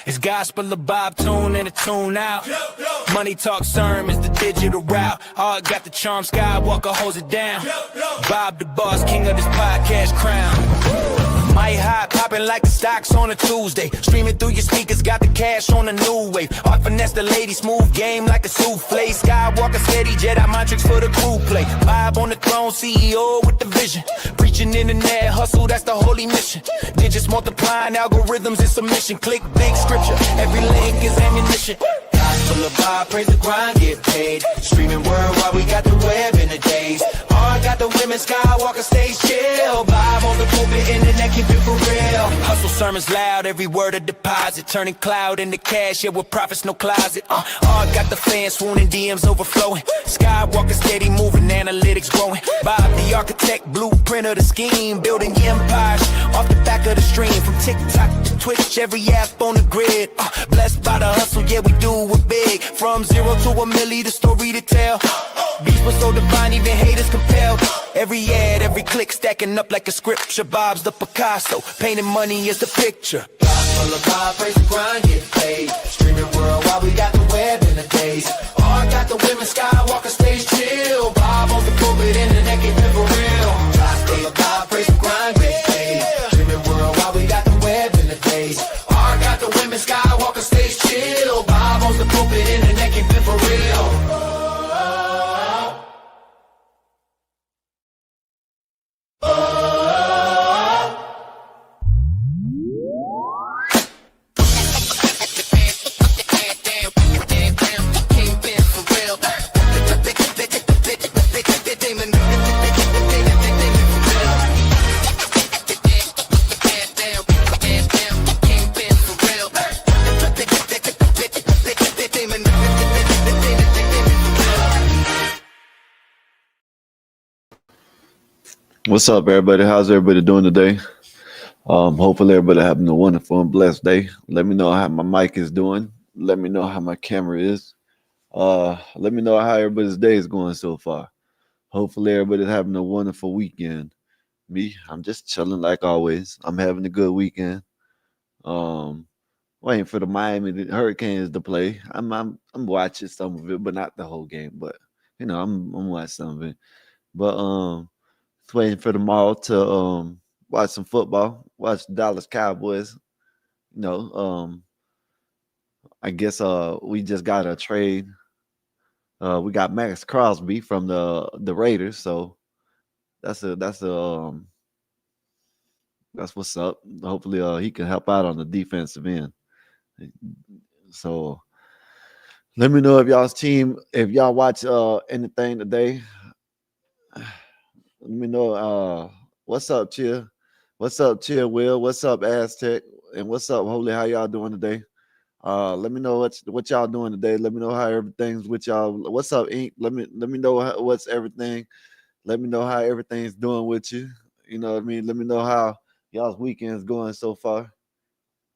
It's gospel, a Bob tune, and a tune out. Money talk sermons, the digital route. Art got the charm, Skywalker holds it down. Bob the boss, king of this podcast crown. My hot popping like the stocks on a Tuesday. Streaming through your speakers, got the cash on a new wave. Art finesse the lady, smooth game like a souffle. Skywalker steady, Jedi mind tricks for the crew play. Bob on the throne, CEO with the vision. Preaching internet hustle, that's the holy mission. Digits multiplying, algorithms in submission. Click big scripture, every link is ammunition. Gospel of Bob, praise the grind, get paid. Streaming worldwide, we got the web in the days. Art got the women, Skywalker stays chill. Bob on the pulpit, internet keep it for real. Hustle sermons loud, every word a deposit. Turning cloud into cash, yeah, with profits, no closet. Art got the fans swooning, DMs overflowing. Skywalker steady moving, analytics growing. Bob the architect, blueprint of the scheme. Building empires off the back of the stream. From TikTok to Twitch, every app on the grid. Blessed by the hustle, yeah, we do it big. From 0 to a milli, the story to tell. Beats was so divine, even haters compelled. Every ad, every click stacking up like a scripture. Bob's the Picasso, painting money is the picture. Gospel of Bob, praise the grind, get paid. Streaming worldwide, we got the web in the days. Art got the women, Skywalker stays chill. Bob on the pulpit, internet keep it for real. Gospel of Bob, praise the grind, get paid. Streaming worldwide, we got the web in the days. Art got the women, Skywalker stays chill. Bob on the pulpit, internet keep it for real. What's up, everybody? How's everybody doing today? Hopefully everybody having a wonderful and blessed day. Let me know how my mic is doing. Let me know how my camera is. Let me know how everybody's day is going so far. Hopefully everybody's having a wonderful weekend. Me, I'm just chilling like always. I'm having a good weekend. Waiting for the Miami Hurricanes to play. I'm watching some of it, but not the whole game. But you know, I'm watching some of it. But waiting for tomorrow to watch some football, watch the Dallas Cowboys. You know, I guess we just got a trade. We got Max Crosby from the Raiders, so that's what's up. Hopefully he can help out on the defensive end. So let me know if y'all watch anything today. Let me know. What's up, Chill? What's up, Chill Will? What's up, Azz7ech? And what's up, Holy? How y'all doing today? Let me know what y'all doing today. Let me know how everything's with y'all. What's up, Ink? Let me know what's everything. Let me know how everything's doing with you. You know what I mean? Let me know how y'all's weekend's going so far.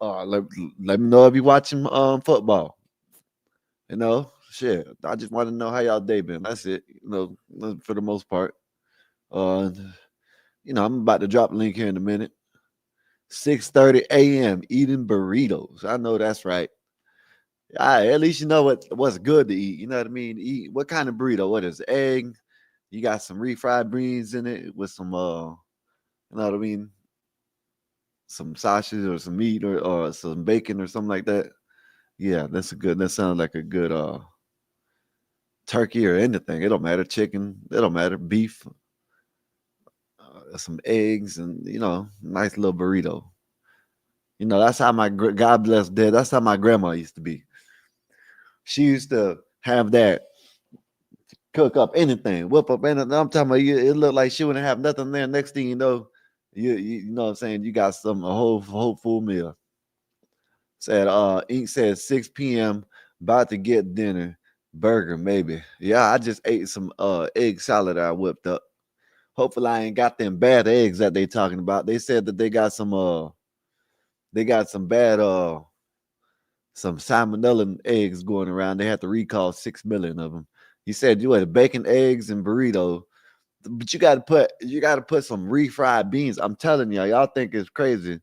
Let me know if you're watching football. You know, shit. I just want to know how y'all day been. That's it. You know, for the most part. You know, I'm about to drop a link here in a minute. 6:30 a.m. eating burritos. I know that's right. At least you know what's good to eat. You know what I mean? Eat what kind of burrito? What is it? Egg? You got some refried beans in it with some you know what I mean? Some sausage or some meat or some bacon or something like that. Yeah, that sounds like a good turkey or anything. It don't matter. Chicken. It don't matter. Beef. Some eggs and, you know, nice little burrito. You know, that's how God bless dead. That's how my grandma used to be. She used to have that, cook up anything, whip up anything. I'm talking about it looked like she wouldn't have nothing there. Next thing you know what I'm saying, you got a whole full meal. Said Ink said 6 p.m. about to get dinner. Burger, maybe. Yeah, I just ate some egg salad I whipped up. Hopefully I ain't got them bad eggs that they talking about. They said that they got some bad some salmonella eggs going around. They had to recall 6 million of them. He said you had bacon, eggs, and burrito, but you gotta put some refried beans. I'm telling y'all think it's crazy.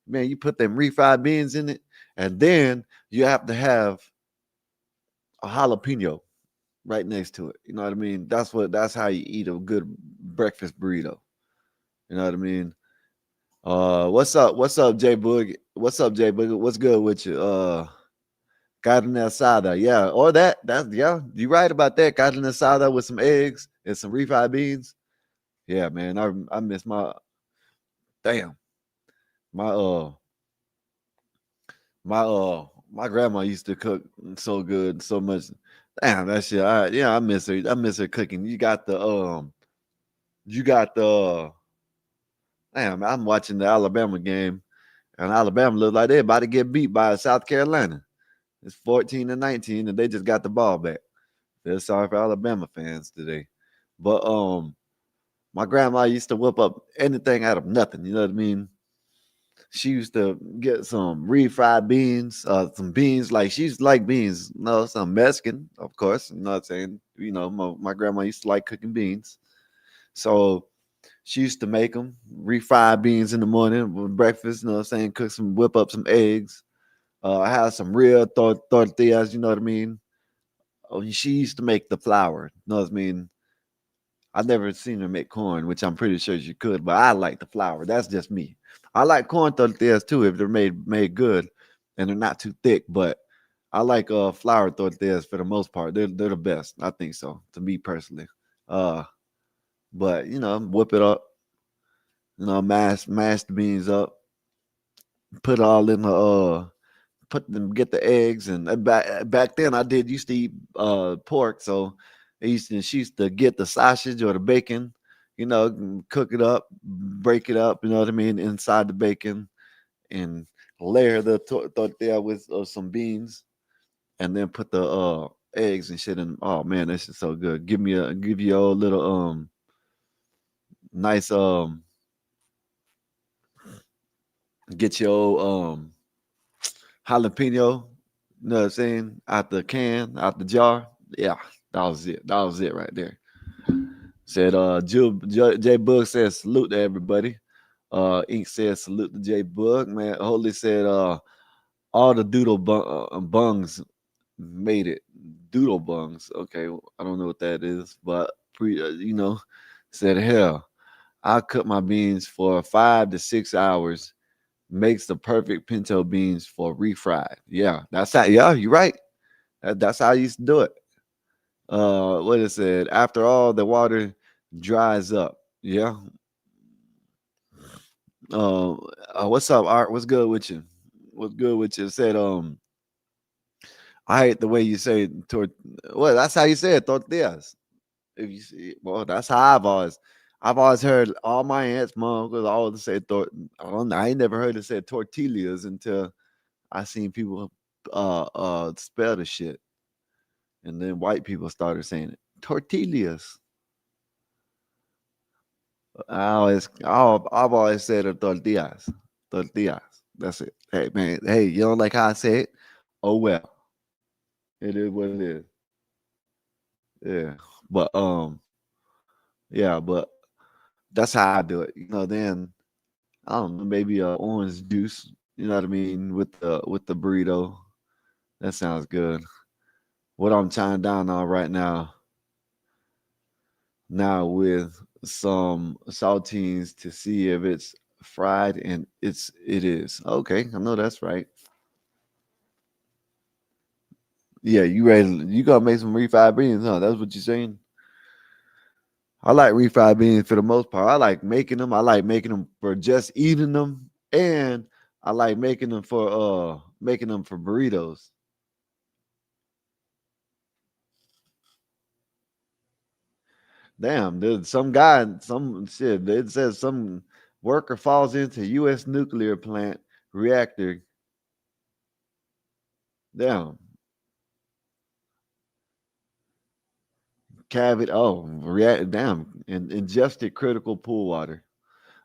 Man, you put them refried beans in it, And then you have to have a jalapeno right next to it. You know what I mean? That's how you eat a good breakfast burrito. You know what I mean? What's up, Jay Boog? What's up, Jay Boog? What's good with you? Carne asada, yeah, or that's yeah, you right about that. Carne asada with some eggs and some refried beans. Yeah, man, I miss my damn my my grandma used to cook so good, so much. Damn, that shit. I miss her. I miss her cooking. You got the damn. I'm watching the Alabama game, and Alabama looks like they're about to get beat by South Carolina. It's 14-19, and they just got the ball back. Feel sorry for Alabama fans today, but my grandma used to whip up anything out of nothing. You know what I mean? She used to get some refried beans, some beans like she's like beans. No, some Mexican, of course. You know what I'm saying? You know, my grandma used to like cooking beans, so she used to make them refried beans in the morning with breakfast. You know what I'm saying? Cook some, whip up some eggs. Have some real tortillas. You know what I mean? Oh, she used to make the flour. You know what I mean? I've never seen her make corn, which I'm pretty sure she could, but I like the flour. That's just me. I like corn tortillas too if they're made good and they're not too thick, but I like flour tortillas for the most part. They're the best. I think so, to me personally. Uh but you know, whip it up, you know, mash the beans up, put it all in the put them get the eggs and back then I did used to eat pork, so she used to get the sausage or the bacon, you know, cook it up, break it up, you know what I mean, inside the bacon and layer the tortilla with some beans and then put the eggs and shit in. Oh man, this is so good. Give you a little nice get your jalapeno, you know what I'm saying? Out the can, out the jar. Yeah, that was it. That was it right there. Said J Bug says salute to everybody. Ink says salute to J Bug. Man, Holy said all the bungs made it. Doodle bungs. Okay, I don't know what that is, but you know, said hell, I cook my beans for 5 to 6 hours. Makes the perfect pinto beans for refried. Yeah, that's how. Yeah, you're right. That's how I used to do it. What it said. After all the water dries up. Yeah. What's up, Art? What's good with you? What's good with you? It said, I hate the way you say well, that's how you say it, tortillas. If you see, well, that's how I've always heard all my aunts, mom, because always say I don't know. I ain't never heard it said tortillas until I seen people spell the shit. And then white people started saying it. Tortillas. I've always said tortillas. Tortillas. That's it. Hey man, hey, you don't like how I say it? Oh well. It is what it is. Yeah. But but that's how I do it. You know, then I don't know, maybe orange juice, you know what I mean, with the burrito. That sounds good. What I'm trying down on right now with some saltines to see if it's fried, and it is. Okay, I know that's right. Yeah, you gonna make some refried beans, huh? That's what you're saying? I like refried beans for the most part. I like making them. I like making them for just eating them, and I like making them for burritos. Damn, there's some guy, some shit. It says some worker falls into U.S. nuclear plant reactor. Damn, cavity. Oh, react. Damn, and ingested critical pool water.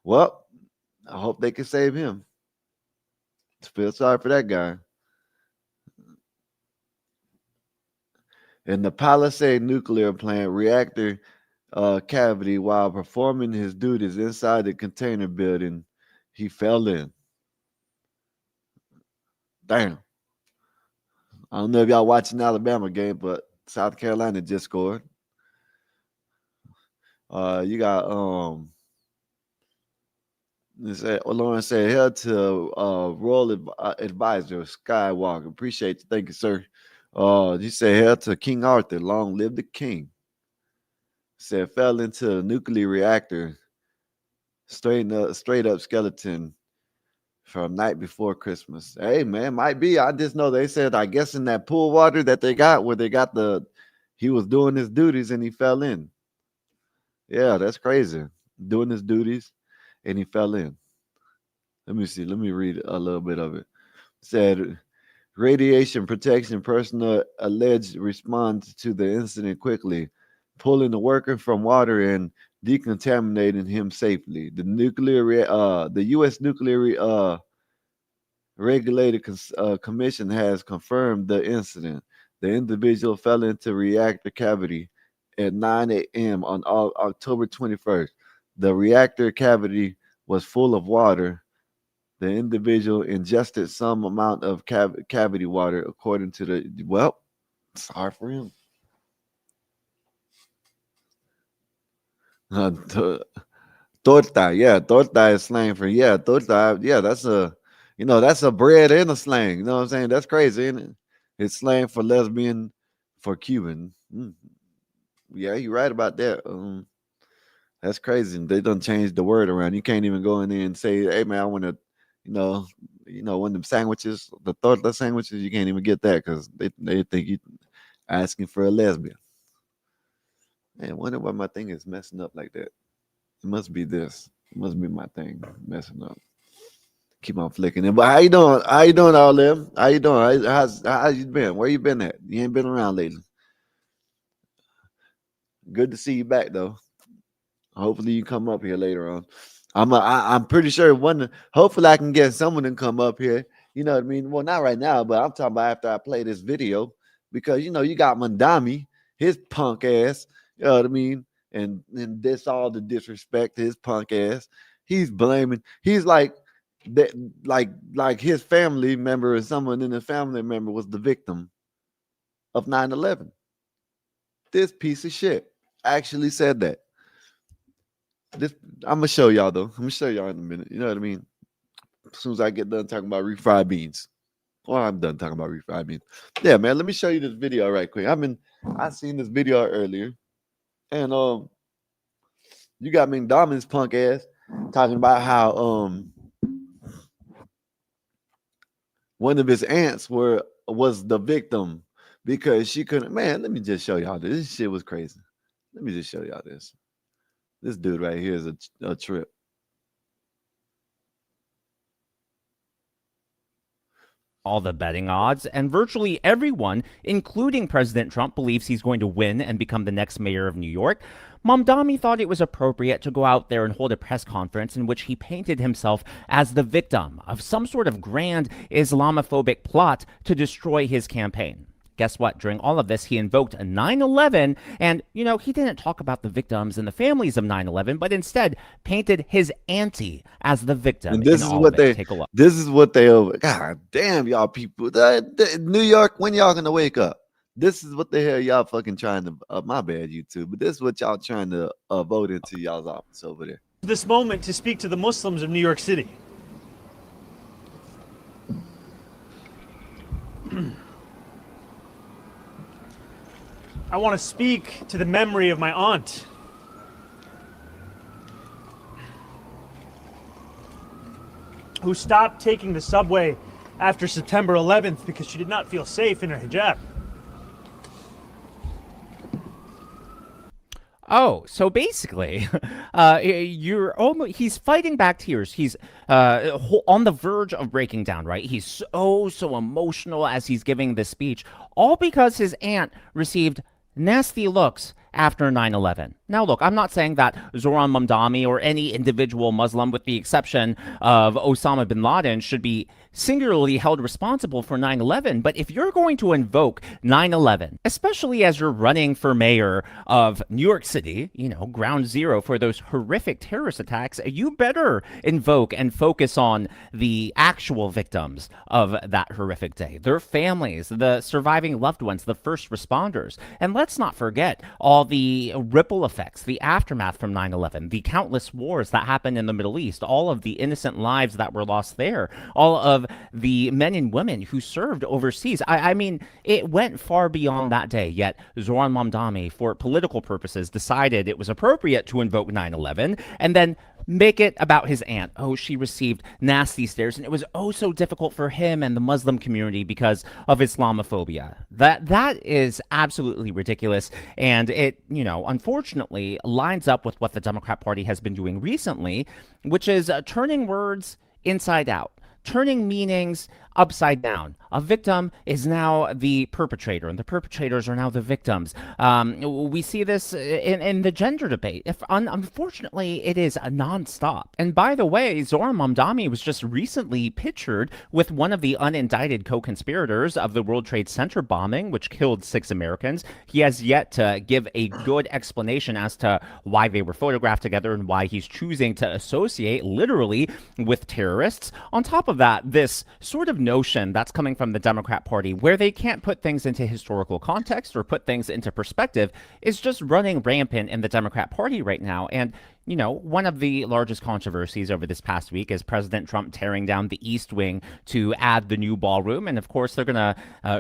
Well, I hope they can save him. Feel sorry for that guy. In the Palisade nuclear plant reactor cavity, while performing his duties inside the container building, he fell in. Damn. I don't know if y'all watching the Alabama game, but South Carolina just scored. You got Lauren said, "Hell to Royal Advisor Skywalker. Appreciate you. Thank you, sir." He said, "Hell to King Arthur. Long live the king." Said, "Fell into a nuclear reactor. Straight up skeleton from night before Christmas." Hey, man, might be. I just know they said, I guess in that pool water that they got where they got he was doing his duties and he fell in. Yeah, that's crazy. Doing his duties and he fell in. Let me see. Let me read a little bit of it. It said, radiation protection personnel alleged respond to the incident quickly, pulling the worker from water and decontaminating him safely. The U.S. Nuclear Regulated Commission has confirmed the incident. The individual fell into reactor cavity at 9 a.m. on October 21st. The reactor cavity was full of water. The individual ingested some amount of cavity water, according to the, well, sorry for him. Torta, yeah, torta is slang for, yeah, torta, yeah, that's a bread and a slang, you know what I'm saying? That's crazy, isn't it? It's slang for lesbian, for Cuban. Yeah, you're right about that. That's crazy. They done changed the word around. You can't even go in there and say, "Hey man, I want to," one of them sandwiches, the torta sandwiches. You can't even get that because they think you asking for a lesbian. Man, I wonder why my thing is messing up like that. It must be this. It must be my thing messing up. Keep on flicking it. But how you doing? How you doing, all them? How you doing? How you been? Where you been at? You ain't been around lately. Good to see you back though. Hopefully you come up here later on. I'm pretty sure hopefully I can get someone to come up here. You know what I mean? Well, not right now, but I'm talking about after I play this video, because you got Mamdani, his punk ass. You know what I mean? And this all the disrespect to his punk ass. He's blaming. He's like that, like his family member or someone in the family member was the victim of 9/11. This piece of shit actually said that. I'm gonna show y'all though. I'm gonna show y'all in a minute. You know what I mean? As soon as I get done talking about refried beans. Well, I'm done talking about refried beans. Yeah, man. Let me show you this video right quick. I seen this video earlier, and you got Mamdani's punk ass talking about how one of his aunts was the victim because she couldn't. Man, let me just show y'all this. This shit was crazy. Let me just show y'all this. This dude right here is a trip. All the betting odds, and virtually everyone, including President Trump, believes he's going to win and become the next mayor of New York. Mamdani thought it was appropriate to go out there and hold a press conference in which he painted himself as the victim of some sort of grand Islamophobic plot to destroy his campaign. Guess what? During all of this, he invoked 9/11, and, he didn't talk about the victims and the families of 9/11, but instead painted his auntie as the victim. And this is what take a look. This is what they over. God damn, y'all people. New York, when y'all gonna wake up? This is what the hell y'all fucking trying to. My bad, YouTube, but this is what y'all trying to vote into y'all's office over there. This moment to speak to the Muslims of New York City. I want to speak to the memory of my aunt. Who stopped taking the subway after September 11th because she did not feel safe in her hijab. Oh, so basically, he's fighting back tears. He's on the verge of breaking down, right? He's so emotional as he's giving this speech, all because his aunt received nasty looks after 9/11. Now, look, I'm not saying that Zohran Mamdani or any individual Muslim, with the exception of Osama bin Laden, should be singularly held responsible for 9/11. But if you're going to invoke 9/11, especially as you're running for mayor of New York City, ground zero for those horrific terrorist attacks, you better invoke and focus on the actual victims of that horrific day, their families, the surviving loved ones, the first responders. And let's not forget all the ripple effects, the aftermath from 9/11, the countless wars that happened in the Middle East, all of the innocent lives that were lost there, all of the men and women who served overseas. I mean, it went far beyond that day, yet Zohran Mamdani, for political purposes, decided it was appropriate to invoke 9/11 and then make it about his aunt. Oh, she received nasty stares, and it was oh so difficult for him and the Muslim community because of Islamophobia. That is absolutely ridiculous, and it, unfortunately lines up with what the Democrat Party has been doing recently, which is turning words inside out, turning meanings upside down. A victim is now the perpetrator, and the perpetrators are now the victims. We see this in the gender debate. Unfortunately, it is a nonstop. And by the way, Zohran Mamdani was just recently pictured with one of the unindicted co-conspirators of the World Trade Center bombing, which killed 6 Americans. He has yet to give a good explanation as to why they were photographed together and why he's choosing to associate literally with terrorists. On top of that, this sort of notion that's coming from the Democrat Party, where they can't put things into historical context or put things into perspective, is just running rampant in the Democrat Party right now. And one of the largest controversies over this past week is President Trump tearing down the East Wing to add the new ballroom. And of course, they're going to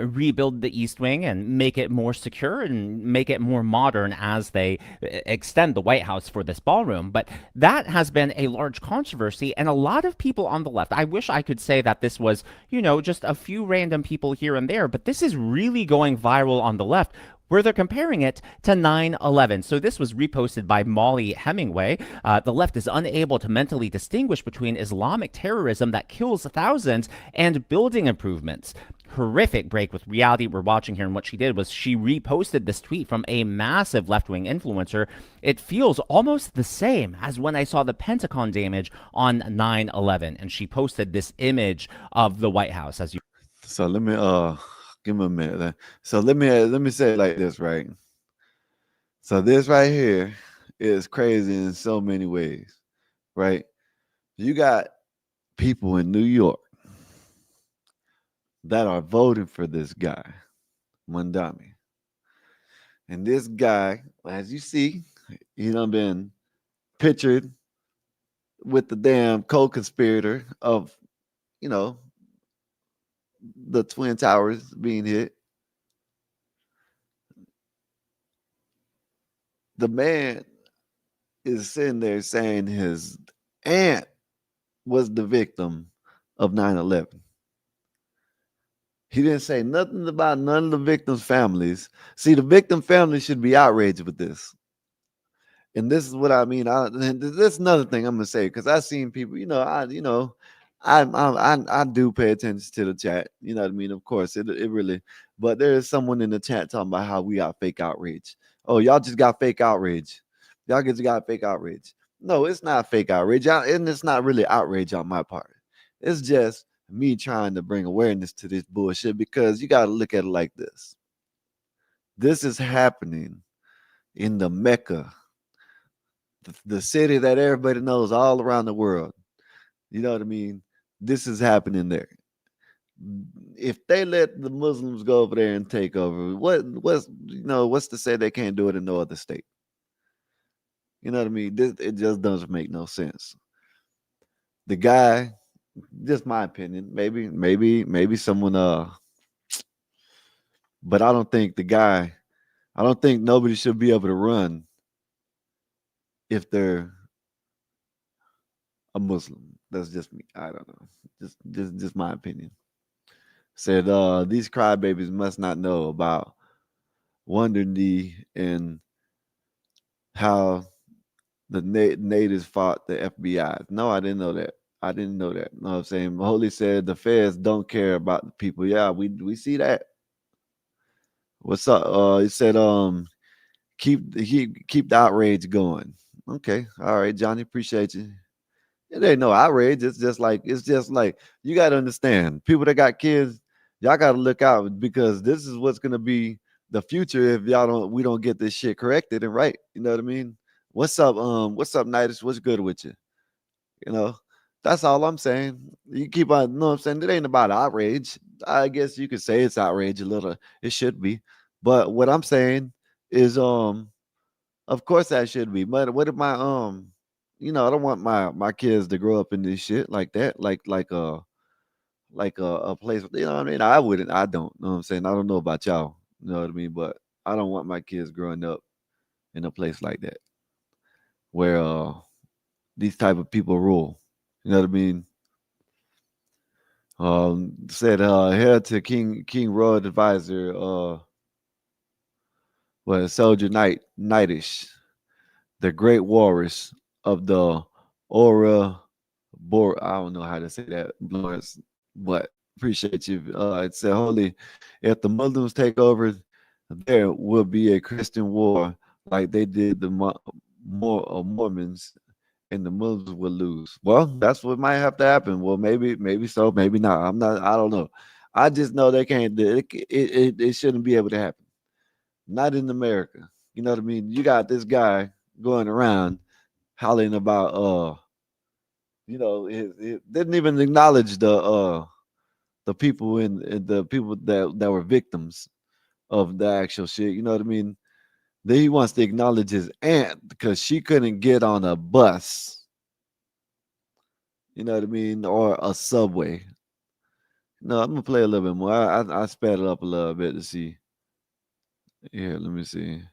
rebuild the East Wing and make it more secure and make it more modern as they extend the White House for this ballroom. But that has been a large controversy, and a lot of people on the left, I wish I could say that this was, just a few random people here and there, but this is really going viral on the left, where they're comparing it to 9/11. So this was reposted by Molly Hemingway. The left is unable to mentally distinguish between Islamic terrorism that kills thousands and building improvements. Horrific break with reality we're watching here. And what she did was she reposted this tweet from a massive left-wing influencer. It feels almost the same as when I saw the Pentagon damage on 9/11. And she posted this image of the White House. So let me give me a minute. So let me say it like this, right? So this right here is crazy in so many ways, right? You got people in New York that are voting for this guy, Mamdani. And this guy, as you see, he done been pictured with the damn co-conspirator of, the Twin Towers being hit. The man is sitting there saying his aunt was the victim of 9/11. He didn't say nothing about none of the victims' families. See, the victim family should be outraged with this. And this is what I mean. This is another thing I'm gonna say, because I've seen people, I do pay attention to the chat. You know what I mean? Of course, it really. But there is someone in the chat talking about how we got fake outrage. Oh, y'all just got fake outrage. Y'all just got fake outrage. No, it's not fake outrage, and it's not really outrage on my part. It's just me trying to bring awareness to this bullshit, because you got to look at it like this. This is happening in the Mecca, the city that everybody knows all around the world. You know what I mean? This is happening there. If they let the Muslims go over there and take over, what's to say they can't do it in no other state? You know what I mean? It just doesn't make no sense. The guy, just my opinion, maybe someone but I don't think nobody should be able to run if they're a Muslim. That's just me. I don't know. Just my opinion. Said these crybabies must not know about Wonder Knee and how the natives fought the FBI. No, I didn't know that. I didn't know that. You know what I'm saying? Holy said the feds don't care about the people. Yeah, we see that. What's up? He said keep the outrage going. Okay, all right, Johnny, appreciate you. It ain't no outrage. It's just like you got to understand, people that got kids, y'all got to look out, because this is what's gonna be the future if we don't get this shit corrected and right. You know what I mean? What's up, Nidus? What's good with you? You know, that's all I'm saying. You keep on, you know what I'm saying? It ain't about outrage. I guess you could say it's outrage a little. It should be. But what I'm saying is, of course that should be. But what if my I don't want my kids to grow up in this shit like that, like a place, you know what I mean? I don't know what I'm saying. I don't know about y'all, you know what I mean? But I don't want my kids growing up in a place like that where these type of people rule. You know what I mean? Said here to King Royal Advisor, Soldier Knightish, the great warriors of the Aura Bor. I don't know how to say that, Lawrence, but appreciate you. It said, holy, if the Muslims take over, there will be a Christian war like they did the Mormons, and the Muslims will lose. Well, that's what might have to happen. Well, maybe so, maybe not. I don't know. I just know they can't do it. It shouldn't be able to happen. Not in America. You know what I mean? You got this guy going around hollering about it didn't even acknowledge the people the people that were victims of the actual shit. You know what I mean? Then he wants to acknowledge his aunt because she couldn't get on a bus. You know what I mean? Or a subway. No, I'm gonna play a little bit more. I sped it up a little bit to see. Yeah, let me see.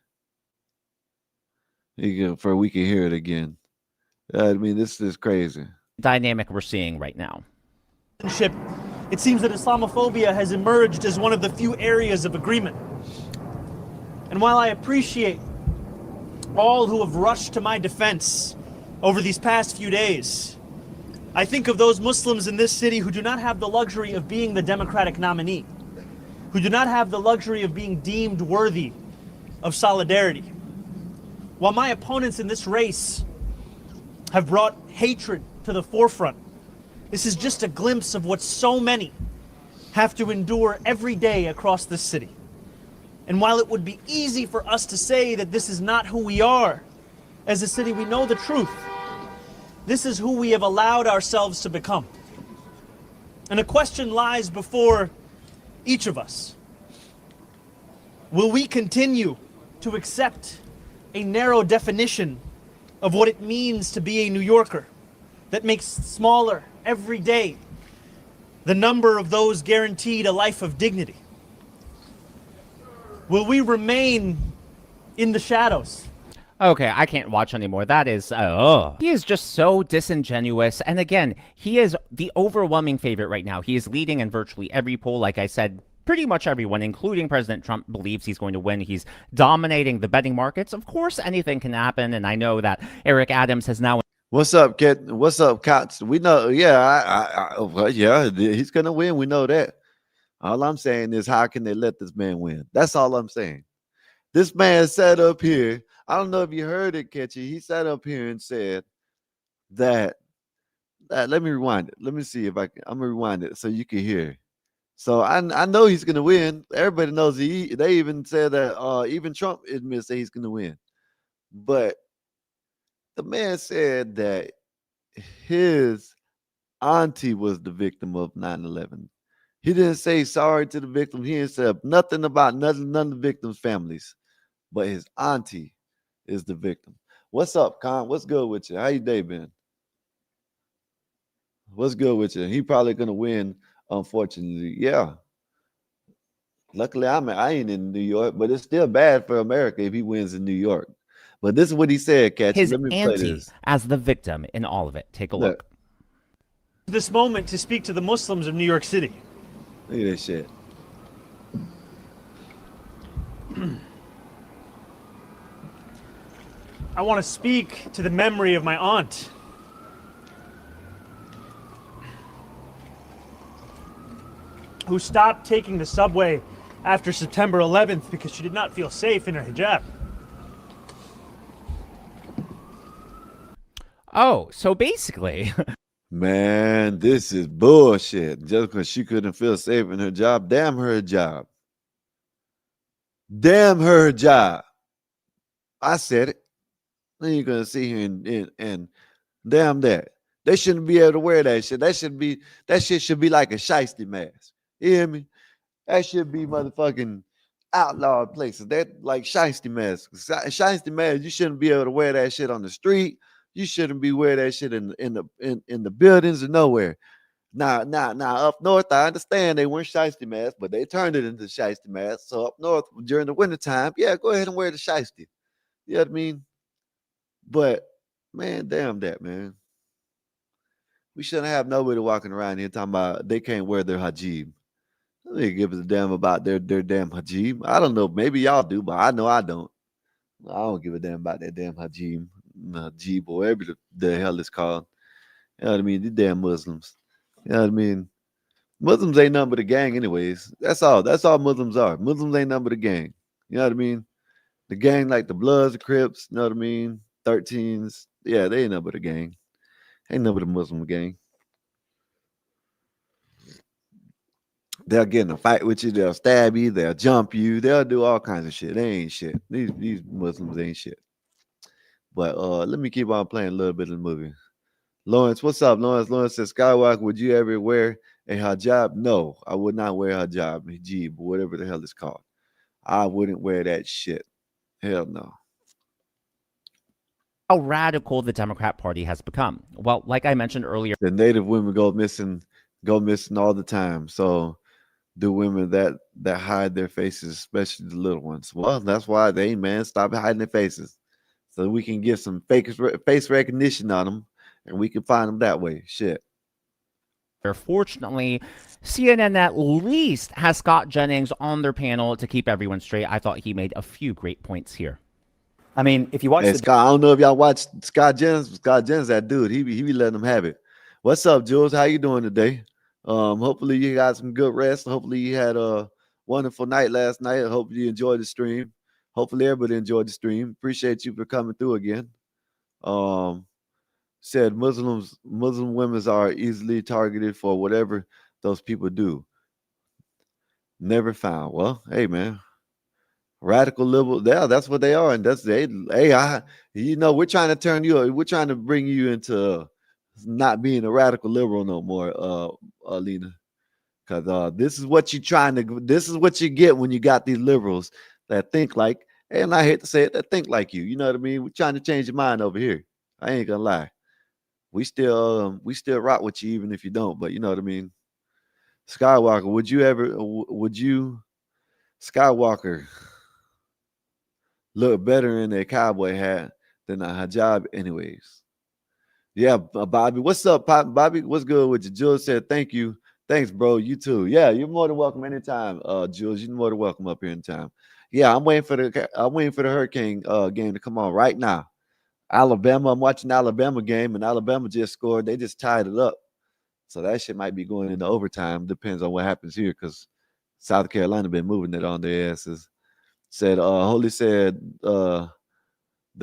For we can hear it again. I mean, this is crazy. Dynamic we're seeing right now. It seems that Islamophobia has emerged as one of the few areas of agreement. And while I appreciate all who have rushed to my defense over these past few days, I think of those Muslims in this city who do not have the luxury of being the Democratic nominee, who do not have the luxury of being deemed worthy of solidarity. While my opponents in this race have brought hatred to the forefront, this is just a glimpse of what so many have to endure every day across this city. And while it would be easy for us to say that this is not who we are as a city, we know the truth. This is who we have allowed ourselves to become. And a question lies before each of us. Will we continue to accept a narrow definition of what it means to be a New Yorker that makes smaller every day the number of those guaranteed a life of dignity? Will we remain in the shadows? Okay, I can't watch anymore. That is, He is just so disingenuous. And again, he is the overwhelming favorite right now. He is leading in virtually every poll. Like I said, pretty much everyone, including President Trump, believes he's going to win. He's dominating the betting markets. Of course, anything can happen. And I know that Eric Adams has now... What's up, kid? What's up, Cots? We know, yeah, he's going to win. We know that. All I'm saying is, how can they let this man win? That's all I'm saying. This man sat up here. I don't know if you heard it, Ketchy. He sat up here and said that let me rewind it. Let me see if I'm going to rewind it so you can hear. So I know he's going to win. Everybody knows they even said that even Trump admits that he's going to win. But the man said that his auntie was the victim of 9/11. He didn't say sorry to the victim. He didn't say nothing about none of the victims' families. But his auntie is the victim. What's up, Con? What's good with you? How your day been? What's good with you? He probably going to win, unfortunately. Yeah. Luckily, I ain't in New York, but it's still bad for America if he wins in New York. But this is what he said, Catch. His Let me play auntie this. as the victim in all of it. Take a look. This moment to speak to the Muslims of New York City. Look at this shit. I want to speak to the memory of my aunt. Who stopped taking the subway after September 11th because she did not feel safe in her hijab. Oh, so basically, Man, this is bullshit. Just because she couldn't feel safe in her job, damn her job. Damn her job. I said it. Then you're gonna sit here and damn that. They shouldn't be able to wear that shit. That shit should be like a shiesty mask. You hear me? That should be motherfucking outlawed places. That like shiesty masks. Shiesty masks, you shouldn't be able to wear that shit on the street. You shouldn't be wearing that shit in the buildings or nowhere. Now, up north, I understand they weren't shiesty masks, but they turned it into shiesty masks. So up north during the wintertime, yeah, go ahead and wear the shiesty. You know what I mean? But man, damn that, man. We shouldn't have nobody walking around here talking about they can't wear their hijab. They give us a damn about their damn hijab. I don't know. Maybe y'all do, but I know I don't. I don't give a damn about that damn hijab or whatever the hell it's called. You know what I mean? These damn Muslims. You know what I mean? Muslims ain't nothing but a gang, anyways. That's all. That's all Muslims are. Muslims ain't nothing but a gang. You know what I mean? The gang like the Bloods, the Crips. You know what I mean? 13s. Yeah, they ain't nothing but a gang. Ain't nothing but a Muslim gang. They'll get in a fight with you. They'll stab you. They'll jump you. They'll do all kinds of shit. They ain't shit. These Muslims ain't shit. But let me keep on playing a little bit of the movie. Lawrence, what's up, Lawrence? Lawrence says, Skywalker, would you ever wear a hijab? No, I would not wear a hijab, whatever the hell it's called. I wouldn't wear that shit. Hell no. how radical the Democrat Party has become. Well, like I mentioned earlier, The Native women go missing all the time. So do women that hide their faces, especially the little ones. Well, that's why they, man, stop hiding their faces. So we can get some face recognition on them and we can find them that way. Shit. fortunately, CNN at least has Scott Jennings on their panel to keep everyone straight. I thought he made a few great points here. I mean, if you watch Hey, the Scott, I don't know if y'all watch Scott Jennings. Scott Jennings, that dude, he be letting them have it. What's up, Jules? How you doing today? Hopefully you got some good rest. Hopefully you had a wonderful night last night. I hope you enjoyed the stream. Hopefully everybody enjoyed the stream. Appreciate you for coming through again. Said Muslim women are easily targeted for whatever those people do. Never found. Well, hey man, radical liberal. Yeah, that's what they are, and that's they. Hey, we're trying to turn you. We're trying to bring you into not being a radical liberal no more, Alina. Because this is what you're trying to. This is what you get when you got these liberals that think like. And I hate to say it, that think like you. You know what I mean? We're trying to change your mind over here. I ain't gonna lie. We still rock with you even if you don't. But you know what I mean. Skywalker, would you Skywalker look better in a cowboy hat than a hijab anyways? Yeah, Bobby. What's up, Pop? Bobby, what's good with you? Jules said, thank you. Thanks, bro. You too. Yeah, you're more than welcome anytime, Jules. You're more than welcome up here anytime. Yeah, I'm waiting for the Hurricane game to come on right now. Alabama, I'm watching the Alabama game, and Alabama just scored. They just tied it up. So that shit might be going into overtime. Depends on what happens here, because South Carolina been moving it on their asses. Said, Holy said, the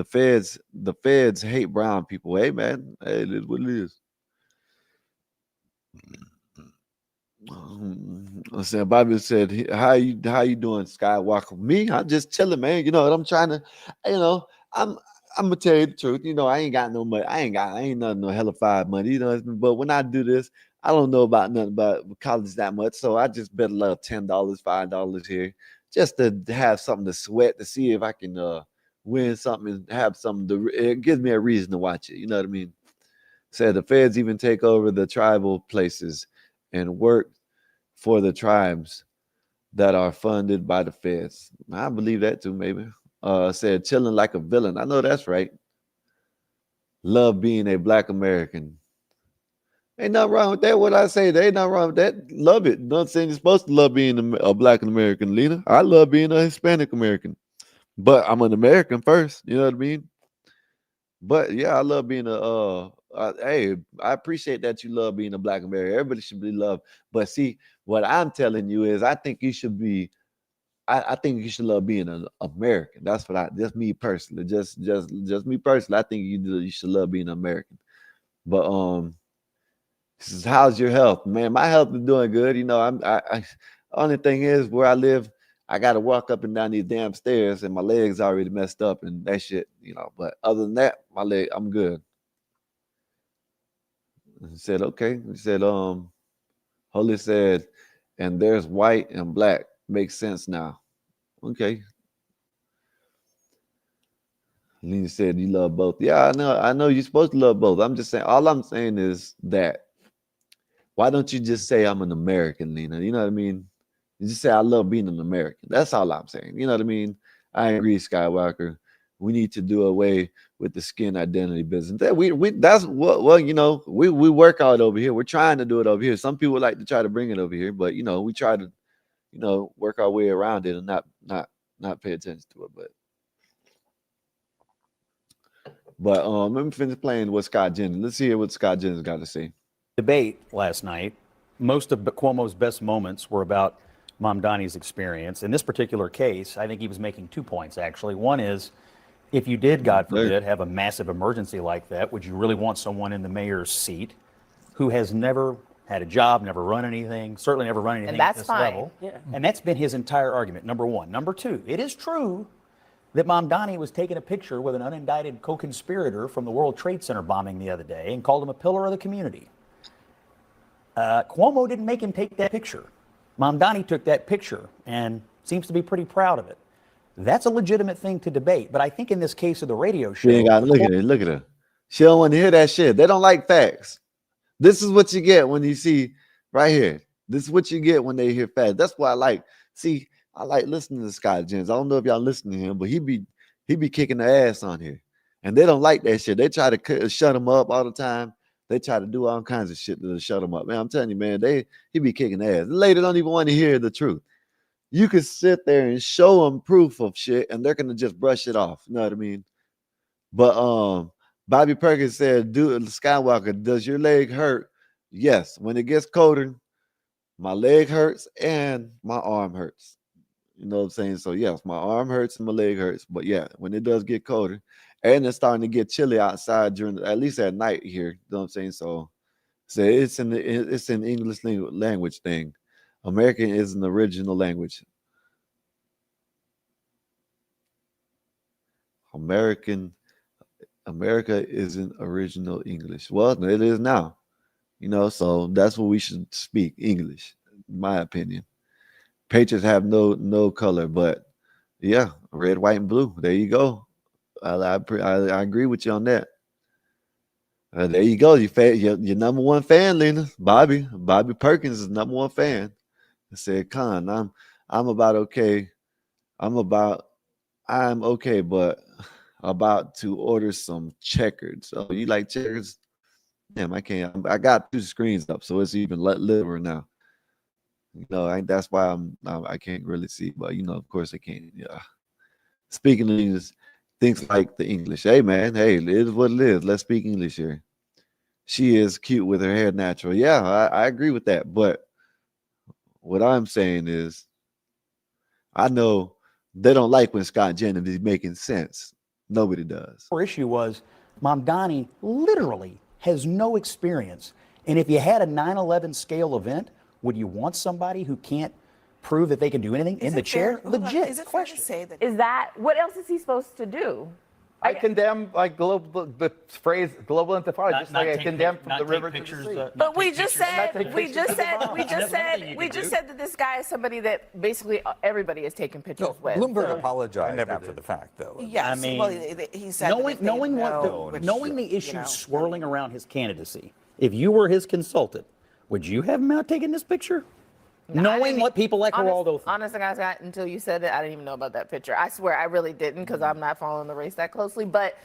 feds hate brown people. Hey man, hey, it is what it is. I said, Bobby said, how you doing, Skywalker? Me, I'm just chilling, man. You know what I'm trying to, I'm gonna tell you the truth. I ain't got no money. I ain't nothing no hellified money. But when I do this, I don't know about nothing about college that much. So I just bet a little $10, $5 here, just to have something to sweat to see if I can win something and have something it gives me a reason to watch it. You know what I mean? Said the feds even take over the tribal places and work for the tribes that are funded by the feds. I believe that too, maybe. Said chilling like a villain. I know that's right. Love being a Black American. Ain't nothing wrong with that. What I say, there ain't nothing wrong with that. Love it. Not saying you're supposed to love being a Black American, Lena. I love being a Hispanic American. But I'm an American first. You know what I mean? But yeah, I love being hey, I appreciate that you love being a Black American. Everybody should be loved. But see, what I'm telling you is I think you should be, I think you should love being an American. That's me personally. Just me personally. I think you should love being American. But he says, how's your health? Man, my health is doing good. You know, I only thing is where I live, I gotta walk up and down these damn stairs and my legs already messed up and that shit, you know. But other than that, I'm good. He said, okay. He said, Holy said, and there's white and black. Makes sense now. Okay. Lena said, you love both. Yeah, I know you're supposed to love both. I'm just saying, all I'm saying is that why don't you just say I'm an American, Lena? You know what I mean? You just say I love being an American. That's all I'm saying. You know what I mean? I agree, Skywalker. We need to do away with the skin identity business. That's what, well, you know, we work out over here. We're trying to do it over here. Some people like to try to bring it over here, but you know, we try to, you know, work our way around it and not pay attention to it. But let me finish playing with Scott Jennings. Let's hear what Scott Jennings got to say. Debate last night, most of Cuomo's best moments were about Mamdani's experience. In this particular case, I think he was making 2 points, actually. One is, if you did, God forbid, have a massive emergency like that, would you really want someone in the mayor's seat who has never had a job, never run anything, certainly never run anything at this level? Yeah. And that's been his entire argument, number one. Number two, it is true that Mamdani was taking a picture with an unindicted co-conspirator from the World Trade Center bombing the other day and called him a pillar of the community. Cuomo didn't make him take that picture. Mamdani took that picture and seems to be pretty proud of it. That's a legitimate thing to debate. But I think in this case of the radio show, look at it. Look at her. She don't want to hear that shit. They don't like facts. This is what you get when you see right here. This is what you get when they hear facts. That's why I like. See, I like listening to Scott Jennings. I don't know if y'all listen to him, but he be kicking the ass on here, and they don't like that shit. They try to shut him up all the time. They try to do all kinds of shit to shut him up. Man, I'm telling you, man, he be kicking ass. The lady don't even want to hear the truth. You could sit there and show them proof of shit, and they're gonna just brush it off. You know what I mean? But Bobby Perkins said, Skywalker, does your leg hurt? Yes. When it gets colder, my leg hurts and my arm hurts. You know what I'm saying? So yes, my arm hurts and my leg hurts. But yeah, when it does get colder, and it's starting to get chilly outside at least at night here. You know what I'm saying? So it's an English language thing. American is an original language. America isn't original English. Well, it is now. You know, so that's what we should speak, English, in my opinion. Patriots have no color, but yeah, red, white, and blue. There you go. I agree with you on that. There you go. Your number one fan, Lena. Bobby Perkins is number one fan. I said, Con, I'm okay, but about to order some checkers. So you like checkers? Damn, I can't. I got 2 screens up, so it's even littler now. You know, that's why I can't really see. But you know, of course, I can't. Yeah. Speaking of English, things like the English. Hey man, hey, it is what it is. Let's speak English here. She is cute with her hair natural. Yeah, I agree with that. But what I'm saying is, I know they don't like when Scott Jennings is making sense. Nobody does. Our issue was Mamdani literally has no experience. And if you had a 9/11 scale event, would you want somebody who can't prove that they can do anything in the chair? Legit. Is it fair to say that? Is that what else is he supposed to do? I condemn like the phrase global intifada, just like I condemn from the river to the sea. But we just said that this guy is somebody that basically everybody is taking pictures with. Bloomberg apologized after the fact, though. Yes, I mean, well, he said knowing the issues swirling around his candidacy, if you were his consultant, would you have him out taking this picture? Knowing what people like Geraldo. Honestly, guys, until you said it, I didn't even know about that picture. I swear I really didn't, because I'm not following the race that closely. But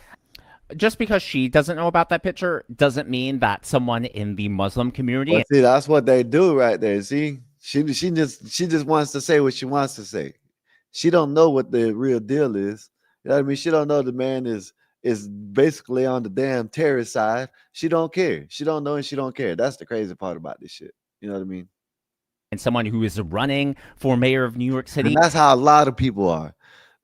just because she doesn't know about that picture doesn't mean that someone in the Muslim community. Well, see, that's what they do right there. See, she just wants to say what she wants to say. She don't know what the real deal is. You know what I mean? She don't know the man is basically on the damn terrorist side. She don't care. She don't know and she don't care. That's the crazy part about this shit. You know what I mean? And someone who is running for mayor of New York City. And that's how a lot of people are.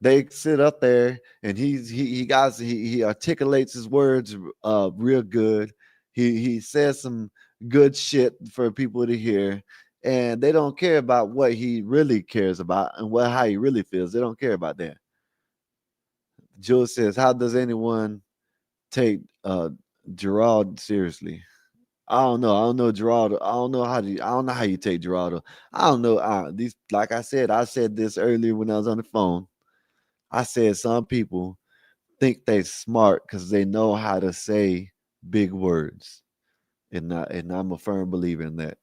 They sit up there and he articulates his words real good. He says some good shit for people to hear, and they don't care about what he really cares about and how he really feels. They don't care about that. Jules says, "How does anyone take Gerald seriously?" I don't know. I don't know Geraldo. I don't know how you take Geraldo. I don't know. These, like I said this earlier when I was on the phone. I said some people think they smart because they know how to say big words, and I'm a firm believer in that.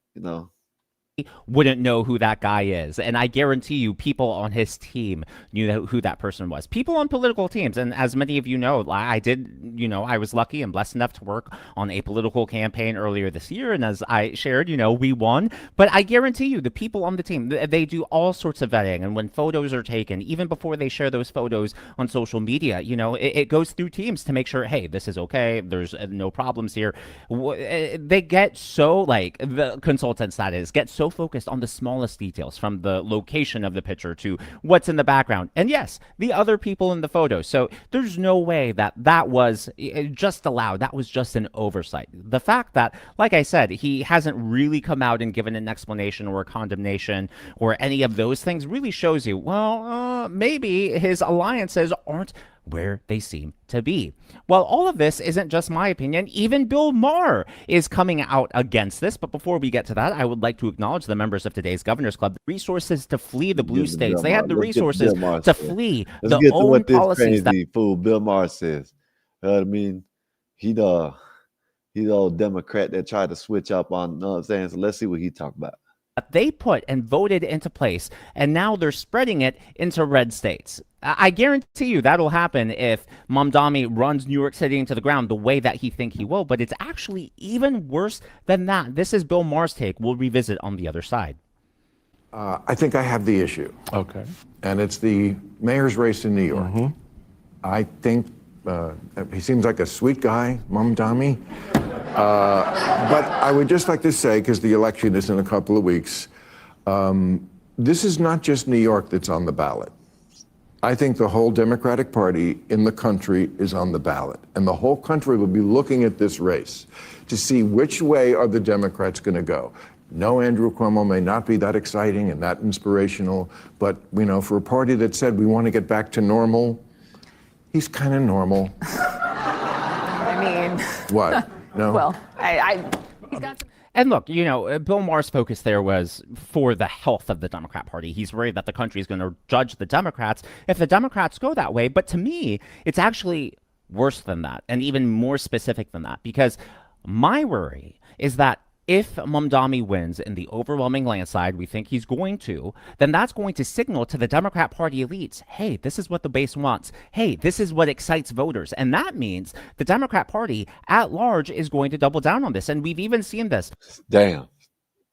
Wouldn't know who that guy is. And I guarantee you people on his team knew who that person was. People on political teams. And as many of you know, I did, I was lucky and blessed enough to work on a political campaign earlier this year. And as I shared, we won. But I guarantee you the people on the team, they do all sorts of vetting. And when photos are taken, even before they share those photos on social media, it goes through teams to make sure, hey, this is okay. There's no problems here. They get so, the consultants, that is, get so focused on the smallest details, from the location of the picture to what's in the background, and yes, the other people in the photo. So there's no way that was just allowed. That was just an oversight. The fact that, like I said, he hasn't really come out and given an explanation or a condemnation or any of those things really shows you, well, maybe his alliances aren't where they seem to be. Well, all of this isn't just my opinion. Even Bill Maher is coming out against this. But before we get to that, I would like to acknowledge the members of today's Governors Club. The resources to flee the blue states. They had the resources to flee the own policies. Crazy fool Bill Maher says. I mean, he's the old Democrat that tried to switch up on. You know what I'm saying? So let's see what he talked about. They put and voted into place, and now they're spreading it into red states. I guarantee you that'll happen if Mamdani runs New York City into the ground the way that he thinks he will, but it's actually even worse than that. This is Bill Maher's take. We'll revisit on the other side. I think I have the issue. Okay. And it's the mayor's race in New York. Mm-hmm. I think he seems like a sweet guy, Mamdani. But I would just like to say, because the election is in a couple of weeks, this is not just New York that's on the ballot. I think the whole Democratic Party in the country is on the ballot. And the whole country will be looking at this race to see which way are the Democrats going to go. No, Andrew Cuomo may not be that exciting and that inspirational, but for a party that said we want to get back to normal, he's kind of normal. I mean... What? No? Well, he's got some... And look, Bill Maher's focus there was for the health of the Democrat Party. He's worried that the country is going to judge the Democrats if the Democrats go that way. But to me, it's actually worse than that, and even more specific than that, because my worry is that if Mamdani wins in the overwhelming landslide we think he's going to, then that's going to signal to the Democrat Party elites, hey, this is what the base wants. Hey, this is what excites voters. And that means the Democrat Party at large is going to double down on this. And we've even seen this. Damn,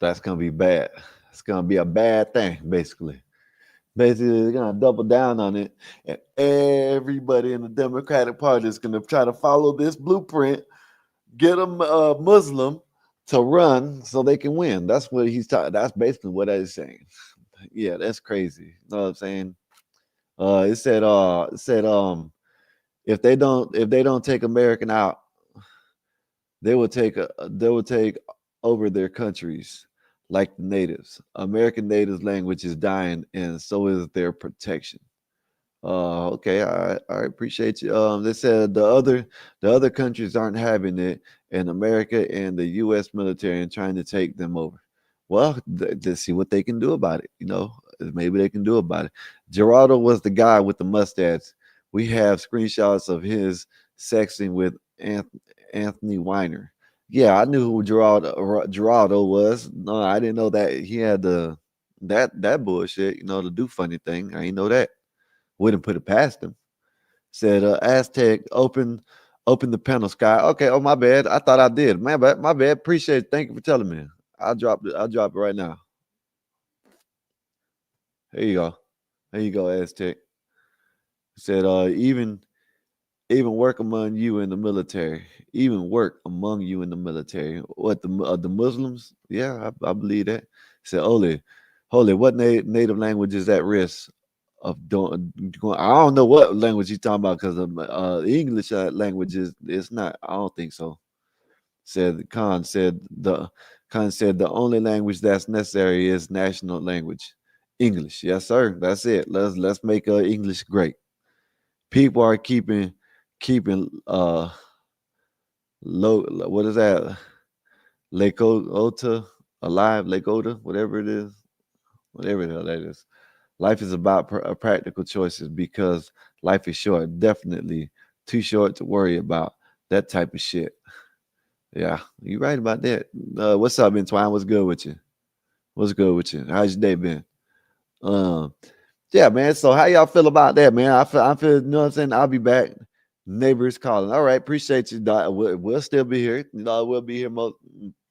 that's going to be bad. It's going to be a bad thing, basically. Basically, they're going to double down on it. And everybody in the Democratic Party is going to try to follow this blueprint, get them Muslim to run so they can win. That's what he's talking. That's basically what he's saying. Yeah, that's crazy. You know what I'm saying? It said if they don't take American out, they will take over their countries like the natives. American natives language is dying, and so is their protection. Okay, I appreciate you. They said the other countries aren't having it, and America and the U.S. military and trying to take them over. Well, let's see what they can do about it. Maybe they can do about it. Geraldo was the guy with the mustache. We have screenshots of his sexting with Anthony Weiner. Yeah, I knew who Geraldo was. No, I didn't know that he had that bullshit. To do funny thing. I didn't know that. Wouldn't put it past him. Said Azz7ech open the panel, Sky. Okay, oh my bad. I thought I did. My bad. Appreciate it. Thank you for telling me. I'll drop it right now. Here you go. Azz7ech. Said even work among you in the military. Even work among you in the military. What, the Muslims? Yeah, I believe that. Said holy, what native language is at risk of doing? I don't know what language he's talking about, because the English language it's not. I don't think so. Khan said the only language that's necessary is national language, English. Yes, sir. That's it. Let's make English great. People are keeping low. What is that? Lakota alive, Lakota, whatever it is, whatever the hell that is. Life is about practical choices because life is short. Definitely too short to worry about that type of shit. Yeah, you're right about that. What's up, Entwine? What's good with you? What's good with you? How's your day been? Yeah, man. So how y'all feel about that, man? I feel, you know what I'm saying? I'll be back. Neighbors calling. All right, appreciate you, Doc. We'll still be here. You know, we'll be here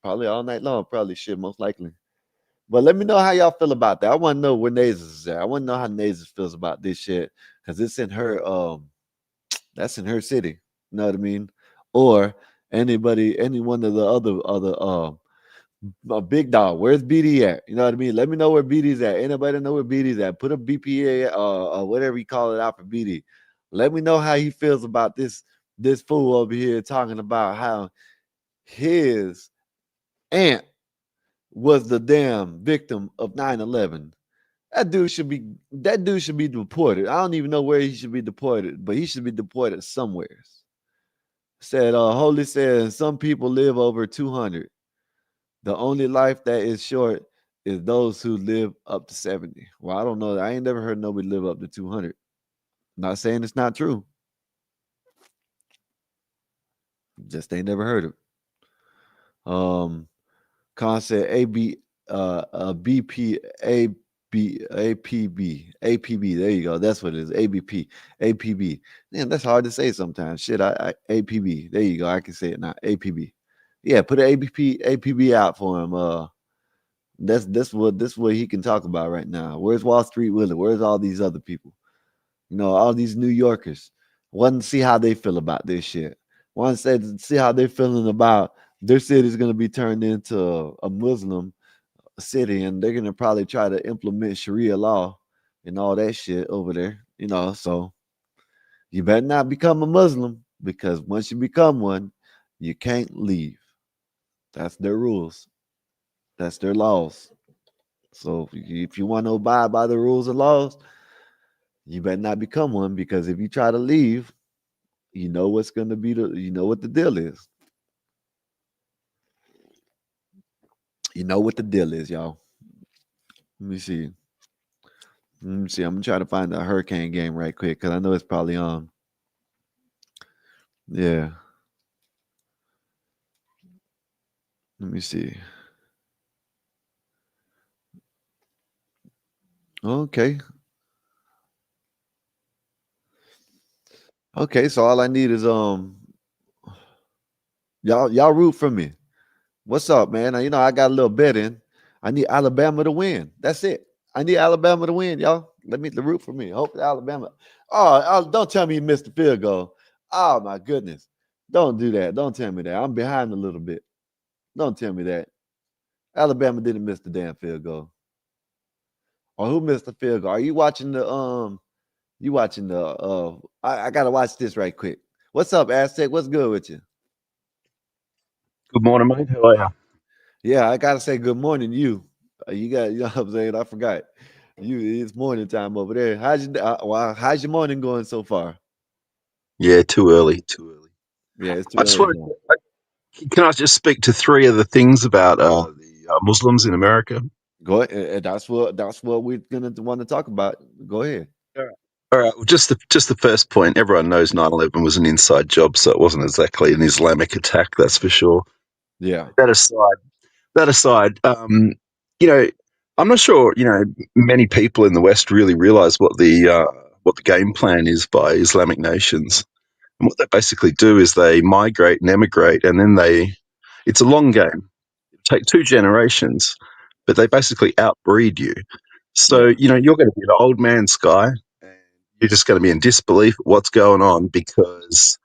probably all night long. Probably shit, most likely. But let me know how y'all feel about that. I want to know where Nazes is at. I want to know how Nazes feels about this shit because it's in her. That's in her city. You know what I mean? Or any one of the other big dog. Where's BD at? You know what I mean? Let me know where BD's at. Anybody know where BD's at? Put a BPA whatever you call it out for BD. Let me know how he feels about this fool over here talking about how his aunt was the damn victim of 9/11. That dude should be deported. I don't even know where he should be deported, but he should be deported somewhere. Said Holy said some people live over 200. The only life that is short is those who live up to 70. Well, I don't know. I ain't never heard nobody live up to 200. Not saying it's not true. Just ain't never heard it. Concept APB. There you go. That's what it is. APB. Man, that's hard to say sometimes. Shit, APB. There you go. I can say it now. APB. Yeah, put an APB out for him. That's what he can talk about right now. Where's Wall Street Willie? Where's all these other people? You know, all these New Yorkers. Want to see how they feel about this shit. Want to see how they're feeling about their city is going to be turned into a Muslim city, and they're going to probably try to implement Sharia law and all that shit over there. You know, so you better not become a Muslim because once you become one, you can't leave. That's their rules. That's their laws. So if you want to abide by the rules and laws, you better not become one because if you try to leave, you know what's going to be you know what the deal is. You know what the deal is, y'all. Let me see. I'm gonna try to find the hurricane game right quick because I know it's probably on. Yeah. Let me see. Okay. Okay, so all I need is y'all root for me. What's up, man? You know I got a little bet in. I need Alabama to win. That's it. I need Alabama to win, y'all. Let me root for me. Hope Alabama. Oh, don't tell me you missed the field goal. Oh my goodness. Don't do that. Don't tell me that. I'm behind a little bit. Don't tell me that. Alabama didn't miss the damn field goal. Or who missed the field goal? Are you watching the you watching the I gotta watch this right quick. What's up, Azz7ech? What's good with you? Good morning, mate. How are you? Yeah, I gotta say good morning, you. You know what I'm saying? I forgot. It's morning time over there. How's your morning going so far? Yeah, too early. Yeah, it's too I just early. wanted. Can I just speak to three of the things about the Muslims in America? Go ahead. That's what we're gonna want to talk about. Go ahead. All right. Well, just the first point. Everyone knows 9/11 was an inside job, so it wasn't exactly an Islamic attack. That's for sure. Yeah. That aside, you know, I'm not sure. Many people in the West really realize what the game plan is by Islamic nations. And what they basically do is they migrate and emigrate, and then it's a long game. It'll take 2 generations, but they basically outbreed you. So, Yeah. you're going to be an old man, Sky, and you're just going to be in disbelief at what's going on because,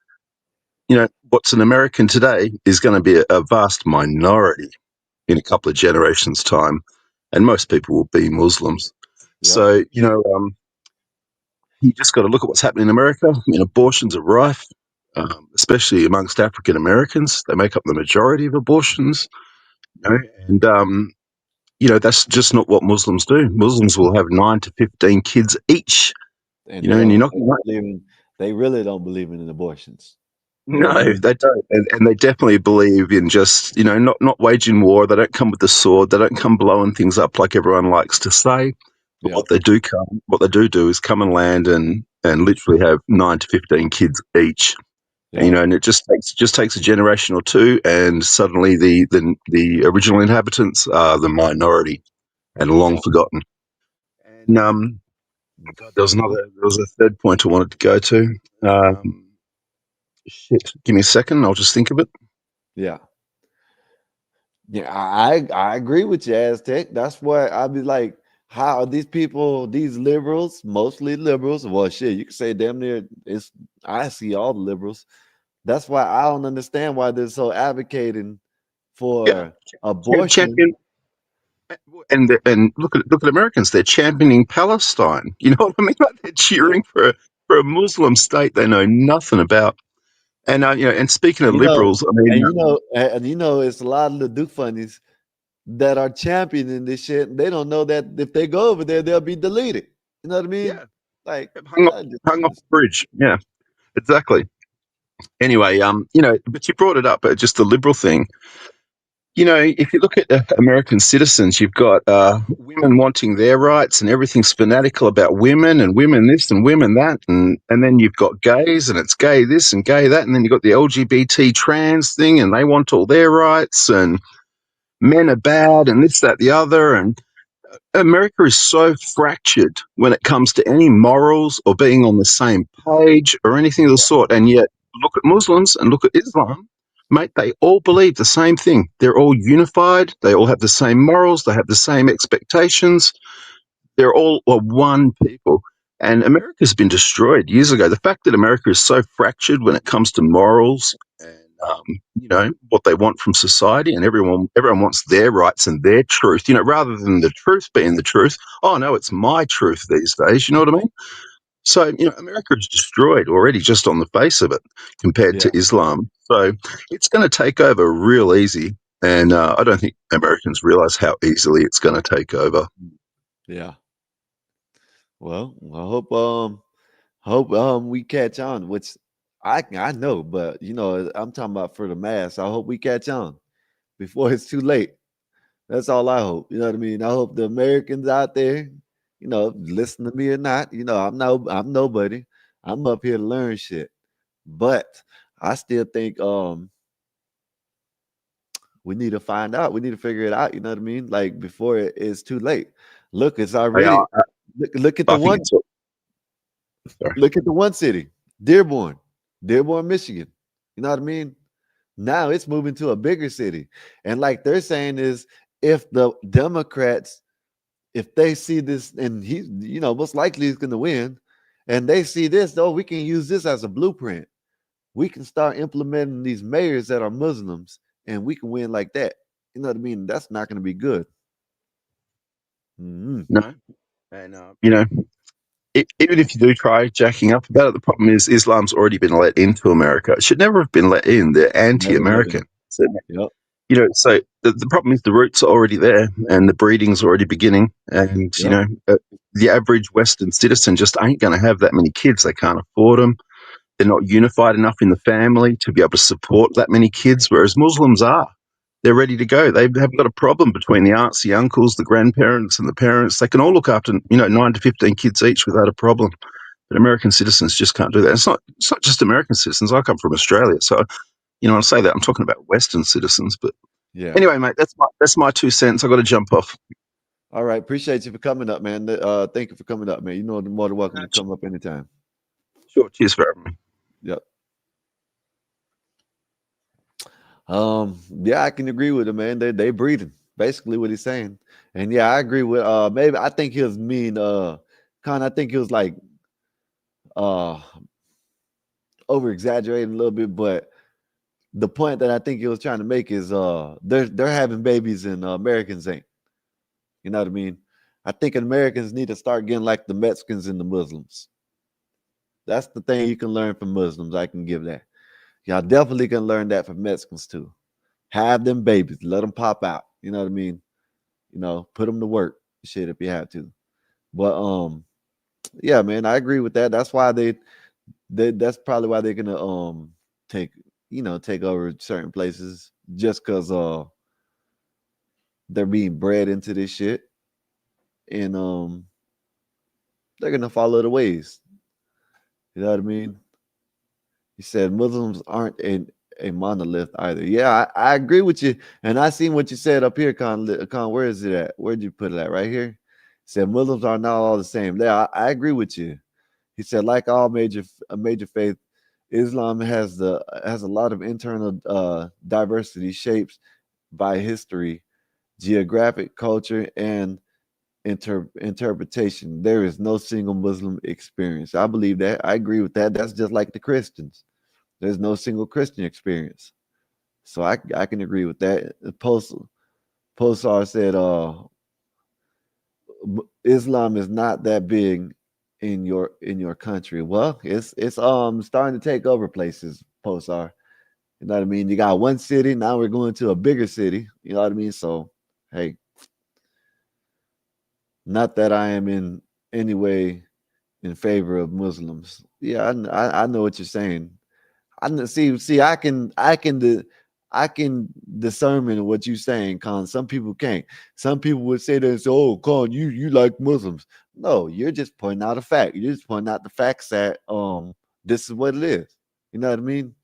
what's an American today is going to be a vast minority in a couple of generations' time, and most people will be Muslims. Yep. So, you just got to look at what's happening in America. Abortions are rife. especially amongst African Americans. They make up the majority of abortions, you know, and that's just not what Muslims do. Muslims will have 9 to 15 kids each, And you know, and you're not going to. they really don't believe in abortions. No, they don't, and they definitely believe in just not waging war. They don't come with the sword. They don't come blowing things up like everyone likes to say. But Yeah. what they do is come and land and literally have 9 to 15 kids each. Yeah. And it just takes a generation or two, and suddenly the original inhabitants are the minority and long forgotten. And God, there was a third point I wanted to go to. Shit, give me a second. I'll just think of it. Yeah. Yeah, I agree with you, Aztec. That's why I'd be like, how are these people, these liberals, mostly liberals? Well, shit, you can say damn near I see all the liberals. That's why I don't understand why they're so advocating for abortion. Champion, and look at Americans. They're championing Palestine. You know what I mean? Like they're cheering for a Muslim state they know nothing about. And and speaking of liberals, I mean, it's a lot of the Duke funnies that are championing this shit. They don't know that if they go over there, they'll be deleted. You know what I mean? Yeah. Like hung off the bridge. Yeah, exactly. Anyway, but you brought it up, just the liberal thing. If you look at American citizens, you've got women wanting their rights, and everything's fanatical about women and women this and women that, and then you've got gays, and it's gay this and gay that, and then you've got the LGBT trans thing, and they want all their rights, and men are bad, and this, that, the other, and America is so fractured when it comes to any morals or being on the same page or anything of the sort. And yet, look at Muslims and look at Islam, mate, they all believe the same thing. They're all unified. They all have the same morals. They have the same expectations. They're all one people. And America's been destroyed years ago. The fact that America is so fractured when it comes to morals and what they want from society, and everyone wants their rights and their truth, rather than the truth being the truth. Oh no, it's my truth these days. You know what I mean? So America is destroyed already just on the face of it compared to Islam. So it's going to take over real easy, and I don't think Americans realize how easily it's going to take over. Yeah. Well, I hope we catch on, which I know, but I'm talking about for the mass. I hope we catch on before it's too late. That's all I hope. You know what I mean? I hope the Americans out there, listen to me or not. I'm nobody. I'm up here to learn shit. But I still think we need to find out. We need to figure it out. You know what I mean? Like before it's too late. Look, it's already look at the one. Look at the one city, Dearborn, Michigan. You know what I mean? Now it's moving to a bigger city. And like they're saying is if the Democrats, if they see this, and he, most likely he's going to win, and they see this, we can use this as a blueprint. We can start implementing these mayors that are Muslims, and we can win like that. You know what I mean? That's not going to be good. No. And, even if you do try jacking up about it, the problem is Islam's already been let into America. It should never have been let in. They're anti-American. So, so the problem is the roots are already there and the breeding's already beginning. And, the average Western citizen just ain't going to have that many kids. They can't afford them. They're not unified enough in the family to be able to support that many kids, whereas Muslims are. They're ready to go. They haven't got a problem between the aunts, the uncles, the grandparents, and the parents. They can all look after 9 to 15 kids each without a problem. But American citizens just can't do that. It's not just American citizens. I come from Australia, so I say that I'm talking about Western citizens. But anyway, mate, that's my 2 cents. I got to jump off. All right, appreciate you for coming up, man. Thank you for coming up, man. You're more than welcome to come up anytime. Sure. Cheers for having me. Yep. Yeah, I can agree with him, man. They breeding, basically what he's saying. And yeah, I agree with maybe I think he was mean, I think he was like over exaggerating a little bit, but the point that I think he was trying to make is they're having babies and Americans ain't. You know what I mean? I think Americans need to start getting like the Mexicans and the Muslims. That's the thing you can learn from Muslims. I can give that. Y'all definitely can learn that from Mexicans too. Have them babies, let them pop out. You know what I mean? You know, put them to work, shit, if you have to. But yeah, man, I agree with that. That's why that's probably why they're gonna take over certain places just because they're being bred into this shit, and they're gonna follow the ways. You know what I mean? He said Muslims aren't a monolith either. Yeah, I agree with you. And I seen what you said up here, Con. Where is it at? Where'd you put it at? Right here? He said Muslims are not all the same. Yeah, I agree with you. He said, like all major faith, Islam has a lot of internal diversity shapes by history, geographic, culture, and interpretation. There is no single Muslim experience. I believe that. I agree with that. That's just like the Christians. There's no single Christian experience. So I can agree with that. Posar said Islam is not that big in your country. Well, it's starting to take over places, Posar. You know what I mean? You got one city, now we're going to a bigger city. You know what I mean? So hey, not that I am in any way in favor of Muslims. Yeah, I know what you're saying. I can discern what you're saying, Con. Some people can't. Some people would say this, oh, Con, you like Muslims. No, you're just pointing out a fact. You're just pointing out the facts that this is what it is. You know what I mean?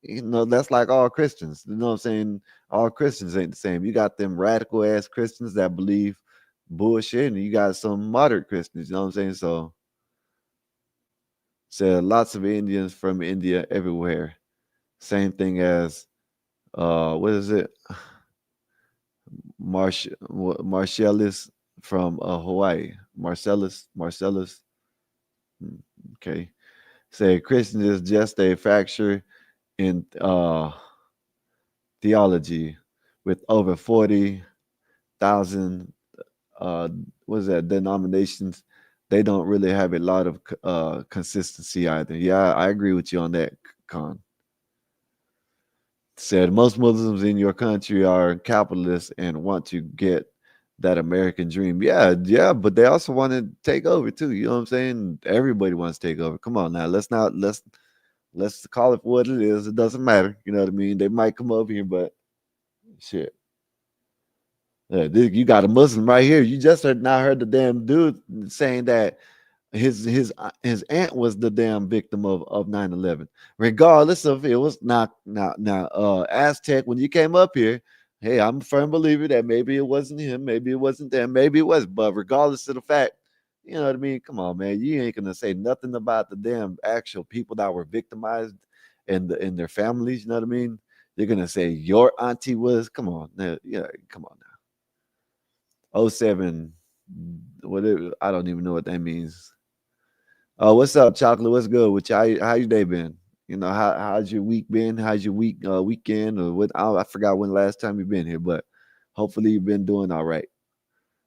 You know, that's like all Christians. You know what I'm saying? All Christians ain't the same. You got them radical ass Christians that believe bullshit, and you got some moderate Christians, you know what I'm saying? So said lots of Indians from India everywhere. Same thing as what is it? Marcellus from Hawaii. Marcellus. Okay. Say Christian is just a fracture in theology with over 40,000 denominations. They don't really have a lot of consistency either. Yeah, I agree with you on that, Con. Said most Muslims in your country are capitalists and want to get that American dream. Yeah, but they also want to take over too. You know what I'm saying? Everybody wants to take over. Come on now, let's call it what it is. It doesn't matter. You know what I mean? They might come over here, but shit. Yeah, you got a Muslim right here. You just heard the damn dude saying that his aunt was the damn victim of 9/11. Regardless of it was not Azz7ech, when you came up here, hey, I'm a firm believer that maybe it wasn't him, maybe it wasn't them, maybe it was, but regardless of the fact, you know what I mean? Come on, man, you ain't gonna say nothing about the damn actual people that were victimized and their families. You know what I mean? You're gonna say your auntie was. Come on, yeah, come on now. 07, whatever. I don't even know what that means. What's up, Chocolate? What's good with you? How your day been? You know, how's your week been? How's your weekend? Or what? I forgot when last time you've been here, but hopefully you've been doing all right.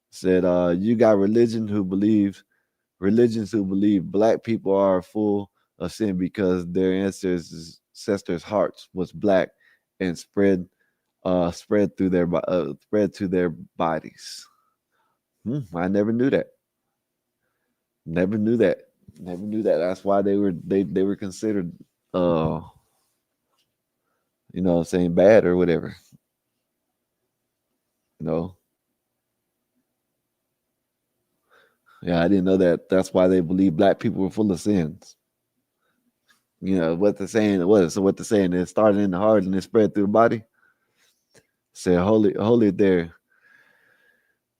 Said you got religions who believe black people are full of sin because their ancestors' hearts was black and spread to their bodies. I never knew that. Never knew that. That's why they were considered you know what I'm saying, bad or whatever. You know. Yeah, I didn't know that. That's why they believe black people were full of sins. You know what they're saying. What they're saying, it started in the heart and it spread through the body. Say holy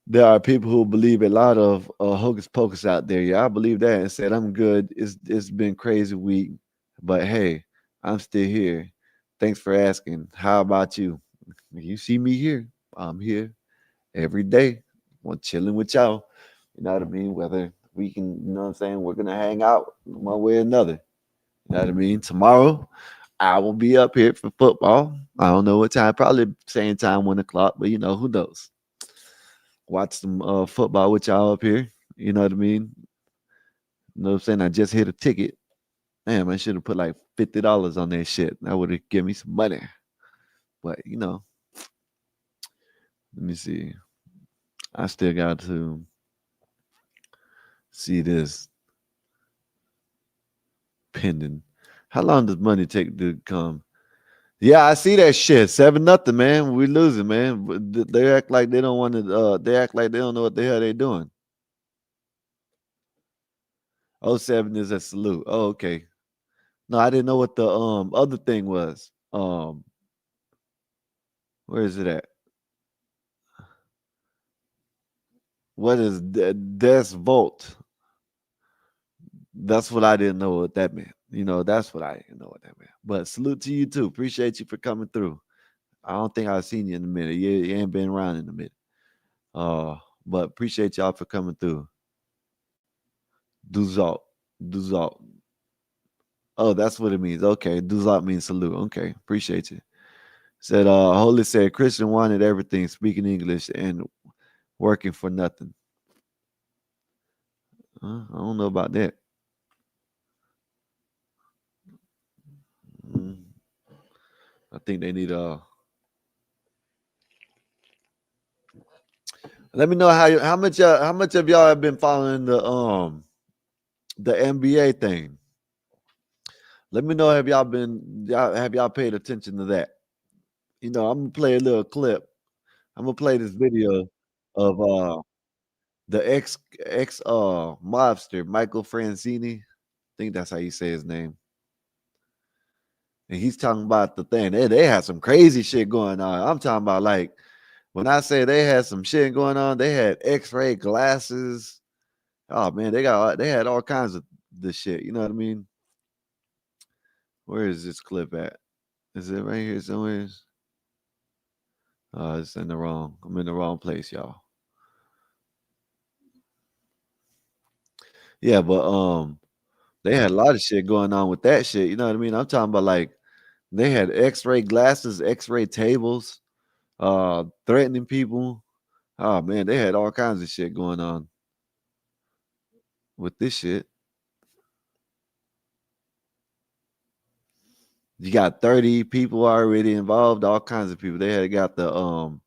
there are people who believe a lot of hocus pocus out there. Yeah, I believe that. And said, I'm good. It's been crazy week, but hey, I'm still here. Thanks for asking. How about you? You see me here. I'm here every day. I'm chilling with y'all. You know what I mean? Whether we can, you know what I'm saying, we're gonna hang out one way or another. You know what I mean? Tomorrow, I will be up here for football. I don't know what time, probably same time, 1 o'clock, but you know, who knows? Watch some football with y'all up here. You know what I mean? You know what I'm saying? I just hit a ticket. Damn, I should have put like $50 on that shit. That would have given me some money. But you know, let me see. I still got to see this pending. How long does money take to come? Yeah, I see that shit. 7-0, man. We losing, man. But they act like they don't want to. They act like they don't know what the hell they doing. 07 is a salute. Oh, okay. No, I didn't know what the other thing was. Where is it at? What is Des Volt? That's what I didn't know what that meant. You know, that's what I didn't know what that meant. But salute to you too. Appreciate you for coming through. I don't think I've seen you in a minute. You ain't been around in a minute. But appreciate y'all for coming through. Duzalt. Oh, that's what it means. Okay. Duzalt means salute. Okay. Appreciate you. Said Holy said Christian wanted everything, speaking English and working for nothing. I don't know about that. I think they need let me know how much of y'all have been following the NBA thing. Let me know have y'all paid attention to that. You know, I'm gonna play a little clip. I'm gonna play this video of the ex mobster Michael Francini. I think that's how you say his name. And he's talking about the thing. They had some crazy shit going on. I'm talking about, like, when I say they had some shit going on, they had X-ray glasses. Oh man, they had all kinds of this shit. You know what I mean? Where is this clip at? Is it right here somewhere? It's in the wrong. I'm in the wrong place, y'all. Yeah, but they had a lot of shit going on with that shit. You know what I mean? I'm talking about, like, they had X-ray glasses, X-ray tables, threatening people. Oh man, they had all kinds of shit going on with this shit. You got 30 people already involved, all kinds of people. They had got the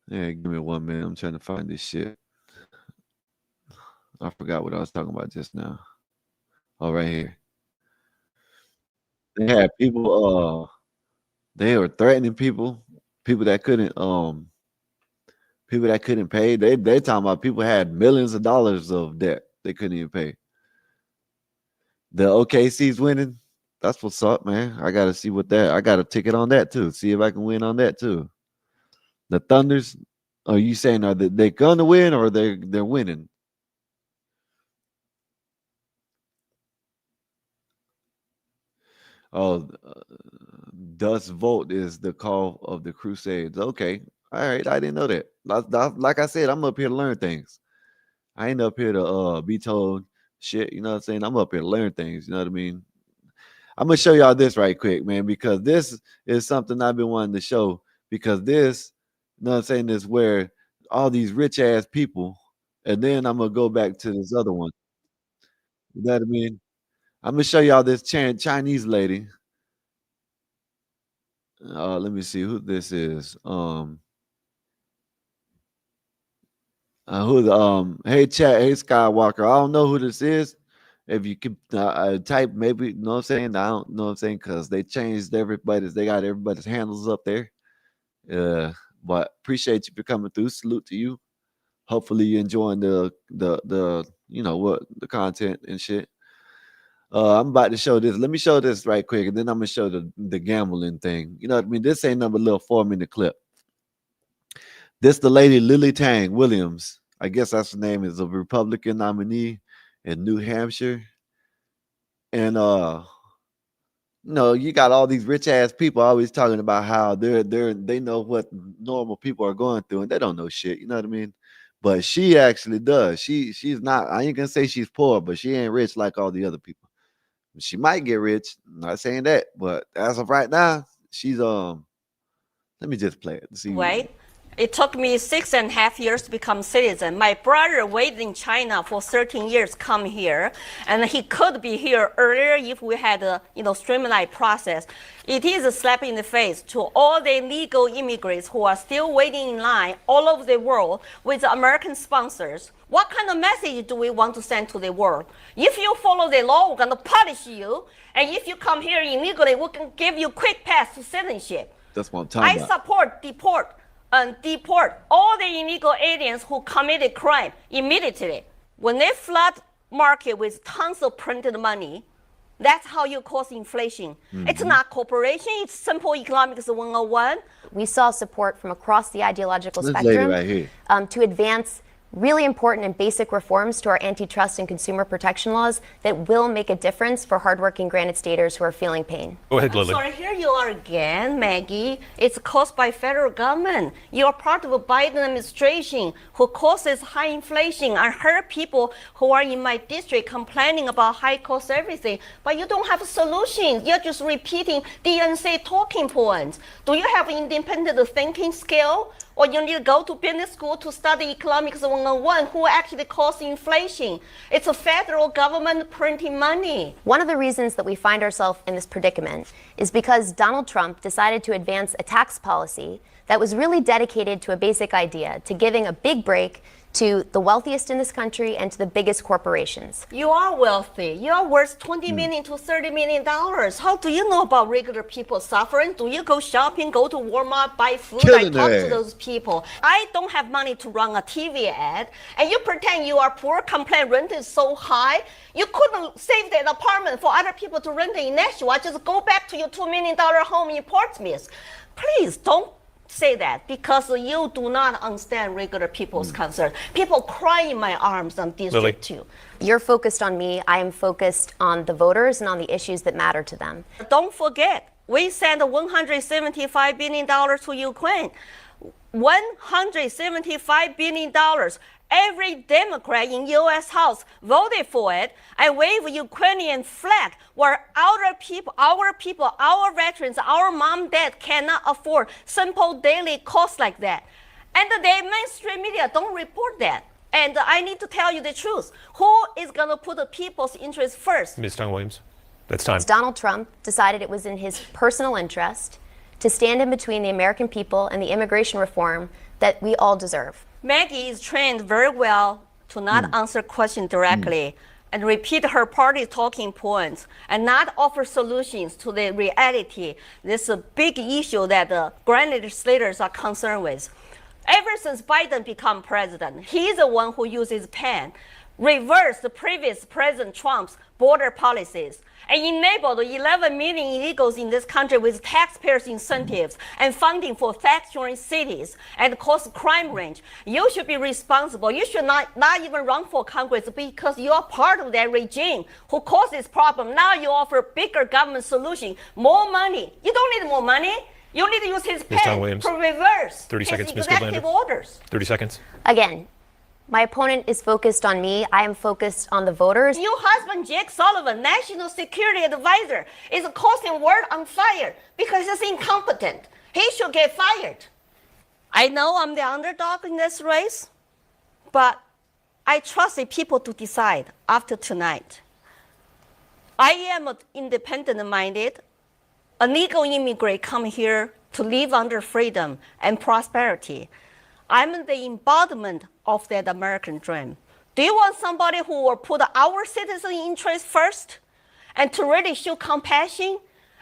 yeah, give me 1 minute. I'm trying to find this shit. I forgot what I was talking about just now. Oh, right here. They had people they were threatening people that couldn't pay. They talking about people had millions of dollars of debt they couldn't even pay. The OKC's winning. That's what's up, man. I gotta see what that. I got a ticket on that too. See if I can win on that too. The Thunders. Are you saying are they gonna win or they're winning? Oh, Dust Volt is the call of the Crusades. Okay, all right. I didn't know that. Like I said, I'm up here to learn things. I ain't up here to be told shit. You know what I'm saying? I'm up here to learn things. You know what I mean? I'm gonna show y'all this right quick, man, because this is something I've been wanting to show. Because this, you know what I'm saying, is where all these rich ass people, and then I'm gonna go back to this other one. You know what I mean? I'm gonna show y'all this Chinese lady. Let me see who this is. Hey chat, hey Skywalker. I don't know who this is. If you could type, maybe, you know what I'm saying? I don't know what I'm saying, because they changed everybody's, they got everybody's handles up there. But appreciate you for coming through. Salute to you. Hopefully you're enjoying the you know what, the content and shit. I'm about to show this. Let me show this right quick, and then I'm gonna show the gambling thing. You know what I mean? This ain't number little 4-minute clip. This the lady Lily Tang Williams. I guess that's the name, is a Republican nominee in New Hampshire. And you know, you got all these rich ass people always talking about how they know what normal people are going through, and they don't know shit. You know what I mean? But she actually does. She's not. I ain't gonna say she's poor, but she ain't rich like all the other people. She might get rich. I'm not saying that, but as of right now, she's let me just play it. See. White It took me 6.5 years to become citizen. My brother waited in China for 13 years, come here, and he could be here earlier if we had a streamlined process. It is a slap in the face to all the illegal immigrants who are still waiting in line all over the world with American sponsors. What kind of message do we want to send to the world? If you follow the law, we're going to punish you, and if you come here illegally, we can give you quick pass to citizenship. That's what I'm talking about. I support deport all the illegal aliens who committed crime immediately. When they flood market with tons of printed money, that's how you cause inflation. It's not cooperation, it's simple economics 101. We saw support from across the ideological This spectrum lady right here. To advance really important and basic reforms to our antitrust and consumer protection laws that will make a difference for hardworking granted staters who are feeling pain. Go ahead, Lily. Sorry, here you are again, Maggie. It's caused by federal government. You're part of a Biden administration who causes high inflation. I heard people who are in my district complaining about high cost everything, but you don't have solutions. You're just repeating DNC talking points. Do you have independent thinking skill? Or you need to go to business school to study economics 101, who actually caused inflation. It's a federal government printing money. One of the reasons that we find ourselves in this predicament is because Donald Trump decided to advance a tax policy that was really dedicated to a basic idea, to giving a big break to the wealthiest in this country and to the biggest corporations. You are wealthy. You are worth $20 million to $30 million. How do you know about regular people suffering? Do you go shopping, go to Walmart, buy food? I talk to those people. I don't have money to run a TV ad, and you pretend you are poor, complain rent is so high. You couldn't save that apartment for other people to rent in Nashua. Just go back to your $2 million home in Portsmouth. Please don't say that, because you do not understand regular people's concern. People cry in my arms on District 2. You're focused on me. I am focused on the voters and on the issues that matter to them. Don't forget, we sent $175 billion to Ukraine. $175 billion. Every Democrat in U.S. House voted for it and waved Ukrainian flag, where our people, our veterans, our mom, dad cannot afford simple daily costs like that. And the mainstream media don't report that. And I need to tell you the truth. Who is going to put the people's interests first? Ms. Tong-Williams, that's time. Donald Trump decided it was in his personal interest to stand in between the American people and the immigration reform that we all deserve. Maggie is trained very well to not answer questions directly and repeat her party talking points and not offer solutions to the reality. This is a big issue that the grand legislators are concerned with. Ever since Biden became president, he's the one who uses pen, reversed the previous President Trump's border policies, and enabled 11 million illegals in this country with taxpayers' incentives and funding for fact-joining cities and cost crime range. You should be responsible. You should not even run for Congress because you are part of that regime who caused this problem. Now you offer bigger government solution, more money. You don't need more money. You need to use his pen to reverse 30 seconds, his executive orders. 30 seconds. Again, my opponent is focused on me. I am focused on the voters. Your husband, Jake Sullivan, National Security Advisor, is causing world on fire because he's incompetent. He should get fired. I know I'm the underdog in this race, but I trust the people to decide after tonight. I am independent-minded. A legal immigrant come here to live under freedom and prosperity. I'm the embodiment of that American dream. Do you want somebody who will put our citizen interest first and to really show compassion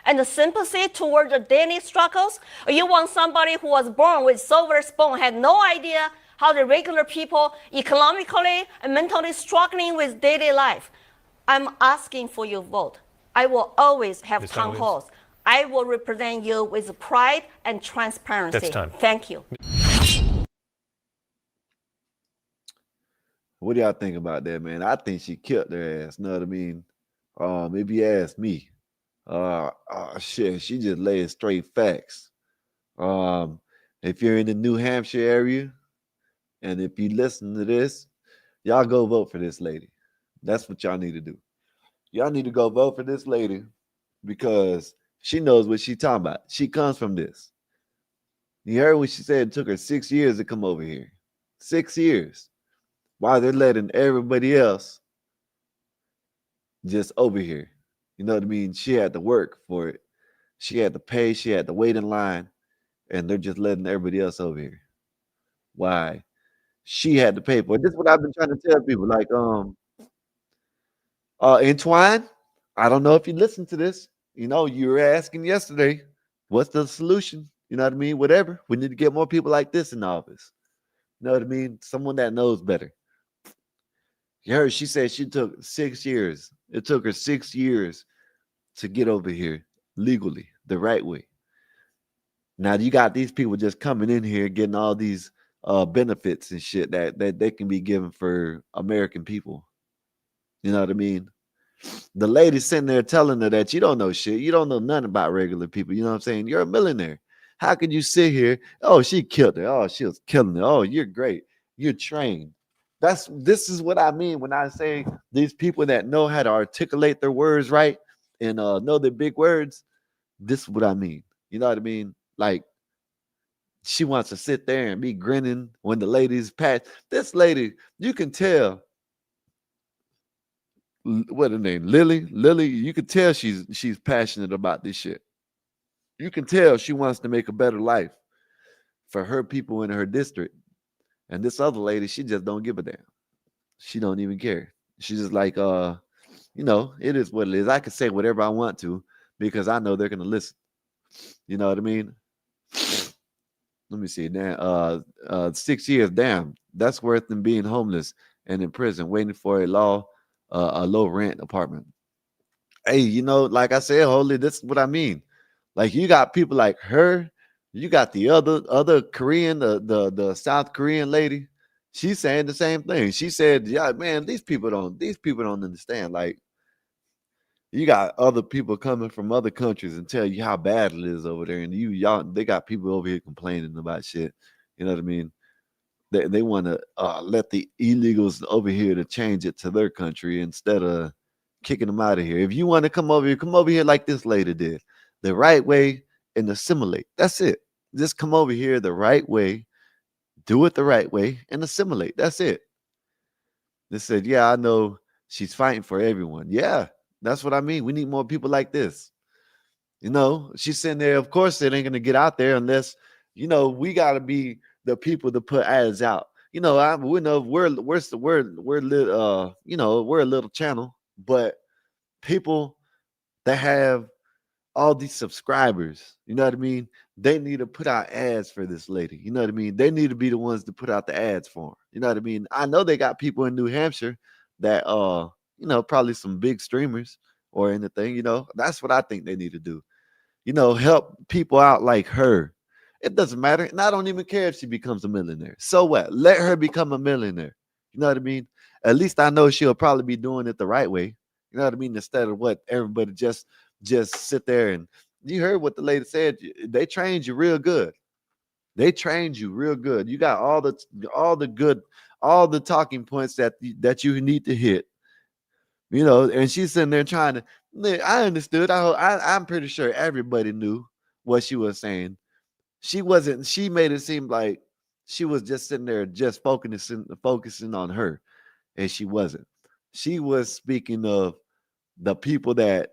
and sympathy toward the daily struggles? Or you want somebody who was born with silver spoon, had no idea how the regular people economically and mentally struggling with daily life? I'm asking for your vote. I will always have town halls. I will represent you with pride and transparency. That's time. Thank you. What do y'all think about that, man? I think she killed their ass. Know what I mean? If you ask me, shit, she just laid straight facts. If you're in the New Hampshire area, and if you listen to this, y'all go vote for this lady. That's what y'all need to do. Y'all need to go vote for this lady because she knows what she's talking about. She comes from this. You heard what she said? It took her 6 years to come over here. 6 years. While they're letting everybody else just over here. You know what I mean? She had to work for it. She had to pay. She had to wait in line. And they're just letting everybody else over here. Why? She had to pay for it. This is what I've been trying to tell people. Like, Entwine, I don't know if you listened to this. You know, you were asking yesterday, what's the solution? You know what I mean? Whatever. We need to get more people like this in office. You know what I mean? Someone that knows better. You heard she said she took 6 years. It took her 6 years to get over here legally, the right way. Now you got these people just coming in here getting all these benefits and shit that they can be given for American people. You know what I mean? The lady sitting there telling her that you don't know shit. You don't know nothing about regular people. You know what I'm saying? You're a millionaire. How could you sit here? Oh, she killed her. Oh, she was killing her. Oh, you're great. You're trained. This is what I mean when I say these people that know how to articulate their words right and know their big words. This is what I mean. You know what I mean? Like, she wants to sit there and be grinning when the ladies pass. This lady, you can tell. What her name? Lily. You can tell she's passionate about this shit. You can tell she wants to make a better life for her people in her district. And this other lady, she just don't give a damn. She don't even care. She's just like, you know, it is what it is. I can say whatever I want to because I know they're gonna listen. You know what I mean? Let me see. Now, 6 years, damn, that's worth them being homeless and in prison, waiting for a low rent apartment. Hey, you know, like I said, Holy, this is what I mean. Like, you got people like her. You got the other Korean, the South Korean lady. She's saying the same thing. She said, "Yeah, man, these people don't understand. Like, you got other people coming from other countries and tell you how bad it is over there, and they got people over here complaining about shit. You know what I mean? They want to let the illegals over here to change it to their country instead of kicking them out of here. If you want to come over here like this lady did, the right way and assimilate. That's it. Just come over here the right way, do it the right way, and assimilate. That's it." They said, "Yeah, I know she's fighting for everyone." Yeah, that's what I mean. We need more people like this. You know, she's sitting there. Of course, it ain't gonna get out there unless, you know, we gotta be the people to put ads out. You know, we know we're you know, we're a little channel, but people that have all these subscribers, you know what I mean? They need to put out ads for this lady. You know what I mean? They need to be the ones to put out the ads for her. You know what I mean? I know they got people in New Hampshire that you know, probably some big streamers or anything, you know. That's what I think they need to do. You know, help people out like her. It doesn't matter. And I don't even care if she becomes a millionaire. So what? Let her become a millionaire. You know what I mean? At least I know she'll probably be doing it the right way. You know what I mean? Instead of what everybody just sit there and you heard what the lady said. They trained you real good. They trained you real good. You got all the talking points that you need to hit. You know, and she's sitting there trying to. I understood. I'm pretty sure everybody knew what she was saying. She wasn't. She made it seem like she was just sitting there, just focusing on her, and she wasn't. She was speaking of the people that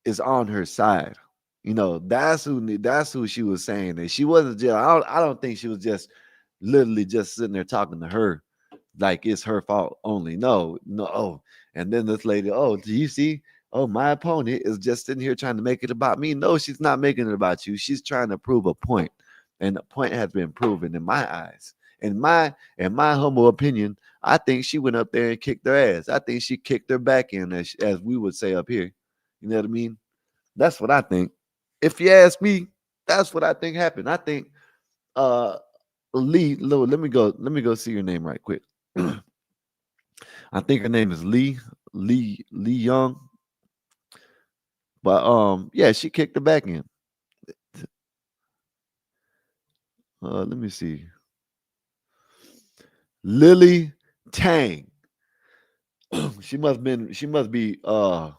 is on her side. You know, that's who she was saying. And she wasn't just. I don't think she was just literally just sitting there talking to her like it's her fault only. No. Oh, and then this lady, oh, do you see? Oh, my opponent is just sitting here trying to make it about me. No, she's not making it about you. She's trying to prove a point, and the point has been proven in my eyes. In my humble opinion, I think she went up there and kicked their ass. I think she kicked their back in, as we would say up here. You know what I mean? That's what I think. If you ask me, that's what I think happened. I think Lee, let me go see your name right quick. I think her name is Lee Young. But yeah, she kicked her back in. Let me see. Lily Tang. She must be hold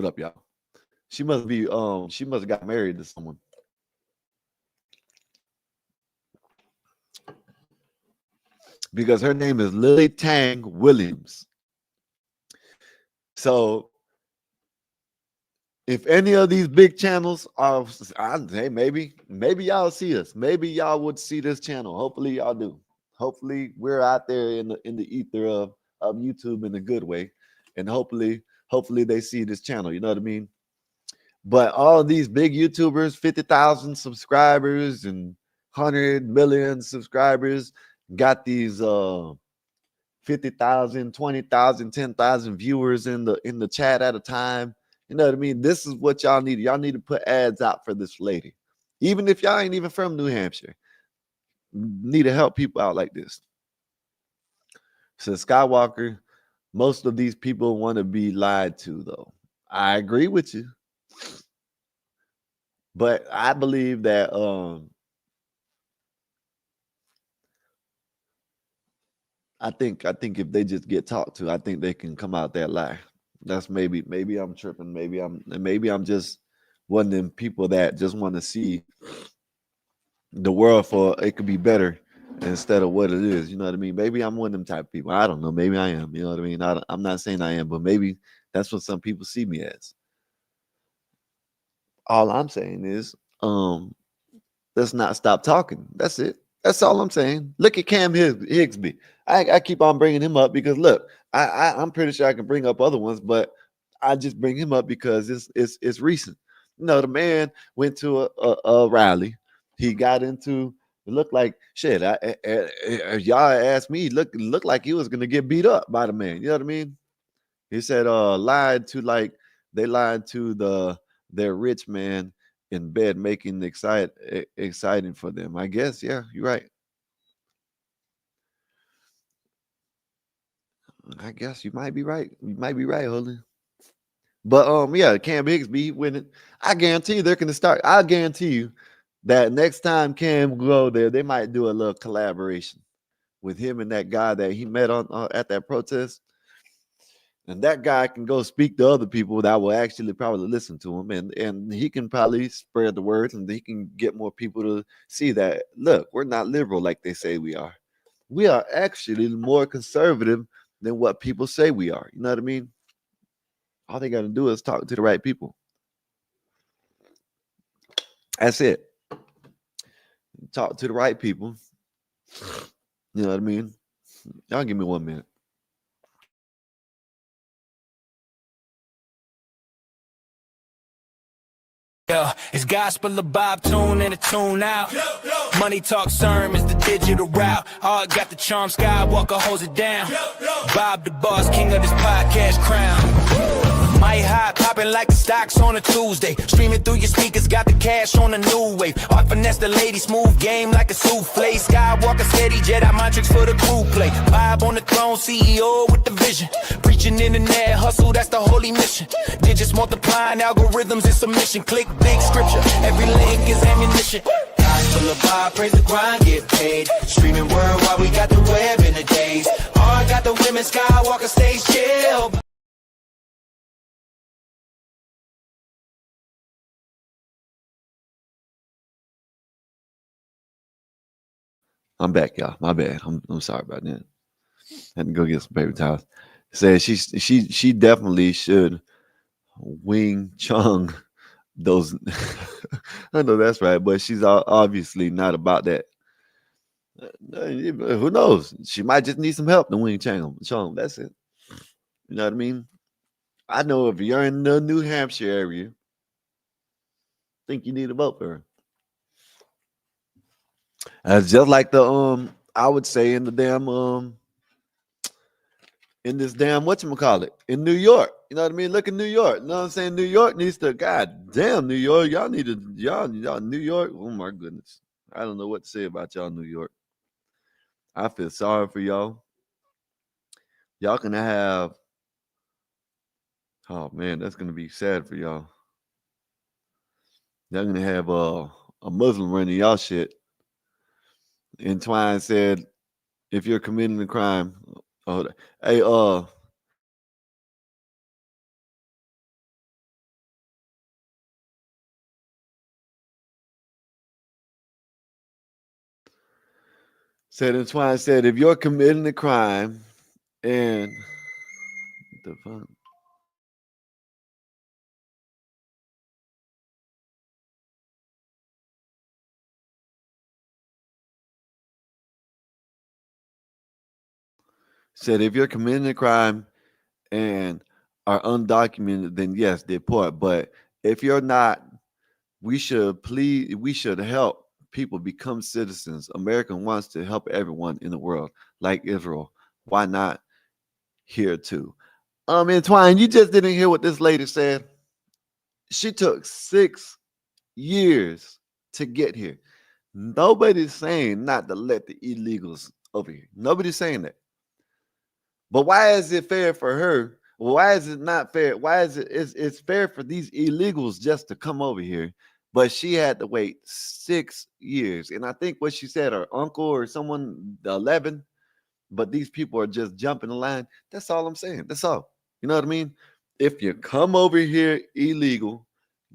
up, y'all. She must have got married to someone. because her name is Lily Tang Williams. So if any of these big channels are, hey, maybe y'all see us. Maybe y'all would see this channel. Hopefully y'all do. Hopefully we're out there in the ether of YouTube in a good way, and hopefully they see this channel. You know what I mean? But all these big YouTubers, 50,000 subscribers and 100 million subscribers, got these 50,000, 20,000, 10,000 viewers in the chat at a time. You know what I mean? This is what y'all need. Y'all need to put ads out for this lady. Even if y'all ain't even from New Hampshire, need to help people out like this. So Skywalker, most of these people want to be lied to, though. I agree with you. But I believe that I think if they just get talked to, I think they can come out that lie. That's maybe I'm tripping. Maybe I'm just one of them people that just want to see the world for it could be better instead of what it is. You know what I mean? Maybe I'm one of them type of people. I don't know. Maybe I am. You know what I mean? I'm not saying I am, but maybe that's what some people see me as. All I'm saying is, let's not stop talking. That's it. That's all I'm saying. Look at Cam Higsby. I keep on bringing him up because look, I'm pretty sure I can bring up other ones, but I just bring him up because it's recent. You know, the man went to a rally. He got into it looked like shit. Y'all asked me, looked like he was gonna get beat up by the man. You know what I mean? He said lied to their rich man in bed, making exciting for them. I guess, yeah, you're right. I guess you might be right. You might be right, Holy. But yeah, Cam Higsby winning. I guarantee you they're gonna start. I guarantee you that next time Cam go there, they might do a little collaboration with him and that guy that he met on at that protest. And that guy can go speak to other people that will actually probably listen to him, and he can probably spread the word, and he can get more people to see that, look, we're not liberal like they say we are. We are actually more conservative than what people say we are. You know what I mean? All they got to do is talk to the right people. That's it. Talk to the right people. You know what I mean? Y'all give me 1 minute. Yeah, it's gospel, a Bob tune and a tune out. Money talk sermons, the digital route. Art got the charm, Skywalker holds it down. Bob the boss, king of this podcast crown. My high popping like the stocks on a Tuesday. Streaming through your speakers, got the cash on a new wave. Art finesse the lady, smooth game like a souffle. Skywalker steady, Jedi mind tricks for the crew play. Bob on the throne, CEO with the vision. Preaching internet hustle, that's the holy mission. Digits multiplying, algorithms in submission. Click big scripture, every link is ammunition. Gospel of Bob, praise the grind, get paid. Streaming worldwide, we got the web in the days. Art got the women, Skywalker stays chill. I'm back, y'all. My bad. I'm sorry about that. Had to go get some paper towels. Said she definitely should Wing Chung those. I know that's right, but she's obviously not about that. Who knows? She might just need some help to Wing Chung. That's it. You know what I mean? I know if you're in the New Hampshire area, I think you need to vote for her. Just like the I would say in the damn in this damn whatchamacallit in New York. You know what I mean? Look at New York. You know what I'm saying? New York needs to, god damn, New York. Y'all need to, y'all New York. Oh my goodness. I don't know what to say about y'all, New York. I feel sorry for y'all. Y'all gonna have, oh man, that's gonna be sad for y'all. Y'all gonna have a Muslim running y'all shit. Entwine said, if you're committing a crime, hey, Said Entwine said, if you're committing a crime and what the fuck? Said if you're committing a crime and are undocumented, then yes, deport. But if you're not, we should help people become citizens. America wants to help everyone in the world, like Israel. Why not here too? Entwine, you just didn't hear what this lady said. She took 6 years to get here. Nobody's saying not to let the illegals over here. Nobody's saying that. But why is it fair for her? Why is it not fair? Why is it's fair for these illegals just to come over here? But she had to wait 6 years. And I think what she said, her uncle or someone, 11, but these people are just jumping the line. That's all I'm saying. That's all. You know what I mean? If you come over here illegal,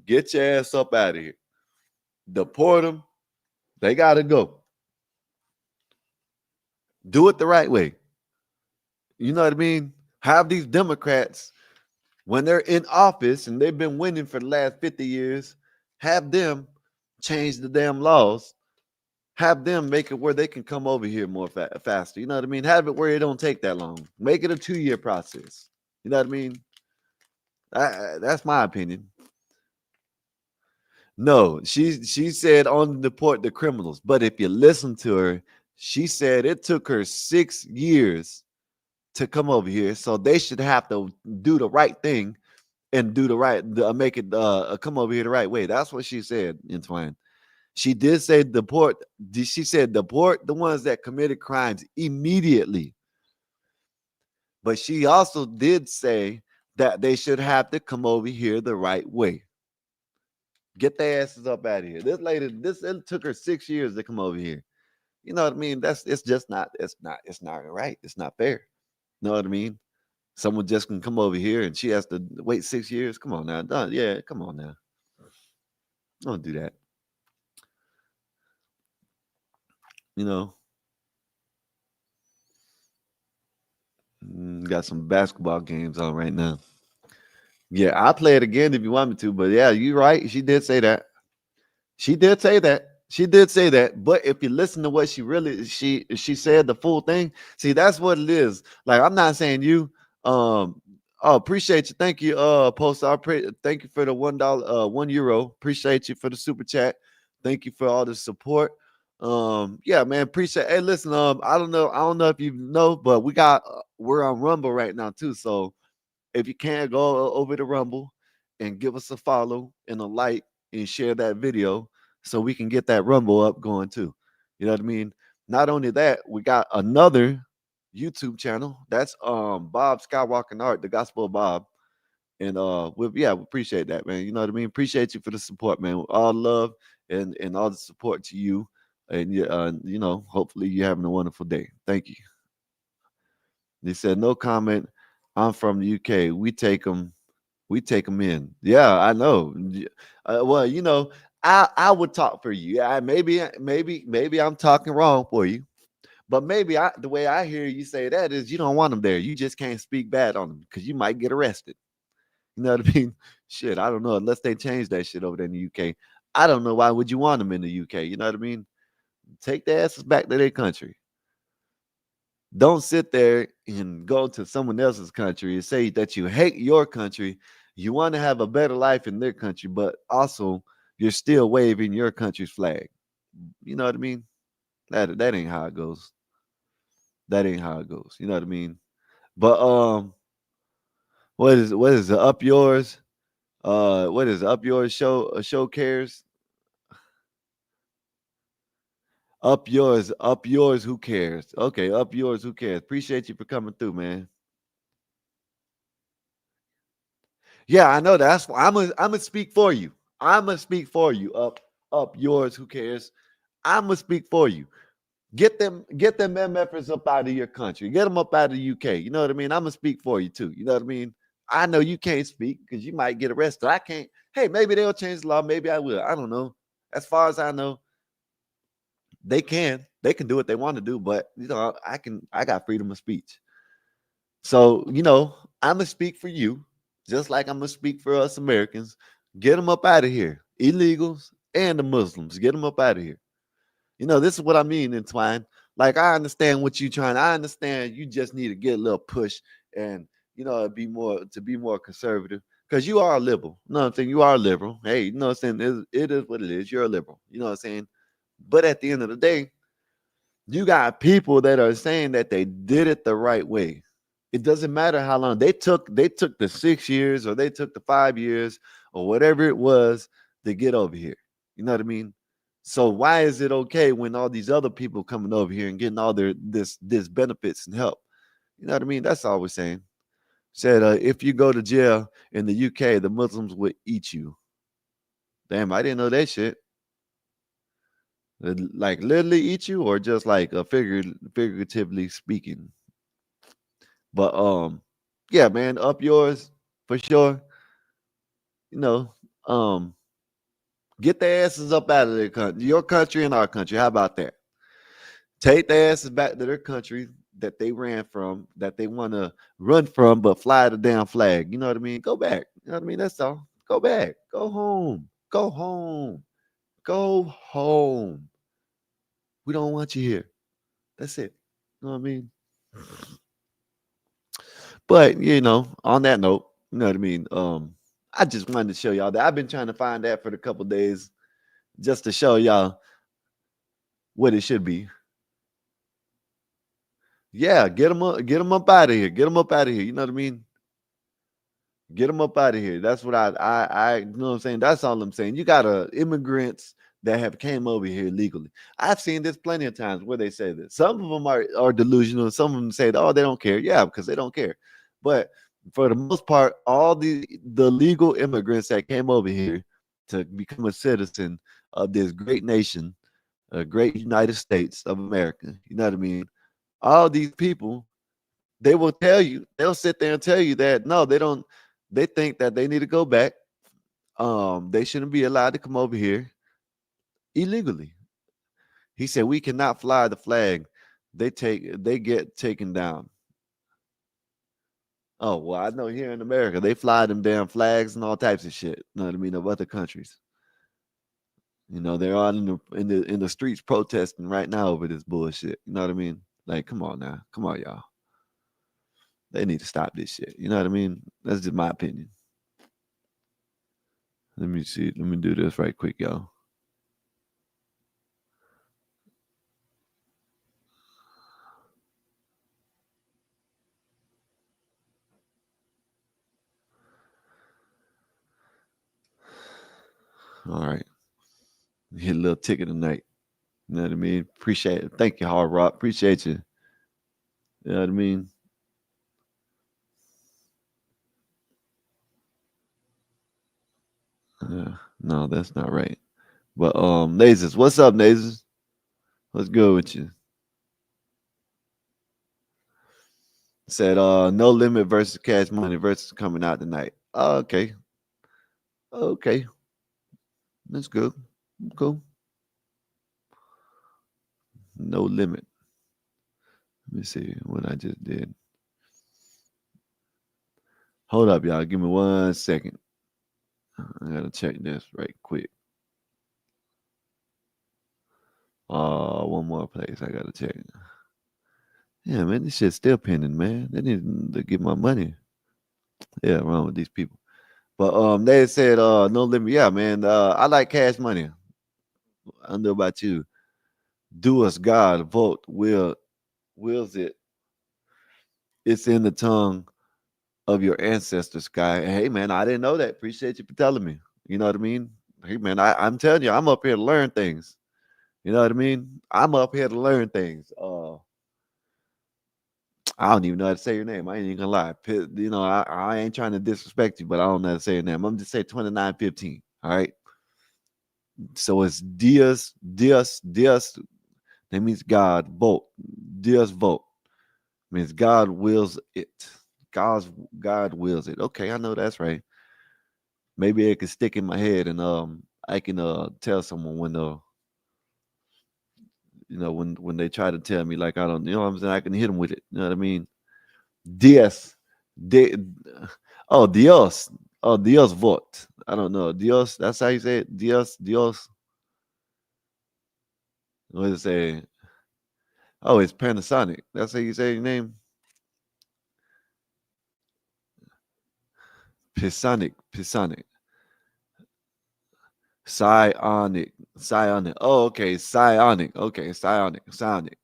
get your ass up out of here. Deport them. They got to go. Do it the right way. You know what I mean? Have these Democrats, when they're in office and they've been winning for the last 50 years, have them change the damn laws. Have them make it where they can come over here more faster. You know what I mean? Have it where it don't take that long. Make it a 2-year process. You know what I mean? That's my opinion. No, she said only deport the criminals. But if you listen to her, she said it took her 6 years to come over here. So they should have to do the right thing and do the right, make it come over here the right way. That's what she said, Entwine. She did say deport. She said deport the ones that committed crimes immediately. But she also did say that they should have to come over here the right way. Get their asses up out of here. This lady, it took her 6 years to come over here. You know what I mean? It's not right. It's not fair. You know what I mean? Someone just can come over here and she has to wait 6 years. Come on now. Yeah, come on now. Don't do that. You know. Got some basketball games on right now. Yeah, I'll play it again if you want me to. But yeah, you're right. She did say that. She did say that. She did say that. But if you listen to what she said the full thing. See, that's what it is. Like, I'm not saying you. Appreciate you. Thank you, Poster. Thank you for the $1, €1. Appreciate you for the super chat. Thank you for all the support. Yeah, man, appreciate. Hey, listen, I don't know if you know, but we're on Rumble right now too. So if you can go over to Rumble and give us a follow and a like and share that video so we can get that Rumble up going too. You know what I mean? Not only that, we got another YouTube channel. That's Bob Skywalker and Art, the Gospel of Bob. And we appreciate that, man. You know what I mean? Appreciate you for the support, man. All love and all the support to you. And you know, hopefully you're having a wonderful day. Thank you. They said no comment. I'm from the UK. We take them in. Yeah, I know. Well, you know, I would talk for you. Maybe I'm talking wrong for you. But maybe the way I hear you say that is you don't want them there. You just can't speak bad on them because you might get arrested. You know what I mean? Shit, I don't know. Unless they change that shit over there in the UK. I don't know why would you want them in the UK. You know what I mean? Take their asses back to their country. Don't sit there and go to someone else's country and say that you hate your country. You want to have a better life in their country, but also you're still waving your country's flag. You know what I mean? That ain't how it goes. That ain't how it goes. You know what I mean? But what is it? Up yours? What is it? Up yours show cares? Up yours, who cares? Okay, up yours, who cares? Appreciate you for coming through, man. Yeah, I know that's why I'm gonna speak for you. I'm gonna speak for you. Up yours, who cares? I'm gonna speak for you. Get them MFers up out of your country. Get them up out of the UK. You know what I mean? I'm gonna speak for you too. You know what I mean? I know you can't speak because you might get arrested. I can't. Hey, maybe they'll change the law. Maybe I will. I don't know. As far as I know, They can do what they want to do, but I got freedom of speech. So, I'm gonna speak for you, just like I'm gonna speak for us Americans. Get them up out of here. Illegals and the Muslims, get them up out of here. This is what I mean, Entwine. Like, I understand what you're trying. I understand you just need to get a little push and be more conservative. Because you are a liberal. You know what I'm saying? You are a liberal. Hey, you know what I'm saying? It is what it is. You're a liberal. You know what I'm saying? But at the end of the day, you got people that are saying that they did it the right way. It doesn't matter how long they took the 6 years or they took the 5 years or whatever it was to get over here. You know what I mean? So why is it okay when all these other people coming over here and getting all this benefits and help? You know what I mean? That's all we're saying. Said if you go to jail in the UK, the Muslims would eat you. Damn, I didn't know that shit. Like literally eat you, or just like figuratively speaking. But yeah, man, up yours for sure. Get their asses up out of their country, your country and our country. How about that? Take their asses back to their country that they ran from, that they want to run from, but fly the damn flag. You know what I mean? Go back. You know what I mean? That's all. Go back. Go home. Go home. Go home. We don't want you here. That's it. You know what I mean? But, on that note, you know what I mean? I just wanted to show y'all that. I've been trying to find that for a couple days just to show y'all what it should be. Yeah, get them up out of here. Get them up out of here. You know what I mean? Get them up out of here. That's what I you know what I'm saying? That's all I'm saying. You got immigrants that have came over here legally. I've seen this plenty of times where they say this. Some of them are delusional. Some of them say, oh, they don't care. Yeah, because they don't care. But for the most part, all the legal immigrants that came over here to become a citizen of this great nation, a great United States of America, you know what I mean? All these people, they'll sit there and tell you that no, they think that they need to go back. They shouldn't be allowed to come over here illegally. He said we cannot fly the flag. They get taken down. Oh, well, I know here in America, they fly them damn flags and all types of shit. You know what I mean? Of other countries. They're all in the streets protesting right now over this bullshit. You know what I mean? Like, come on now. Come on, y'all. They need to stop this shit. You know what I mean? That's just my opinion. Let me see. Let me do this right quick, y'all. All right. Hit a little ticket tonight. You know what I mean? Appreciate it. Thank you, Hard Rock. Appreciate you. You know what I mean? No, that's not right. But Nazis, what's up, Nazis? What's good with you? Said No Limit versus Cash Money versus coming out tonight. Oh, okay. Okay. That's good. Cool. No Limit. Let me see what I just did. Hold up, y'all. Give me 1 second. I gotta check this right quick. One more place I gotta check. Yeah, man, this shit's still pending, man. They need to get my money. Yeah, wrong with these people. But they said No Limit. Yeah, man. I like Cash Money. I don't know about you. Do us God, vote, wills it. It's in the tongue of your ancestors, Sky. Hey, man, I didn't know that. Appreciate you for telling me. You know what I mean? Hey, man, I'm telling you, I'm up here to learn things. You know what I mean? I'm up here to learn things. I don't even know how to say your name. I ain't even gonna lie. I ain't trying to disrespect you, but I don't know how to say your name. I'm just say 2915. All right. So it's Dios. That means God. Vote. Dios vote. Means God wills it. God wills it. Okay, I know that's right. Maybe it could stick in my head, and I can tell someone when You know, when they try to tell me like I don't, you know what I'm saying, I can hit them with it. You know what I mean? Dios, Dios, Dios vot. I don't know. Dios, that's how you say it. Dios. What does it say? Oh, it's Panasonic. That's how you say your name. Psionic. Psionic. Oh, okay. Psionic. Okay, psionic.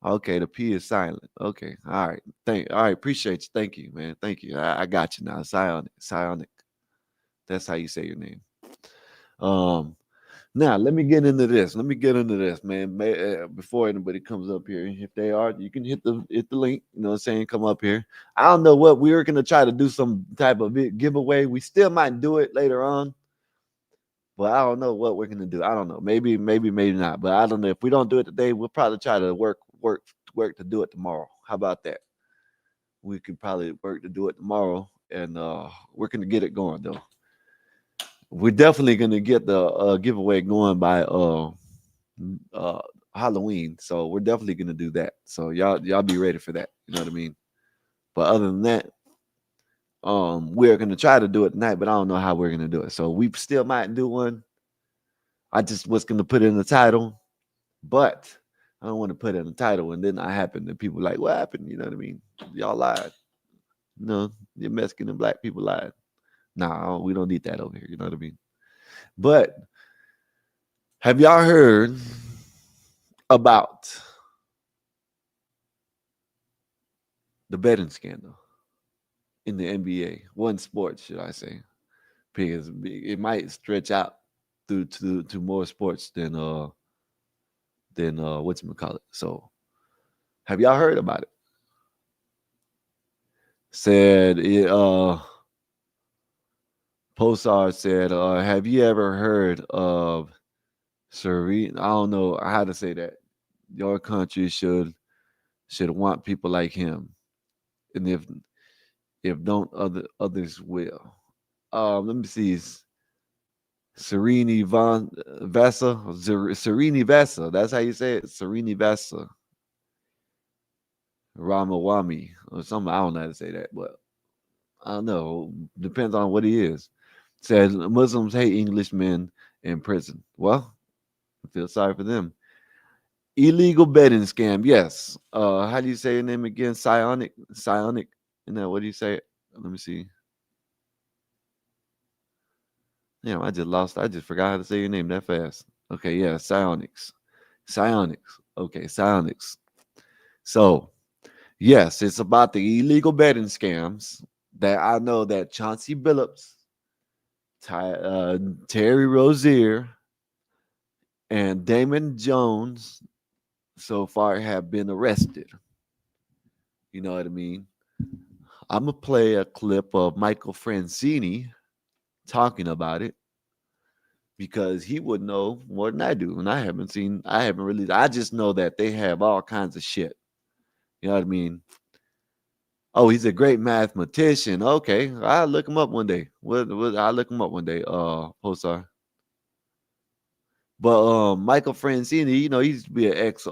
Okay, the P is silent. Okay, all right. All right, appreciate you. Thank you, man. Thank you. I got you now. Psionic. That's how you say your name. Now let me get into this. Man. Before anybody comes up here, if they are, you can hit the link. You know what I'm saying? Come up here. I don't know what we were gonna try to do some type of giveaway. We still might do it later on, but I don't know what we're gonna do. I don't know. Maybe not. But I don't know. If we don't do it today, we'll probably try to work to do it tomorrow. How about that? We could probably work to do it tomorrow, and we're gonna get it going though. We're definitely gonna get the giveaway going by Halloween, so we're definitely gonna do that. So y'all be ready for that. You know what I mean? But other than that, we're gonna try to do it tonight, but I don't know how we're gonna do it. So we still might do one. I just was gonna put it in the title, but I don't want to put it in the title and then I happen and people like, what happened? You know what I mean? Y'all lied. No, the Mexican and black people lied. Nah, we don't need that over here. You know what I mean? But have y'all heard about the betting scandal in the NBA? One sports, should I say? Because it might stretch out through to more sports than whatchamacallit. So have y'all heard about it? Said it Posar said, have you ever heard of Serene? I don't know how to say that. Your country should want people like him. And if don't, others will. Let me see. Serene Vesa. That's how you say it. Serene Vesa. Ramawami or something. I don't know how to say that, but I don't know. Depends on what he is. Says Muslims hate Englishmen in prison. Well, I feel sorry for them. Illegal betting scam. Yes. How do you say your name again? Psionic. Isn't that what do you say? Let me see. Damn, I just forgot how to say your name that fast. Okay, yeah, Psionics. Okay, Psionics. So, yes, it's about the illegal betting scams that I know that Chauncey Billups, Terry Rozier, and Damon Jones so far have been arrested. You know what I mean? I'm going to play a clip of Michael Francini talking about it because he would know more than I do. And I just know that they have all kinds of shit. You know what I mean? Oh, he's a great mathematician. Okay, I'll look him up one day. I'll look him up one day, Posar. But Michael Francini, you know, he used to be an ex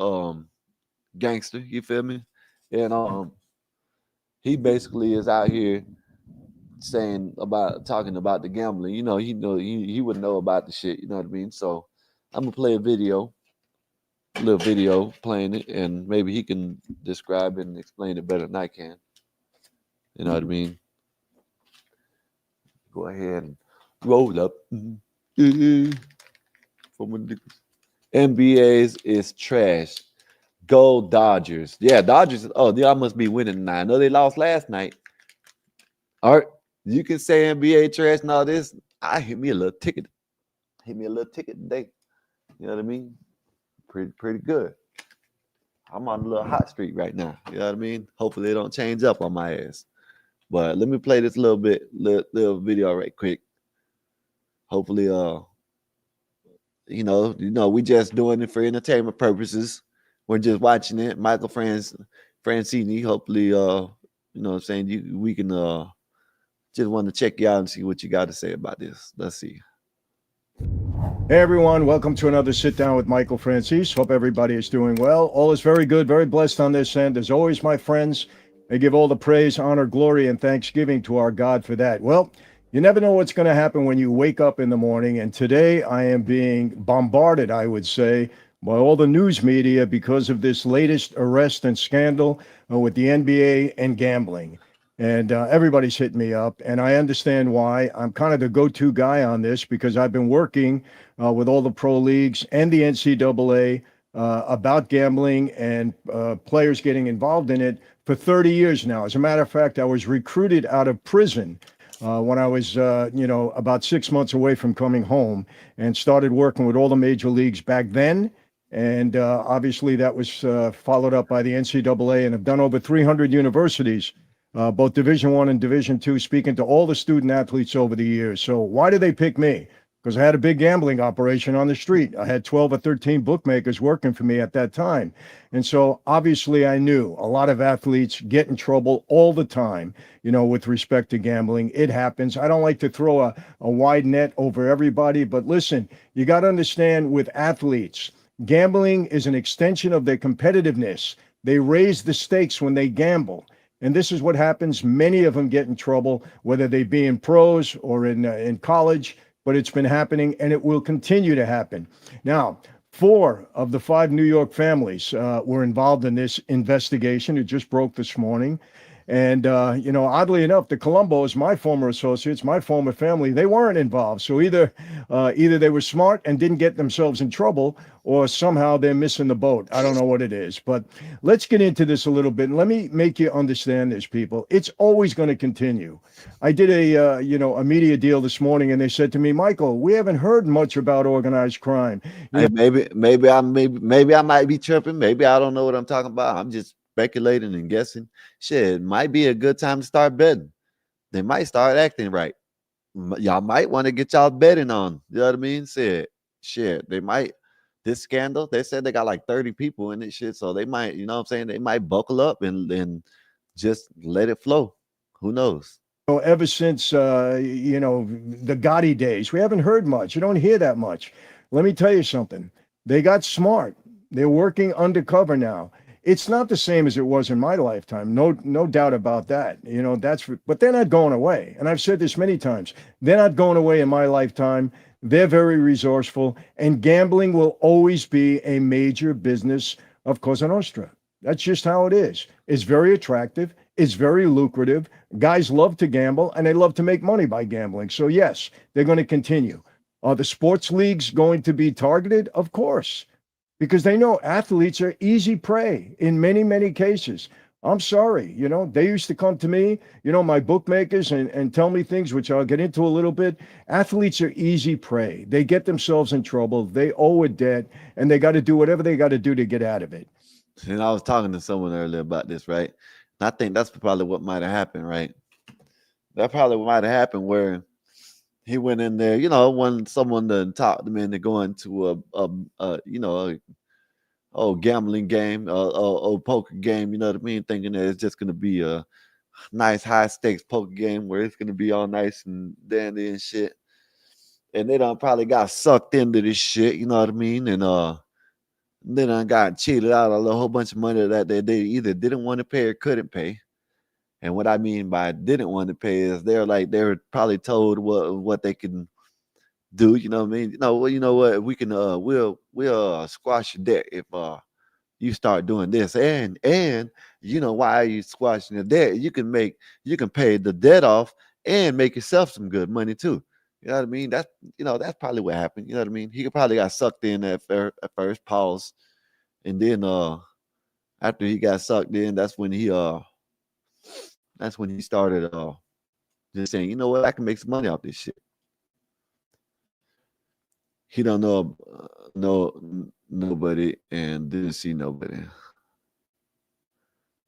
gangster, you feel me? And he basically is out here talking about the gambling. You know, he would know about the shit, you know what I mean? So I'm gonna play a little video playing it, and maybe he can describe it and explain it better than I can. You know what I mean? Go ahead and roll up. NBA's is trash. Go Dodgers. Yeah, Dodgers. Oh, y'all must be winning tonight. I know they lost last night. All right. You can say NBA trash and all this. Hit me a little ticket. Hit me a little ticket today. You know what I mean? Pretty good. I'm on a little hot streak right now. You know what I mean? Hopefully they don't change up on my ass. But let me play this little video right quick. Hopefully, we just doing it for entertainment purposes. We're just watching it. Michael Francini. Hopefully, you know what I'm saying, we can just want to check you out and see what you got to say about this. Let's see. Hey everyone, welcome to another sit down with Michael Francis. Hope everybody is doing well. All is very good, very blessed on this end. As always, my friends, I give all the praise, honor, glory, and thanksgiving to our God for that. Well, you never know what's going to happen when you wake up in the morning. And today I am being bombarded, I would say, by all the news media because of this latest arrest and scandal with the NBA and gambling. And everybody's hitting me up, and I understand why. I'm kind of the go-to guy on this because I've been working with all the pro leagues and the NCAA about gambling and players getting involved in it for 30 years now. As a matter of fact, I was recruited out of prison when I was, about 6 months away from coming home, and started working with all the major leagues back then. And obviously that was followed up by the NCAA, and have done over 300 universities, both Division I and Division II, speaking to all the student athletes over the years. So why did they pick me? Because I had a big gambling operation on the street. I had 12 or 13 bookmakers working for me at that time. And so obviously I knew a lot of athletes get in trouble all the time, with respect to gambling. It happens. I don't like to throw a wide net over everybody, but listen, you got to understand with athletes, gambling is an extension of their competitiveness. They raise the stakes when they gamble. And this is what happens. Many of them get in trouble, whether they be in pros or in college, but it's been happening and it will continue to happen. Now, 4 of the 5 New York families were involved in this investigation. It just broke this morning. And, oddly enough, the Colombos, my former associates, my former family, they weren't involved. So either they were smart and didn't get themselves in trouble, or somehow they're missing the boat. I don't know what it is. But let's get into this a little bit. And let me make you understand this, people. It's always going to continue. I did a media deal this morning, and they said to me, Michael, we haven't heard much about organized crime. Hey, maybe I might be tripping. Maybe I don't know what I'm talking about. I'm just speculating and guessing. Shit, it might be a good time to start betting. They might start acting right. Y'all might want to get y'all betting on. You know what I mean? Shit, they might. This scandal, they said they got like 30 people in it, shit. So they might, you know what I'm saying? They might buckle up and just let it flow. Who knows? Ever since, the Gotti days, we haven't heard much. You don't hear that much. Let me tell you something. They got smart. They're working undercover now. It's not the same as it was in my lifetime. No doubt about that. But they're not going away. And I've said this many times. They're not going away in my lifetime. They're very resourceful, and gambling will always be a major business of Cosa Nostra. That's just how it is. It's very attractive. It's very lucrative. Guys love to gamble, and they love to make money by gambling. So yes, they're going to continue. Are the sports leagues going to be targeted? Of course, because they know athletes are easy prey in many, many cases. I'm sorry, they used to come to me, my bookmakers, and tell me things, which I'll get into a little bit. Athletes are easy prey. They get themselves in trouble. They owe a debt, and they got to do whatever they got to do to get out of it. And I was talking to someone earlier about this, right? And I think that's probably what might have happened, right? That probably might have happened where he went in there, when someone to talk them into going to a gambling game, poker game, you know what I mean? Thinking that it's just going to be a nice high stakes poker game where it's going to be all nice and dandy and shit. And they done probably got sucked into this shit, you know what I mean? And they done got cheated out of a whole bunch of money that they either didn't want to pay or couldn't pay. And what I mean by didn't want to pay is they were probably told what they can do, you know what I mean? You know what? We can we'll squash your debt if you start doing this. And why are you squashing the debt? You can pay the debt off and make yourself some good money too. You know what I mean? That's probably what happened. You know what I mean? He probably got sucked in at first, pause, and then after he got sucked in, that's when he started just saying, you know what, I can make some money off this shit. He don't know nobody and didn't see nobody.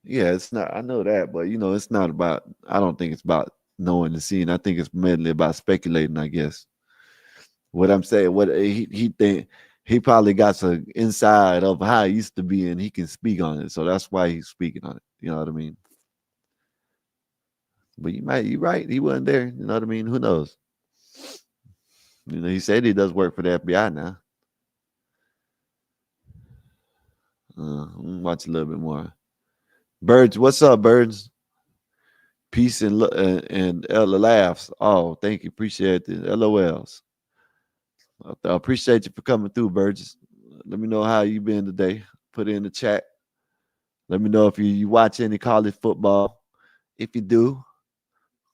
Yeah, it's not. I know that, but it's not about. I don't think it's about knowing and seeing. I think it's mainly about speculating. I guess. What I'm saying, what he think he probably got some inside of how it used to be, and he can speak on it. So that's why he's speaking on it. You know what I mean? But you're right. He wasn't there. You know what I mean? Who knows? You know, he said he does work for the FBI now. Watch a little bit more. Birds, what's up, Birds? Peace and laughs. Oh, thank you. Appreciate the LOLs. I appreciate you for coming through, Birds. Let me know how you been today. Put it in the chat. Let me know if you watch any college football. If you do,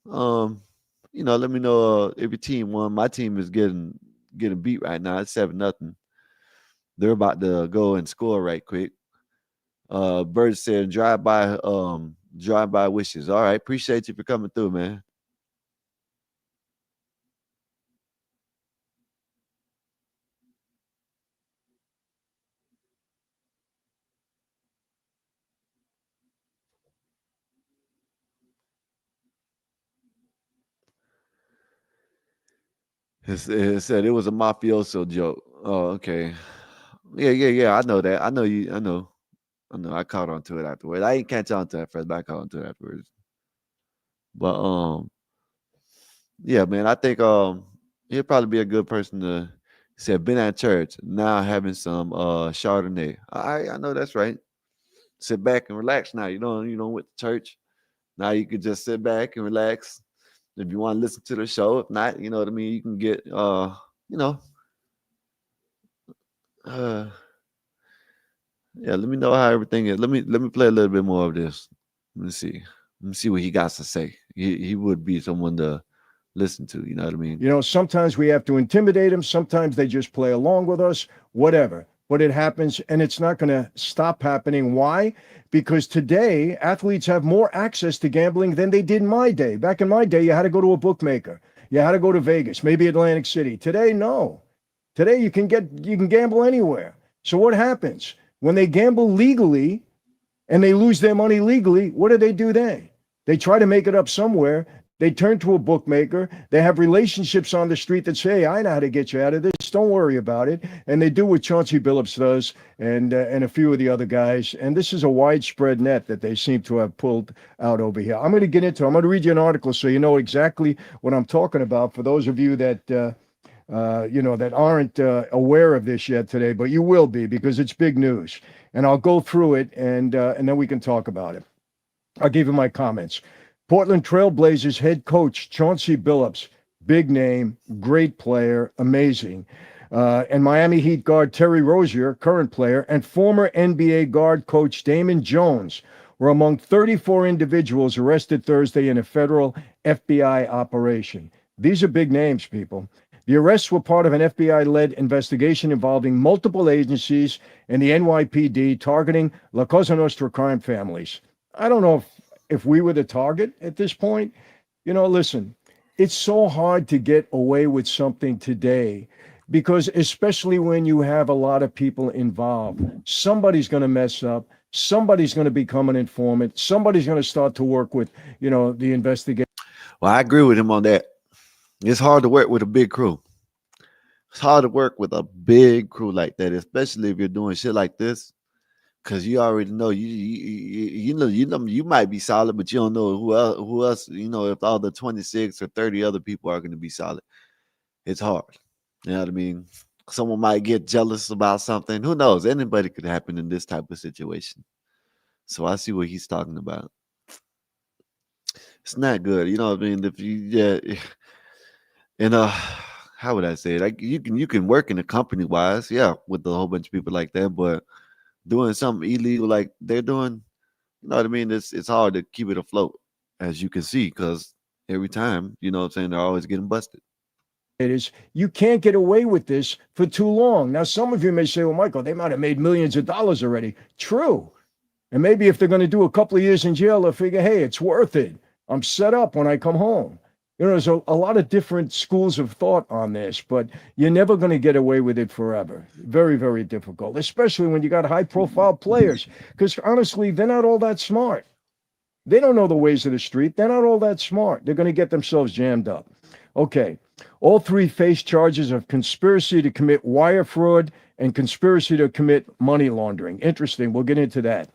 you know, let me know if your team won. My team is getting beat right now. It's 7-0. They're about to go and score right quick. Bird said drive by wishes. All right, appreciate you for coming through, man. It said it was a mafioso joke. Oh, okay. Yeah. I know that. I know. I caught on to it afterwards. I didn't catch on to it first, but I caught on to it afterwards. But yeah, man, I think he'll probably be a good person to say been at church, now having some Chardonnay. I know that's right. Sit back and relax now. You don't went to church. Now you could just sit back and relax. If you want to listen to the show, if not, you know what I mean, you can get yeah, let me know how everything is. Let me play a little bit more of this. Let me see what he got to say. He would be someone to listen to, you know what I mean? You know, sometimes we have to intimidate them. Sometimes they just play along with us, whatever. But it happens, and it's not going to stop happening. Why? Because today, athletes have more access to gambling than they did in my day. Back in my day, you had to go to a bookmaker. You had to go to Vegas, maybe Atlantic City. Today, no. Today, you can gamble anywhere. So what happens? When they gamble legally and they lose their money legally, what do then? They try to make it up somewhere. They turn to a bookmaker. They have relationships on the street that say, hey, I know how to get you out of this. Don't worry about it. And they do what Chauncey Billups does and a few of the other guys. And this is a widespread net that they seem to have pulled out over here. I'm going to read you an article so you know exactly what I'm talking about for those of you that, that aren't aware of this yet today, but you will be because it's big news. And I'll go through it and then we can talk about it. I'll give you my comments. Portland Trail Blazers head coach Chauncey Billups, big name, great player, amazing. And Miami Heat guard Terry Rozier, current player, and former NBA guard coach Damon Jones were among 34 individuals arrested Thursday in a federal FBI operation. These are big names, people. The arrests were part of an FBI-led investigation involving multiple agencies and the NYPD targeting La Cosa Nostra crime families. I don't know if we were the target at this point. You know, listen, it's so hard to get away with something today because especially when you have a lot of people involved, somebody's going to mess up. Somebody's going to become an informant. Somebody's going to start to work with, the investigation. Well, I agree with him on that. It's hard to work with a big crew. It's hard to work with a big crew like that, especially if you're doing shit like this. Because you already know you might be solid, but you don't know who else. If all the 26 or 30 other people are going to be solid, it's hard. You know what I mean? Someone might get jealous about something. Who knows? Anybody could happen in this type of situation. So I see what he's talking about. It's not good. You know what I mean? If you how would I say it? Like you can work in a company wise, with a whole bunch of people like that, but doing something illegal like they're doing, you know what I mean? It's hard to keep it afloat, as you can see, because every time, you know what I'm saying, they're always getting busted. It is, you can't get away with this for too long. Now, some of you may say, well, Michael, they might have made millions of dollars already. True. And maybe if they're going to do a couple of years in jail, they'll figure, hey, it's worth it. I'm set up when I come home. There's a lot of different schools of thought on this, but you're never going to get away with it forever. Very, very difficult, especially when you got high-profile players, because honestly, they're not all that smart. They don't know the ways of the street. They're not all that smart. They're going to get themselves jammed up. Okay, all three face charges of conspiracy to commit wire fraud and conspiracy to commit money laundering. Interesting. We'll get into that.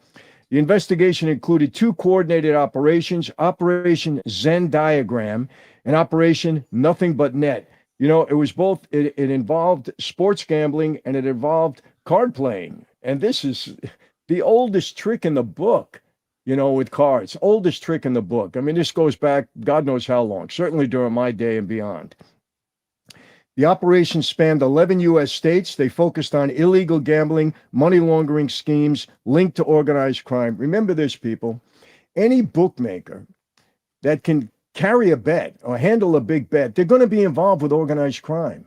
The investigation included two coordinated operations, Operation Zen Diagram and Operation Nothing But Net, You know, it was both, it involved sports gambling and it involved card playing. And this is the oldest trick in the book, you know, with cards, oldest trick in the book. I mean, this goes back, God knows how long, certainly during my day and beyond. The operation spanned 11 U.S. states. They focused on illegal gambling, money laundering schemes linked to organized crime. Remember this, people. Any bookmaker that can carry a bet or handle a big bet, they're going to be involved with organized crime.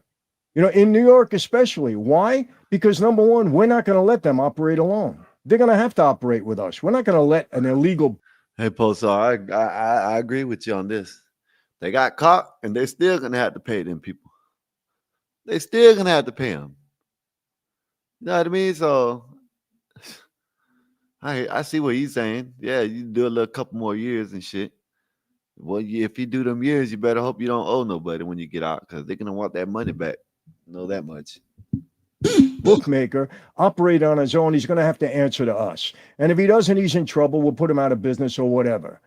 You know, in New York especially. Why? Because number one, we're not going to let them operate alone. They're going to have to operate with us. We're not going to let an illegal. Hey, Pulsar, I agree with you on this. They got caught, and they're still going to have to pay them people. They still going to have to pay them. You know what I mean? So I see what he's saying. Yeah, you do a little couple more years and shit. Well, if you do them years, you better hope you don't owe nobody when you get out, because they're going to want that money back. Know that much. Bookmaker operate on his own, he's going to have to answer to us. And if he doesn't, he's in trouble. We'll put him out of business or whatever.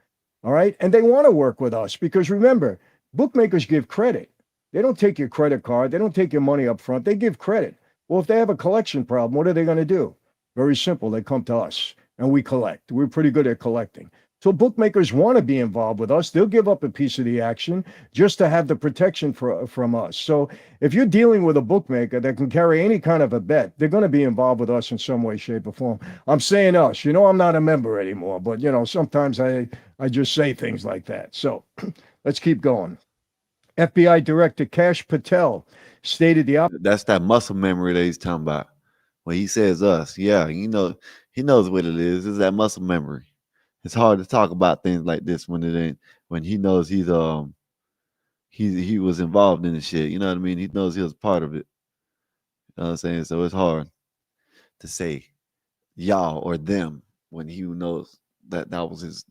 All right. And they want to work with us because remember, bookmakers give credit. They don't take your credit card. They don't take your money up front. They give credit. Well, if they have a collection problem, what are they going to do? Very simple. They come to us and we collect. We're pretty good at collecting. So bookmakers want to be involved with us. They'll give up a piece of the action just to have the protection from us. So if you're dealing with a bookmaker that can carry any kind of a bet, they're going to be involved with us in some way, shape, or form. I'm saying us. You know, I'm not a member anymore, but, you know, sometimes I just say things like that. So let's keep going. FBI Director Kash Patel stated that's that muscle memory that he's talking about. When he says us, yeah, you know, he knows what it is. It's that muscle memory. It's hard to talk about things like this when it ain't, when he knows he was involved in the shit. You know what I mean? He knows he was part of it. You know what I'm saying? So it's hard to say y'all or them when he knows that was his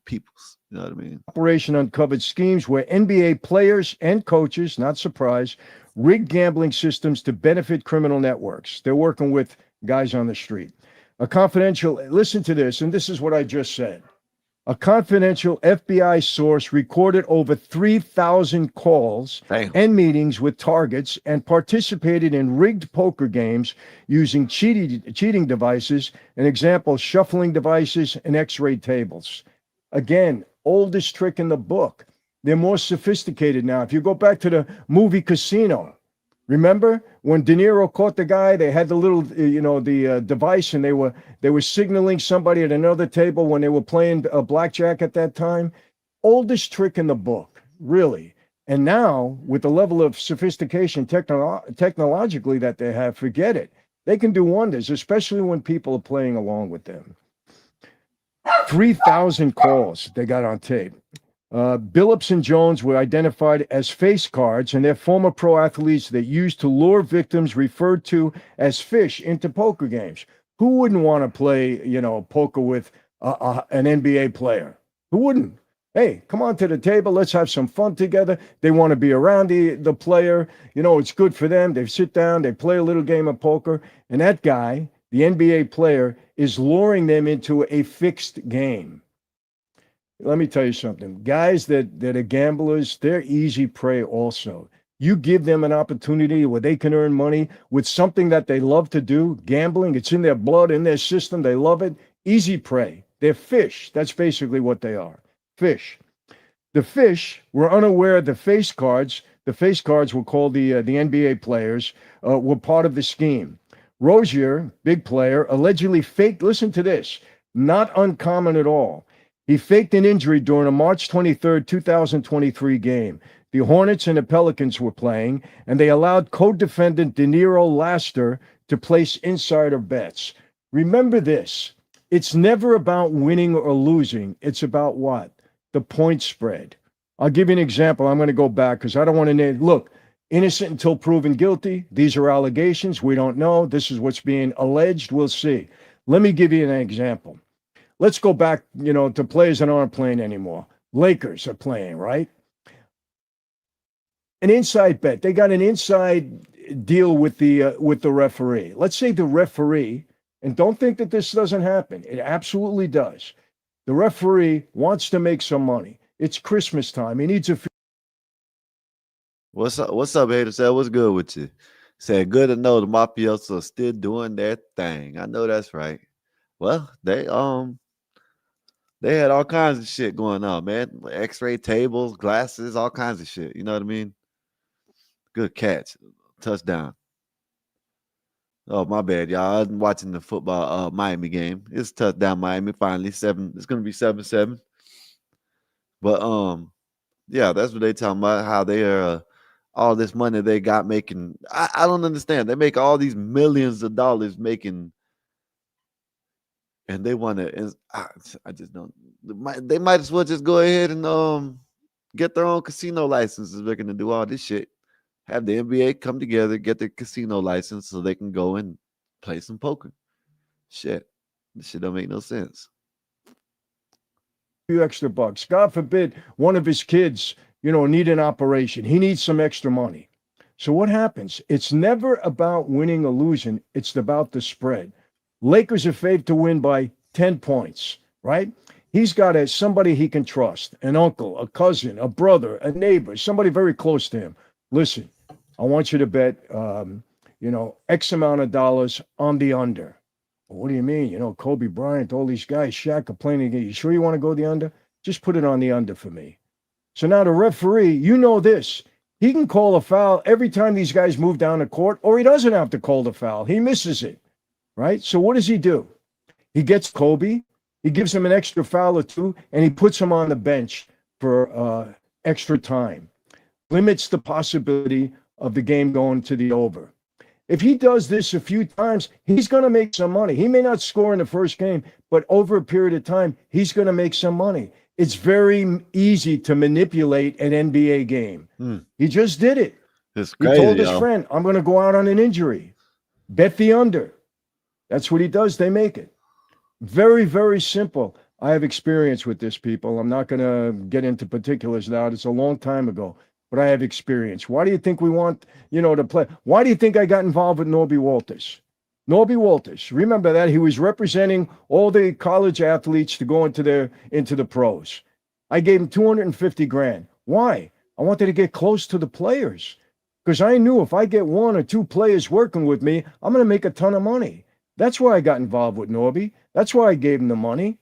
people's. You know what I mean? Operation uncovered schemes where NBA players and coaches, not surprised, rigged gambling systems to benefit criminal networks. They're working with guys on the street. A confidential, listen to this, and this is what I just said. A confidential FBI source recorded over 3,000 calls and meetings with targets and participated in rigged poker games using cheating devices, an example, shuffling devices and x-ray tables. Again, oldest trick in the book. They're more sophisticated now. If you go back to the movie Casino, remember when De Niro caught the guy, they had the little, the device, and they were signaling somebody at another table when they were playing blackjack at that time. Oldest trick in the book, really. And now, with the level of sophistication technologically that they have, forget it. They can do wonders, especially when people are playing along with them. 3,000 calls they got on tape. Billups and Jones were identified as face cards, and they're former pro athletes that used to lure victims referred to as fish into poker games. Who wouldn't want to play, poker with an NBA player? Who wouldn't? Hey, come on to the table. Let's have some fun together. They want to be around the player. You know, it's good for them. They sit down, they play a little game of poker, and that guy, the NBA player, is luring them into a fixed game. Let me tell you something. Guys that are gamblers, they're easy prey also. You give them an opportunity where they can earn money with something that they love to do, gambling. It's in their blood, in their system. They love it. Easy prey. They're fish. That's basically what they are. Fish. The fish were unaware the face cards. The face cards were called the NBA players, were part of the scheme. Rozier, big player, allegedly faked, listen to this, not uncommon at all. He faked an injury during a March 23rd, 2023 game. The Hornets and the Pelicans were playing, and they allowed co-defendant De Niro Laster to place insider bets. Remember this. It's never about winning or losing. It's about what? The point spread. I'll give you an example. I'm going to go back because I don't want to name. Look, innocent until proven guilty. These are allegations. We don't know. This is what's being alleged. We'll see. Let me give you an example. Let's go back, to players that aren't playing anymore. Lakers are playing, right? An inside bet. They got an inside deal with the referee. Let's say the referee, and don't think that this doesn't happen. It absolutely does. The referee wants to make some money. It's Christmas time. He needs a What's up? What's up, hater? Said what's good with you? Said good to know the mafiosos are still doing their thing. I know that's right. Well, they had all kinds of shit going on, man. X-ray tables, glasses, all kinds of shit. You know what I mean? Good catch, touchdown. Oh, my bad, y'all. I'm watching the football Miami game. It's touchdown Miami finally. 7. It's gonna be 7-7. But yeah, that's what they talking about. How they are all this money they got making. I don't understand. They make all these millions of dollars making, and they want to. I just don't. They might as well just go ahead and get their own casino licenses. They're gonna do all this shit. Have the NBA come together, get their casino license, so they can go and play some poker. Shit, this shit don't make no sense. Few extra bucks. God forbid one of his kids, need an operation. He needs some extra money. So what happens? It's never about winning or losing. It's about the spread. Lakers are favored to win by 10 points, right? He's got somebody he can trust, an uncle, a cousin, a brother, a neighbor, somebody very close to him. Listen, I want you to bet, X amount of dollars on the under. What do you mean? Kobe Bryant, all these guys, Shaq complaining. You sure you want to go the under? Just put it on the under for me. So now the referee, this. He can call a foul every time these guys move down the court, or he doesn't have to call the foul. He misses it, right? So what does he do? He gets Kobe. He gives him an extra foul or two, and he puts him on the bench for extra time. Limits the possibility of the game going to the over. If he does this a few times, he's going to make some money. He may not score in the first game, but over a period of time, he's going to make some money. It's very easy to manipulate an NBA game. He just did it. It's crazy, he told his friend, I'm going to go out on an injury. Bet the under. That's what he does. They make it. Very, very simple. I have experience with this, people. I'm not going to get into particulars now. It's a long time ago. But I have experience. Why do you think we want, to play? Why do you think I got involved with Norby Walters? Norby Walters, remember that? He was representing all the college athletes to go into the pros. I gave him $250,000. Why? I wanted to get close to the players because I knew if I get 1 or 2 players working with me, I'm going to make a ton of money. That's why I got involved with Norby. That's why I gave him the money.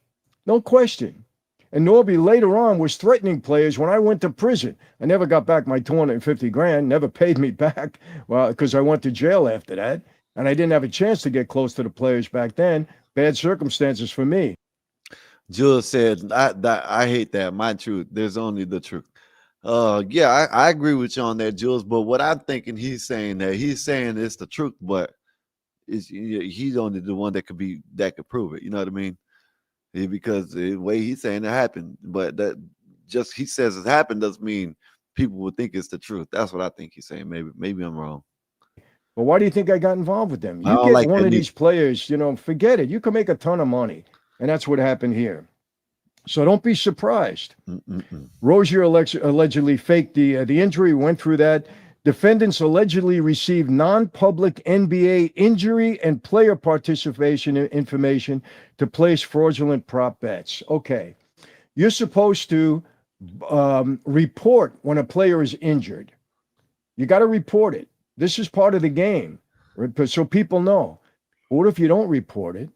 No question. And Norby later on was threatening players when I went to prison. I never got back my $250,000, never paid me back, well, because I went to jail after that. And I didn't have a chance to get close to the players back then. Bad circumstances for me. Jules said, I hate that. My truth. There's only the truth. Yeah, I agree with you on that, Jules. But what I'm thinking he's saying it's the truth, but he's only the one that could prove it. You know what I mean? Because the way he's saying it happened, but that just he says it happened doesn't mean people would think it's the truth. That's what I think he's saying. Maybe I'm wrong. Well, why do you think I got involved with them? You get one of these players, forget it. You can make a ton of money. And that's what happened here. So don't be surprised. Rozier allegedly faked the injury, went through that. Defendants allegedly received non-public NBA injury and player participation information to place fraudulent prop bets. Okay. You're supposed to report when a player is injured. You got to report it. This is part of the game, so people know. What if you don't report it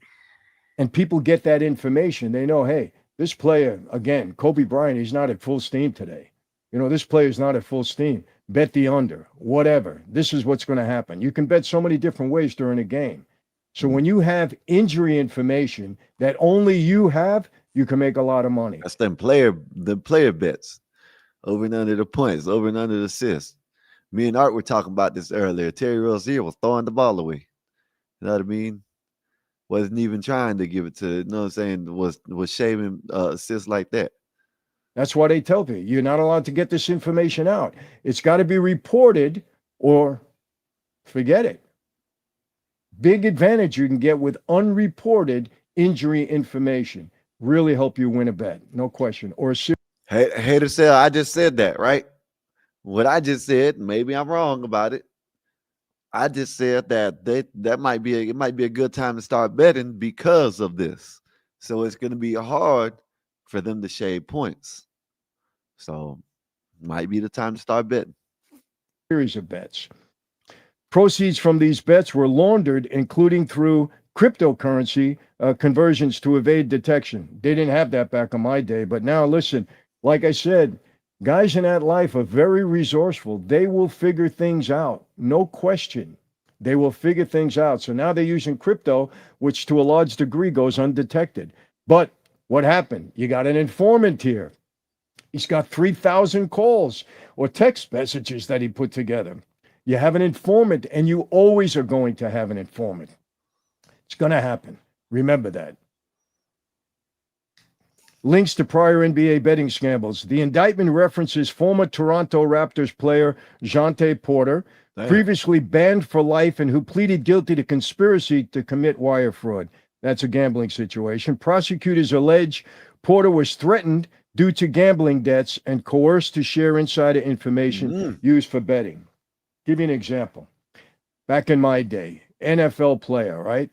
and people get that information? They know, hey, this player, again, Kobe Bryant, he's not at full steam today. This player's not at full steam. Bet the under, whatever. This is what's going to happen. You can bet so many different ways during a game. So when you have injury information that only you have, you can make a lot of money. That's the player bets. Over and under the points, over and under the assists. Me and Art were talking about this earlier. Terry Rozier was throwing the ball away. You know what I mean? Wasn't even trying to give it to, was shaving assists like that. That's why they tell you, you're not allowed to get this information out. It's got to be reported or forget it. Big advantage you can get with unreported injury information. Really help you win a bet, no question. Or hater say, I just said that, right? What I just said, maybe I'm wrong about it. I just said that it might be a good time to start betting because of this. So it's going to be hard for them to shave points. So might be the time to start betting. series of bets. Proceeds from these bets were laundered, including through cryptocurrency conversions to evade detection. They didn't have that back in my day, but now listen, like I said, guys in that life are very resourceful. They will figure things out, no question. They will figure things out. So now they're using crypto, which to a large degree goes undetected. But what happened? You got an informant here. He's got 3,000 calls or text messages that he put together. You have an informant, and you always are going to have an informant. It's going to happen. Remember that. Links to prior NBA betting scandals. The indictment references former Toronto Raptors player Jontay Porter, previously banned for life and who pleaded guilty to conspiracy to commit wire fraud. That's a gambling situation. Prosecutors allege Porter was threatened due to gambling debts and coerced to share insider information used for betting. Give you an example. Back in my day, NFL player, right?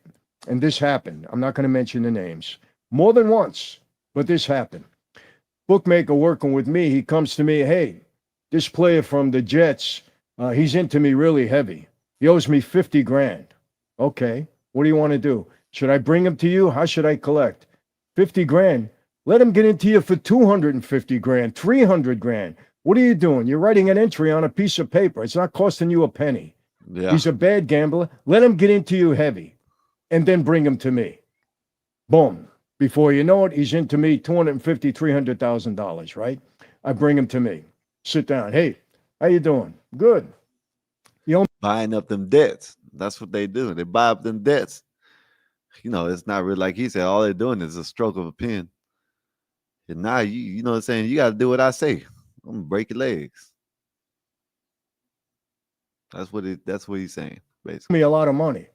And this happened. I'm not going to mention the names. More than once, but this happened. Bookmaker working with me, he comes to me, hey, this player from the Jets, he's into me really heavy. He owes me 50 grand. Okay, what do you want to do? Should I bring him to you? How should I collect? 50 grand. Let him get into you for 250 grand, 300 grand. What are you doing? You're writing an entry on a piece of paper. It's not costing you a penny. Yeah. He's a bad gambler. Let him get into you heavy and then bring him to me. Boom. Before you know it, he's into me $250,000, $300,000, right? I bring him to me. Sit down. Hey, how you doing? Good. You know, buying up them debts. That's what they do. They buy up them debts. You know, it's not really like he said. All they're doing is a stroke of a pen. And now you know what I'm saying? You got to do what I say. I'm gonna break your legs. That's what he's saying, basically. Me a lot of money.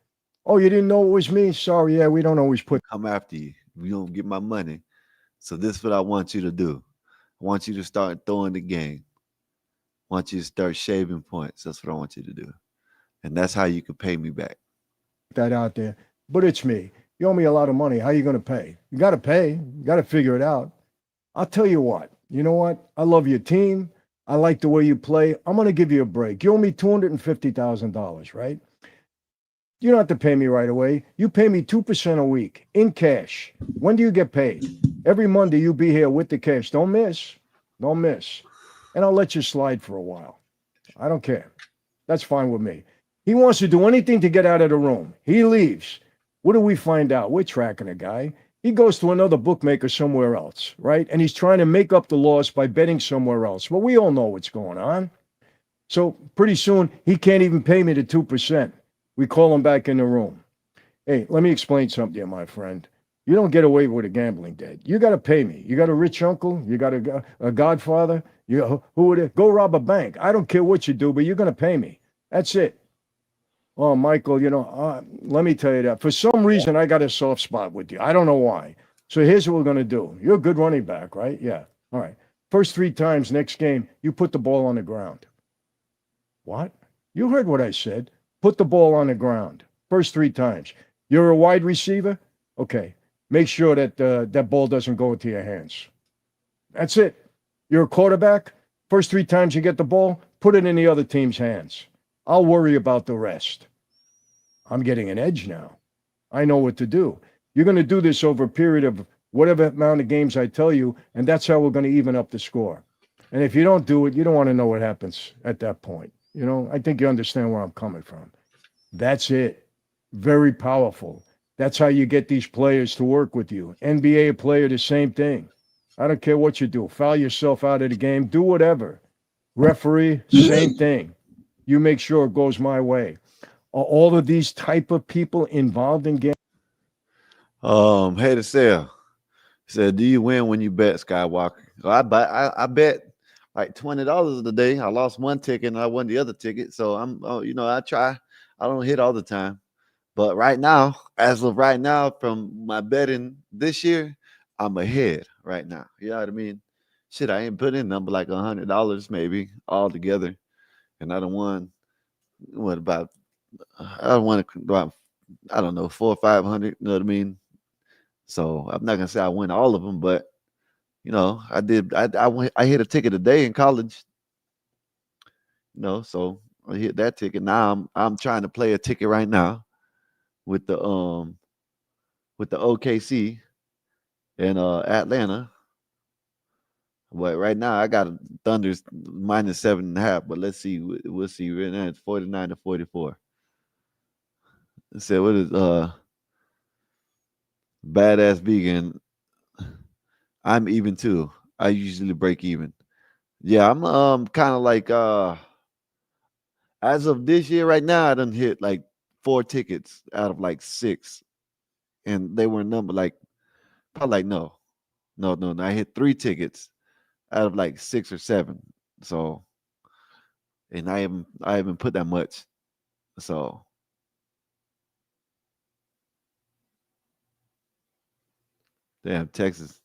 Oh, you didn't know it was me? Sorry, yeah, we don't always put come after you. You don't get my money. So this is what I want you to do. I want you to start throwing the game. I want you to start shaving points. That's what I want you to do. And that's how you can pay me back. That out there. But it's me. You owe me a lot of money. How are you going to pay? You got to pay. You got to figure it out. I'll tell you what. You know what? I love your team. I like the way you play. I'm going to give you a break. You owe me $250,000, right? You don't have to pay me right away. You pay me 2% a week in cash. When do you get paid? Every Monday you be here with the cash. Don't miss. Don't miss. And I'll let you slide for a while. I don't care. That's fine with me. He wants to do anything to get out of the room. He leaves. What do we find out? We're tracking a guy. He goes to another bookmaker somewhere else, right? And he's trying to make up the loss by betting somewhere else. Well, we all know what's going on. So pretty soon, he can't even pay me the 2%. We call him back in the room. Hey, let me explain something to you, my friend. You don't get away with a gambling debt. You got to pay me. You got a rich uncle. You got a godfather. Who would it? Go rob a bank. I don't care what you do, but you're going to pay me. That's it. Oh, Michael, you know, let me tell you that. For some reason, I got a soft spot with you. I don't know why. So here's what we're going to do. You're a good running back, right? Yeah. All right. First 3 times next game, you put the ball on the ground. What? You heard what I said. Put the ball on the ground. First 3 times. You're a wide receiver? Okay. Make sure that that ball doesn't go into your hands. That's it. You're a quarterback? First 3 times you get the ball, put it in the other team's hands. I'll worry about the rest. I'm getting an edge now. I know what to do. You're going to do this over a period of whatever amount of games I tell you, and that's how we're going to even up the score. And if you don't do it, you don't want to know what happens at that point. You know, I think you understand where I'm coming from. That's it. Very powerful. That's how you get these players to work with you. NBA player, the same thing. I don't care what you do. Foul yourself out of the game. Do whatever. Referee, same thing. You make sure it goes my way. Are all of these type of people involved in games? Hey to sell. Said, do you win when you bet, Skywalker? I bet like $20 a day. I lost one ticket and I won the other ticket. So I try. I don't hit all the time. But right now, as of right now, from my betting this year, I'm ahead right now. You know what I mean? Shit, I ain't put in number like $100 maybe all together. And I don't won about 400 or 500, you know what I mean? So I'm not gonna say I win all of them, but you know, I hit a ticket a day in college. You know, so I hit that ticket. Now I'm trying to play a ticket right now with the OKC and Atlanta. But right now I got Thunder's -7.5. But let's see. We'll see. Right now it's 49-44. Let's see what is Badass Vegan. I'm even too. I usually break even. Yeah, I'm kind of like as of this year right now, I done hit like 4 tickets out of like 6. And they were numbered like probably like no. I hit 3 tickets out of like 6 or 7. So and I haven't put that much. So damn, Texas.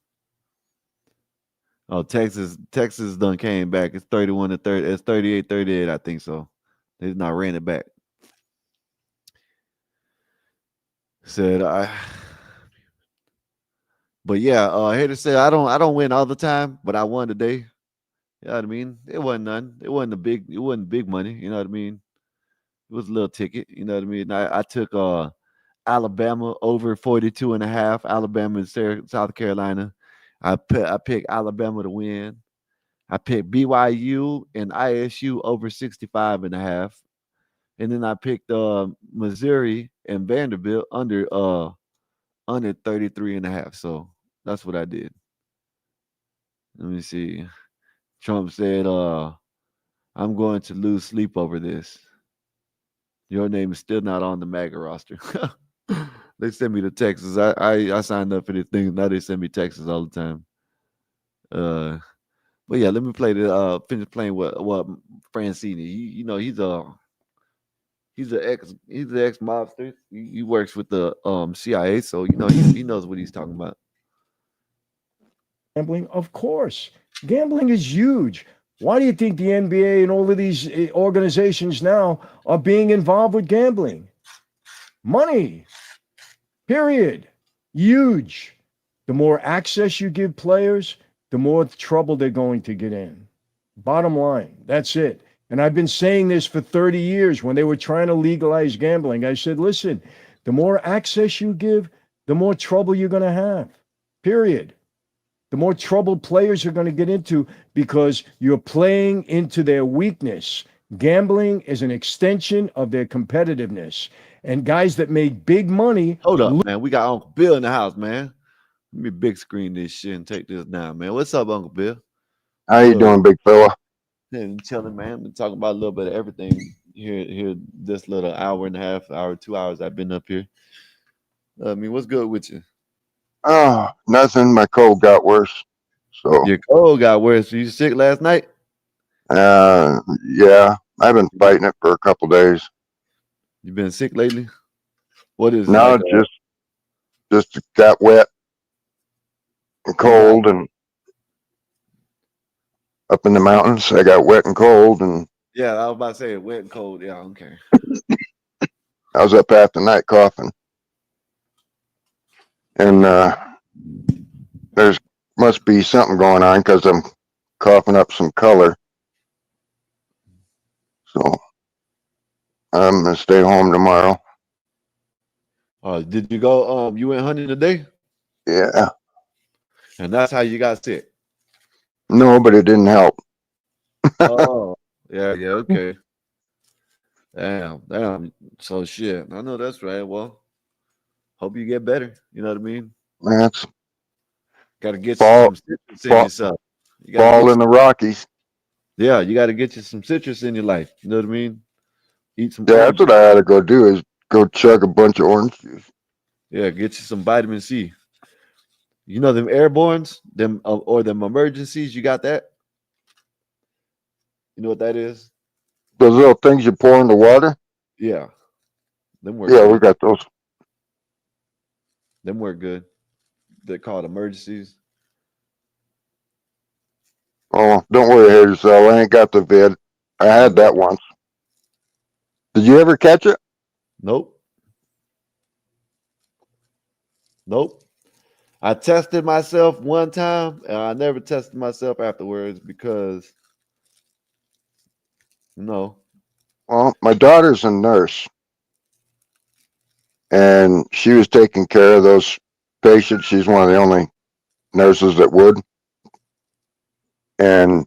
Oh, Texas done came back. It's 31-30. It's 38-38, I think so. They've not ran it back. Said but yeah, Hater said I don't win all the time, but I won today. You know what I mean? It wasn't none. It wasn't big money, you know what I mean? It was a little ticket, you know what I mean? I took Alabama over 42.5. Alabama and South Carolina. I picked Alabama to win. I picked BYU and ISU over 65.5. And then I picked Missouri and Vanderbilt under 33.5. So that's what I did. Let me see. Trump said, I'm going to lose sleep over this. Your name is still not on the MAGA roster. They send me to Texas. I signed up for this thing. Now they send me Texas all the time. But yeah, let me play the finish playing what Francini. He's an ex mobster. He works with the CIA, so he knows what he's talking about. Gambling, of course. Gambling is huge. Why do you think the NBA and all of these organizations now are being involved with gambling? Money. Period. Huge. The more access you give players, the more trouble they're going to get in. Bottom line, that's it. And I've been saying this for 30 years. When they were trying to legalize gambling, I said, listen, the more access you give, the more trouble you're going to have. Period. The more trouble players are going to get into because you're playing into their weakness. Gambling is an extension of their competitiveness. And guys that make big money. Hold up, man. We got Uncle Bill in the house, man. Let me big screen this shit and take this down, man. What's up, Uncle Bill? How you doing, big fella? Yeah, chilling, man. Been talking about a little bit of everything here this little hour and a half, 2 hours I've been up here. I mean, what's good with you? Oh, nothing. My cold got worse. So your cold got worse. You sick last night? Yeah. I've been fighting it for a couple days. You been sick lately? What is no? Like just got wet and cold, and up in the mountains, I got wet and cold, and yeah, I was about to say wet and cold. Yeah, okay. I was up half the night coughing, and there's must be something going on because I'm coughing up some color. So I'm gonna stay home tomorrow. Did you go? You went hunting today? Yeah. And that's how you got sick? No, but it didn't help. Oh, yeah, okay. Damn. So shit. I know that's right. Well, hope you get better. You know what I mean? That's got to get some citrus in yourself. Fall in the Rockies. Yeah, you got to get you some citrus in your life. You know what I mean? Eat some. Yeah, that's what I had to go do is go chug a bunch of orange juice. Yeah, get you some vitamin C. You know them airbornes, them or them emergencies. You got that? You know what that is? Those little things you pour in the water. Yeah, them work. Yeah, good. we got those. Them work good. They're called emergencies. Oh, don't worry, yourself. I ain't got the vid. I had that once. Did you ever catch it? Nope. I tested myself one time, and I never tested myself afterwards because, Well, my daughter's a nurse, and she was taking care of those patients. She's one of the only nurses that would. And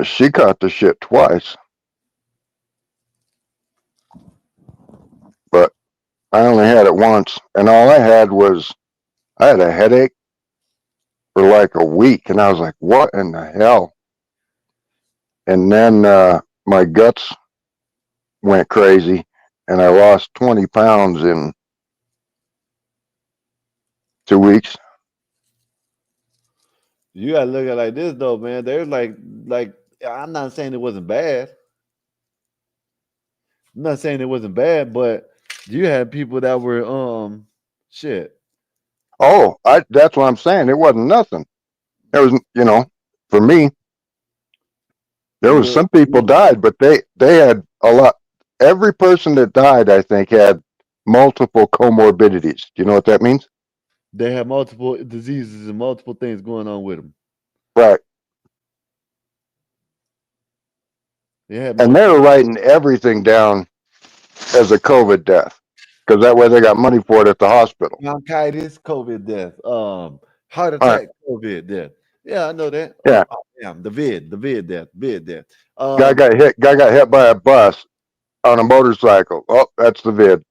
she caught the shit twice. But I only had it once, and all I had a headache for like a week, and I was like, what in the hell? And then my guts went crazy, and I lost 20 pounds in 2 weeks. You gotta look at it like this though, man. There's like I'm not saying it wasn't bad. I'm not saying it wasn't bad, but you had people that were shit. Oh, that's what I'm saying. It wasn't nothing. It was, for me, there was some people died, but they had a lot. Every person that died, I think, had multiple comorbidities. Do you know what that means? They have multiple diseases and multiple things going on with them. Right. And they were writing everything down as a COVID death, because that way they got money for it at the hospital. Bronchitis, COVID death. Heart attack, COVID death. Yeah, I know that. Yeah. Oh, damn, the vid death. Guy got hit by a bus on a motorcycle. Oh, that's the vid.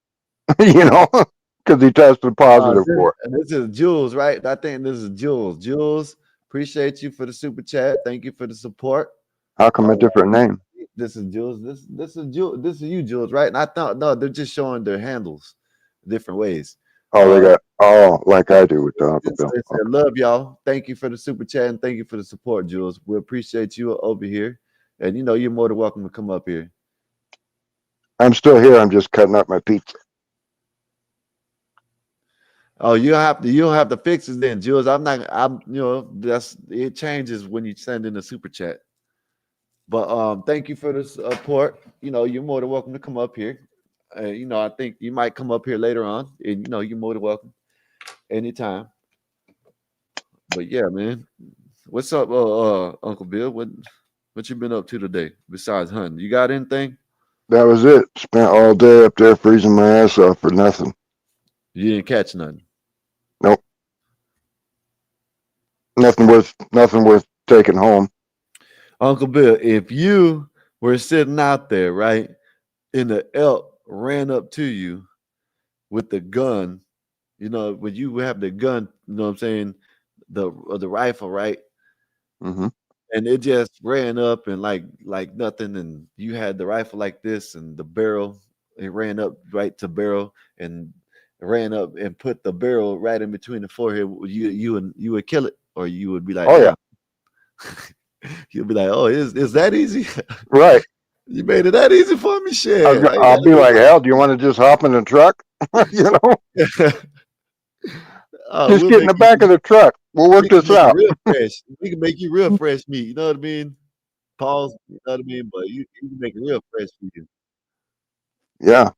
Because he tested positive for it. And this is Jules, right? I think this is Jules. Jules, appreciate you for the super chat. Thank you for the support. How come a different name? This is Jules. This is Jules. This is you, Jules, right? And I thought no, they're just showing their handles different ways. Oh, they got like I do with the UncleBill. I love y'all. Thank you for the super chat and thank you for the support, Jules. We appreciate you over here. And you're more than welcome to come up here. I'm still here. I'm just cutting up my pizza. Oh, you don't have to fix it then, Jules. That's it changes when you send in a super chat. But thank you for the support. You're more than welcome to come up here. I think you might come up here later on, and you're more than welcome anytime. But yeah, man, what's up, Uncle Bill? What you been up to today besides hunting? You got anything? That was it. Spent all day up there freezing my ass off for nothing. You didn't catch nothing. Nope. Nothing worth taking home. Uncle Bill, if you were sitting out there, right, and the elk ran up to you with the gun, when you have the gun, you know what I'm saying, the rifle, right? Mm-hmm. And it just ran up and like nothing, and you had the rifle like this, and the barrel, it ran up right to barrel, and ran up and put the barrel right in between the forehead. You would kill it, or you would be like, oh yeah. You'll be like, oh, is that easy? Right. You made it that easy for me, shit. I'll be like, hell, do you want to just hop in the truck? Just get in the back of the truck. We'll work this out. Real fresh. We can make you real fresh meat. You know what I mean? Pause. You know what I mean? But you can make it real fresh for you. Yeah.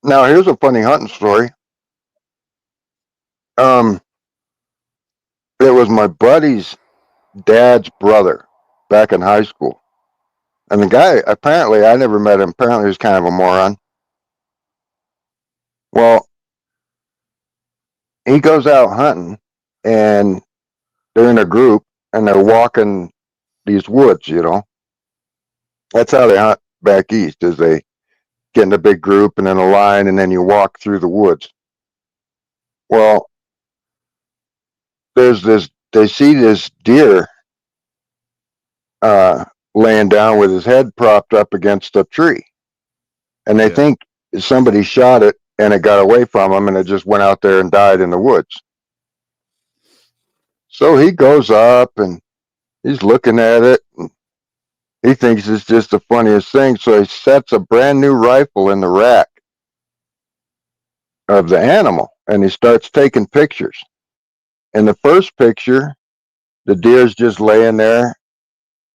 Now here's a funny hunting story. It was my buddy's dad's brother back in high school. And the guy, apparently, I never met him. Apparently, he was kind of a moron. Well, he goes out hunting, and they're in a group, and they're walking these woods, That's how they hunt back east, is they get in a big group and in a line, and then you walk through the woods. Well, they see this deer laying down with his head propped up against a tree. And they think somebody shot it and it got away from him and it just went out there and died in the woods. So he goes up and he's looking at it and he thinks it's just the funniest thing. So he sets a brand new rifle in the rack of the animal and he starts taking pictures. In the first picture, the deer's just laying there.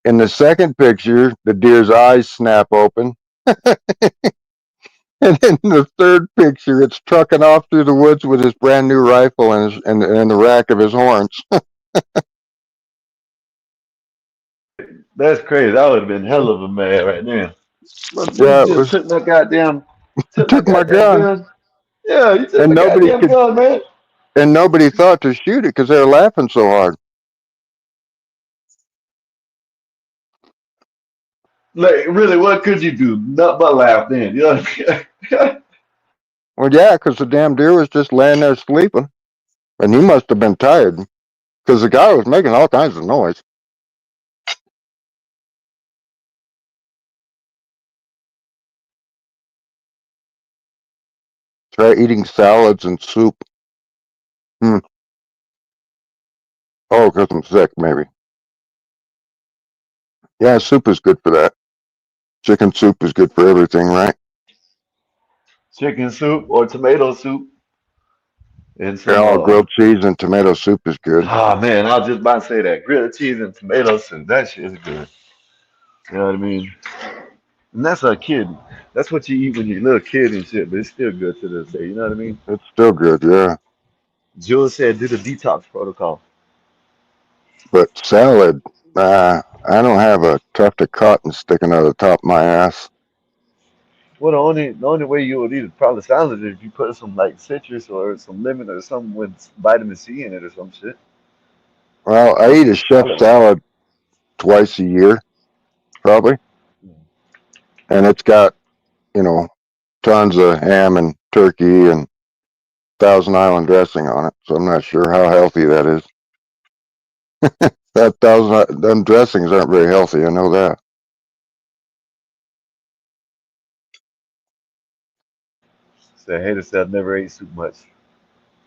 In the second picture, the deer's eyes snap open. And in the third picture, it's trucking off through the woods with his brand new rifle and the rack of his horns. That's crazy. That would have been hell of a man right there. But you Yeah, it just was. took my Took my goddamn gun, gun. Yeah, you took and my nobody goddamn could, gun, man. and nobody thought to shoot it because they were laughing so hard. Like, really, what could you do? Not but laugh then. You know what I mean? Well, yeah, because the damn deer was just laying there sleeping, and he must have been tired because the guy was making all kinds of noise. Try eating salads and soup. Hmm. Oh, because I'm sick, maybe. Yeah, soup is good for that. Chicken soup is good for everything, right? Chicken soup or tomato soup and Yeah, some all grilled cheese and tomato soup is good. oh man, I was just about to say that. Grilled cheese and tomato soup. That shit is good. You know what I mean? And that's a kid. That's what you eat when you're a little kid and shit, but it's still good to this day. You know what I mean? It's still good, yeah. Jules said do the detox protocol. But salad, I don't have a tuft of cotton sticking out of the top of my ass. Well, the only way you would eat it probably salad is if you put some like citrus or some lemon or something with vitamin C in it or some shit. Well, I Or eat some a chef salad. salad twice a year, probably, and it's got, you know, tons of ham and turkey and Thousand Island dressing on it. So I'm not sure how healthy that is. Them dressings aren't very healthy. I know that. Said hater said never ate soup much.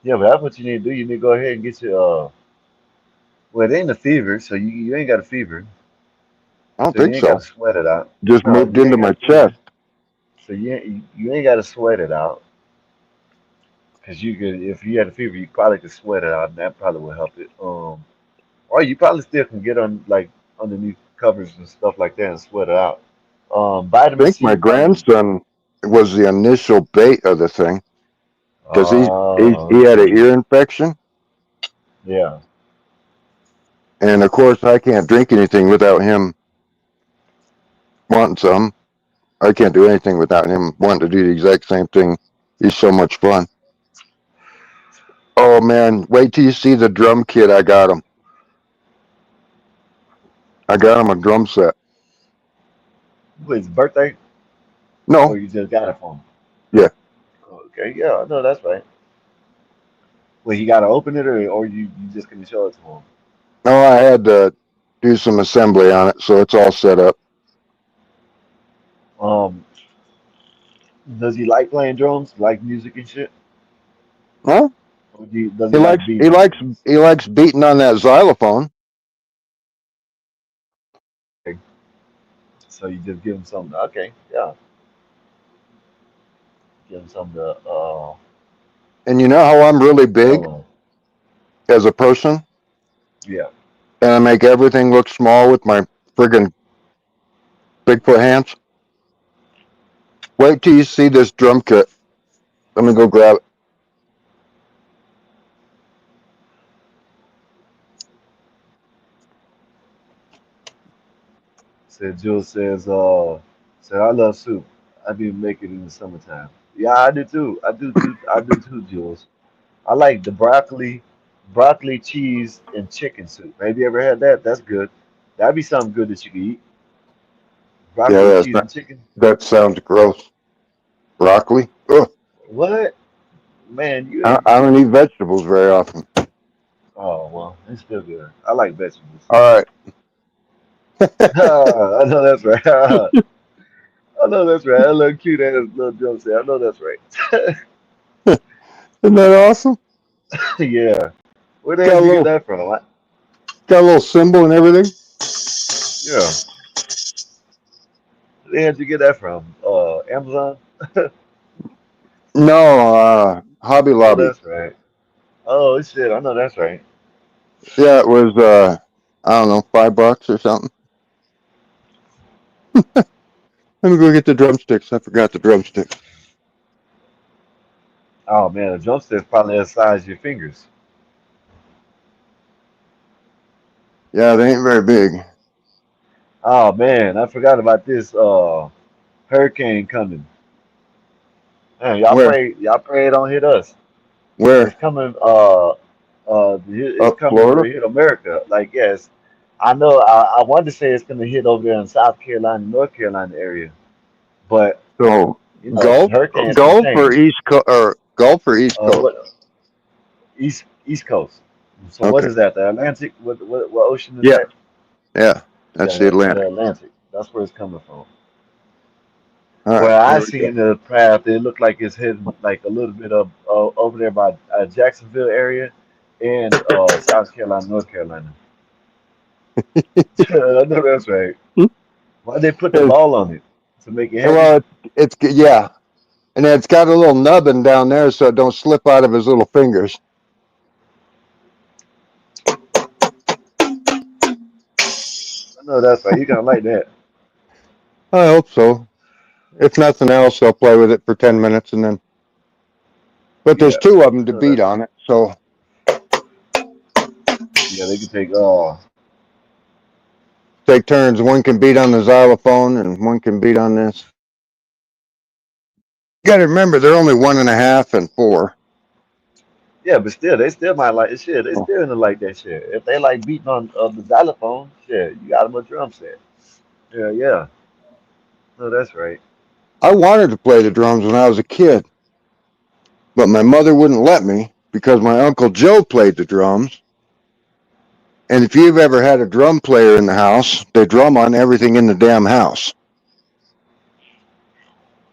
Yeah, but that's what you need to do. You need to go ahead and get your well, it ain't a fever, so you ain't got a fever. I don't So you think ain't got so. to sweat it out. Just No, moved you into ain't got my a fever. chest. So you ain't got to sweat it out. Cause you could, if you had a fever, you probably could sweat it out, and that probably would help it. Or you probably still can get on like underneath covers and stuff like that and sweat it out. I Vitamin think C my probably. grandson was the initial bait of the thing because he had an Okay. ear infection, Yeah. and of course I can't drink anything without him wanting some. I can't do anything without him wanting to do the exact same thing. He's so much fun. Oh man, wait till you see the drum kit I got him. I got him a drum set. Wait, his birthday, No, or you just got it for him? yeah. Okay, yeah, I know that's right. Well, you got to open it, or you just gonna show it to him? No, I had to do some assembly on it, so it's all set up. Um, does he like playing drums, like music and shit? Well, Or does he he likes like he beating on likes it? he likes beating on that xylophone. Okay. So you just give him something. Okay, yeah, give him something to And you know how I'm really big drum on. as a person, Yeah. and I make everything look small with my friggin' Bigfoot hands. Wait till you see this drum kit. Let me go grab it. Said Jules said I love soup. I do make it in the summertime. Yeah, I do too. I do too, Jules. I like the broccoli, cheese, and chicken soup. Have you ever had that? That's good. That'd be something good that you could eat. Yeah, Broccoli, cheese, and chicken. that sounds gross. Broccoli. Ugh. What? Man, you I, ain't. I don't eat vegetables very often. Oh well, it's still good. I like vegetables. All right. I know that's right. I know that's right. That little cute ass little joke say, I know that's right. Isn't that awesome? Yeah. Where the hell Got did a you get little that from? got a little symbol and everything. Yeah. Where the hell did you get that from? Amazon? No, Hobby I know Lobby. that's right. Oh shit, I know that's right. Yeah, it was I don't know, $5 or something. Let me go get the drumsticks. I forgot the drumsticks. Oh man, the drumstick's probably the size of your fingers. Yeah, they ain't very big. Oh man, I forgot about this hurricane coming. Man, Where? y'all pray it don't hit us. It's Where? coming it's Up coming to Florida? hit America. Like yes. I know I wanted to say it's gonna hit over there in South Carolina, North Carolina area. But So you know, Gulf, hurricanes can Gulf or change. East Coast, or Gulf or East Coast? What East Coast. So what Okay. is that? The Atlantic? What ocean is Yeah. that? Yeah. That's the The Atlantic. Atlantic. That's where it's coming from. All right. Well, I There we go. seen the path. It looked like it's heading like a little bit of over there by Jacksonville area and South Carolina, North Carolina. I know that's right. Why they put the ball on it to make it heavy? Well, yeah, and it's got a little nubbin down there so it don't slip out of his little fingers. I know that's right. You gonna like that. I hope so. If nothing else, they'll play with it for 10 minutes and then. But there's Yeah. two of them I to know beat that's on it, so yeah. They can take take turns. One can beat on the xylophone and one can beat on this. You got to remember, they're only 1.5 and 4. yeah, but still, they still might like shit. They Oh. still gonna like that shit. If they like beating on the xylophone, shit, you got them a drum set. Yeah, yeah. No, that's right. I wanted to play the drums when I was a kid, but my mother wouldn't let me because my Uncle Joe played the drums. And if you've ever had a drum player in the house, they drum on everything in the damn house.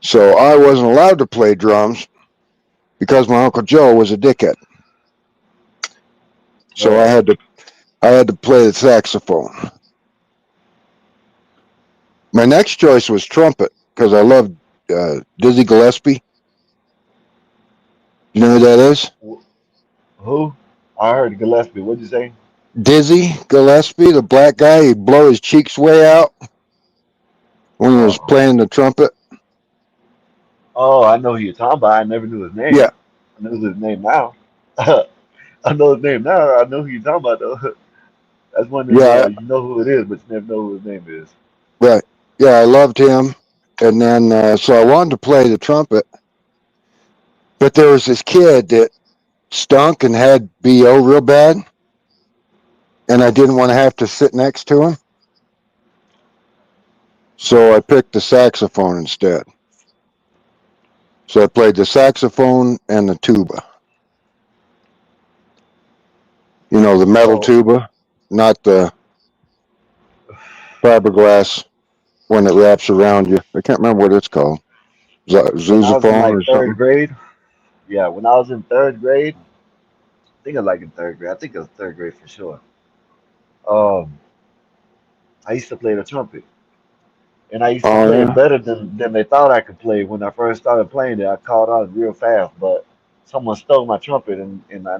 So I wasn't allowed to play drums because my Uncle Joe was a dickhead. So I Oh, had to play the saxophone. My next choice was trumpet because I loved Dizzy Gillespie. You know who that is? who? I heard Gillespie. What'd you say? Dizzy Gillespie, the black guy. He'd blow his cheeks way out when he was Oh, playing the trumpet. oh, I know who you're talking about. I never knew his name. Yeah, I know his name now. I know his name now. I know who you're talking about though. That's one of them. yeah, You know who it is, but you never know who his name is. right. Yeah, I loved him. And then, so I wanted to play the trumpet, but there was this kid that stunk and had BO real bad, and I didn't want to have to sit next to him. So I picked the saxophone instead. So I played the saxophone and the tuba. You know, the metal So tuba, not the fiberglass one that wraps around you. I can't remember what it's called. when I was in Sousaphone like or third something. grade, yeah, when I was in third grade, I think it was like in third grade. I think it was third grade for sure. Um, I used to play the trumpet, and I used to Oh play it yeah. better than they thought I could play. When I first started playing it, I caught on real fast, but someone stole my trumpet, and I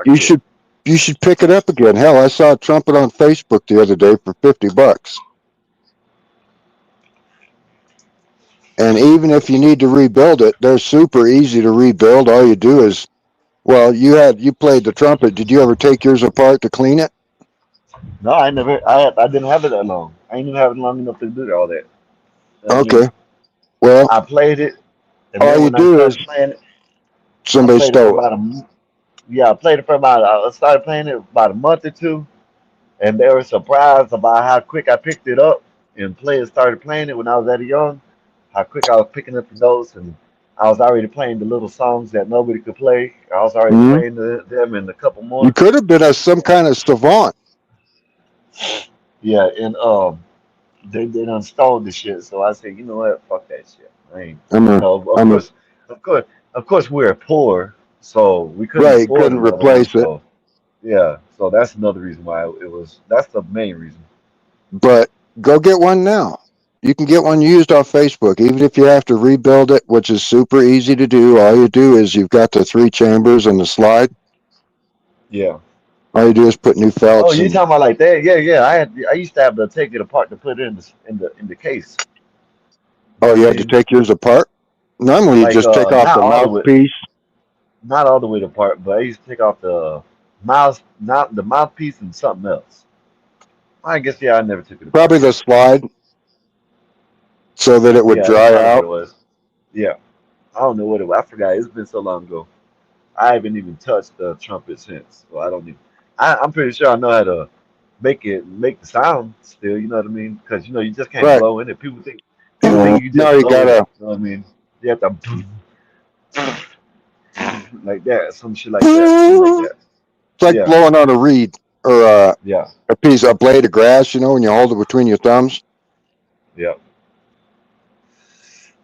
You quit. should you should pick it up again. Hell, I saw a trumpet on Facebook the other day for $50. And even if you need to rebuild it, they're super easy to rebuild. All you do is, well, you played the trumpet. Did you ever take yours apart to clean it? No, I never. I didn't have it that long. I didn't even have it long enough to do all that. I Okay. mean, Well, I played it, and all then you when I do is started playing it, I somebody played it for stole it. about yeah, I played it for about. I started playing it about a month or two, and they were surprised about how quick I picked it up. And players started playing it when I was that young. How quick I was picking up the notes, and I was already playing the little songs that nobody could play. I was already Hmm. playing them and a couple You more. could have been some kind of savant. Yeah, and they done stole the shit. So I said, you know what, fuck that shit. I ain't, I'm you a, know, I'm a, of course, of course, we're poor, so we couldn't right. afford Couldn't another one. replace it. So yeah, so that's another reason why it was. That's the main reason. But go get one now. You can get one used off Facebook, even if you have to rebuild it, which is super easy to do. All you do is you've got the 3 chambers and the slide. Yeah. All you do is put new Oh, felts you and. talking about like that? Yeah, yeah. I used to have to take it apart to put it in the case. You know Oh, what I you had to mean? take yours apart. Normally, you Like just take off not the all the way, mouthpiece. not all the way apart, but I used to take off the mouse, not the mouthpiece and something else. I guess I never took it. Probably the slide, so that it would Yeah, that's dry probably what out. it was. Yeah, I don't know what it was. I forgot. It's been so long ago. I haven't even touched the trumpet since, so I don't even. I'm pretty sure I know how to make the sound still. You know what I mean? Because you just can't Right. blow in it. People think you No, just you blow in it. gotta. You know what I mean? You have to like that, some shit like that, something like that. It's like Yeah, blowing on a reed or yeah, a blade of grass. When you hold it between your thumbs. yeah.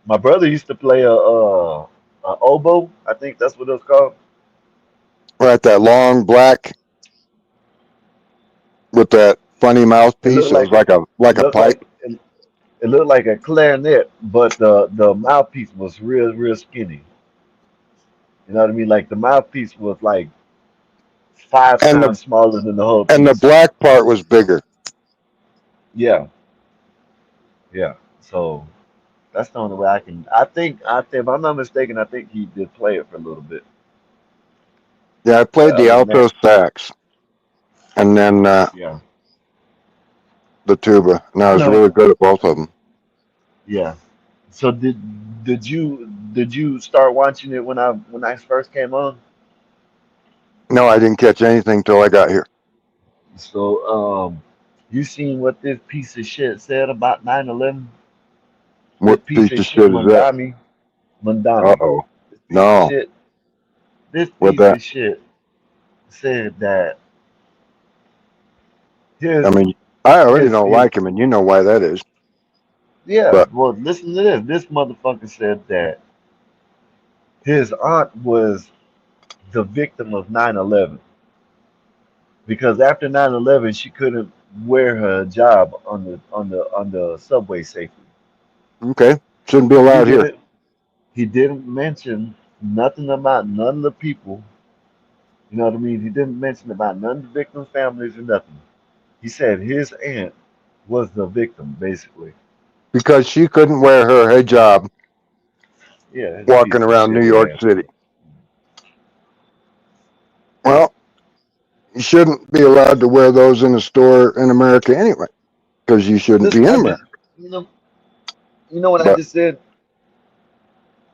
My brother used to play a oboe. I think that's what it was called. Right, that long black with that funny It mouthpiece. looked It was like like it a looked pipe. like it looked like a clarinet, but the mouthpiece was real skinny. You know what I mean? Like the mouthpiece was like five And times smaller than the whole the piece. black part was bigger. Yeah, yeah. So that's the only way I can. I think if I'm not mistaken, I think he did play it for a little bit. Yeah, I But played the other than alto that, sax and then yeah. the tuba. And I was No. really good at both of them. Yeah. So did you start watching it when I first came on? No, I didn't catch anything till I got here. So you seen what this piece of shit said about 9/11? This What piece piece of of shit, shit is that? Mamdani. Uh-oh. This piece of No. shit. This What piece that? of shit said that I his mean, I already his don't his like him, and you know why that is. yeah. But Well, listen to this. This motherfucker said that his aunt was the victim of 9/11 because after 9/11 she couldn't wear her job on the subway safely. okay, shouldn't be He allowed here. didn't he didn't mention nothing about none of the people. You know what I mean? He didn't mention about none of the victims' families or nothing. He said his aunt was the victim, basically. Because she couldn't wear her hijab Yeah, his walking piece of around New shit York ass. City. Well, you shouldn't be allowed to wear those in a store in America anyway, because you shouldn't be Listen, in America. you know, you know what I But just said?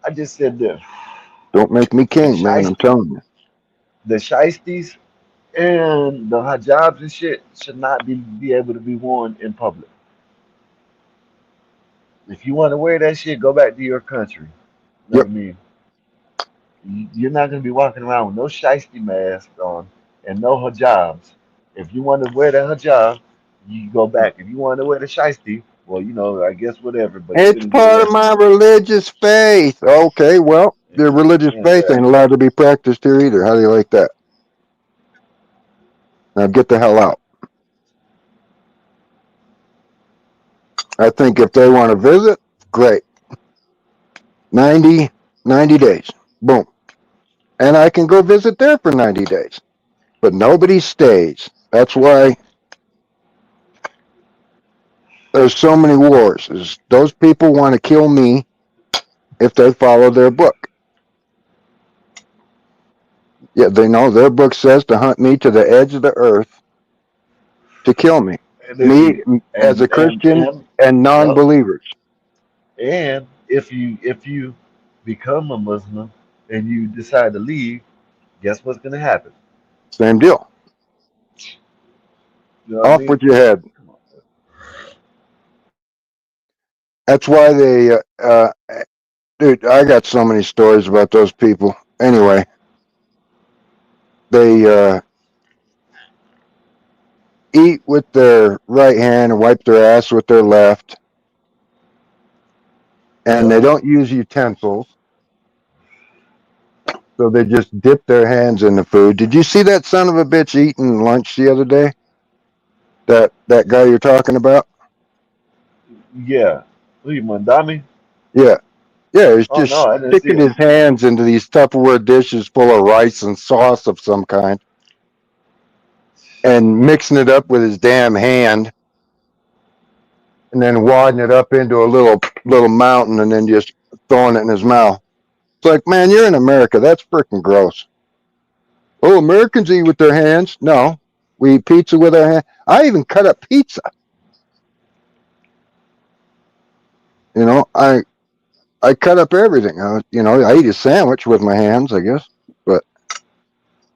I just said this. don't make me The king, man. I'm shiesty, telling you. the shiesties and the hijabs and shit should not be able to be worn in public. If you want to wear that shit, go back to your country. You know what Yep. I mean? You're not gonna be walking around with no shiesty mask on and no hijabs. If you want to wear the hijab, you go back. If you want to wear the shiesty, well, I guess whatever, but you're It's gonna get part of arrested. my religious faith. Okay, well, your religious faith Yeah, ain't allowed to be practiced here either. How do you like that? Now get the hell out. I think if they want to visit, great. 90 days. Boom. And I can go visit there for 90 days. But nobody stays. That's why there's so many wars. Is those people want to kill me if they follow their book. Yeah, they know their book says to hunt me to the edge of the earth to kill me. and if Me you as a Christian and yep, non-believers. and if you become a Muslim and you decide to leave, guess what's gonna happen? Same deal. You know what I Off mean? with your head. That's why they, dude, I got so many stories about those people. Anyway, they eat with their right hand and wipe their ass with their left. And Yep. they don't use utensils. So they just dip their hands in the food. Did you see that son of a bitch eating lunch the other day? That guy you're talking about? Yeah. Who you, Mandami? Yeah. Yeah, he's Oh no, just I didn't see sticking it. his hands into these Tupperware dishes full of rice and sauce of some kind and mixing it up with his damn hand and then wadding it up into a little mountain and then just throwing it in his mouth. It's like, man, you're in America. That's freaking gross. Oh, Americans eat with their hands. No. We eat pizza with our hand. I even cut up pizza. You know, I cut up everything. You know, I eat a sandwich with my hands, I guess. But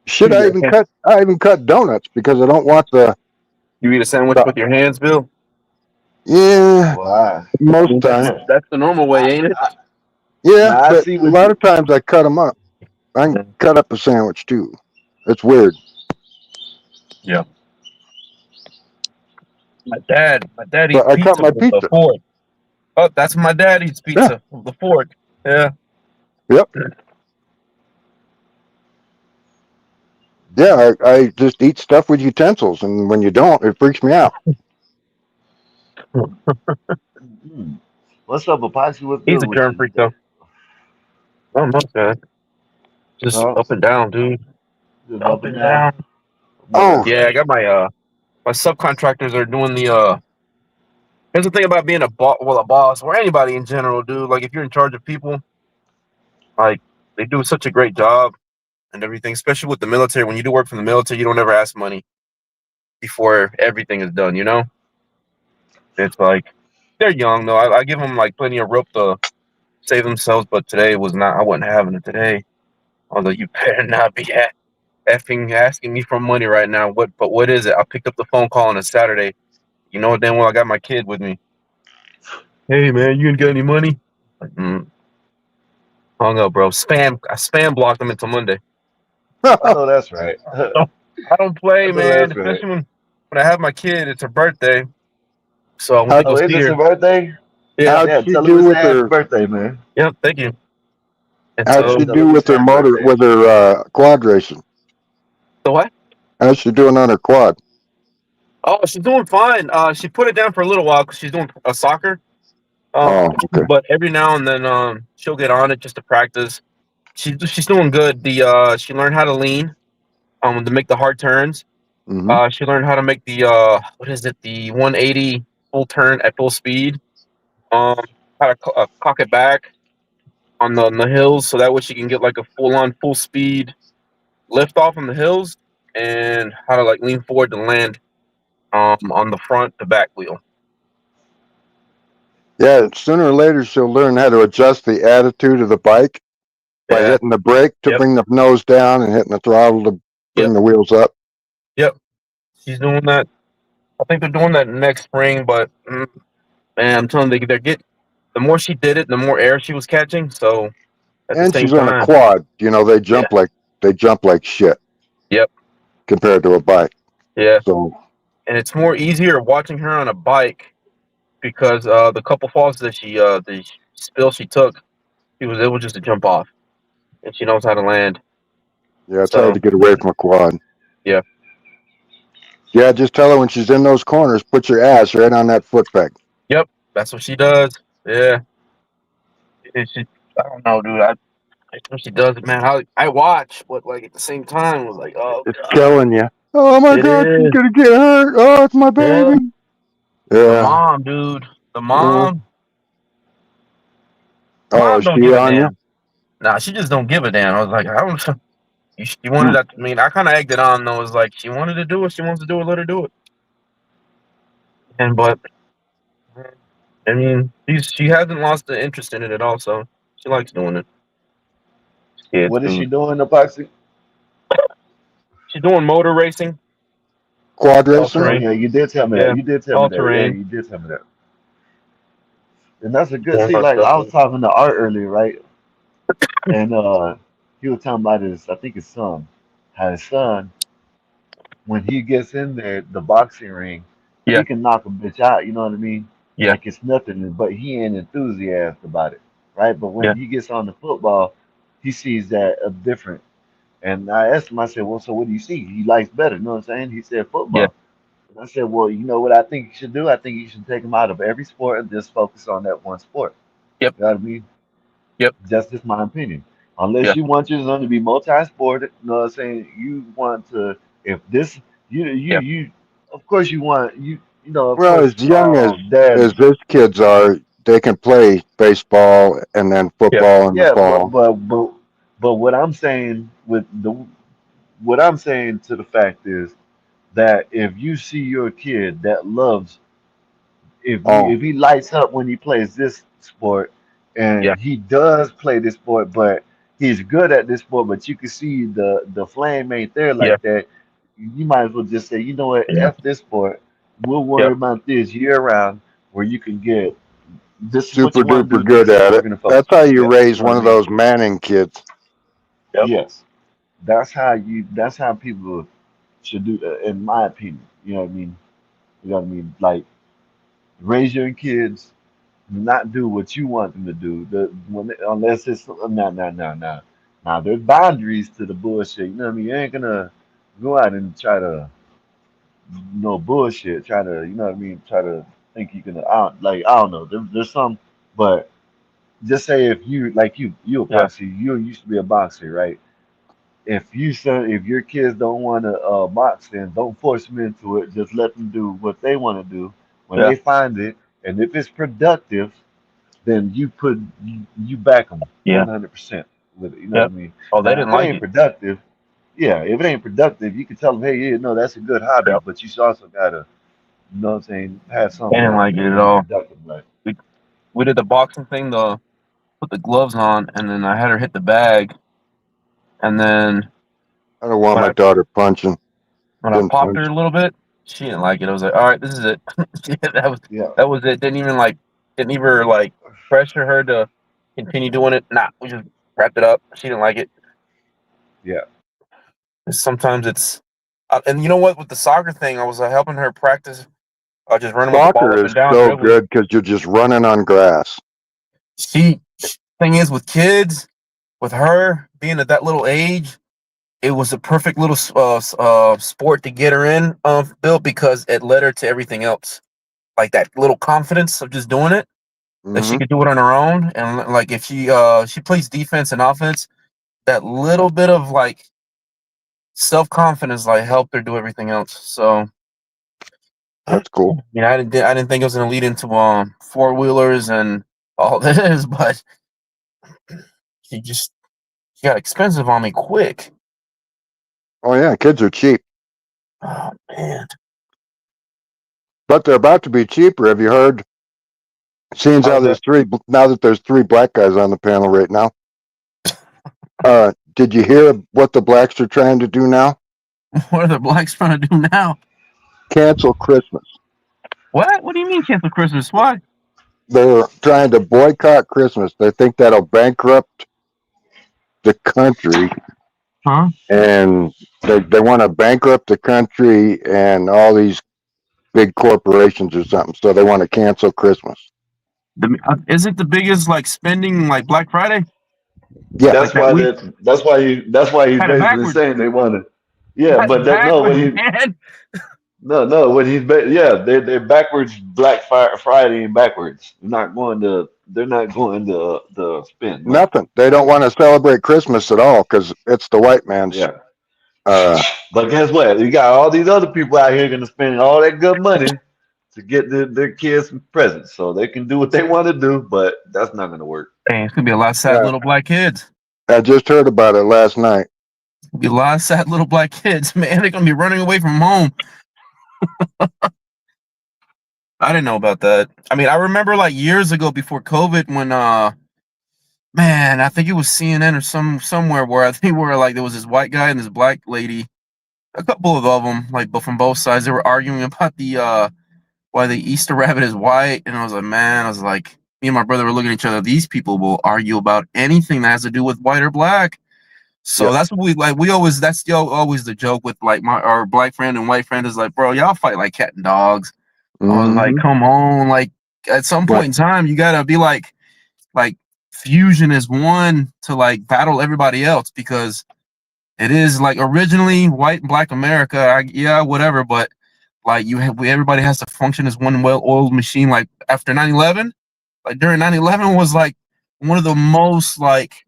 shit, I even cut donuts because I don't want the. You eat a sandwich with your hands, Bill? Yeah, Wow. most times. That's the normal way, ain't it? Yeah, Now, I but see a what lot you. of times I cut them up. I can cut up a sandwich too. It's weird. Yeah. My dad eats But I cut pizza my with a pizza. fork. Oh, that's my dad eats pizza with the fork. Yeah. Yep. Yeah, I just eat stuff with utensils, and when you don't, it freaks me out. What's up, Epoxy? What's He's good a with germ you freak, today? though. Oh, my God. Just Huh? up and down, dude. Just Up and down. Oh, Yeah, I got my subcontractors are doing the. Here's the thing about being a boss, or anybody in general, dude. Like, if you're in charge of people, like, they do such a great job and everything, especially with the military. When you do work for the military, you don't ever ask money before everything is done, you know? It's like, they're young, though. I give them, like, plenty of rope to save themselves, but today was not, I wasn't having it today. I was like, you better not be effing asking me for money right now. But what is it? I picked up the phone call on a Saturday. You know damn well I got my kid with me. Hey, man, you ain't got any money? Like, hung up, bro. I spam blocked them until Monday. I know that's right. I don't play, I know man. that's right. Especially when I have my kid. It's her birthday, so I went to go Oh, is see this her. her birthday? Yeah. how'd Yeah, she tell her do we say with happy her? birthday, man. Yep. Thank you. And How'd so she Tell her do we with say her happy motor? birthday. With her quad racing? the what? How's she doing on her quad? Oh, she's doing fine. She put it down for a little while because she's doing soccer. Oh, okay. But every now and then, she'll get on it just to practice. She's doing good. She learned how to lean, to make the hard turns. Mm-hmm. She learned how to make the what is it? The 180 full turn at full speed. How to cock it back on the hills, so that way she can get like a full speed lift off on the hills, and how to like lean forward to land on the front to back wheel. Yeah, sooner or later she'll learn how to adjust the attitude of the bike by hitting the brake to bring the nose down and hitting the throttle to bring the wheels up. Yep, she's doing that. I think they're doing that next spring, but man, I'm telling you, the more she did it, the more air she was catching. So at the And same she's on a time, quad. You know, they jump like shit. Yep. Compared to a bike. Yeah. So And it's more easier watching her on a bike because the couple falls that the spill she took, she was able just to jump off, and she knows how to land. yeah, it's hard to get away from a quad. Yeah. Yeah, just tell her when she's in those corners, put your ass right on that foot peg. Yep, that's what she does. Yeah. And I don't know, dude. I what she does it, man. I watch, but like at the same time, was like, oh It's god, killing you. Oh my it God, she's is. gonna get hurt. Oh, it's my baby. The Yeah. mom, dude. The mom. The Oh, mom is don't she give a on you? damn. Nah, she just don't give a damn. I was like, I don't. She wanted that. I mean, I kind of egged it on though. It was like she wanted to do it. She wants to do it. Let her do it. But I mean, she hasn't lost the interest in it at all. So she likes doing it. What is she doing, Epoxy? She's doing motor racing. Quad All racing? Oh terrain. yeah, you did tell me that. Yeah. You did tell me All that. Yeah, terrain. you did tell me that. And that's a good. Yeah. See, like I was talking to Art earlier, right? And he was talking about his, I think his son, how his son, when he gets in there, the boxing ring, Yeah. he can knock a bitch out. You know what I mean? Yeah. Like it's nothing. But he ain't enthusiastic about it, right? But Yeah. when he gets on the football, he sees that different. And I asked him, I said, well, so what do you see? He likes better. You know what I'm saying? He said Yeah. football. And I said, well, you know what I think you should do? I think you should take him out of every sport and just focus on that one sport. Yep. You know what I mean? Yep. That's just my opinion. Unless Yeah. you want your son to be multi-sported, you know what I'm saying? You want to, if this, you, of course you want, you know, of Well, course, as young dad, as those kids are, they can play baseball and then football in the yeah, fall. but what I'm saying with what I'm saying to the fact is, that if you see your kid that loves, Oh, if he lights up when he plays this sport, Yeah. and he does play this sport, but he's good at this sport, but you can see the flame ain't there Yeah. like that, you might as well just say, you know what, Yeah. F this sport. We'll worry Yep. about this year round, where you can get this is what super you want to duper do. This good is what at we're it. gonna That's focus how on. you Yeah, you raise know what one I of mean? those Manning kids. Yep. Yes. That's how people should do, in my opinion. You know what I mean? You know what I mean? Like, raise your kids, not do what you want them to do. Unless it's no. Now there's boundaries to the bullshit. You know what I mean? You ain't gonna go out and try to bullshit. Try to, you know what I mean? Try to think you can I don't know. There's some, but just say if you like you a Yeah. boxer, you used to be a boxer, right? If your kids don't want to box, then don't force them into it. Just let them do what they want to do when Yeah. they find it, and if it's productive, then you back them Yeah. 100% with it. You know what I Yep. mean? Oh, they Now, didn't if it like ain't it. productive, yeah, if it ain't productive, you can tell them, hey, yeah, no, that's a good hobby, Yep. but you also gotta, you know what I'm saying, have They something didn't that like it make at it all. productive. Like, We did the boxing thing, put the gloves on, and then I had her hit the bag, and then I don't want when my I daughter punching. when I Didn't popped her punch. a little bit, she didn't like it. I was like, all right, this is it. yeah, That was it. Didn't even like pressure her to continue doing it. Nah, we just wrapped it up. She didn't like it. yeah. Sometimes it's, and you know what? With the soccer thing, I was helping her practice. Just running with the ball Soccer up is and down, so dribbling. good because you're just running on grass. Thing is, with kids, with her being at that little age, it was a perfect little sport to get her in, Bill, because it led her to everything else. Like that little confidence of just doing it, that she Hmm. could do it on her own. And like if she plays defense and offense, that little bit of like self confidence like helped her do everything else. So That's cool. I didn't think it was gonna lead into four wheelers and all this, but she got expensive on me quick. Oh yeah, kids are cheap, Oh man. but they're about to be cheaper. Have you heard? Seeing how How's there's that? three now that there's three black guys on the panel right now. Did you hear what the blacks are trying to do now? What are the blacks trying to do now? Cancel Christmas. What? What do you mean cancel Christmas? Why? They're trying to boycott Christmas. They think that'll bankrupt the country, Huh? and they want to bankrupt the country and all these big corporations or something. So they want to cancel Christmas. Is it the biggest like spending like Black Friday? Yeah. Like that week? That's why he's Had it basically backwards. saying they want to. Yeah, Had but it that no, what backwards, he man. no, what they're backwards. Friday and backwards. They're not going to spend money. Nothing. They don't want to celebrate Christmas at all because it's the white man's. Yeah. But guess what? You got all these other people out here going to spend all that good money to get their kids some presents, so they can do what they want to do. But that's not going to work. Dang, it's gonna be a lot of sad little black kids. I just heard about it last night. Be a lot of sad little black kids, man. They're gonna be running away from home. I didn't know about that. I mean, I remember like years ago before COVID when man, I think it was CNN or somewhere where I think where like there was this white guy and this black lady, a couple of them, like but from both sides, they were arguing about the why the Easter rabbit is white, and I was like, man, I was like, me and my brother were looking at each other. These people will argue about anything that has to do with white or black. So Yep. that's what we like. We always that's still always the joke with like our black friend and white friend is like, bro, y'all fight like cat and dogs. I was like, come on, like at some point in time, you gotta be like fusion is one to like battle everybody else because it is like originally white and black America, yeah, whatever, but like everybody has to function as one well-oiled machine. Like after 9/11, like during 9/11 was like one of the most like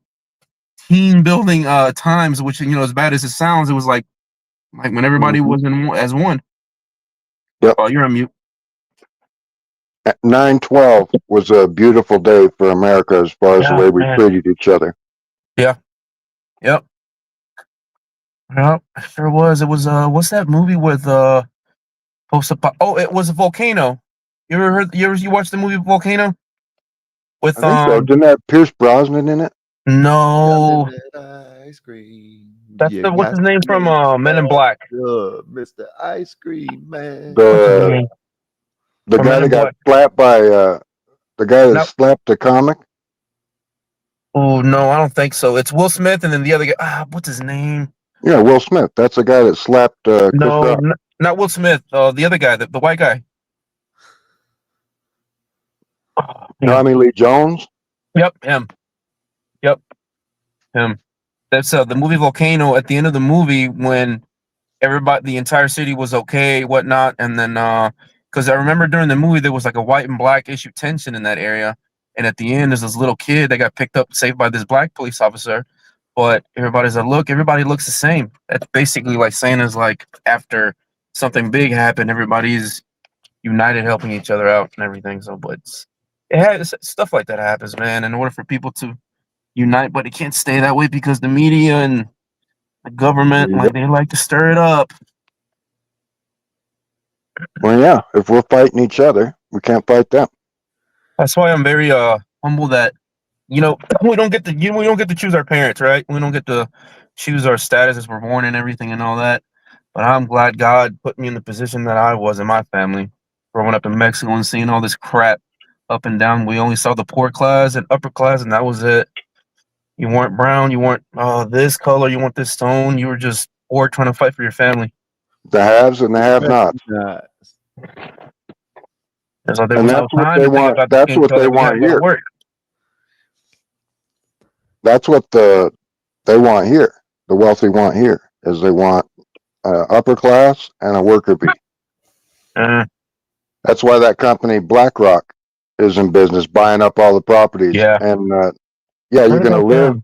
team building times, which as bad as it sounds, it was like when everybody was as one. Yep. Oh, you're on mute. 9/12 was a beautiful day for America as far as the way we treated each other. Yeah. Yep. Yeah, sure was. It was what's that movie with it was a volcano. You ever heard you watched the movie Volcano? With I think so. Didn't have Pierce Brosnan in it? No. Ice cream. That's You the what's got his name to from make Men in Black. good, Mr. Ice Cream Man. What's his The name? the From guy Men that in got Black. slapped by the guy that No. slapped the comic. Oh no, I don't think so. It's Will Smith and then the other guy. What's his name? Yeah, Will Smith. That's the guy that slapped Chris No, Rock. not Will Smith. The other guy, the white guy. Tommy Lee Jones. Yep, him. Yep, him. That's the movie Volcano. At the end of the movie, when everybody, the entire city was okay, whatnot, and then because I remember during the movie there was like a white and black issue tension in that area, and at the end there's this little kid that got picked up, saved by this black police officer, but everybody's like, look, everybody looks the same. That's basically like saying is like after something big happened, everybody's united, helping each other out and everything. So, but it has stuff like that happens, man. In order for people to unite, but it can't stay that way because the media and the government, like they like to stir it up. Well, yeah. If we're fighting each other, we can't fight them. That's why I'm very humble that we don't get to choose our parents, right? We don't get to choose our status as we're born and everything and all that. But I'm glad God put me in the position that I was in my family, growing up in Mexico and seeing all this crap up and down. We only saw the poor class and upper class, and that was it. You weren't brown, you weren't this color, you weren't this tone. You were just poor trying to fight for your family. The haves and the have-nots. So there And was that's no what time they to think want. about That's what they want here. That's what they want here. The wealthy want here is they want upper class and a worker bee. That's why that company BlackRock is in business, buying up all the properties. Yeah. And you're going to live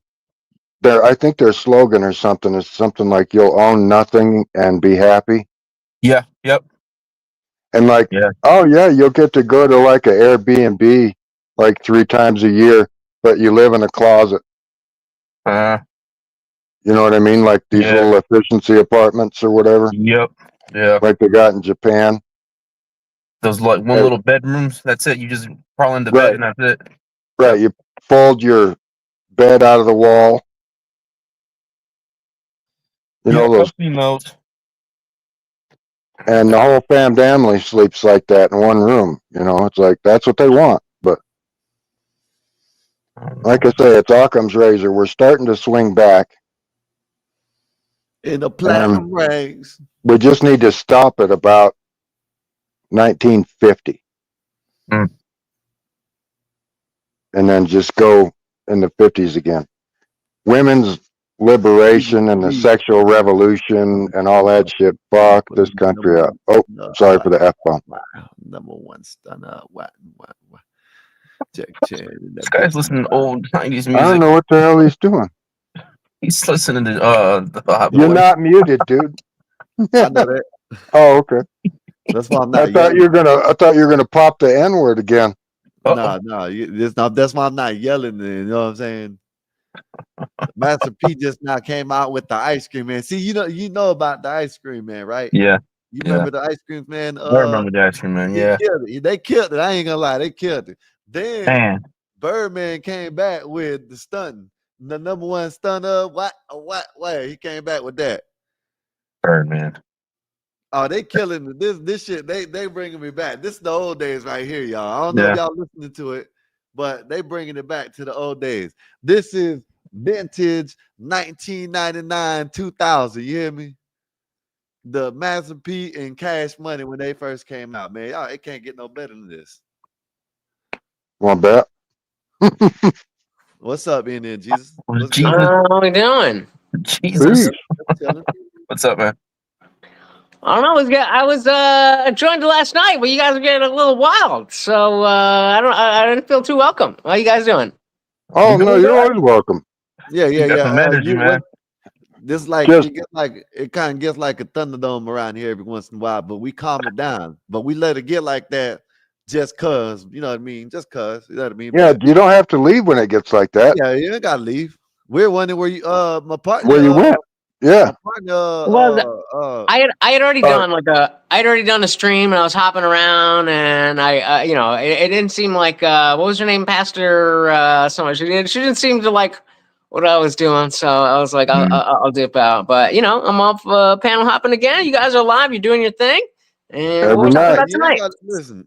there. I think their slogan or something is something like "You'll own nothing and be happy." Yeah. Yep. And like, oh yeah, you'll get to go to like an Airbnb like 3 times a year, but you live in a closet. You know what I mean? Like these little efficiency apartments or whatever. Yep. Yeah. Like they got in Japan. Those like one little bedrooms. That's it. You just crawl into bed and that's it. Right. You fold your bed out of the wall. You know those. Notes. And the whole family sleeps like that in one room. You know, it's like that's what they want. But like I say, it's Occam's razor. We're starting to swing back. In the platinum ranks. We just need to stop at about 1950. And then just go in the 50s again. Women's liberation and the sexual revolution and all that shit. Fuck this country up. Oh, sorry for the F-bomb. Number one stunner. What? Check. This guy's listening to old 90s music. I don't know what the hell he's doing. He's listening to the Hot You're Boys. not muted, dude. I know that. Oh, okay. That's why I'm not. I thought you were gonna pop the N-word again. No. That's why I'm not yelling. You know what I'm saying? Master P just now came out with the ice cream man. See, you know about the ice cream man, right? Yeah. You remember the ice cream man? I remember the ice cream man. Yeah. They killed it. I ain't gonna lie, they killed it. Then Man. Birdman came back with the stunting, the number one stunner. What? He came back with that. Birdman. Oh, they killing this shit. They bringing me back. This is the old days right here, y'all. I don't know if y'all listening to it, but they bringing it back to the old days. This is vintage 1999, 2000. You hear me? The Master P and Cash Money when they first came out, man. Y'all, it can't get no better than this. Want bet? What's up in there, Jesus? How are we doing? Jesus. What's up, man? I don't know. I was joined last night, but you guys were getting a little wild, so I didn't feel too welcome. How you guys doing? Oh no, you're always welcome. Yeah. Energy, man. This it kind of gets like a thunderdome around here every once in a while, but we calm it down. But we let it get like that just cause, you know what I mean? Just cause, you know what I mean? Yeah, you don't have to leave when it gets like that. Yeah, you ain't gotta leave. We're wondering where you my partner where you went. Yeah. Well, I had already done I'd already done a stream, and I was hopping around, and I you know, it didn't seem like what was her name, Pastor so much. She didn't seem to like what I was doing, so I was like, I'll dip out. But you know, I'm off panel hopping again. You guys are live. You're doing your thing, and we'll talk about tonight. Listen,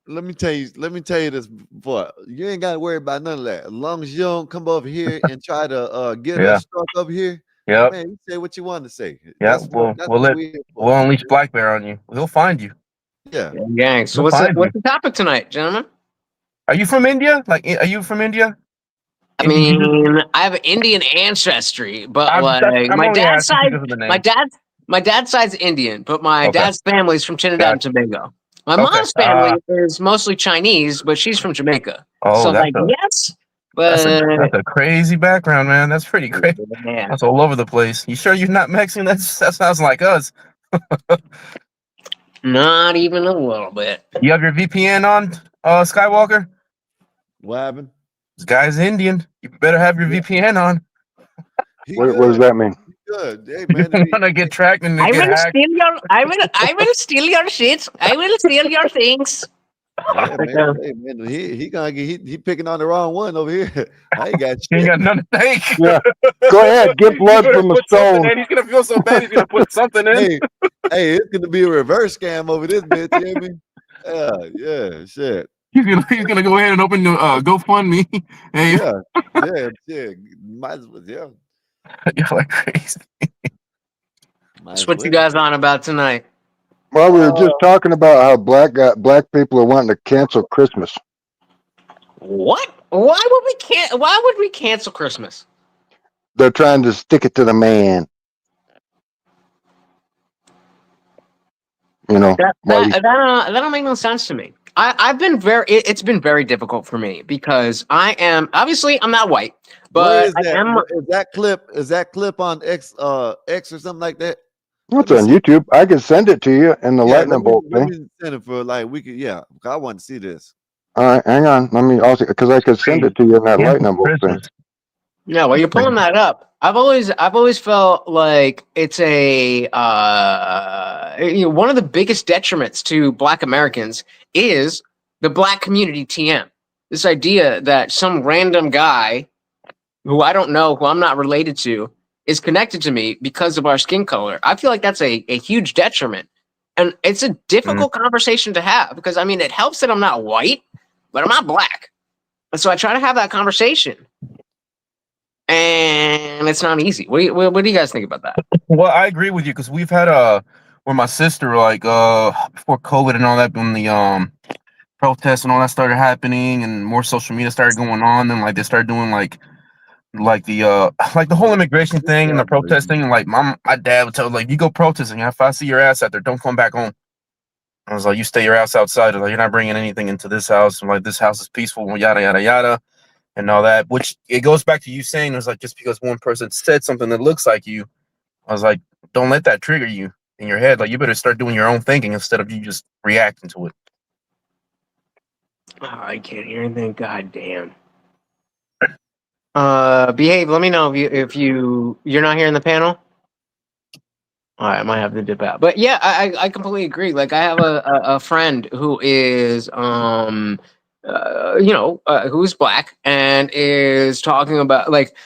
let me tell you this, boy. You ain't got to worry about none of that. As long as you don't come over here and try to get us struck over here. Yep. Man, you say what you want to say. Yeah, We'll unleash Black Bear on you. He'll find you. Yeah. Gang. So what's the topic tonight, gentlemen? Are you from India? Like, are you from India? I mean, I have Indian ancestry, but my dad's side's Indian, but my dad's family's from Trinidad and Tobago. My mom's family is mostly Chinese, but she's from Jamaica. Oh, so yes. That's But a crazy background, man. That's pretty great. Yeah. That's all over the place. You sure you're not Mexican? That sounds like us. Not even a little bit. You have your VPN on, Skywalker? What happened? This guy's Indian. You better have your VPN on. What does that mean? Good. Hey, man. You don't want to get tracked and I get will hacked. steal your. I will steal your shit. I will steal your things. Yeah, man. Hey, man, he picking on the wrong one over here. I ain't got shit. He ain't got nothing to take. Yeah. Go ahead, get blood from a stone. He's gonna feel so bad. He's gonna put something in. Hey, it's gonna be a reverse scam over this bitch. You hear me? Yeah, shit. He's gonna go ahead and open the GoFundMe. Hey. Yeah. Might as well, yeah. You're like crazy. That's what you guys on about tonight. Well, we were just talking about how black people are wanting to cancel Christmas. What? Why would we cancel Christmas? They're trying to stick it to the man. You know, that don't make no sense to me. It's been very difficult for me because I'm not white, but is that clip on X or something like that? It's on YouTube. I can send it to you in the lightning bolt thing. Let me send it for I want to see this. All right, hang on. Let me also, because I could send it to you in that lightning bolt thing. Yeah, well, you're pulling that up. I've always felt like it's a one of the biggest detriments to Black Americans is the Black community TM. This idea that some random guy who I don't know, who I'm not related to, is connected to me because of our skin color. I feel like that's a huge detriment. And it's a difficult conversation to have because, I mean, it helps that I'm not white, but I'm not Black. And so I try to have that conversation. And it's not easy. What do you guys think about that? Well, I agree with you because we've had where my sister, like before COVID and all that, when the protests and all that started happening and more social media started going on, then like they started doing like the whole immigration thing and the protesting, and like my dad would tell, like, you go protesting, if I see your ass out there, don't come back home. I was like, you stay your ass outside, like, you're not bringing anything into this house, and like, this house is peaceful, yada yada yada and all that. Which it goes back to you saying, it was like, just because one person said something that looks like you, I was like, don't let that trigger you in your head. Like, you better start doing your own thinking instead of you just reacting to it. Oh, I can't hear anything. God damn. Behave. Let me know if you're not hearing the panel. All right, I might have to dip out. But yeah, I completely agree. Like, I have a friend who is who's Black and is talking about like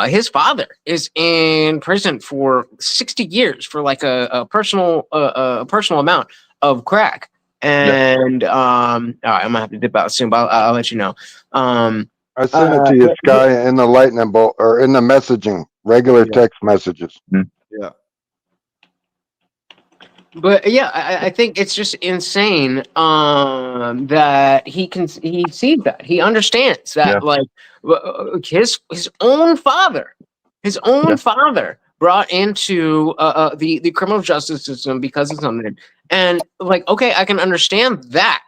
his father is in prison for 60 years for like a personal amount of crack. And all right, I'm gonna have to dip out soon, but I'll let you know. I sent it to you, Sky, in the lightning bolt or in the messaging, regular text messages. Yeah. But yeah, I think it's just insane that he sees that, he understands that, like his own father brought into the criminal justice system because of something, and like, okay, I can understand that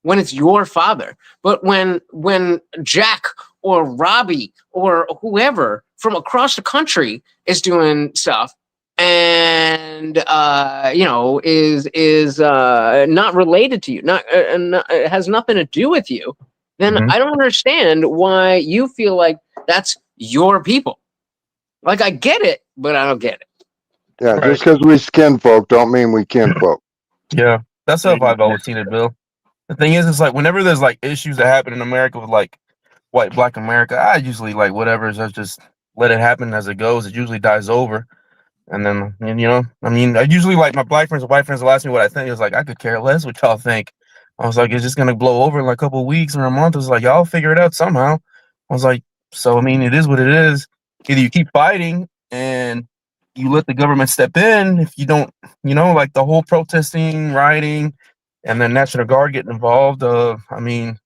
when it's your father, but when Jack or Robbie or whoever from across the country is doing stuff and is not related to you, it has nothing to do with you, then I don't understand why you feel like that's your people. Like, I get it, but I don't get it. Yeah, Right. just because we skin folk don't mean we kin folk. Yeah, that's how I've always seen it, Bill. The thing is, it's like whenever there's like issues that happen in America with like white, black America, I usually like whatever, just let it happen as it goes. It usually dies over. And then, you know, I mean, I usually like my black friends or white friends will ask me what I think. It's like, I could care less what y'all think. I was like, it's just going to blow over in like a couple of weeks or a month. It's like, y'all figure it out somehow. I was like, so, I mean, it is what it is. Either you keep fighting and you let the government step in. If you don't, you know, like the whole protesting, rioting, and then National Guard getting involved. I mean,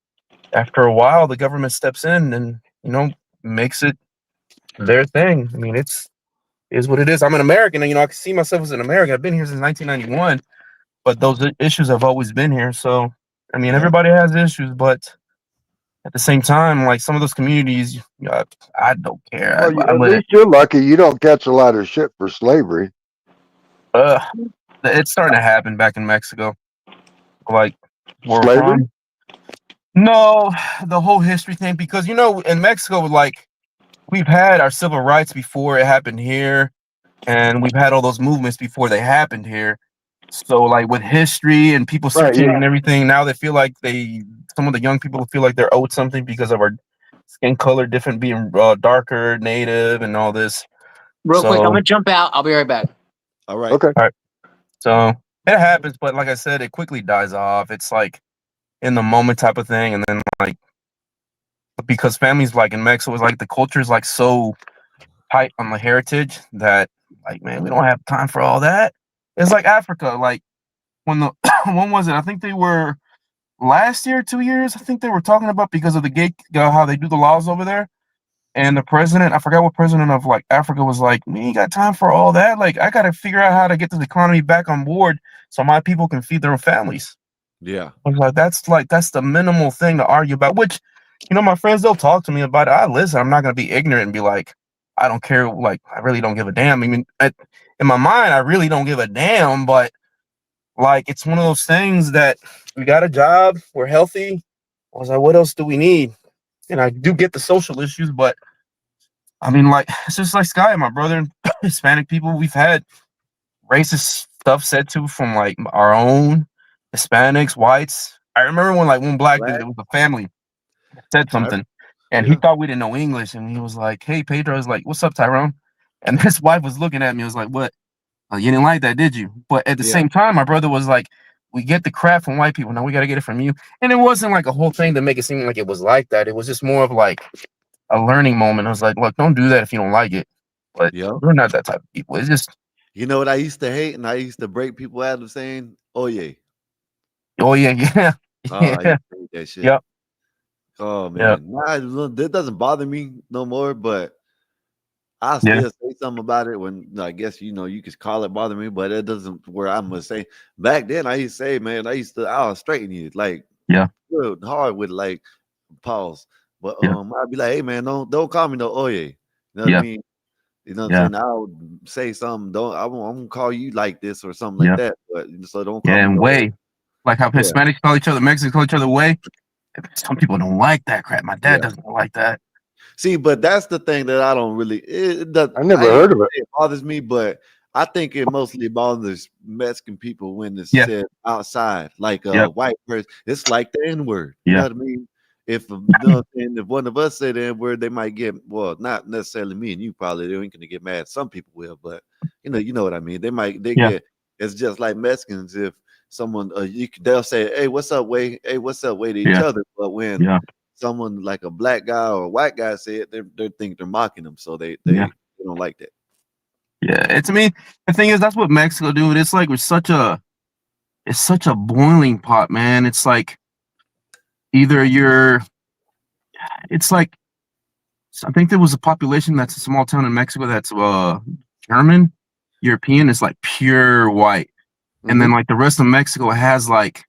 after a while, the government steps in and, you know, makes it their thing. I mean, is what it is. I'm an American, and you know I can see myself as an American. I've been here since 1991, but those issues have always been here. So, I mean, everybody has issues, but at the same time, like some of those communities, I don't care. Well, I at let it. least you're lucky you don't catch a lot of shit for slavery. It's starting to happen back in Mexico, like where we're Slavery? from. No, the whole history thing, because you know in Mexico, like we've had our civil rights before it happened here. And we've had all those movements before they happened here. So like with history and people searching and everything, now they feel like some of the young people feel like they're owed something because of our skin color, different being darker, native, and all this. Real quick, I'm gonna jump out. I'll be right back. All right. Okay. All right. So it happens, but like I said, it quickly dies off. It's like in the moment type of thing, and then like because families like in Mexico is like the culture is like so tight on the heritage that like, man, we don't have time for all that. It's like Africa, like when when was it? I think they were last year, 2 years. I think they were talking about because of the gate, how they do the laws over there. And the president, I forgot what president of like Africa was like, we ain't got time for all that. Like, I got to figure out how to get this economy back on board so my people can feed their own families. Yeah. I was like, that's the minimal thing to argue about, which, you know, my friends, they'll talk to me about it. I listen, I'm not going to be ignorant and be like, I don't care. Like, I really don't give a damn. I mean, in my mind, I really don't give a damn, but like, it's one of those things that we got a job, we're healthy. I was like, what else do we need? And I do get the social issues, but I mean, like, it's just like Sky, my brother, and Hispanic people, we've had racist stuff said to from like our own Hispanics, whites. I remember when one black dude, it was a family, said something, and he thought we didn't know English, and he was like, "Hey, Pedro," I was like, "What's up, Tyrone?" And his wife was looking at me, was like, "What? You didn't like that, did you?" But at the same time, my brother was like, "We get the crap from white people, now we got to get it from you." And it wasn't like a whole thing to make it seem like it was like that. It was just more of like a learning moment. I was like, "Look, don't do that if you don't like it." But we're not that type of people. It's just, you know what I used to hate, and I used to break people out of saying, "Oye." Oh yeah, yeah, I used to hate that shit. Yep. Oh man, that doesn't bother me no more. But I still say something about it when I guess you could call it bother me, but it doesn't. Where I'm gonna say back then, I used to say, man, I'll straighten you like good hard with like pause. But I'd be like, hey man, don't call me no oye. You know what I mean? You know what I'm saying? I'll say something. I won't call you like this or something like that. But so don't call me and no way, like how Hispanics call each other, Mexicans call each other way. Some people don't like that crap. My dad doesn't like that. See, but that's the thing that I don't really. I never heard of it. It bothers me, but I think it mostly bothers Mexican people when it's said outside, like a white person. It's like the N-word. You know what I mean? If if one of us say the N-word, they might get not necessarily me and you probably ain't gonna get mad. Some people will, but you know what I mean. They get. It's just like Mexicans. If someone they'll say, "Hey, what's up, way? Hey, what's up, way?" to each other, but when someone like a black guy or a white guy say it, they think they're mocking them, so they don't like that. Yeah, it's me. The thing is, that's what Mexico do. It's like it's such a boiling pot, man. It's like either it's like I think there was a population that's a small town in Mexico that's German, European. It's like pure white, and then like the rest of Mexico has like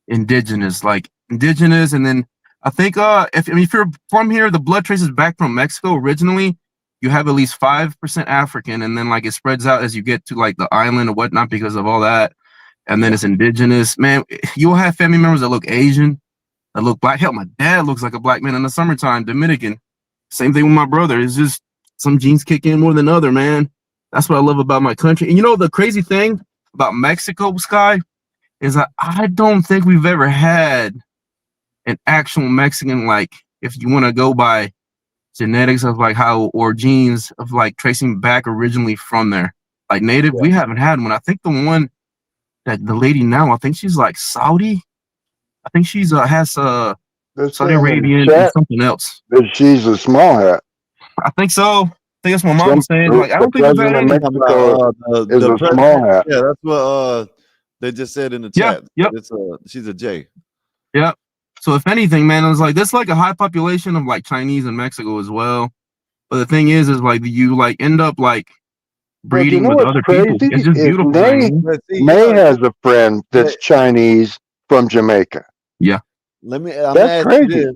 indigenous, and then I think if you're from here, the blood traces back from Mexico originally. You have at least 5% African, and then like it spreads out as you get to like the island or whatnot because of all that. And then it's indigenous. Man, you'll have family members that look Asian, that look black. Hell, my dad looks like a black man in the summertime, Dominican. Same thing with my brother. It's just some genes kick in more than other, man. That's what I love about my country. And you know the crazy thing about Mexico, Sky, is that I don't think we've ever had an actual Mexican, like if you want to go by genetics of like how or genes of like tracing back originally from there, like native. We haven't had one. I think the one that the lady now, I think she's like Saudi. I think she's has Saudi Arabian and something else. She's a small hat. I think so. I think that's what my mom was saying. Like I don't think we've had any. Mexico is a small hat. Yeah, that's what they just said in the chat. Yep. It's she's a J. Yep. So if anything, man, it was like there's like a high population of like Chinese in Mexico as well. But the thing is like you like end up like breeding with other people. It's just beautiful. May has a friend that's Chinese from Jamaica. Yeah. That's crazy.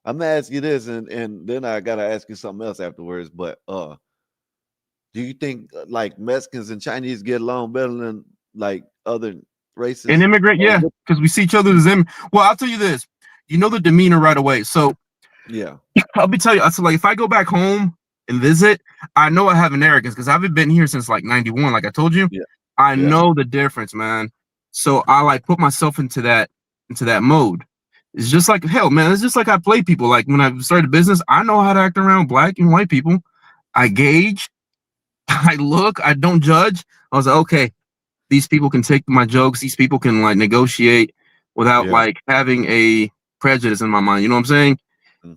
I'm gonna ask you this, and then I gotta ask you something else afterwards. But do you think like Mexicans and Chinese get along better than like other races? An immigrant, yeah, because we see each other as well, I'll tell you this. You know the demeanor right away. So yeah, I'll be telling you. So like if I go back home and visit, I know I have an arrogance because I haven't been here since like '91. Like I told you, I know the difference, man. So I like put myself into that mode. It's just like hell, man. It's just like I play people. Like when I started business, I know how to act around black and white people. I gauge, I look, I don't judge. I was like, okay, these people can take my jokes. These people can like negotiate without like having a prejudice in my mind. You know what I'm saying?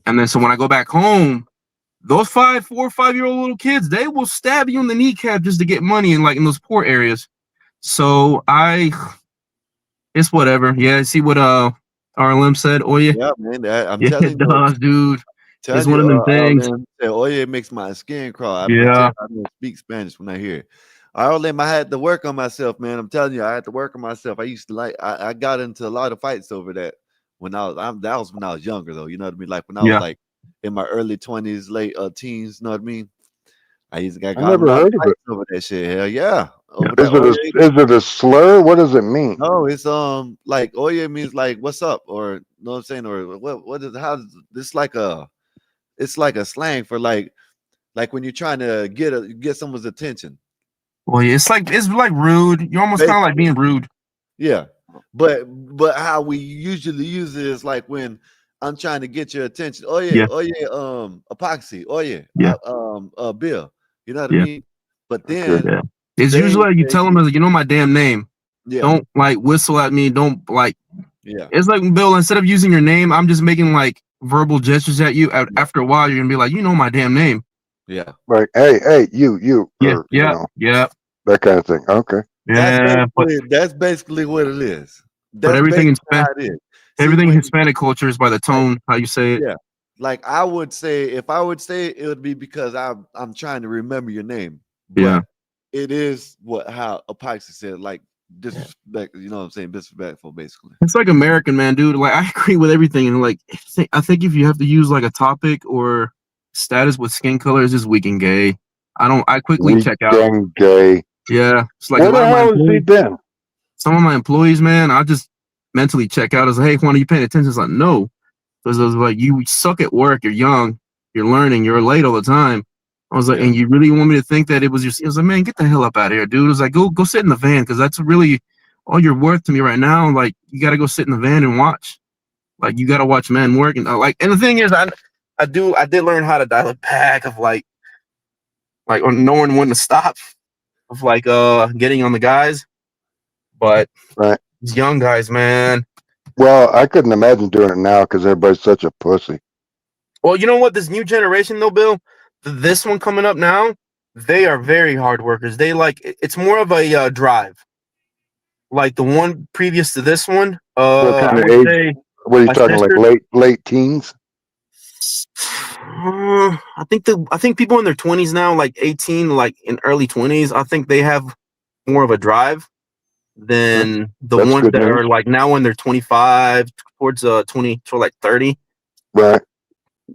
And then so when I go back home, those 4 or 5 year old little kids, they will stab you in the kneecap just to get money in like in those poor areas. So it's whatever. Yeah, see what RLM said. Oh yeah, yeah, man. I'm telling it does, dude. It's one of them things. Oh yeah, it makes my skin crawl. I don't speak Spanish when I hear it. RLM, I had to work on myself, man. I'm telling you, I had to work on myself. I used to I got into a lot of fights over that when that was when I was younger though. You know what I mean? Like when I was like in my early 20s, late teens. You know what I mean? I used to get I never heard of it over that shit. Hell yeah. Is it a slur? What does it mean? No, it's like oye means like what's up, or you know what I'm saying, or what is how this like it's like a slang for like when you're trying to get someone's attention. Well, yeah, it's like rude. You're almost kind of like being rude. Yeah, but how we usually use it is like when I'm trying to get your attention. Oh yeah, epoxy. Oh yeah, Bill. You know what I mean? But then it's usually like you tell them as you know my damn name. Yeah. Don't like whistle at me. Don't like. Yeah. It's like Bill. Instead of using your name, I'm just making like verbal gestures at you. After a while, you're gonna be like, you know my damn name. Yeah. Right. Hey, you. Yeah. Or, you know, yeah. That kind of thing. Okay. Yeah. That's basically what it is. But everything in Hispanic culture is by the tone, how you say it. Yeah. Like I would say, if I would say it would be because I'm trying to remember your name. But it is how Epoxy said, like disrespect, you know what I'm saying? Disrespectful, basically. It's like American, man, dude. Like I agree with everything. And like I think if you have to use like a topic or status with skin color, it's just weak and gay. I quickly check out. Gay. Yeah. It's like where the hell has he been? Some of my employees, man, I just mentally check out. I was like, hey, Juan, are you paying attention? It's like, no. Because I was like, you suck at work, you're young, you're learning, you're late all the time. I was like, and you really want me to think that it was your, I was like, man, get the hell up out of here, dude. I was like, go sit in the van, because that's really all you're worth to me right now. Like, you got to go sit in the van and watch. Like, you got to watch men work. And and the thing is, I did learn how to dial it back of like knowing when to stop, of like getting on the guys. But these young guys, man. Well, I couldn't imagine doing it now because everybody's such a pussy. Well, you know what? This new generation, though, Bill, this one coming up now, they are very hard workers. They it's more of a drive. Like the one previous to this one. What kind of age? What are you talking, like late teens? I think people in their 20s now, like 18, like in early 20s, I think they have more of a drive than the ones that are like now when they're 25 towards 20 to like 30. Right.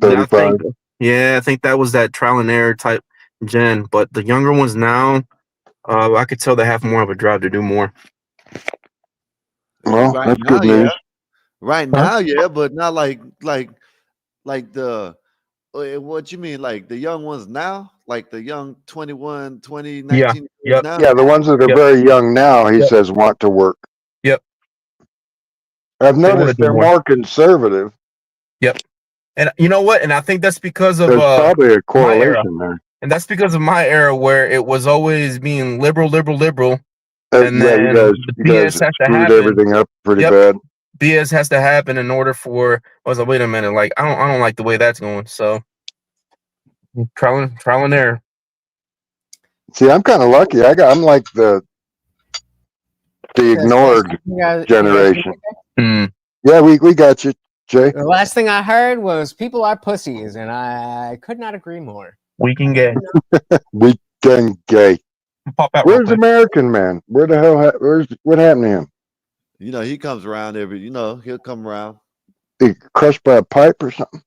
35. I think that was that trial and error type gen. But the younger ones now, I could tell they have more of a drive to do more. Well, that's good news. Right now, yeah, but not like the what you mean, like the young ones now? like the young 21, 20, 19 Yeah. now. Yeah, the ones that are very young now, he says, want to work. Yep. I've They wanna noticed do they're more. more conservative. Yep. And you know what? And I think that's because of There's probably a my era. correlation there. And that's because of my era where it was always being liberal. And Yeah, then you the guys BS has to screwed happen. everything up pretty Yep. bad. BS has to happen in order for I was like, wait a minute, like I don't like the way that's going. So trial and error. See, I'm kind of lucky. I'm like the ignored generation. Yeah, we got you, Jay. The last thing I heard was people are pussies, and I could not agree more. We can gay. Weekend gay. Pop out Where's American Man? Where the hell? What happened to him? You know, he comes around he'll come around. He crushed by a pipe or something?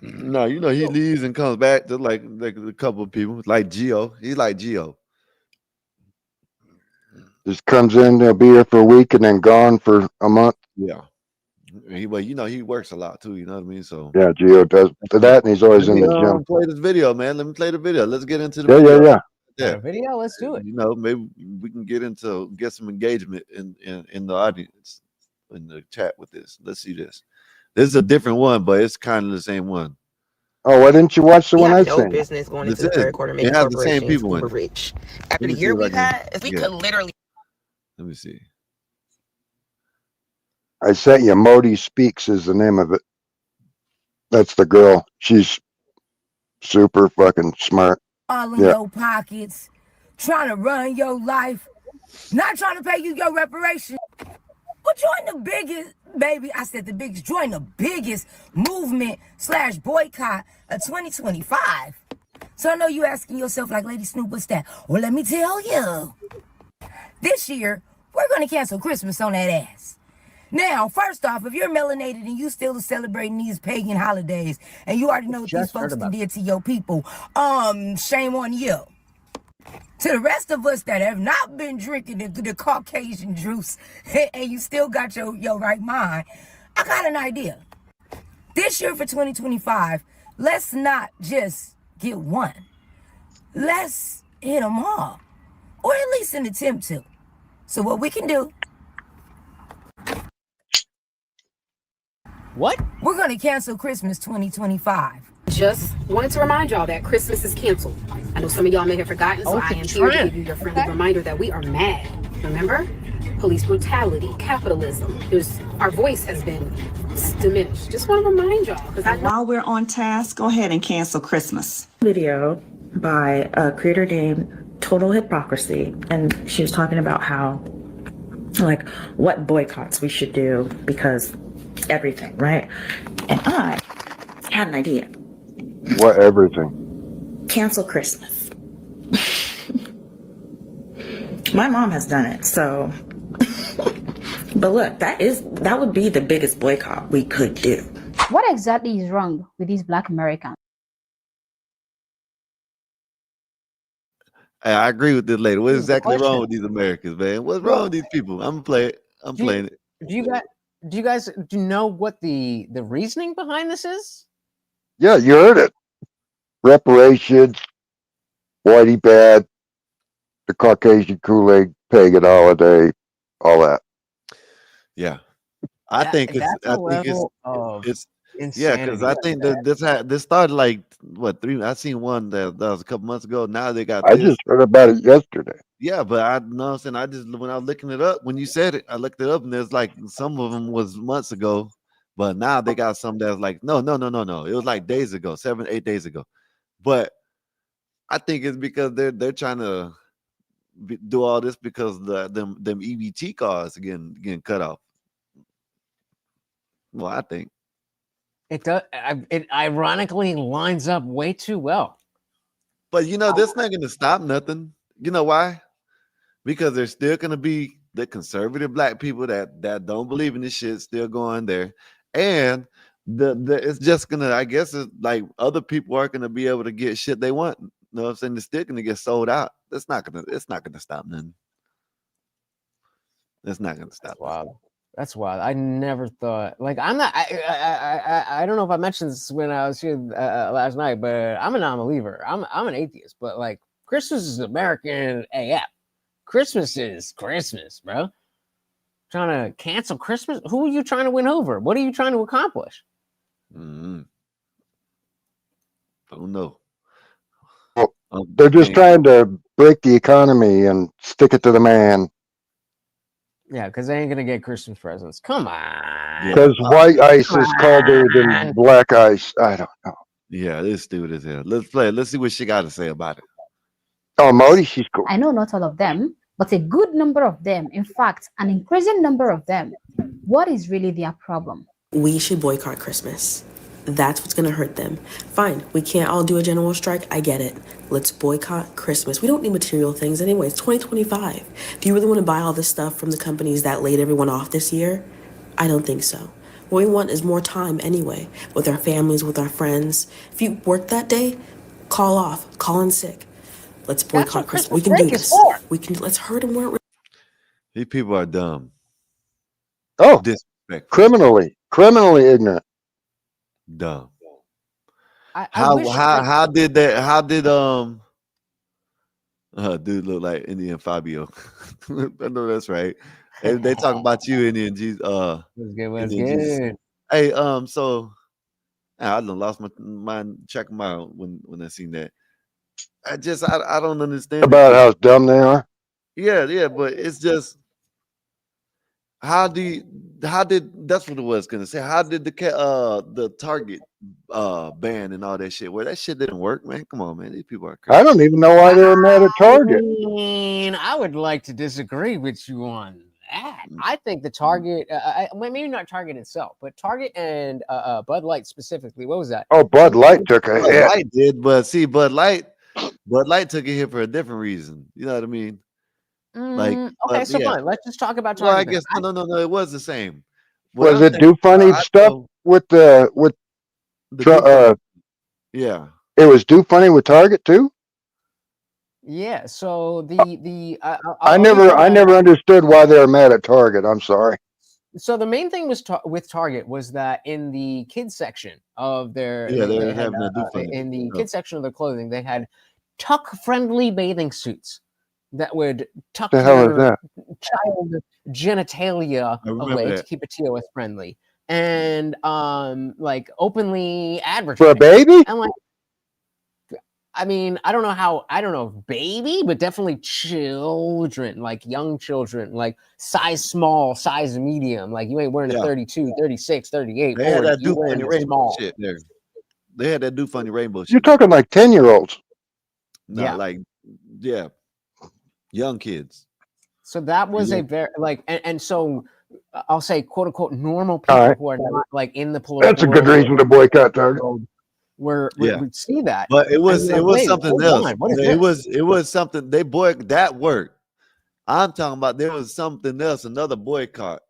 No, he leaves and comes back just like a couple of people, like Gio. He's like Gio. Just comes in, they'll be here for a week and then gone for a month. Yeah. He works a lot too, you know what I mean? So yeah, Gio does that, and he's always in the gym. Play this video, man. Let me play the video. Let's get into the video. Yeah. Video, let's do it. Maybe we can get some engagement in the audience, in the chat with this. Let's see this. This is a different one, but it's kind of the same one. Oh, why didn't you watch the one I sent? Business going into the third quarter making has the same corporations people in uber it. rich. After the year we've had, if we could literally. Let me see. I sent you Modi Speaks is the name of it. That's the girl. She's super fucking smart. All in your pockets, trying to run your life, not trying to pay you your reparations. Well, join the biggest, baby, I said the biggest, join the biggest movement / boycott of 2025. So I know you asking yourself like, Lady Snoop, what's that? Well, let me tell you. This year, we're going to cancel Christmas on that ass. Now, first off, if you're melanated and you still celebrating these pagan holidays and you already know what these folks did to your people, shame on you. To the rest of us that have not been drinking the Caucasian juice and you still got your right mind, I got an idea. This year for 2025, let's not just get one. Let's hit them all, or at least an attempt to. So what we can do, what? We're going to cancel Christmas 2025. Just wanted to remind y'all that Christmas is canceled. I know some of y'all may have forgotten, so I am here to give you your friendly reminder that we are mad. Remember? Police brutality, capitalism. Our voice has been diminished. Just want to remind y'all. While we're on task, go ahead and cancel Christmas. Video by a creator named Total Hypocrisy, and she was talking about how, like, what boycotts we should do because everything, right? And I had an idea. What everything? Cancel Christmas. My mom has done it, so. But look, that would be the biggest boycott we could do. What exactly is wrong with these Black Americans? Hey, I agree with this lady. What's exactly wrong with these Americans, man? What's wrong with these people? I'm gonna play it. I'm playing it. Do you guys know what the reasoning behind this is? Yeah, you heard it. Reparations, whitey bad, the Caucasian Kool-Aid, pagan holiday, all that. Yeah, I think it's yeah, because I think that this started like what 3. I seen one that was a couple months ago. Now they got. I just heard about it yesterday. Yeah, but I know what I'm saying. When I was looking it up, when you said it, I looked it up, and there's like some of them was months ago, but now they got some that's like no. It was like days ago, 7, 8 days ago. But I think it's because they're trying to do all this because them EBT cards getting cut off. Well, I think it does. It ironically lines up way too well. But that's not going to stop nothing. You know why? Because there's still going to be the conservative Black people that don't believe in this shit still going there, and it's just gonna. I guess it's like other people aren't gonna be able to get shit they want. You know what I'm saying? It's still gonna get sold out. It's not gonna stop nothing. It's not gonna stop. Wow. That's wild. I never thought. Like, I'm not. I don't know if I mentioned this when I was here last night, but I'm a non-believer. I'm an atheist. But like, Christmas is American AF. Christmas is Christmas, bro. Trying to cancel Christmas? Who are you trying to win over? What are you trying to accomplish? Don't know. They're just trying to break the economy and stick it to the man. Yeah, because they ain't gonna get Christmas presents. Come on. Because white ice is colder than black ice. I don't know. Yeah, this dude is here. Let's play. Let's see what she got to say about it. Oh, Modi, she's cool. I know not all of them, but a good number of them. In fact, an increasing number of them. What is really their problem? We should boycott Christmas. That's what's going to hurt them. Fine, we can't all do a general strike. I get it. Let's boycott Christmas. We don't need material things anyway. It's 2025. Do you really want to buy all this stuff from the companies that laid everyone off this year? I don't think so. What we want is more time anyway, with our families, with our friends. If you work that day, call off, call in sick. Let's boycott Christmas. We can do this. Let's hurt them where it. These people are dumb. Oh, disrespectful. Criminally ignorant. Dumb. I wish How did dude look like Indian Fabio? I know that's right. They talking about you, Indian Jesus. What's Indian Jesus. good? Hey, so I done lost my mind. Check them out when I seen that. I don't understand about how dumb they are. Yeah, but it's just how did that's what it was gonna say. How did the Target ban and all that shit? Well, that shit didn't work, man. Come on, man. These people are crazy. I don't even know why they're mad at Target. I would like to disagree with you on that. I think the Target, maybe not Target itself, but Target and Bud Light specifically. What was that? Oh, Bud Light took a hit. Bud Light did, but see, Bud Light took a hit for a different reason. You know what I mean? Like, okay, so fine. Let's just talk about Target. Well, I guess no. It was the same. Was it do funny stuff with the yeah? It was do funny with Target too. Yeah. So I never understood why they were mad at Target. I'm sorry. So the main thing was with Target was that in the kids section of their kids section of their clothing, they had tuck-friendly bathing suits that would tuck the hell is that? Child genitalia away to keep it TOS friendly, and like openly advertising for a baby. I'm like, I mean, I don't know if baby, but definitely children, like young children, like size small, size medium. Like you ain't wearing a 32, 36, 38. They had that do funny rainbow shit there. They had that do funny rainbow shit. You're talking like 10-year-olds. No, young kids. So that was a very and so I'll say quote unquote normal people who are not like in the political. That's a good reason to boycott Target. We'd see that, but it was something else. It was something they boycott that worked. I'm talking about there was something else, another boycott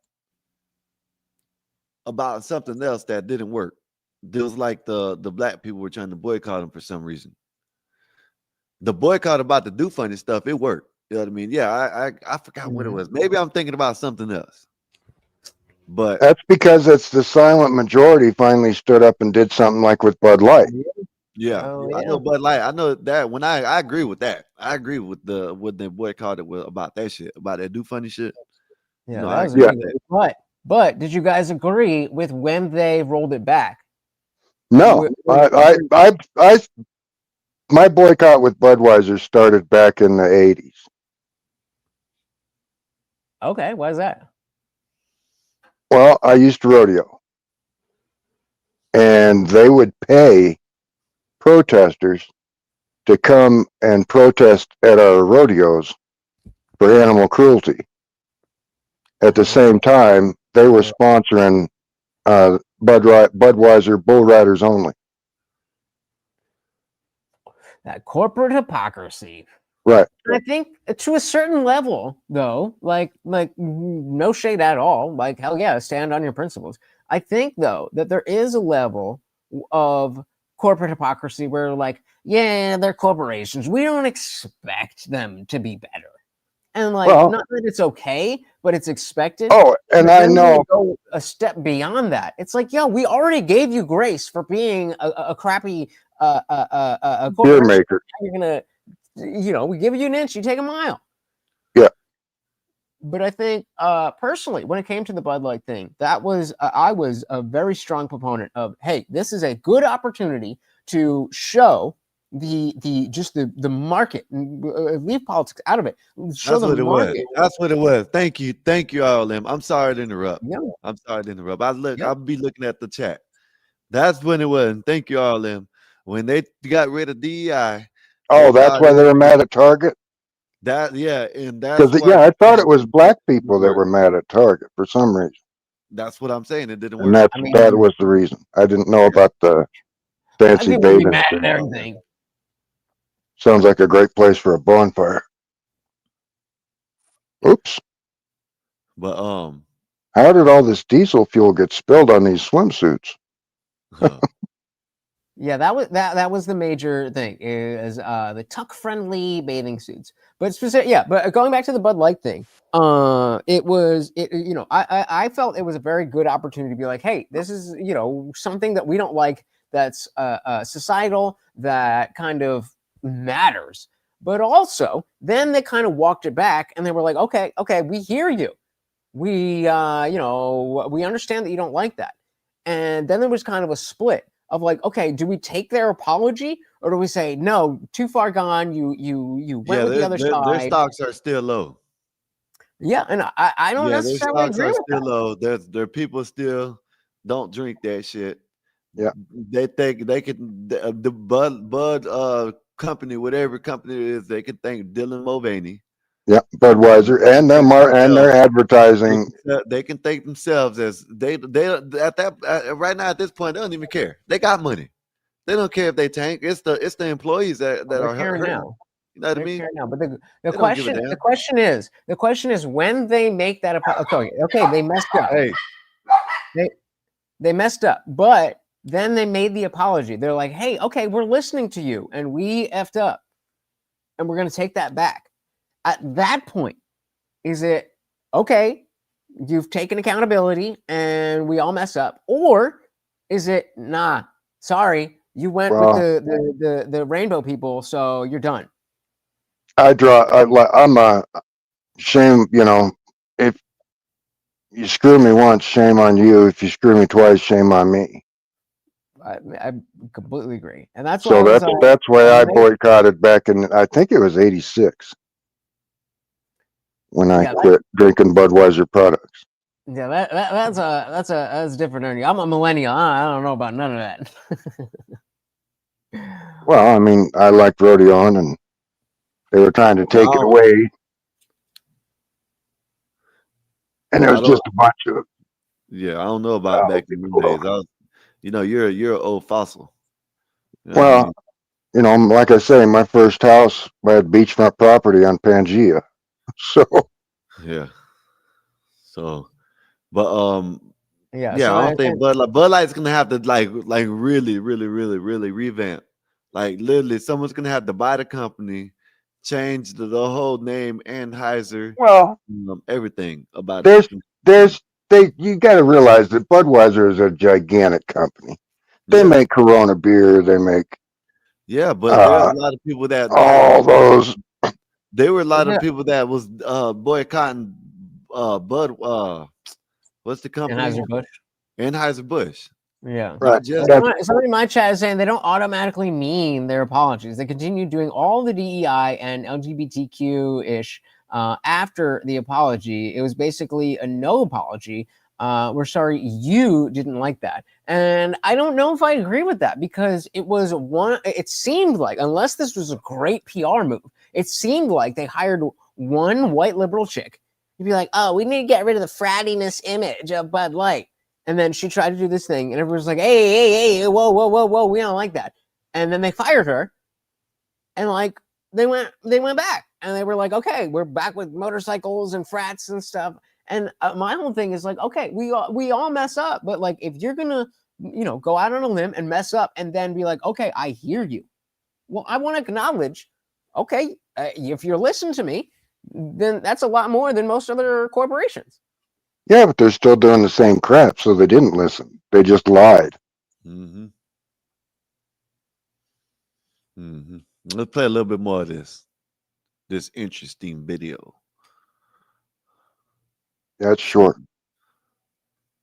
about something else that didn't work. There was like the black people were trying to boycott them for some reason. The boycott about the do funny stuff, it worked. You know what I mean? Yeah, I forgot what it was. Maybe I'm thinking about something else. But that's because it's the silent majority finally stood up and did something like with Bud Light. Yeah, I know Bud Light. I know that when I agree with that. I agree with the boycotted about that shit, about that do funny shit. Yeah, no, I agree with that. But did you guys agree with when they rolled it back? No, my boycott with Budweiser started back in the 80s. Okay, why is that? Well, I used to rodeo, and they would pay protesters to come and protest at our rodeos for animal cruelty. At the same time, they were sponsoring Budweiser Bull Riders only. That corporate hypocrisy. Right. I think to a certain level, though, like no shade at all. Like, hell yeah, stand on your principles. I think, though, that there is a level of corporate hypocrisy where, like, yeah, they're corporations. We don't expect them to be better. And like, Well- not that it's okay, but it's expected. Oh, and But I then when you know- go a step beyond that. It's like, yo, we already gave you grace for being a crappy Beer corporation. maker. Now you're gonna, we give you an inch, you take a mile. Yeah. But I think personally, when it came to the Bud Light thing, that was I was a very strong proponent of, hey, this is a good opportunity to show the market, leave politics out of it. Show That's what it market. was. That's what it was. Thank you, RLM. I'm sorry to interrupt. Yeah. I'm sorry to interrupt. I'll be looking at the chat. That's when it was. And thank you, RLM. When they got rid of DEI. Oh, that's why they were mad at Target. And that's Because I thought it was black people that were mad at Target for some reason. That's what I'm saying. It didn't And work. that was the reason. I didn't know about the fancy People be bathing mad suit. at everything. Sounds like a great place for a bonfire. Oops. But how did all this diesel fuel get spilled on these swimsuits? Yeah, that was the major thing, is the tuck-friendly bathing suits. But but going back to the Bud Light thing, I felt it was a very good opportunity to be like, hey, this is something that we don't like, that's societal, that kind of matters. But also, then they kind of walked it back, and they were like, okay, we hear you. We we understand that you don't like that. And then there was kind of a split of like, okay, do we take their apology, or do we say, no, too far gone, you went with the other side? Their stocks are still low. Yeah, and I don't necessarily agree with still that. low. Their people still don't drink that shit. Yeah, they think they could the Bud company, whatever company it is, they could thank Dylan Mulvaney. Yeah, Budweiser and their advertising. They can thank themselves as they at that right now at this point they don't even care. They got money. They don't care if they tank. It's the employees that are caring hurting. now. You know what I mean? Now. But They don't give a damn. the question is when they make that okay, they messed up. Hey. They messed up, but then they made the apology. They're like, hey, okay, we're listening to you, and we effed up, and we're gonna take that back. At that point, is it okay? You've taken accountability, and we all mess up, or is it nah? Sorry, you went with the rainbow people, so you're done. I'm a shame. If you screw me once, shame on you. If you screw me twice, shame on me. I completely agree, and that's so why that's why I boycotted back in, I think it was '86. When I quit drinking Budweiser products. Yeah, that's a different energy. I'm a millennial. I don't know about none of that. Well, I mean, I liked Rodeon, and they were trying to take it away, and there was just a bunch of. Yeah, I don't know about back in the days. You're an old fossil. Well, like I say, my first house, I had beachfront property on Pangea. So yeah, but yeah, I don't think Bud Light's gonna have to like really revamp. Like literally, someone's gonna have to buy the company, change the whole name, Anheuser. Well, everything about it. You got to realize that Budweiser is a gigantic company. They make Corona beer. They make but there's a lot of people that all those. There were a lot of people that was boycotting Bud. What's the company? Anheuser-Busch. Yeah. Right. Somebody in my chat is saying they don't automatically mean their apologies. They continue doing all the DEI and LGBTQ-ish after the apology. It was basically a no apology. We're sorry you didn't like that. And I don't know if I agree with that, because it seemed like, unless this was a great PR move, it seemed like they hired one white liberal chick. You'd be like, oh, we need to get rid of the frattiness image of Bud Light. And then she tried to do this thing, and everyone's like, hey, whoa, we don't like that. And then they fired her, and like they went back, and they were like, okay, we're back with motorcycles and frats and stuff. And my whole thing is like, okay, we all mess up, but like if you're gonna go out on a limb and mess up, and then be like, okay, I hear you. Well, I want to acknowledge, okay, if you're listening to me, then that's a lot more than most other corporations. Yeah, but they're still doing the same crap, so they didn't listen. They just lied. Mm-hmm. Mm-hmm. Let's play a little bit more of this interesting video. That's short.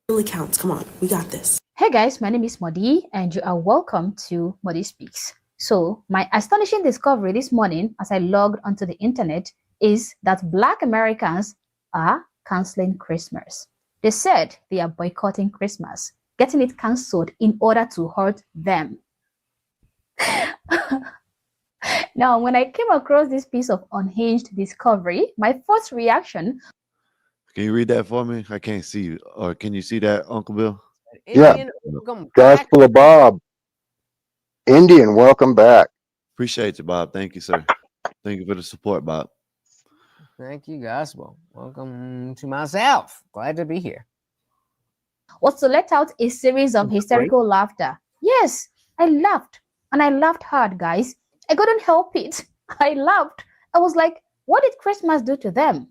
Really counts. Come on, we got this. Hey guys, my name is Modi and you are welcome to Modi Speaks. So my astonishing discovery this morning as I logged onto the internet is that Black Americans are canceling Christmas. They said they are boycotting Christmas, getting it cancelled in order to hurt them. Now, when I came across this piece of unhinged discovery, my first reaction... Can you read that for me? I can't see you. Or can you see that, Uncle Bill? Yeah. Gospel of Bob. Indian, welcome back. Appreciate you, Bob. Thank you, sir. Thank you for the support, Bob. Thank you, Gospel. Welcome to myself. Glad to be here. Was to let out a series of hysterical laughter. Yes, I laughed. And I laughed hard, guys. I couldn't help it. I laughed. I was like, what did Christmas do to them?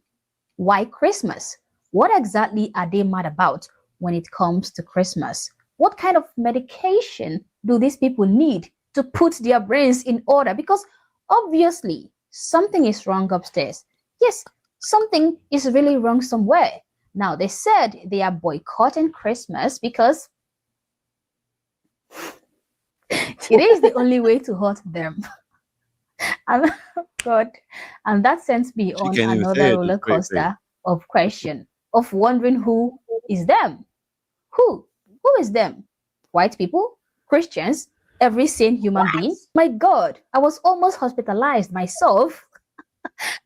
Why Christmas? What exactly are they mad about when it comes to Christmas? What kind of medication do these people need to put their brains in order? Because obviously, something is wrong upstairs. Yes, something is really wrong somewhere. Now, they said they are boycotting Christmas because it is the only way to hurt them. And God, and that sends me on another roller coaster of question, of wondering who is them. Who is them? White people? Christians? Every sane human being? My God, I was almost hospitalized myself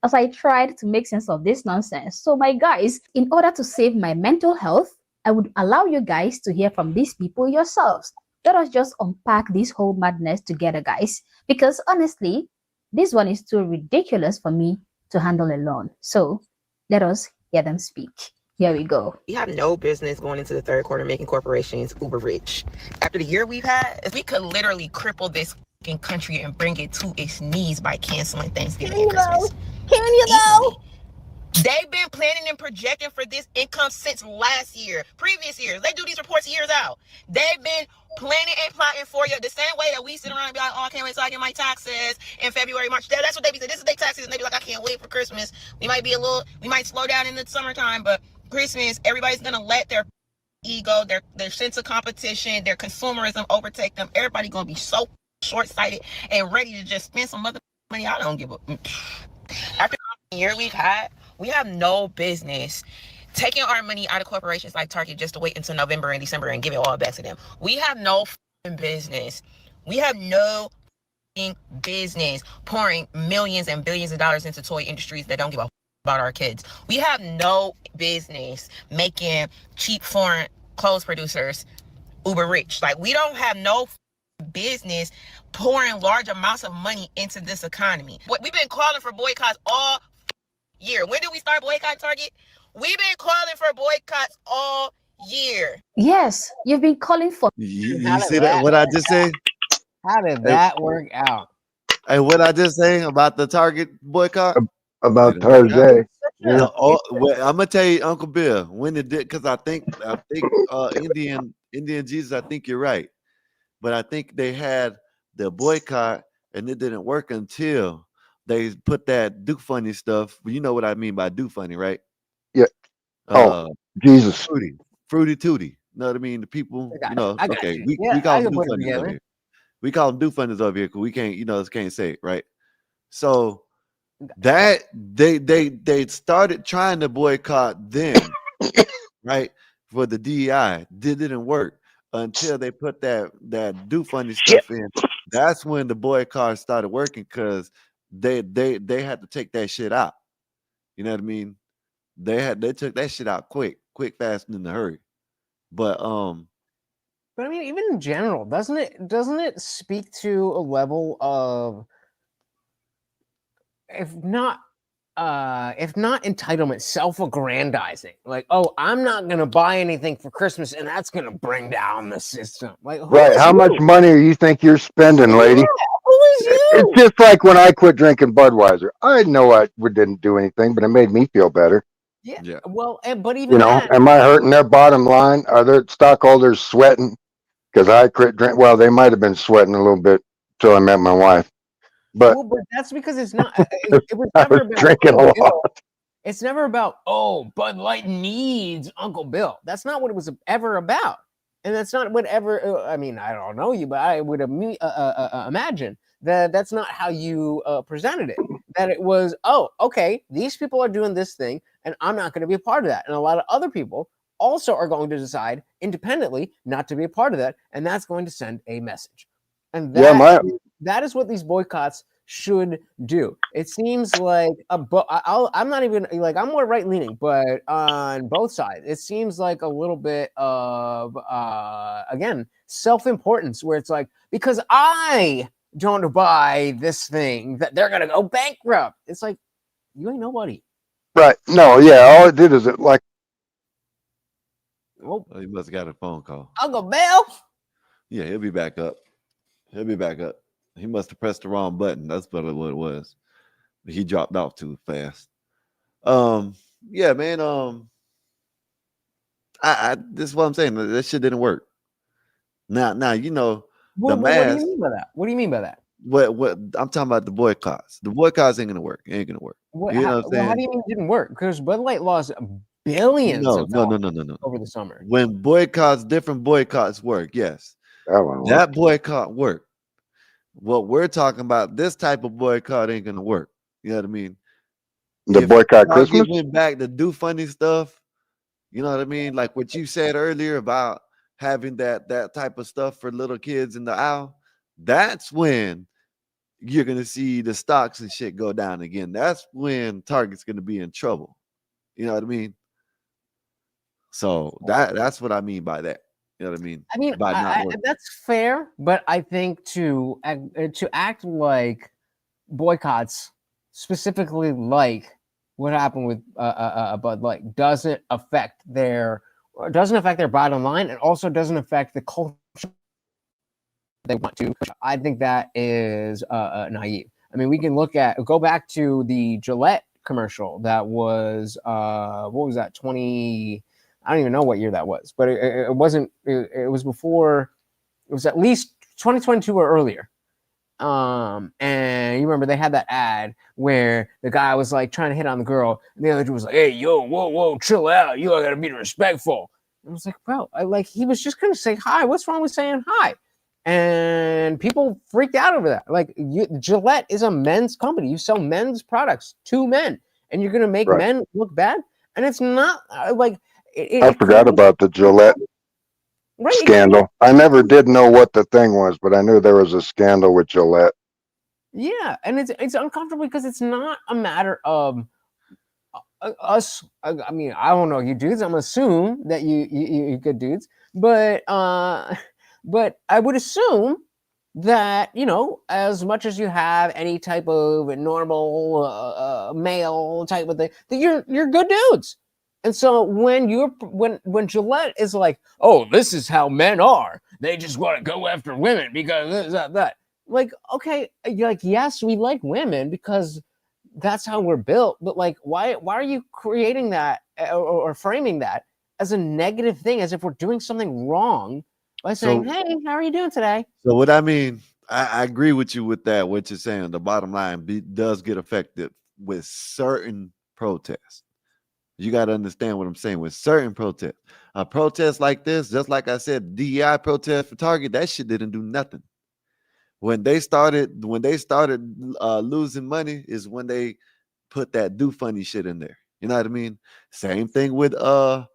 as I tried to make sense of this nonsense. So my guys, in order to save my mental health, I would allow you guys to hear from these people yourselves. Let us just unpack this whole madness together, guys, because honestly, this one is too ridiculous for me to handle alone. So let us hear them speak. Here we go. We have no business going into the third quarter making corporations uber rich. After the year we've had, if we could literally cripple this country and bring it to its knees by canceling Thanksgiving and Christmas. Can you though? They've been planning and projecting for this income since last year, previous years. They do these reports years out. They've been planning and plotting for you the same way that we sit around and be like, oh, I can't wait till I get my taxes in February, March. That's what they be saying. This is their taxes. And they be like, I can't wait for Christmas. We might slow down in the summertime, but Christmas, everybody's going to let their ego, their sense of competition, their consumerism overtake them. Everybody going to be so short-sighted and ready to just spend some other money. I don't give a... After the year we've had, we have no business taking our money out of corporations like Target just to wait until November and December and give it all back to them. We have no business. We have no business pouring millions and billions of dollars into toy industries that don't give a about our kids. We have no business making cheap foreign clothes producers uber rich. Like, we don't have no business pouring large amounts of money into this economy. We've been calling for boycotts all year. When did we start boycotting Target? We've been calling for boycotts all year. Yes, you've been calling for... You see that? What I just said? How did that work out? Hey, what I just say about the Target boycott? About Target. Yeah. I'm gonna tell you, Uncle Bill, when it did, because I think Indian Jesus, I think you're right, but I think they had the boycott and it didn't work until they put that do funny stuff. You know what I mean by do funny, right? Yeah. Jesus. Fruity Tooty. You know what I mean? The people, you know, okay, we call them do funnies over here. We call them do funnies over here because we can't say it, right? So that they started trying to boycott them, right? For the DEI. Didn't work until they put that do funny stuff in. That's when the boycott started working because they had to take that shit out. You know what I mean? They took that shit out quick, fast, and in a hurry. But I mean, even in general, doesn't it speak to a level of, if not entitlement, self-aggrandizing? Like, oh, I'm not gonna buy anything for Christmas, and that's gonna bring down the system. Like, right? How much money do you think you're spending, lady? Yeah, who is It's just like when I quit drinking Budweiser. I know I didn't do anything, but it made me feel better. Yeah. Well, but even You know, that, am I hurting their bottom line? Are their stockholders sweating because I quit drink? Well, they might have been sweating a little bit till I met my wife, but well, but that's because it's not. It was I never was about drinking a Uncle lot. Bill. It's never about Bud Light needs Uncle Bill. That's not what it was ever about, and that's not whatever. I mean, I don't know you, but I would imagine that that's not how you presented it. That it was, okay, these people are doing this thing, and I'm not going to be a part of that. And a lot of other people also are going to decide independently not to be a part of that, and that's going to send a message. And that is what these boycotts should do. It seems like I'm not even like, I'm more right leaning, but on both sides, it seems like a little bit of again, self-importance, where it's like, because I don't buy this thing, that they're gonna go bankrupt. It's like, you ain't nobody. Right. No, yeah, all it did is it like Oh, he must have got a phone call. Uncle Bill. Yeah, he'll be back up. He'll be back up. He must have pressed the wrong button. That's probably what it was. He dropped off too fast. Yeah, man. This is what I'm saying. That shit didn't work. Now, you know, What do you mean by that? What do you mean by that? What I'm talking about, the boycotts. The boycotts ain't gonna work. It ain't gonna work. What, you know what I'm saying? How do you mean it didn't work? Because Bud Light lost billions No. over the summer. When different boycotts work, yes. That boycott worked. What we're talking about, this type of boycott ain't gonna work. You know what I mean? The boycott Christmas? Giving back to do funny stuff. You know what I mean? Like what you said earlier about having that type of stuff for little kids in the aisle. That's when you're gonna see the stocks and shit go down again. That's when Target's gonna be in trouble. You know what I mean? So that's what I mean by that. You know what I mean? I mean, that's fair, but I think to act like boycotts, specifically like what happened with Bud Light, doesn't affect their bottom line, and also doesn't affect the culture they want to. I think that is naive. I mean, we can go back to the Gillette commercial that was what was that, 20? I don't even know what year that was, but it wasn't. It was before. It was at least 2022 or earlier. And you remember they had that ad where the guy was like trying to hit on the girl, and the other dude was like, "Hey, yo, whoa, chill out. You gotta be respectful." And I was like, "Bro, he was just gonna say hi. What's wrong with saying hi?" And people freaked out over that. Like, Gillette is a men's company. You sell men's products to men, and you're gonna make men look bad. And it's not like. I forgot about the Gillette scandal. I never did know what the thing was, but I knew there was a scandal with Gillette. Yeah, and it's uncomfortable because it's not a matter of us. I mean, I don't know you dudes. I'm assuming that you good dudes, but I would assume that, you know, as much as you have any type of normal male type of thing, that you're good dudes. And so when Gillette is like, "Oh, this is how men are. They just want to go after women because that." Like, okay, like, yes, we like women because that's how we're built. But like, why are you creating that or framing that as a negative thing, as if we're doing something wrong by saying, "Hey, how are you doing today?" So what I mean, I agree with you with that. What you're saying, the bottom line does get affected with certain protests. You got to understand what I'm saying with certain protests. A protest like this, just like I said, DEI protest for Target, that shit didn't do nothing. When they started losing money is when they put that do funny shit in there. You know what I mean? Same thing with Bud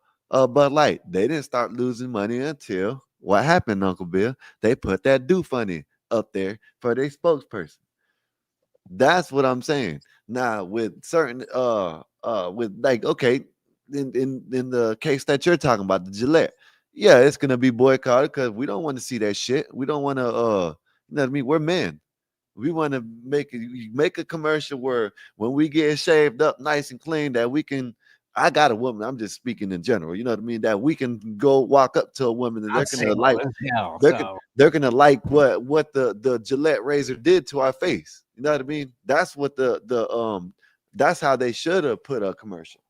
Light. They didn't start losing money until what happened, Uncle Bill? They put that do funny up there for their spokesperson. That's what I'm saying. Now with certain with like, okay, in the case that you're talking about, the Gillette, yeah, it's gonna be boycotted because we don't want to see that shit. We don't want to you know what I mean? We're men. We want to make a commercial where when we get shaved up nice and clean, that we can I got a woman. I'm just speaking in general. You know what I mean? That we can go walk up to a woman and they're gonna like what the Gillette razor did to our face. You know what I mean? That's what that's how they should have put a commercial.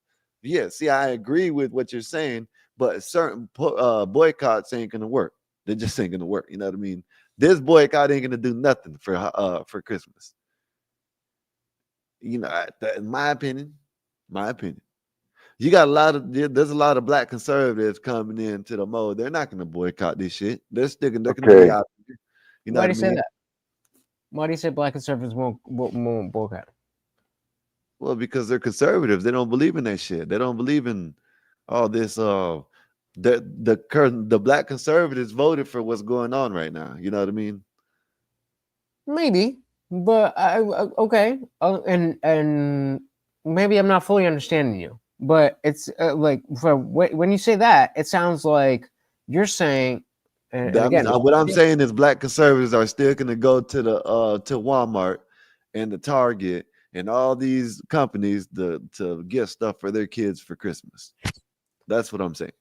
Yeah, see, I agree with what you're saying, but certain boycotts ain't gonna work. They just ain't gonna work. You know what I mean? This boycott ain't gonna do nothing for Christmas. You know, in my opinion, you got there's a lot of black conservatives coming into the mode. They're not gonna boycott this shit. They're gonna be out there. You know Why do you what I say mean? that? Why do you say black conservatives won't boycott? Well, because they're conservatives. They don't believe in that shit. They don't believe in all this. The black conservatives voted for what's going on right now. You know what I mean? Maybe, but okay, and maybe I'm not fully understanding you. But it's like when you say that, it sounds like you're saying. And again, what I'm saying is black conservatives are still going to go to the to Walmart and the Target and all these companies to get stuff for their kids for Christmas. That's what I'm saying.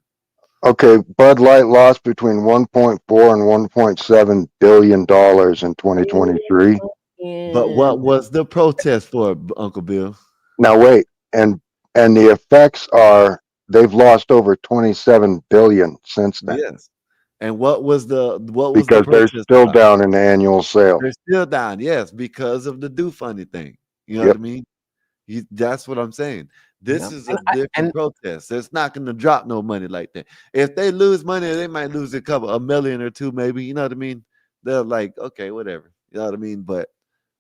Okay, Bud Light lost between 1.4 and 1.7 billion dollars in 2023. But what was the protest for, Uncle Bill? Now wait, and the effects are they've lost over 27 billion since then. Yes. And what was the because they're still down in the annual sale. They're still down, yes, because of the do funny thing. You know what I mean? That's what I'm saying. This is a different protest. It's not going to drop no money like that. If they lose money, they might lose a million or two, maybe. You know what I mean? They're like, okay, whatever. You know what I mean? But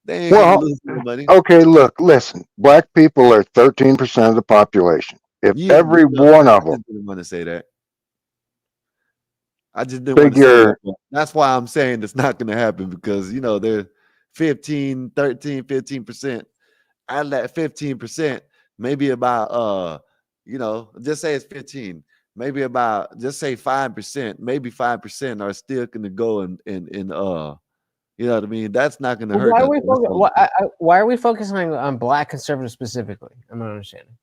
they ain't going to lose no money. Okay, look, listen. Black people are 13% of the population. If every one of them, I didn't want to say that. I just didn't want to say that. That's why I'm saying it's not going to happen because, you know, they're 15%. Out of that 15%, maybe about, you know, just say it's 15. Maybe about, just say 5%, maybe 5% are still going to go and you know what I mean? That's not going to hurt. Why are we focusing on black conservatives specifically? I'm not understanding.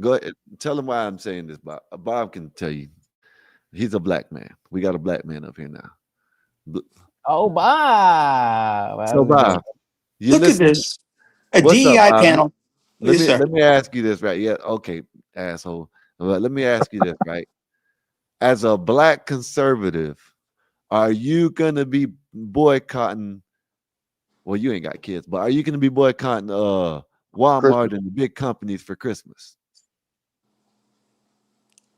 Go ahead. Tell him why I'm saying this, Bob. Bob can tell you. He's a black man. We got a black man up here now. Oh, Bob. So, Bob, look at this. A DEI panel. Let me ask you this, right? Yeah, okay, asshole. But let me ask you this, right? As a black conservative, are you gonna be boycotting? Well, you ain't got kids, but are you gonna be boycotting Walmart and the big companies for Christmas?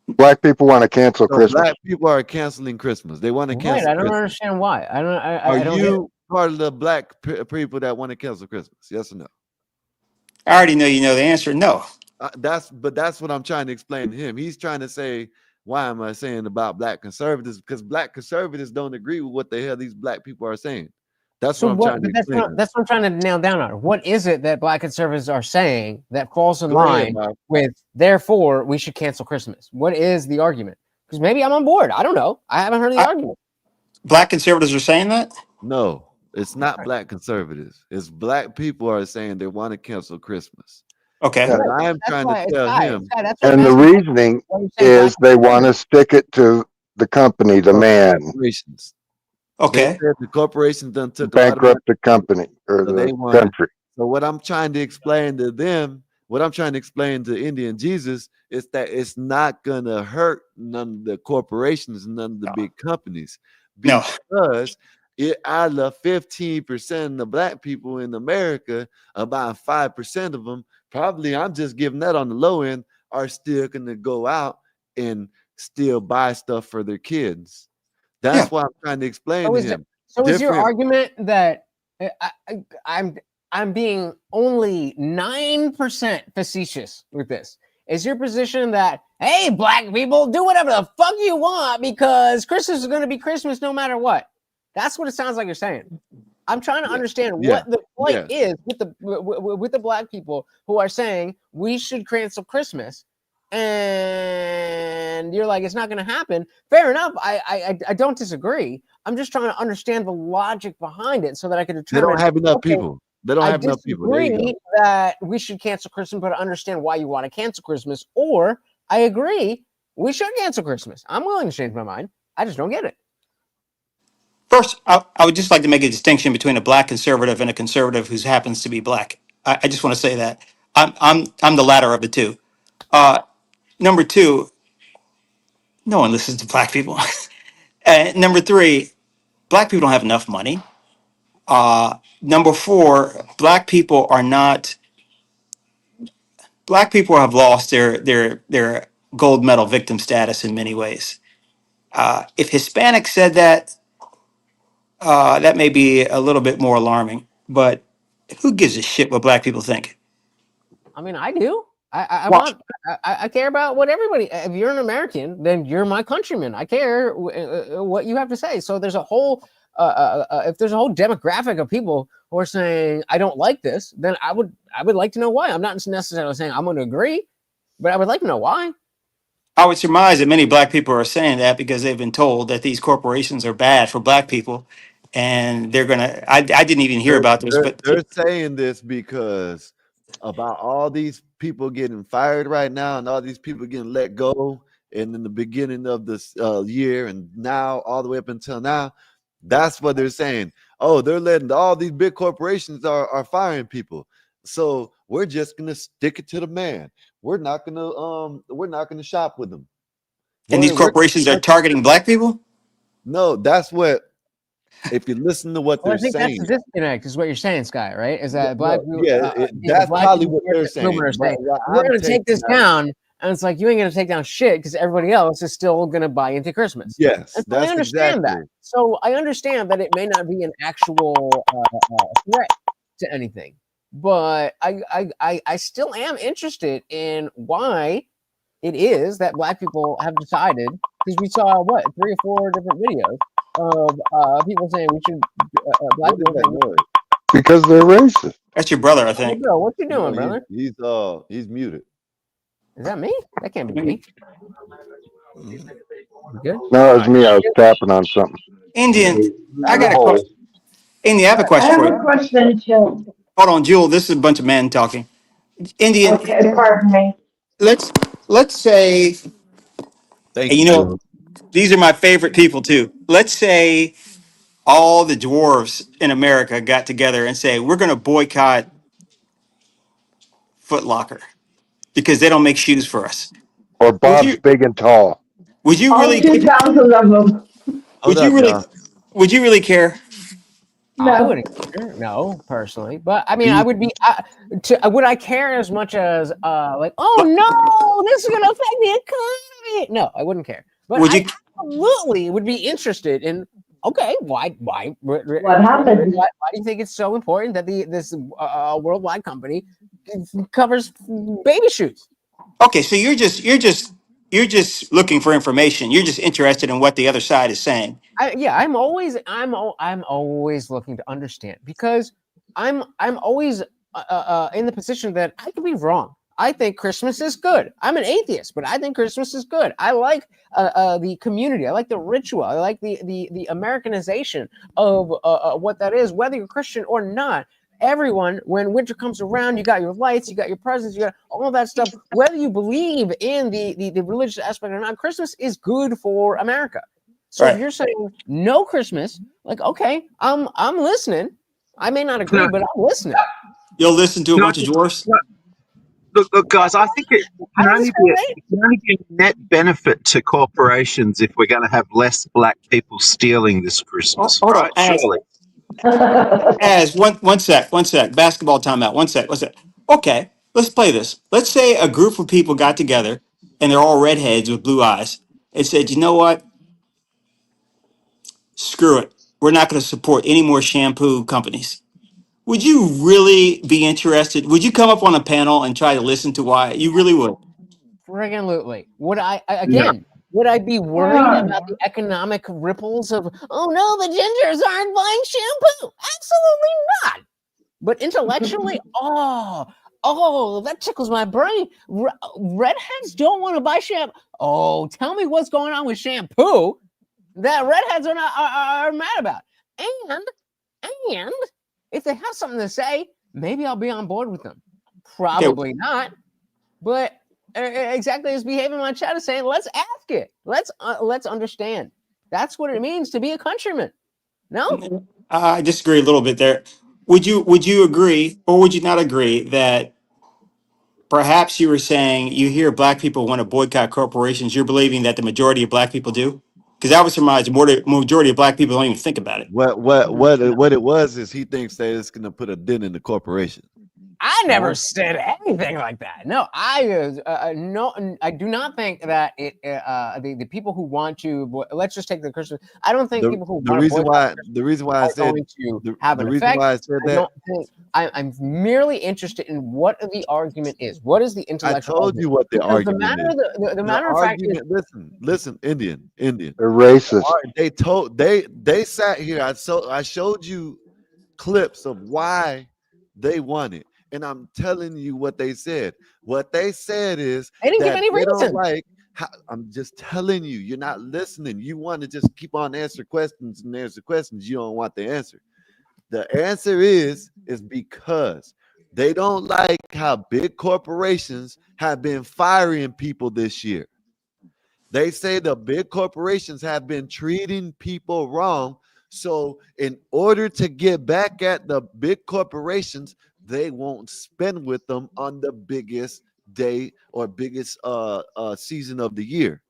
Black people want to cancel Christmas. Black people are canceling Christmas. They want to cancel. I don't Christmas. understand why. Are you part of the black people that want to cancel Christmas? Yes or no? I already know you know the answer. No. That's what I'm trying to explain to him. He's trying to say, why am I saying about black conservatives? Because black conservatives don't agree with what the hell these black people are saying. That's what I'm trying to explain. That's what I'm trying to nail down on. What is it that black conservatives are saying that falls in line with, therefore, we should cancel Christmas? What is the argument? Because maybe I'm on board. I don't know. I haven't heard the argument. Black conservatives are saying that? No, it's not black conservatives. It's black people are saying they want to cancel Christmas. Okay. But I am trying to tell him. And the reasoning is they want to stick it to the company, the man. Okay. The corporation done took bankrupt the company or the country. So what I'm trying to explain to them, what I'm trying to explain to Indian Jesus is that it's not gonna hurt none of the corporations, none of the big companies, because out of 15% of the black people in America, about 5% of them, probably I'm just giving that on the low end, are still gonna go out and still buy stuff for their kids. That's why I'm trying to explain to him. Is your argument that I'm being only 9% facetious with this? Is your position that, hey, black people, do whatever the fuck you want because Christmas is going to be Christmas no matter what? That's what it sounds like you're saying. I'm trying to understand what the point is with the black people who are saying we should cancel Christmas. And you're like, it's not going to happen. Fair enough. I don't disagree. I'm just trying to understand the logic behind it so that I can determine. They don't have enough people. They don't I have enough people. There you disagree go. that we should cancel Christmas, but I understand why you want to cancel Christmas. Or I agree we should cancel Christmas. I'm willing to change my mind. I just don't get it. First, I would just like to make a distinction between a black conservative and a conservative who happens to be black. I just want to say that I'm the latter of the two. Number two, no one listens to black people. And number three, black people don't have enough money. Number four, black people have lost their gold medal victim status in many ways. If Hispanics said that, that may be a little bit more alarming. But who gives a shit what black people think? I mean, I do. I Watch. I care about what everybody. If you're an American, then you're my countryman. I care what you have to say. So there's a whole if there's a whole demographic of people who are saying I don't like this, then I would like to know why. I'm not necessarily saying I'm going to agree, but I would like to know why. I would surmise that many black people are saying that because they've been told that these corporations are bad for black people, and they're gonna. I didn't even hear about this, but They're saying this because about all these people getting fired right now and all these people getting let go, and in the beginning of this year and now all the way up until now, that's what they're saying. Oh, they're letting all these big corporations are firing people, so we're just gonna stick it to the man. We're not gonna shop with them. and these corporations are targeting black people. No, that's what. If you listen to what Well, I they're think saying, that's the disconnect, is what you're saying, Sky. Right? Is that black? that's black probably people what they're saying. are But saying what we're I'm going to take this taking out- down, and it's like you ain't going to take down shit because everybody else is still going to buy into Christmas. Yes, and so that's I understand exactly. that. So I understand that it may not be an actual threat to anything, but I still am interested in why it is that black people have decided, because we saw 3 or 4 different videos of people saying we should black people saying, Because they're racist. That's your brother, I Hey, think. Bill, what you doing, brother? He's muted. Is that me? That can't be me. You good? No, it was me. I was tapping on something. Indian, I got a question. Indian, I have a question for you. Question too. Hold on, Jewel. This is a bunch of men talking. Indian, Okay, pardon me. let's say, Thank and you, you know, Joe. these are my favorite people too. Let's say all the dwarves in America got together and say we're going to boycott Foot Locker because they don't make shoes for us. Or Would Bob's you? Big and Tall. Would you All really? 2,000 of them. Would Hold you up, really? y'all. Would you really care? I No. wouldn't care, no, personally, but I mean, I These- would be. Would I care as much as like, oh no, this is gonna affect the economy? No, I wouldn't care. But Would I you? absolutely would be interested in. Okay, what happened? Why do you think it's so important that this worldwide company covers baby shoes? Okay, so you're just looking for information. You're just interested in what the other side is saying. I'm always looking to understand, because I'm always in the position that I could be wrong. I think Christmas is good. I'm an atheist, but I think Christmas is good. I like the community. I like the ritual. I like the Americanization of what that is, whether you're Christian or not. Everyone, when winter comes around, you got your lights, you got your presents, you got all that stuff. Whether you believe in the religious aspect or not, Christmas is good for America. So Right. if you're saying no Christmas, like, okay, I'm listening. I may not agree, but I'm listening. You'll listen to a bunch of dwarfs. Look, guys, I think it can only be a net benefit to corporations if we're going to have less black people stealing this Christmas, Hold right? on, Surely. As one sec. Basketball timeout. One sec. Okay, let's play this. Let's say a group of people got together and they're all redheads with blue eyes and said, you know what? Screw it. We're not going to support any more shampoo companies. Would you really be interested? Would you come up on a panel and try to listen to why? You really would. Friggin' lootly. Would I again? Would I be worried about the economic ripples of? Oh no, the gingers aren't buying shampoo. Absolutely not. But intellectually, oh, that tickles my brain. Redheads don't want to buy shampoo. Oh, tell me what's going on with shampoo that redheads are mad about. And If they have something to say, maybe I'll be on board with them. Okay. Probably not. But exactly as Behave in my chat is saying, let's ask it. Let's understand. That's what it means to be a countryman. No? I disagree a little bit there. Would you agree or would you not agree that perhaps you were saying you hear black people want to boycott corporations, you're believing that the majority of black people do? Because I would surmise the majority of black people don't even think about it. What it was is he thinks that it's going to put a dent in the corporation. I never said anything like that. No, I do not think that it. The people who want to, let's just take the Christian. I don't think people who the want reason to why the reason why I said going to the, have the an reason effect. why I said I that. don't think I'm merely interested in what the argument is. What is the intellectual? I told you what the argument matter, is. The matter of fact is, listen, Indian. They're racist. They sat here. I showed you clips of why they want it. And I'm telling you what they said. What they said is they didn't give that any they reason. don't like. I'm just telling you, you're not listening. You want to just keep on answering questions and answer questions. You don't want the answer. The answer is because they don't like how big corporations have been firing people this year. They say the big corporations have been treating people wrong. So in order to get back at the big corporations, they won't spend with them on the biggest day or biggest season of the year.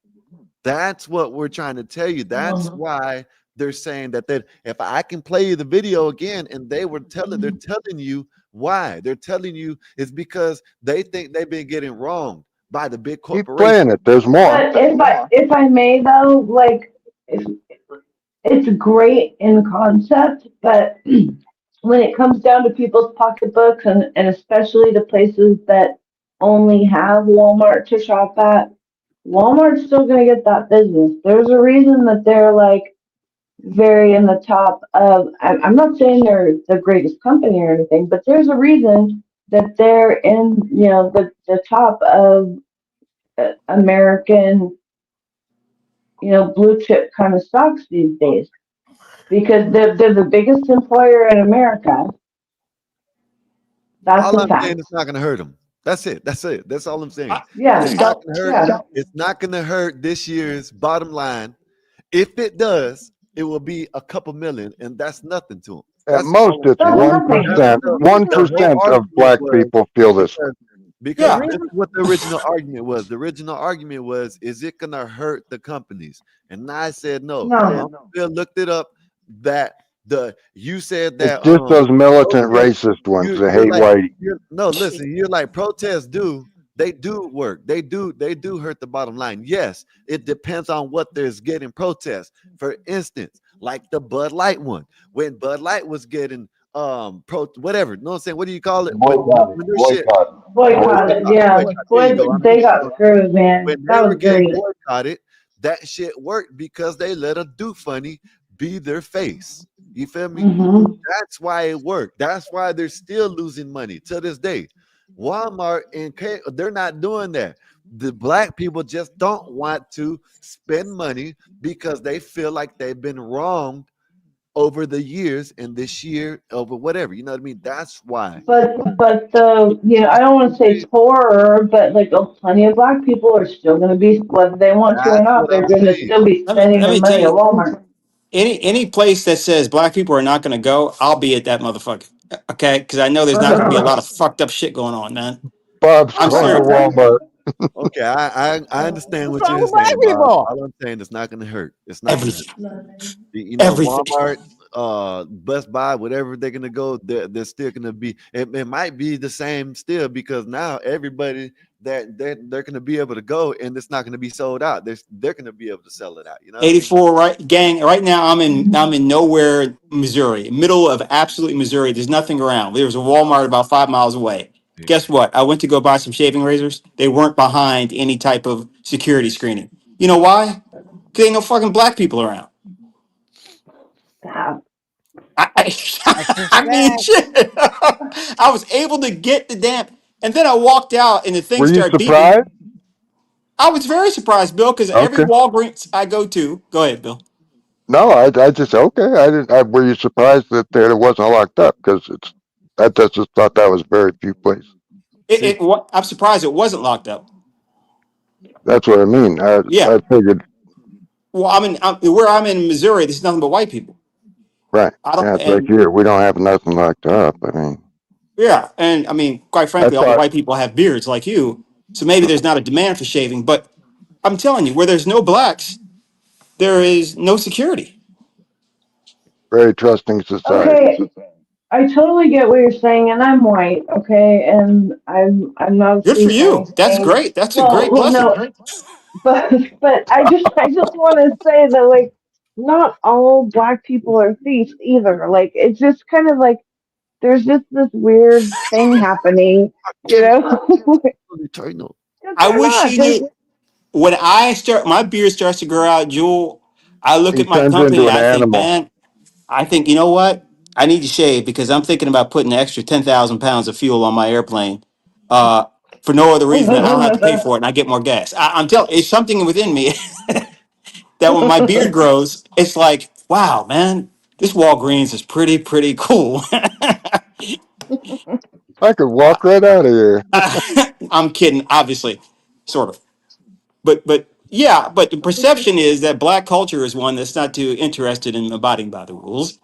That's what we're trying to tell you. That's why they're saying that if I can play you the video again, and they're telling you why. They're telling you it's because they think they've been getting wronged by the big Keep corporations. playing it. There's more. But if I may though, like it's great in concept, but when it comes down to people's pocketbooks and especially the places that only have Walmart to shop at, Walmart's still gonna get that business. There's a reason that they're like very in the top of, I'm not saying they're the greatest company or anything, but there's a reason that they're in, the top of American, blue chip kind of stocks these days, because they're the biggest employer in America. That's all a I'm fact. saying, it's not going to hurt them. That's it. That's all I'm saying. Yeah, it's not going to hurt. It's not going to hurt this year's bottom line. If it does, it will be a couple million, and that's nothing to them. At most, it's 1%. 1% of black people feel this. Because this is what the original argument was. The original argument was, is it going to hurt the companies? And I said no. Bill looked it up. You said that it's just those militant racist ones that hate white. No, listen, you're like, protests they do work. They do hurt the bottom line. Yes, it depends on what there's getting protests. For instance, like the Bud Light one. When Bud Light was getting whatever, you know what I'm saying? What do you call it? Boycott, yeah. They got screwed, man. When That they was were getting great. boycotted, that shit worked because they let a do funny be their face. You feel me? That's why it worked. That's why they're still losing money to this day. Walmart and they're not doing that. The black people just don't want to spend money because they feel like they've been wronged over the years, and this year over whatever. You know what I mean? That's why. But I don't want to say poorer, but like plenty of black people are still going to be, whether they want to or not, they're going to still be spending their money at Walmart. Any place that says black people are not going to go, I'll be at that motherfucker. Okay, because I know there's not going to be a lot of fucked up shit going on, man. Bob's I'm going serious. to Walmart. Okay, I understand what you're saying, Bob. All I'm saying, it's not going to hurt. It's not going to hurt. Walmart, Best Buy, whatever they're going to go, they're still going to be. It might be the same still, because now everybody that they're going to be able to go, and it's not going to be sold out. They're going to be able to sell it out. 84, right, gang. Right now, I'm in nowhere, Missouri, middle of absolute Missouri. There's nothing around. There was a Walmart about 5 miles away. Guess what? I went to go buy some shaving razors. They weren't behind any type of security screening. You know why? Because ain't no fucking black people around. I mean, shit. I was able to get the damn, and then I walked out, and the thing started beeping. I was very surprised, Bill, because every Walgreens I go to, go ahead, Bill. No, I just okay. I didn't. Were you surprised that it wasn't locked up? Because I just thought that was very few places. I'm surprised it wasn't locked up. That's what I mean. Yeah. I figured. Well, where I'm in Missouri. This is nothing but white people. Right. I don't. Yeah, it's like And here. We don't have nothing locked up. I mean, yeah, and I mean, quite I frankly, all the thought white people have beards like you, so maybe there's not a demand for shaving. But I'm telling you, where there's no blacks, there is no security. very trusting society. Okay, I totally get what you're saying, and I'm white, okay, and I'm not a Good for thief or you. That's anything. great. That's a great Well, blessing. no, but I just want to say that like not all black people are thieves either. Like it's just kind of like there's just this weird thing happening, you know? I They're wish not you just knew. When my beard starts to grow out, Jewel, I look He at my turns company into and an I think, animal. man, I think, you know what? I need to shave because I'm thinking about putting an extra 10,000 pounds of fuel on my airplane uh, for no other reason than I don't have to pay for it and I get more gas. I'm telling it's something within me that when my beard grows, it's like, wow, man, this Walgreens is pretty cool. I could walk right out of here. I'm kidding, obviously, sort of. But yeah, but the perception is that black culture is one that's not too interested in abiding by the rules.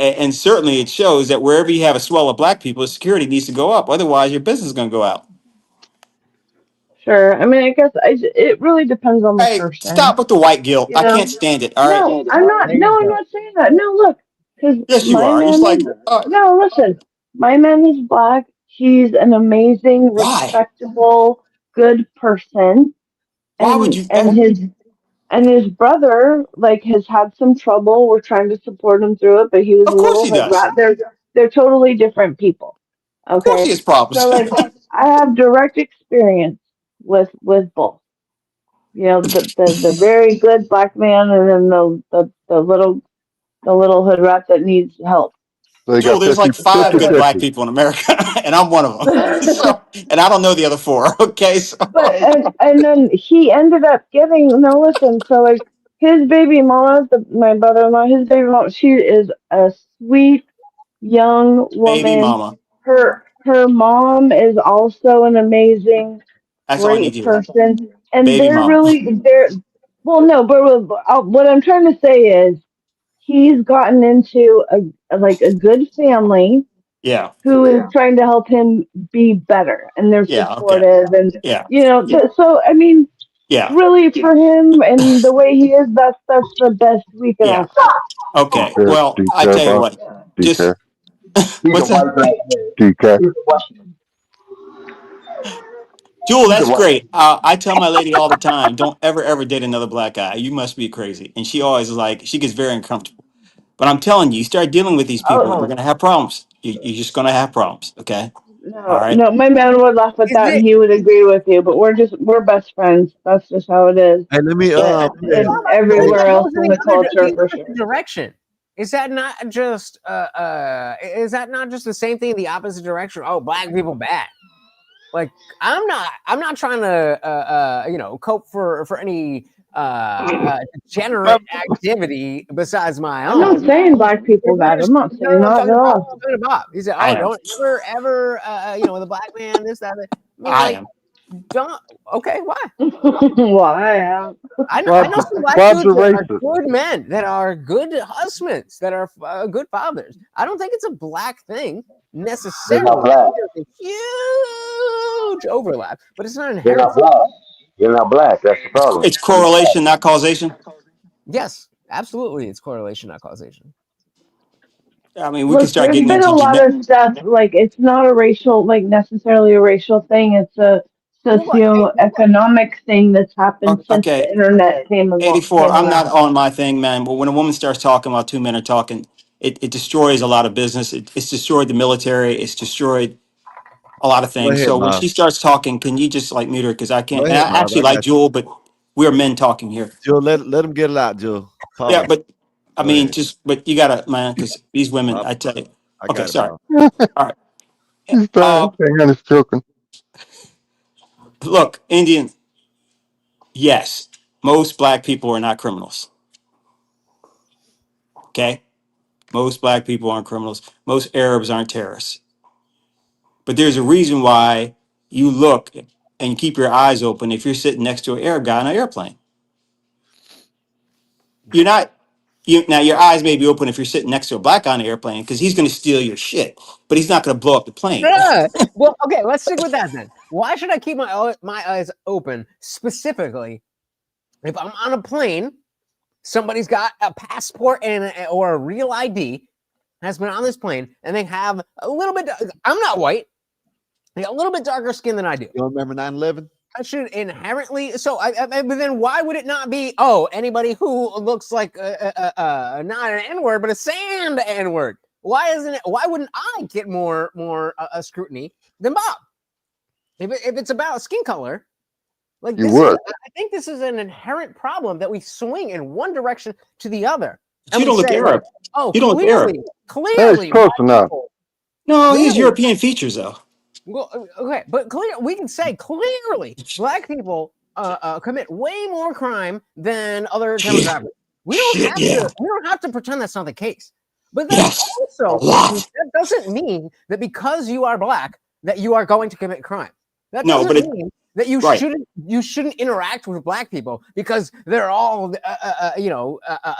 And certainly it shows that wherever you have a swell of black people, security needs to go up. Otherwise, your business is going to go out. sure. I mean, I guess it really depends on the Hey, person, stop with the white guilt. you I can't know. stand it. All right. No, I'm not. There you No, I'm go. not saying that. No, look, because Yes, you my are. It's man like, is no. Listen, my man is black. He's an amazing, why? respectable, good person, Why would you? and his brother like has had some trouble. We're trying to support him through it, but he was a Of course little he hood does. rat. They're totally different people. Of course he Okay, has problems. so like I have direct experience with both. You know, the very good black man, and then the little hood rat that needs help. So you Jewel, got there's 50, like five 50, good black 50. people in America, and I'm one of them. So, and I don't know the other four. Okay, so But and then he ended up getting no listen. So like his baby mama, my brother-in-law, his baby mama, she is a sweet young baby woman. mama. Her mom is also an amazing, That's all I need great to hear. person, and Baby they're mama. really they're well no, but what I'm trying to say is he's gotten into like a good family Yeah. who is trying to help him be better, and they're Yeah. Okay. supportive, and Yeah. you know so I mean Yeah. really for him and the way he is, that's the best we can Yeah. ask for. Okay. Do Well, you I care, tell you boss? what. Do you Just care? what's that? Do you care? Jewel, that's great. I tell my lady all the time, don't ever date another black guy. You must be crazy. And she always is like, she gets very uncomfortable. But I'm telling you, you start dealing with these people, we're Oh gonna have problems. You're just gonna have problems. Okay. All no, right. no, my man would laugh at Is that, and it? he would agree with you. But we're best friends. That's just how it is. Hey, let me But hey, What if everywhere that else goes in in the the culture, for opposite sure. direction? Is that not just the same thing in the opposite direction? Oh, black people bad. Like I'm not trying to cope for any degenerate activity besides my I'm not own. saying black people bad. I'm not saying No, I'm that talking at about, all. Bob. He said, I "Oh, am. don't ever with a black man, this, that, that." I mean, I like, am. don't. Okay, why? Well, I am. I know some black Bob's a dudes that are racist. good men, that are good husbands, that are good fathers. I don't think it's a black thing They're not necessarily. black. There's a huge overlap, but it's not They're inherent. not black. They're not black. That's the problem. It's correlation, not causation. Yes, absolutely, it's correlation, not causation. I mean, we can Look, start there's getting been a into lot genetic. of stuff like it's not a racial, like necessarily a racial thing. It's a Well, but socioeconomic thing that's happened since the Okay, internet 84. came I'm not around. on my thing, man. But when a woman starts talking while two men are talking, it destroys a lot of business. It's destroyed the military. It's destroyed a lot of go things. ahead, So when Miles. she starts talking, can you just like mute her? Because I Go can't. And ahead, I Miles. actually I like got you. Jewel, but we're men talking here. Joe, let him get it out, Joe. Yeah, Pause. but I Go mean, ahead. just but you gotta, man, because these women, I tell you. I Okay, got it, sorry. Miles. All right. He's Uh, trying. Hang on, he's joking. look, Indian. Yes, most black people are not criminals. Okay, most black people aren't criminals. Most Arabs aren't terrorists. But there's a reason why you look and keep your eyes open if you're sitting next to an Arab guy on an airplane. You're not. Now your eyes may be open if you're sitting next to a black guy on an airplane because he's going to steal your shit, but he's not going to blow up the plane. Yeah. Well, okay, let's stick with that then. Why should I keep my eyes open specifically if I'm on a plane, somebody's got a passport or a real ID, has been on this plane, and they have a little bit, I'm not white, they got a little bit darker skin than I do. You remember 9/11? I should inherently, but then why would it not be, oh, anybody who looks like not an N-word, but a sand N-word? Why wouldn't I get more scrutiny than Bob? If it's about skin color, like you would. I think this is an inherent problem that we swing in one direction to the other. You don't look Arab. Oh, you don't look Arab. Clearly, close enough. No, he has European features though. Well, okay, but we can say clearly black people commit way more crime than other demographics. We don't have to pretend that's not the case. But that's also that doesn't mean that because you are black that you are going to commit crime. That doesn't mean that you shouldn't interact with black people because they're all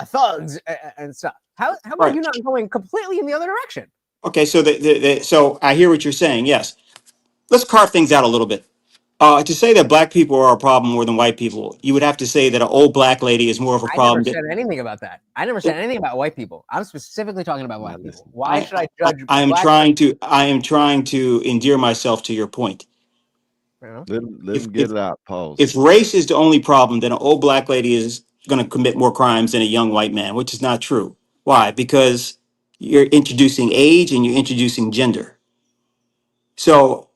thugs and stuff. How are you not going completely in the other direction? Okay, so so I hear what you're saying. Yes, let's carve things out a little bit. To say that black people are a problem more than white people, you would have to say that an old black lady is more of a problem. I never said anything about that. I never said anything about white people. I'm specifically talking about black people. Why should I judge? I am trying to endear myself to your point. Let him get it out. Pause. If race is the only problem, then an old black lady is going to commit more crimes than a young white man, which is not true. Why? Because you're introducing age and you're introducing gender. So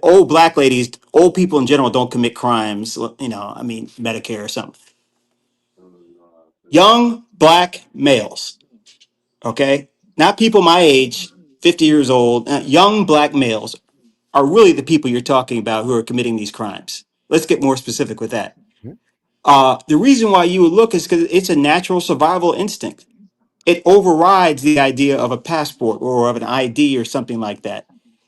old black ladies, old people in general don't commit crimes, Medicare or something. Young black males, okay? Not people my age, 50 years old, young black males are really the people you're talking about who are committing these crimes. Let's get more specific with that. The reason why you would look is because it's a natural survival instinct. It overrides the idea of a passport or of an ID or something like that.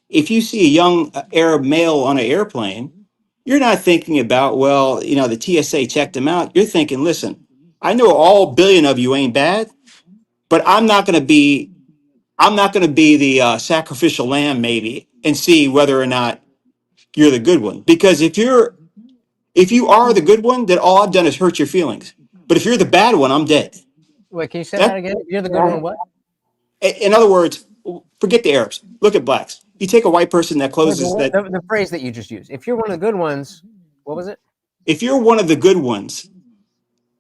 If you see a young Arab male on an airplane, you're not thinking about, well, the TSA checked him out. You're thinking, listen, I know all billion of you ain't bad, but I'm not going to be the sacrificial lamb maybe and see whether or not you're the good one. Because if you are the good one, then all I've done is hurt your feelings. But if you're the bad one, I'm dead. Wait, can you say that again? You're the good one, what? In other words, forget the Arabs. Look at blacks. You take a white person that closes that. The phrase that you just used. If you're one of the good ones, what was it? If you're one of the good ones,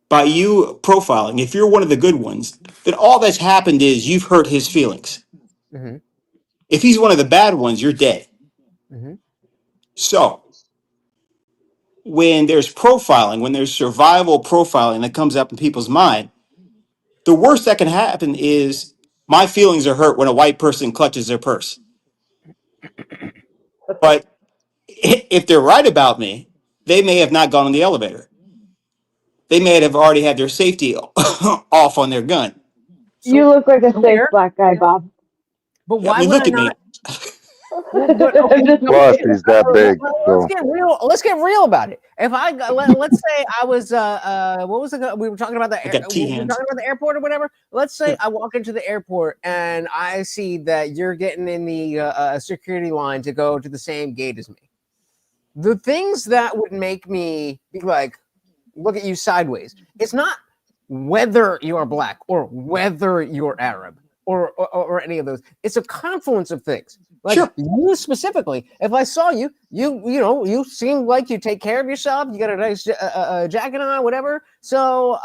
by you profiling, if you're one of the good ones, then all that's happened is you've hurt his feelings. Mm-hmm. If he's one of the bad ones, you're dead. Mm-hmm. So when there's profiling, when there's survival profiling that comes up in people's mind, the worst that can happen is my feelings are hurt when a white person clutches their purse. But if they're right about me, they may have not gone in the elevator. They may have already had their safety off on their gun. You look like a safe black guy, Bob. But why would look I at me. not? Plus, he's that big. So. Let's get real about it. If let's say I was what was it? We were talking about the airport or whatever. Let's say I walk into the airport and I see that you're getting in the security line to go to the same gate as me. The things that would make me be like, look at you sideways. It's not whether you are black or whether you're Arab or any of those. It's a confluence of things. Like you specifically, if I saw you, you seem like you take care of yourself. You got a nice jacket on, whatever. So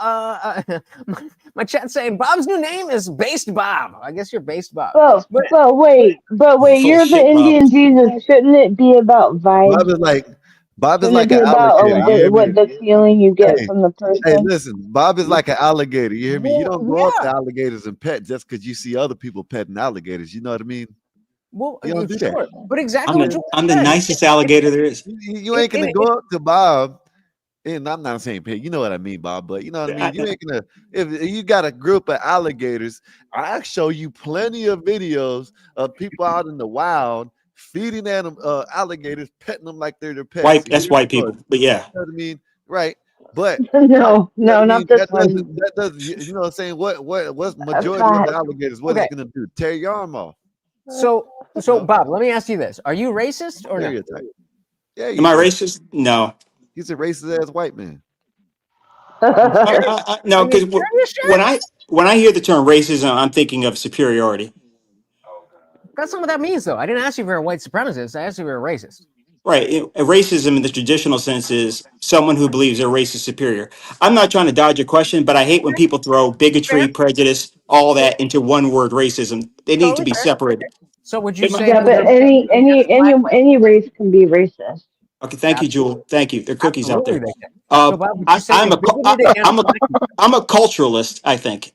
my chat's saying Bob's new name is Based Bob. I guess you're Based Bob. But wait, you're the Indian Jesus. Shouldn't it be about vibes? Bob is like an about alligator. what the feeling you get from the person. Hey, listen, Bob is like an alligator. You hear me? You don't go up to alligators and pet just because you see other people petting alligators. You know what I mean? Well, you don't do that. But exactly I'm the nicest alligator there is. You ain't gonna go up to Bob And I'm not saying pig, you know what I mean, Bob, but you know what I mean. You ain't gonna if you got a group of alligators, I show you plenty of videos of people out in the wild feeding alligators, petting them like they're their pets. That's white people, but yeah. You know what I mean? Right. But no, you know what I mean? not this one. That doesn't you know what I'm saying? What's majority of the alligators? What is it gonna do? Tear your arm off. So Bob, let me ask you this: are you racist or no? Yeah, am I racist? No. He's a racist ass white man. No, because when I hear the term racism, I'm thinking of superiority. That's not what that means, though. I didn't ask you if you're a white supremacist. I asked you if you're a racist. Right. Racism in the traditional sense is someone who believes their race is superior. I'm not trying to dodge your question, but I hate when people throw bigotry, prejudice, all that into one word, racism. They need to be separated. So would you say? Yeah, but any race can be racist. Okay, thank you, Jewel. Thank you. There are cookies out there. So Bob, would you say I'm a culturalist, I think.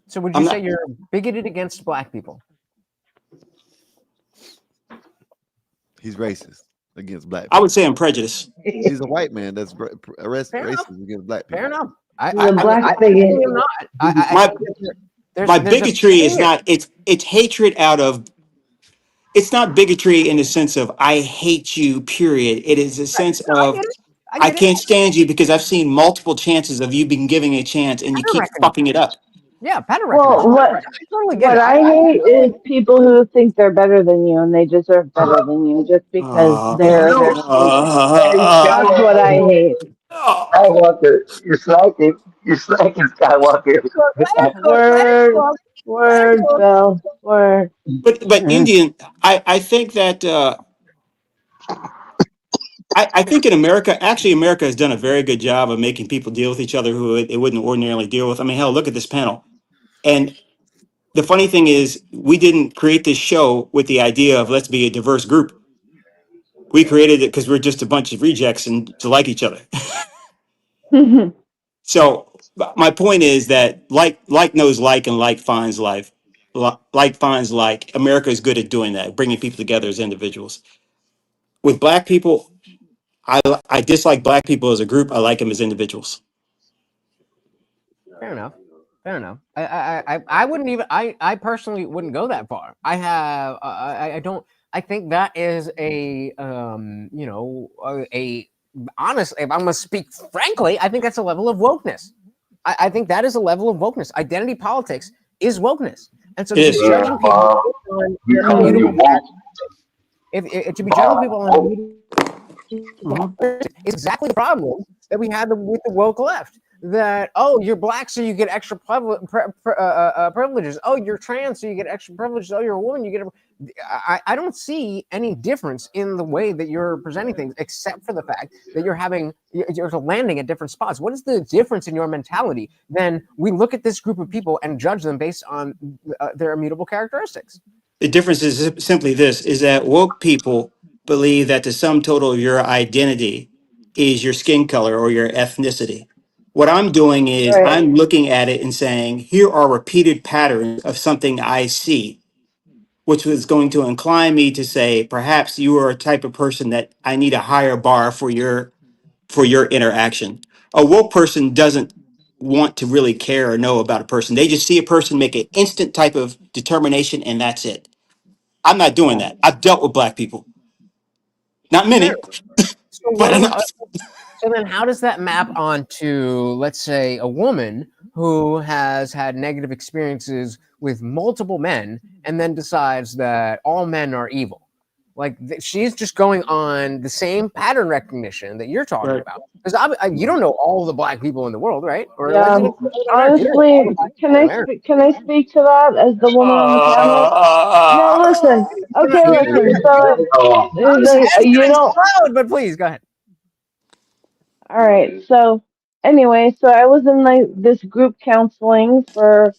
So would you say you're bigoted against black people? He's racist against black people. I would say I'm prejudiced. He's a white man that's racist against black people. Fair enough. My bigotry is not, it's hatred out of, it's not bigotry in the sense of I hate you, period. It is a sense of I can't stand you because I've seen multiple chances of you being giving a chance and you keep fucking it up. Yeah, pattern recognition. Well, what I hate is people who think they're better than you and they deserve better than you just because they're that's what I hate. Skywalker, you're slacking. You're slacking, Skywalker. Word, Bill. Word. But Indian, I think that I think in America, actually, America has done a very good job of making people deal with each other who they wouldn't ordinarily deal with. I mean, hell, look at this panel. And the funny thing is, we didn't create this show with the idea of let's be a diverse group. We created it because we're just a bunch of rejects and to like each other. So my point is that like knows like and like finds life. Like finds like. America is good at doing that, bringing people together as individuals. With black people, I dislike black people as a group. I like them as individuals. Fair enough. Fair enough. I wouldn't even. I personally wouldn't go that far. I don't. I think that is a honestly, if I'm gonna speak frankly, I think that's a level of wokeness. I think that is a level of wokeness. Identity politics is wokeness, and so to be judging people on to be judging people on is exactly the problem that we had with the woke left. That you're black so you get extra privileges. Oh, you're trans so you get extra privileges. Oh, you're a woman you get. I don't see any difference in the way that you're presenting things, except for the fact that you're landing at different spots. What is the difference in your mentality? Then we look at this group of people and judge them based on their immutable characteristics. The difference is simply this: is that woke people believe that the sum total of your identity is your skin color or your ethnicity. What I'm doing is I'm looking at it and saying, here are repeated patterns of something I see, which was going to incline me to say, perhaps you are a type of person that I need a higher bar for your interaction. A woke person doesn't want to really care or know about a person. They just see a person, make an instant type of determination, and that's it. I'm not doing that. I've dealt with black people. Not many, but enough. So then how does that map onto, let's say, a woman who has had negative experiences with multiple men and then decides that all men are evil? Like she's just going on the same pattern recognition that you're talking about. Because you don't know all the black people in the world, right? Or honestly, can I speak to that as the woman on the panel? No, listen. Okay, listen. So you don't. But please go ahead. All right. So anyway, so I was in this group counseling for,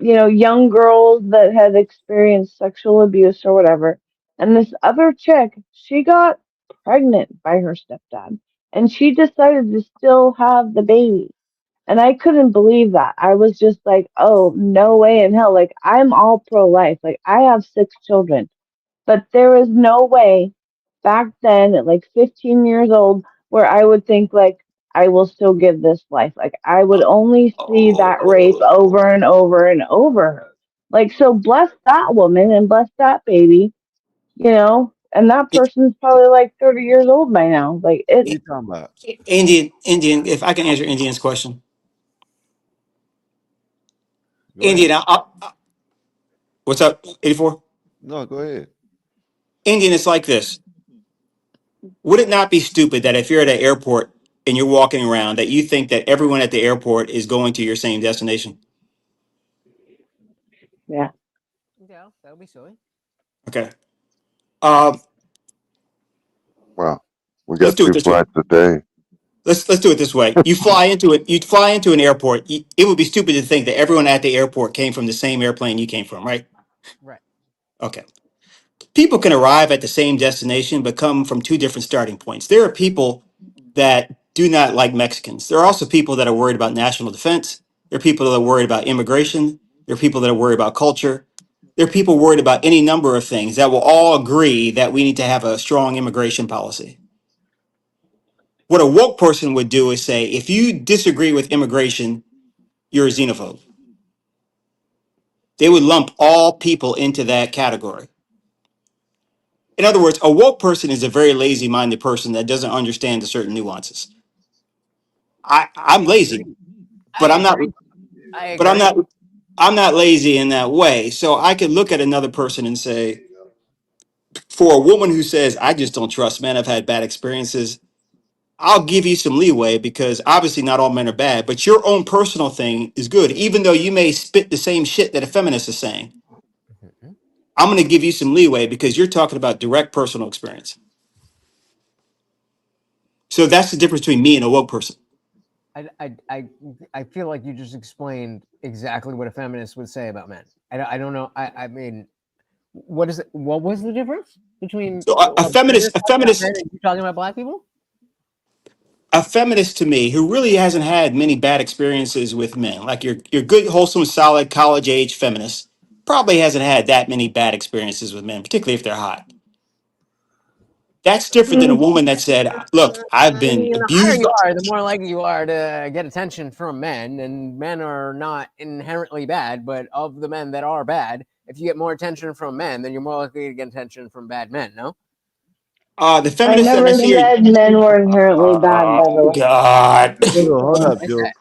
young girls that had experienced sexual abuse or whatever. And this other chick, she got pregnant by her stepdad and she decided to still have the baby. And I couldn't believe that. I was just like, oh, no way in hell. Like, I'm all pro-life. Like, I have 6 children. But there is no way back then at like 15 years old where I would think like I will still give this life. Like I would only see that rape over and over and over. Like so bless that woman and bless that baby, you know, and that person's probably like 30 years old by now. Like What it you talking about? Indian. If I can answer Indian's question, Go Indian. ahead. What's up, 84? No, go ahead. Indian. It's like this. Would it not be stupid that if you're at an airport and you're walking around, that you think that everyone at the airport is going to your same destination? yeah. Yeah, that would be silly. Okay. Um, Well, we let's got do it 2 this way. flights a day. Let's do it this way. You fly into it. You fly into an airport. It would be stupid to think that everyone at the airport came from the same airplane you came from, right? Right. Okay. People can arrive at the same destination but come from two different starting points. There are people that do not like Mexicans. There are also people that are worried about national defense. There are people that are worried about immigration. There are people that are worried about culture. There are people worried about any number of things that will all agree that we need to have a strong immigration policy. What a woke person would do is say, if you disagree with immigration, you're a xenophobe. They would lump all people into that category. In other words, a woke person is a very lazy minded person that doesn't understand the certain nuances. I'm lazy, I but I'm not agree. I but agree. I'm not lazy in that way. So I could look at another person and say, for a woman who says, I just don't trust men, I've had bad experiences, I'll give you some leeway because obviously not all men are bad, but your own personal thing is good, even though you may spit the same shit that a feminist is saying. I'm going to give you some leeway because you're talking about direct personal experience. So that's the difference between me and a woke person. I feel like you just explained exactly what a feminist would say about men. I don't know. I mean, what is it? What was the difference between So a feminist, talking about men and you talking about black people? a feminist to me who really hasn't had many bad experiences with men, like your good, wholesome, solid college age feminist, probably hasn't had that many bad experiences with men, particularly if they're hot. That's different than a woman that said, "Look, I've I been mean, the higher abused." you are, the more likely you are to get attention from men, and men are not inherently bad, but of the men that are bad, if you get more attention from men, then you're more likely to get attention from bad men, no? The I feminists that I never see are, said men were inherently bad, by the way. God. Joe, hold What up, I Joe. said,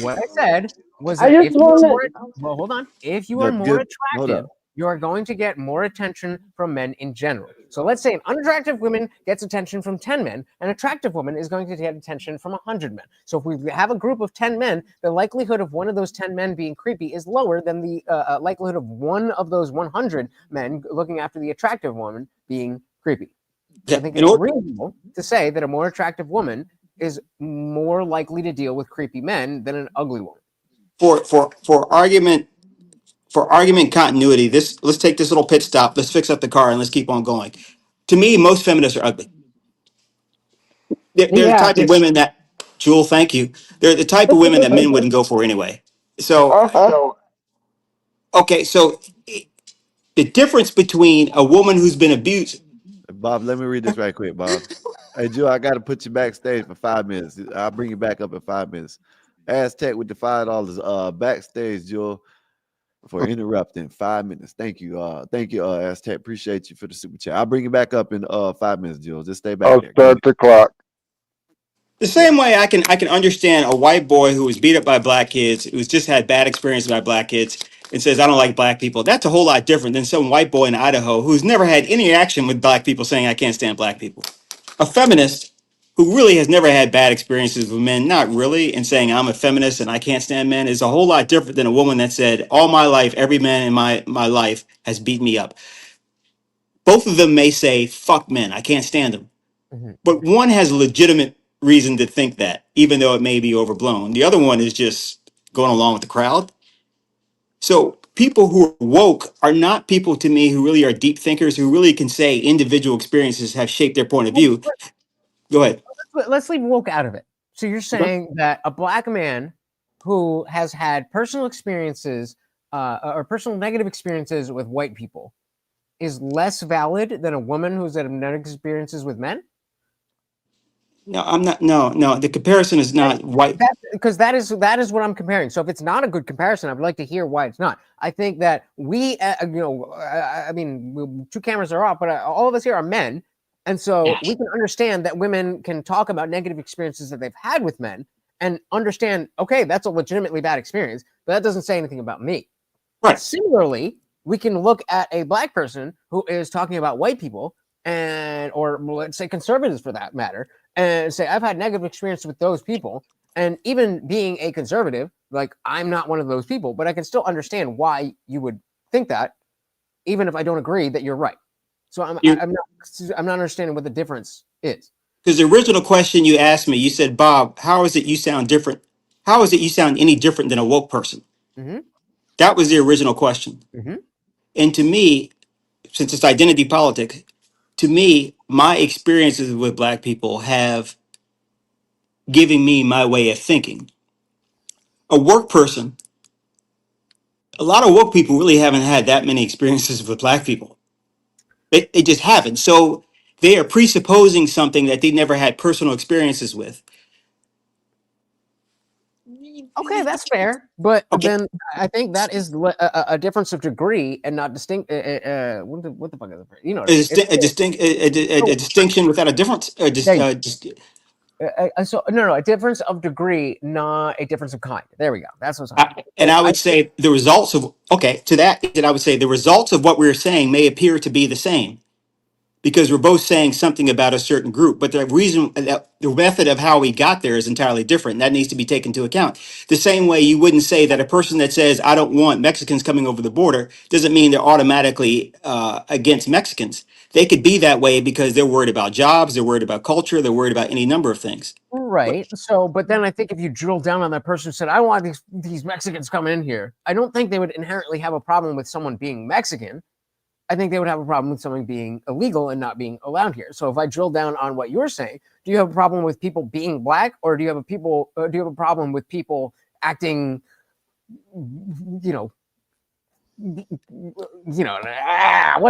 what I said was I that just if you are want more, to well, hold on, if you are That more good. Hold attractive, up. you are going to get more attention from men in general. So let's say an unattractive woman gets attention from 10 men, an attractive woman is going to get attention from 100 men. So if we have a group of 10 men, the likelihood of one of those 10 men being creepy is lower than the likelihood of one of those 100 men looking after the attractive woman being creepy. So I think it's reasonable to say that a more attractive woman is more likely to deal with creepy men than an ugly woman. For argument continuity, let's take this little pit stop. Let's fix up the car and let's keep on going. To me, most feminists are ugly. They're the yeah. type of women that, Jewel, thank you. They're the type of women that men wouldn't go for anyway. So, okay, so the difference between a woman who's been abused. Bob, let me read this right quick, Bob. Hey, Joe, I got to put you backstage for 5 minutes. I'll bring you back up in 5 minutes. Aztec with the $5 backstage, Joe, for interrupting 5 minutes. Thank you, Aztec. Appreciate you for the super chat. I'll bring you back up in 5 minutes, Joe. Just stay back I'll there. start the clock. The same way I can understand a white boy who was beat up by black kids, who's just had bad experiences by black kids, and says I don't like black people. That's a whole lot different than some white boy in Idaho who's never had any action with black people saying I can't stand black people. A feminist who really has never had bad experiences with men, not really, and saying I'm a feminist and I can't stand men is a whole lot different than a woman that said all my life, every man in my life has beat me up. Both of them may say fuck men, I can't stand them. But one has a legitimate reason to think that, even though it may be overblown. The other one is just going along with the crowd. So people who are woke are not people to me who really are deep thinkers, who really can say individual experiences have shaped their point of view. Go ahead. Let's leave woke out of it. So you're saying that a black man who has had personal experiences or personal negative experiences with white people is less valid than a woman who's had negative experiences with men? No, I'm not. No, no. The comparison is not white. Because that is what I'm comparing. So if it's not a good comparison, I'd like to hear why it's not. I think that I mean, two cameras are off, but all of us here are men, and so we can understand that women can talk about negative experiences that they've had with men, and understand, okay, that's a legitimately bad experience, but that doesn't say anything about me. Right. Similarly, we can look at a black person who is talking about white people, or let's say conservatives for that matter, and say, I've had negative experience with those people. And even being a conservative, like, I'm not one of those people, but I can still understand why you would think that, even if I don't agree that you're right. So I'm not understanding what the difference is. Because the original question you asked me, you said, Bob, how is it you sound different? How is it you sound any different than a woke person? Mm-hmm. That was the original question. Mm-hmm. And to me, since it's identity politics, to me, my experiences with black people have given me my way of thinking. A work person, a lot of woke people really haven't had that many experiences with black people. They just haven't. So they are presupposing something that they never had personal experiences with. Okay, that's fair, but Okay. then I think that is a difference of degree and not distinct. What the fuck is it? You know, A distinction without a difference. So no, a difference of degree, not a difference of kind. There we go. That's what's happening. And I would say the results of I would say the results of what we're saying may appear to be the same, because we're both saying something about a certain group, but the reason that the method of how we got there is entirely different. And that needs to be taken into account. The same way you wouldn't say that a person that says, I don't want Mexicans coming over the border, doesn't mean they're automatically against Mexicans. They could be that way because they're worried about jobs, they're worried about culture, they're worried about any number of things. Right. So, but then I think if you drill down on that person who said, I want these Mexicans coming in here, I don't think they would inherently have a problem with someone being Mexican. I think they would have a problem with someone being illegal and not being allowed here. So if I drill down on what you're saying, do you have a problem with people being black, or do you have a problem with people acting, what's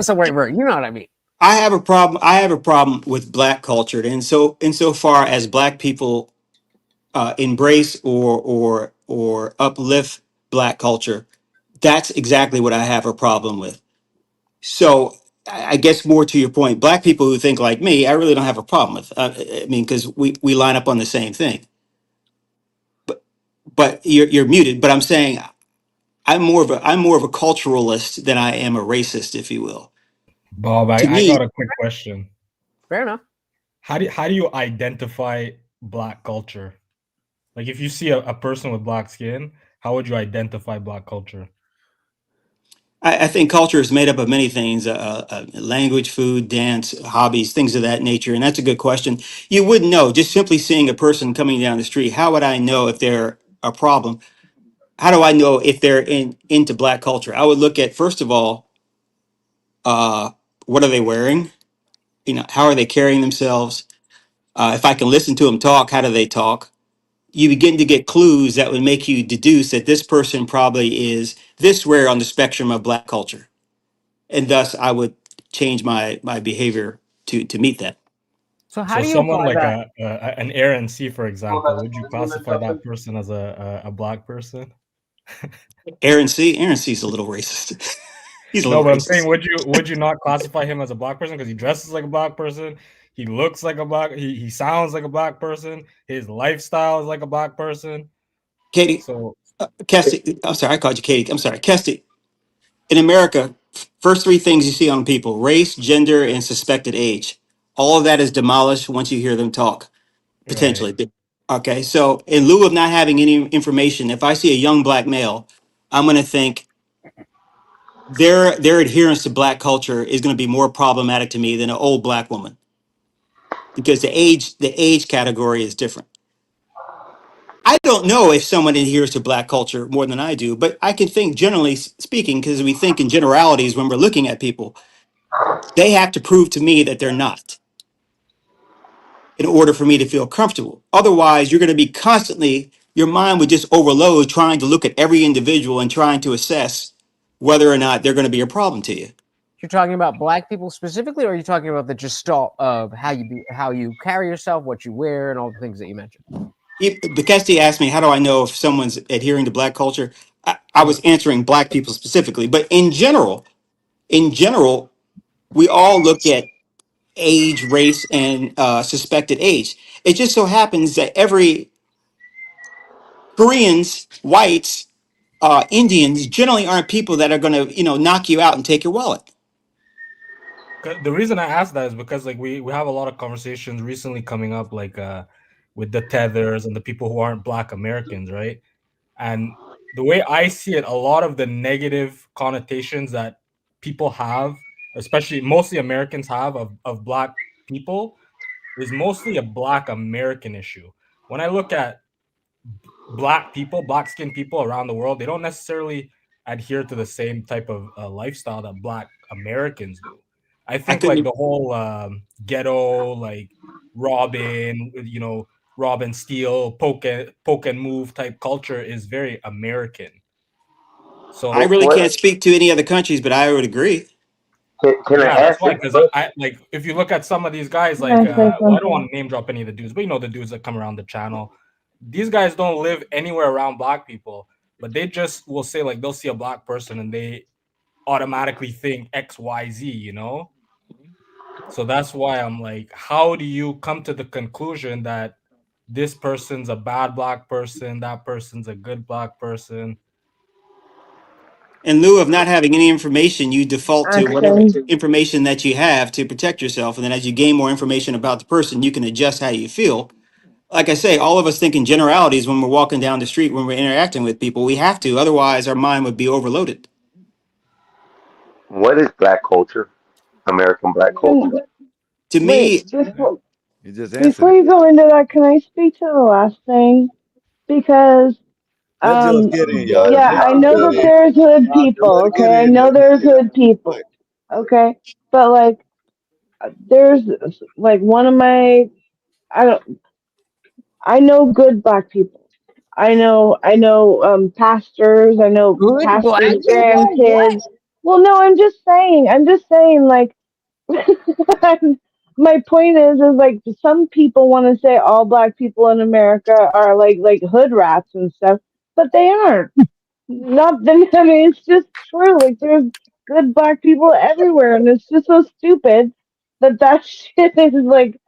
the right word? You know what I mean? I have a problem. I have a problem with black culture, and so insofar as black people embrace or uplift black culture, that's exactly what I have a problem with. So I guess more to your point, black people who think like me, I really don't have a problem with. I mean, because we line up on the same thing. But you're muted. But I'm saying I'm more of a culturalist than I am a racist, if you will. Bob, To I me, got a quick question. Fair enough. How do you identify black culture? Like, if you see a person with black skin, how would you identify black culture? I think culture is made up of many things: language, food, dance, hobbies, things of that nature. And that's a good question. You wouldn't know just simply seeing a person coming down the street. How would I know if they're a problem? How do I know if they're into black culture? I would look at, first of all, what are they wearing? How are they carrying themselves? If I can listen to them talk, how do they talk? You begin to get clues that would make you deduce that this person probably is this rare on the spectrum of black culture. And thus I would change my behavior to meet that. So So someone like an ANC, for example, would you classify that person as a black person? Aaron C is a little racist. He's a No, little but I'm racist. saying, would you not classify him as a black person because he dresses like a black person, he looks like a black, he sounds like a black person, his lifestyle is like a black person? Katie, So Keste, I'm sorry, I called you Katie. I'm sorry, Keste. In America, first three things you see on people: race, gender, and suspected age. All of that is demolished once you hear them talk, potentially. Okay, so in lieu of not having any information, if I see a young black male, I'm going to think their adherence to black culture is going to be more problematic to me than an old black woman, because the age category is different. I don't know if someone adheres to black culture more than I do, but I can think generally speaking, because we think in generalities when we're looking at people. They have to prove to me that they're not in order for me to feel comfortable. Otherwise, you're going to be constantly, your mind would just overload trying to look at every individual and trying to assess whether or not they're going to be a problem to you. You're talking about black people specifically, or are you talking about the gestalt of how you carry yourself, what you wear, and all the things that you mentioned? Bekesti asked me, how do I know if someone's adhering to black culture? I was answering black people specifically, but in general, we all look at age, race, and suspected age. It just so happens that every Koreans, whites, Indians generally aren't people that are going to, knock you out and take your wallet. The reason I asked that is because like we have a lot of conversations recently coming up, like with the tethers and the people who aren't Black Americans, right? And the way I see it, a lot of the negative connotations that people have, especially mostly Americans have of Black people, is mostly a Black American issue. When I look at Black people, Black skinned people around the world, they don't necessarily adhere to the same type of lifestyle that Black Americans do. I think like the whole ghetto, like Robin, Robin Steele, poke and move type culture is very American. So I really can't speak to any other countries, but I would agree. That's why, because I like if you look at some of these guys, like Can I say well, I don't want something? to name drop any of the dudes, but the dudes that come around the channel. These guys don't live anywhere around Black people, but they just will say like they'll see a Black person and they automatically think XYZ, So that's why I'm like, how do you come to the conclusion that this person's a bad Black person, that person's a good Black person? In lieu of not having any information, you default to whatever Action. information that you have to protect yourself. And then as you gain more information about the person, you can adjust how you feel. Like I say, all of us think in generalities when we're walking down the street, when we're interacting with people. We have to, otherwise our mind would be overloaded. What is Black culture? American Black culture? To me, Before you go into that, can I speak to the last thing? Because Let Jules get in, y'all. yeah, Let I Jules know get that in. there's hood Let people, her get okay? I in. know there's hood people, okay? But like, there's like one of my, I know good Black people. I know pastors. I know Good Black pastors' people? What? grandkids. Well, no, I'm just saying, like, my point is like some people want to say all Black people in America are like hood rats and stuff, but they aren't. Not, I mean, it's just true. Like, there's good Black people everywhere, and it's just so stupid that shit is like,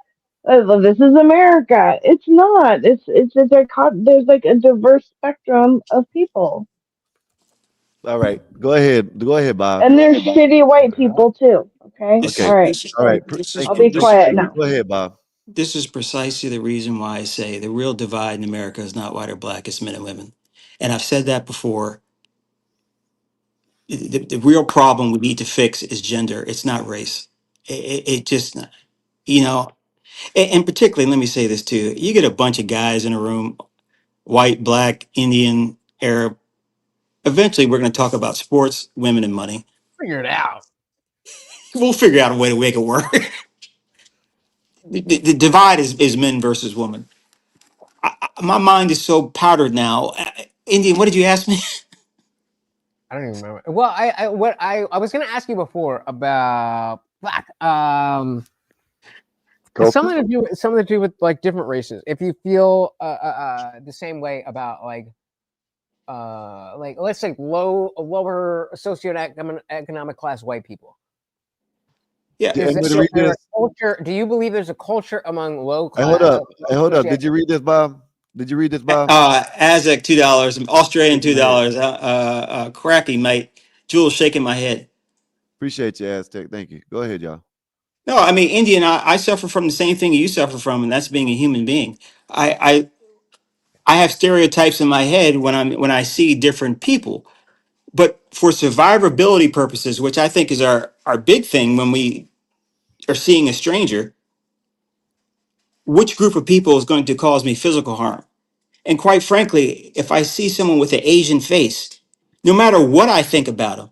this is America. It's not. There's like a diverse spectrum of people, All right. Go ahead. Go ahead, Bob. and there's shitty white people too. Okay. this, All right. All right. I'll be quiet now. Go ahead, Bob. this is precisely the reason why I say the real divide in America is not white or black, it's men and women. And I've said that before. The real problem we need to fix is gender. It's not race. It just, and particularly, let me say this too. You get a bunch of guys in a room, white, black, Indian, Arab. Eventually, we're going to talk about sports, women, and money. Figure it out. We'll figure out a way to make it work. The divide is men versus women. My mind is so powdered now. Indian, what did you ask me? I don't even remember. Well, I was going to ask you before about Black. Something to do with like different races. If you feel the same way about like let's say lower socioeconomic class white people. Yeah. Culture? Do you believe there's a culture among low class? Hold up. Did you read this, Bob? Bob? Azz7ech $2, Australian $2. Cracky, mate. Jules shaking my head. Appreciate you, Aztec. Thank you. Go ahead, y'all. No, I mean, Indian, I suffer from the same thing you suffer from, and that's being a human being. I have stereotypes in my head when I see different people. But for survivability purposes, which I think is our big thing when we are seeing a stranger, which group of people is going to cause me physical harm? And quite frankly, if I see someone with an Asian face, no matter what I think about them,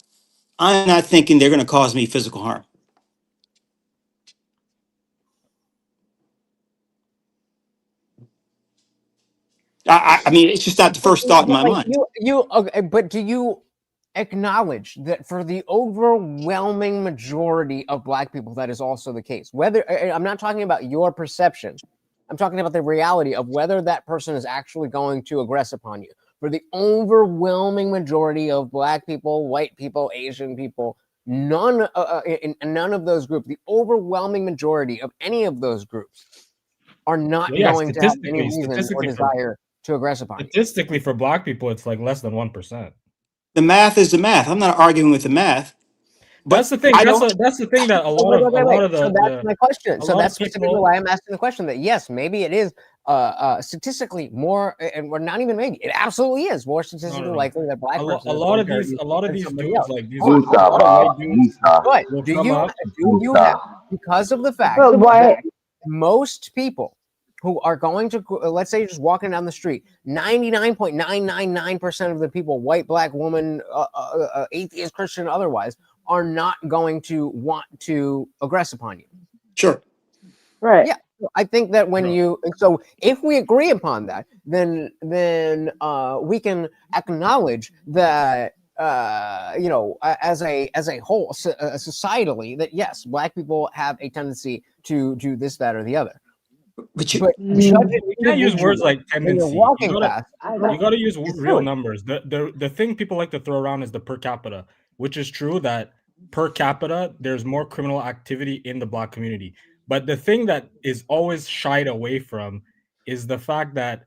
I'm not thinking they're going to cause me physical harm. I mean, it's just not the first thought in my mind. Okay, but do you acknowledge that for the overwhelming majority of Black people, that is also the case. Whether I'm not talking about your perception, I'm talking about the reality of whether that person is actually going to aggress upon you. For the overwhelming majority of Black people, white people, Asian people, none of those groups, the overwhelming majority of any of those groups are not going to have any reason or desire to aggress upon you. Statistically, for Black people, it's like less than 1%. The math is the math. I'm not arguing with the math. That's the thing. That's the thing that a lot of the. So that's my question. So that's specifically why I'm asking the question. That yes, maybe it is statistically more, and we're not even maybe. It absolutely is more statistically likely that Black person. A lot of these dudes, like these. But do you have, because of the fact that most people who are going to, let's say, just walking down the street, 99.999% of the people, white, Black, woman, atheist, Christian, otherwise, are not going to want to aggress upon you. Sure. Right. Yeah. I think that when so if we agree upon that, then we can acknowledge that as a whole, societally, that yes, Black people have a tendency to do this, that, or the other. But you can't use words like tendency. You gotta use real numbers. The thing people like to throw around is the per capita, which is true that per capita there's more criminal activity in the Black community. But the thing that is always shied away from is the fact that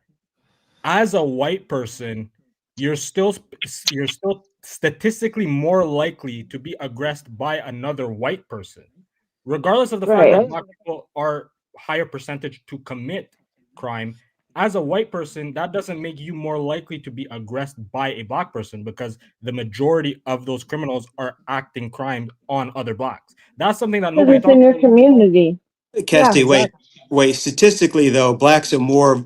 as a white person, you're still statistically more likely to be aggressed by another white person, regardless of the fact that Black people are higher percentage to commit crime. As a white person, that doesn't make you more likely to be aggressed by a Black person, because the majority of those criminals are acting crime on other Blacks. That's something that nobody talks about. It's in your community. Kesty, wait. Statistically, though, Blacks are more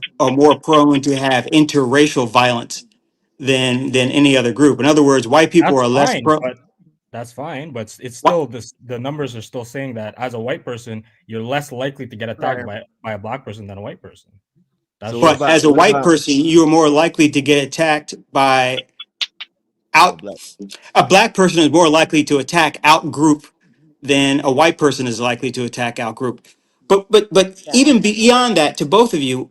prone to have interracial violence than any other group. In other words, white people are less prone. That's fine, but it's still the numbers are still saying that as a white person, you're less likely to get attacked by a Black person than a white person. But as a white person, you are more likely to get attacked by a Black person is more likely to attack out group than a white person is likely to attack out group. But even beyond that, to both of you,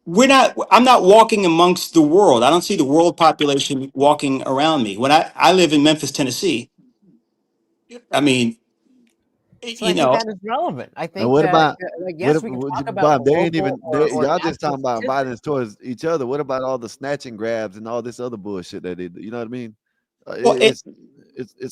I'm not walking amongst the world. I don't see the world population walking around me. When I live in Memphis, Tennessee, I mean, so I think that is relevant. I think what about yes, we can talk about they ain't even y'all just talking about violence towards each other. What about all the snatch and grabs and all this other bullshit that they do? You know what I mean? Well, it's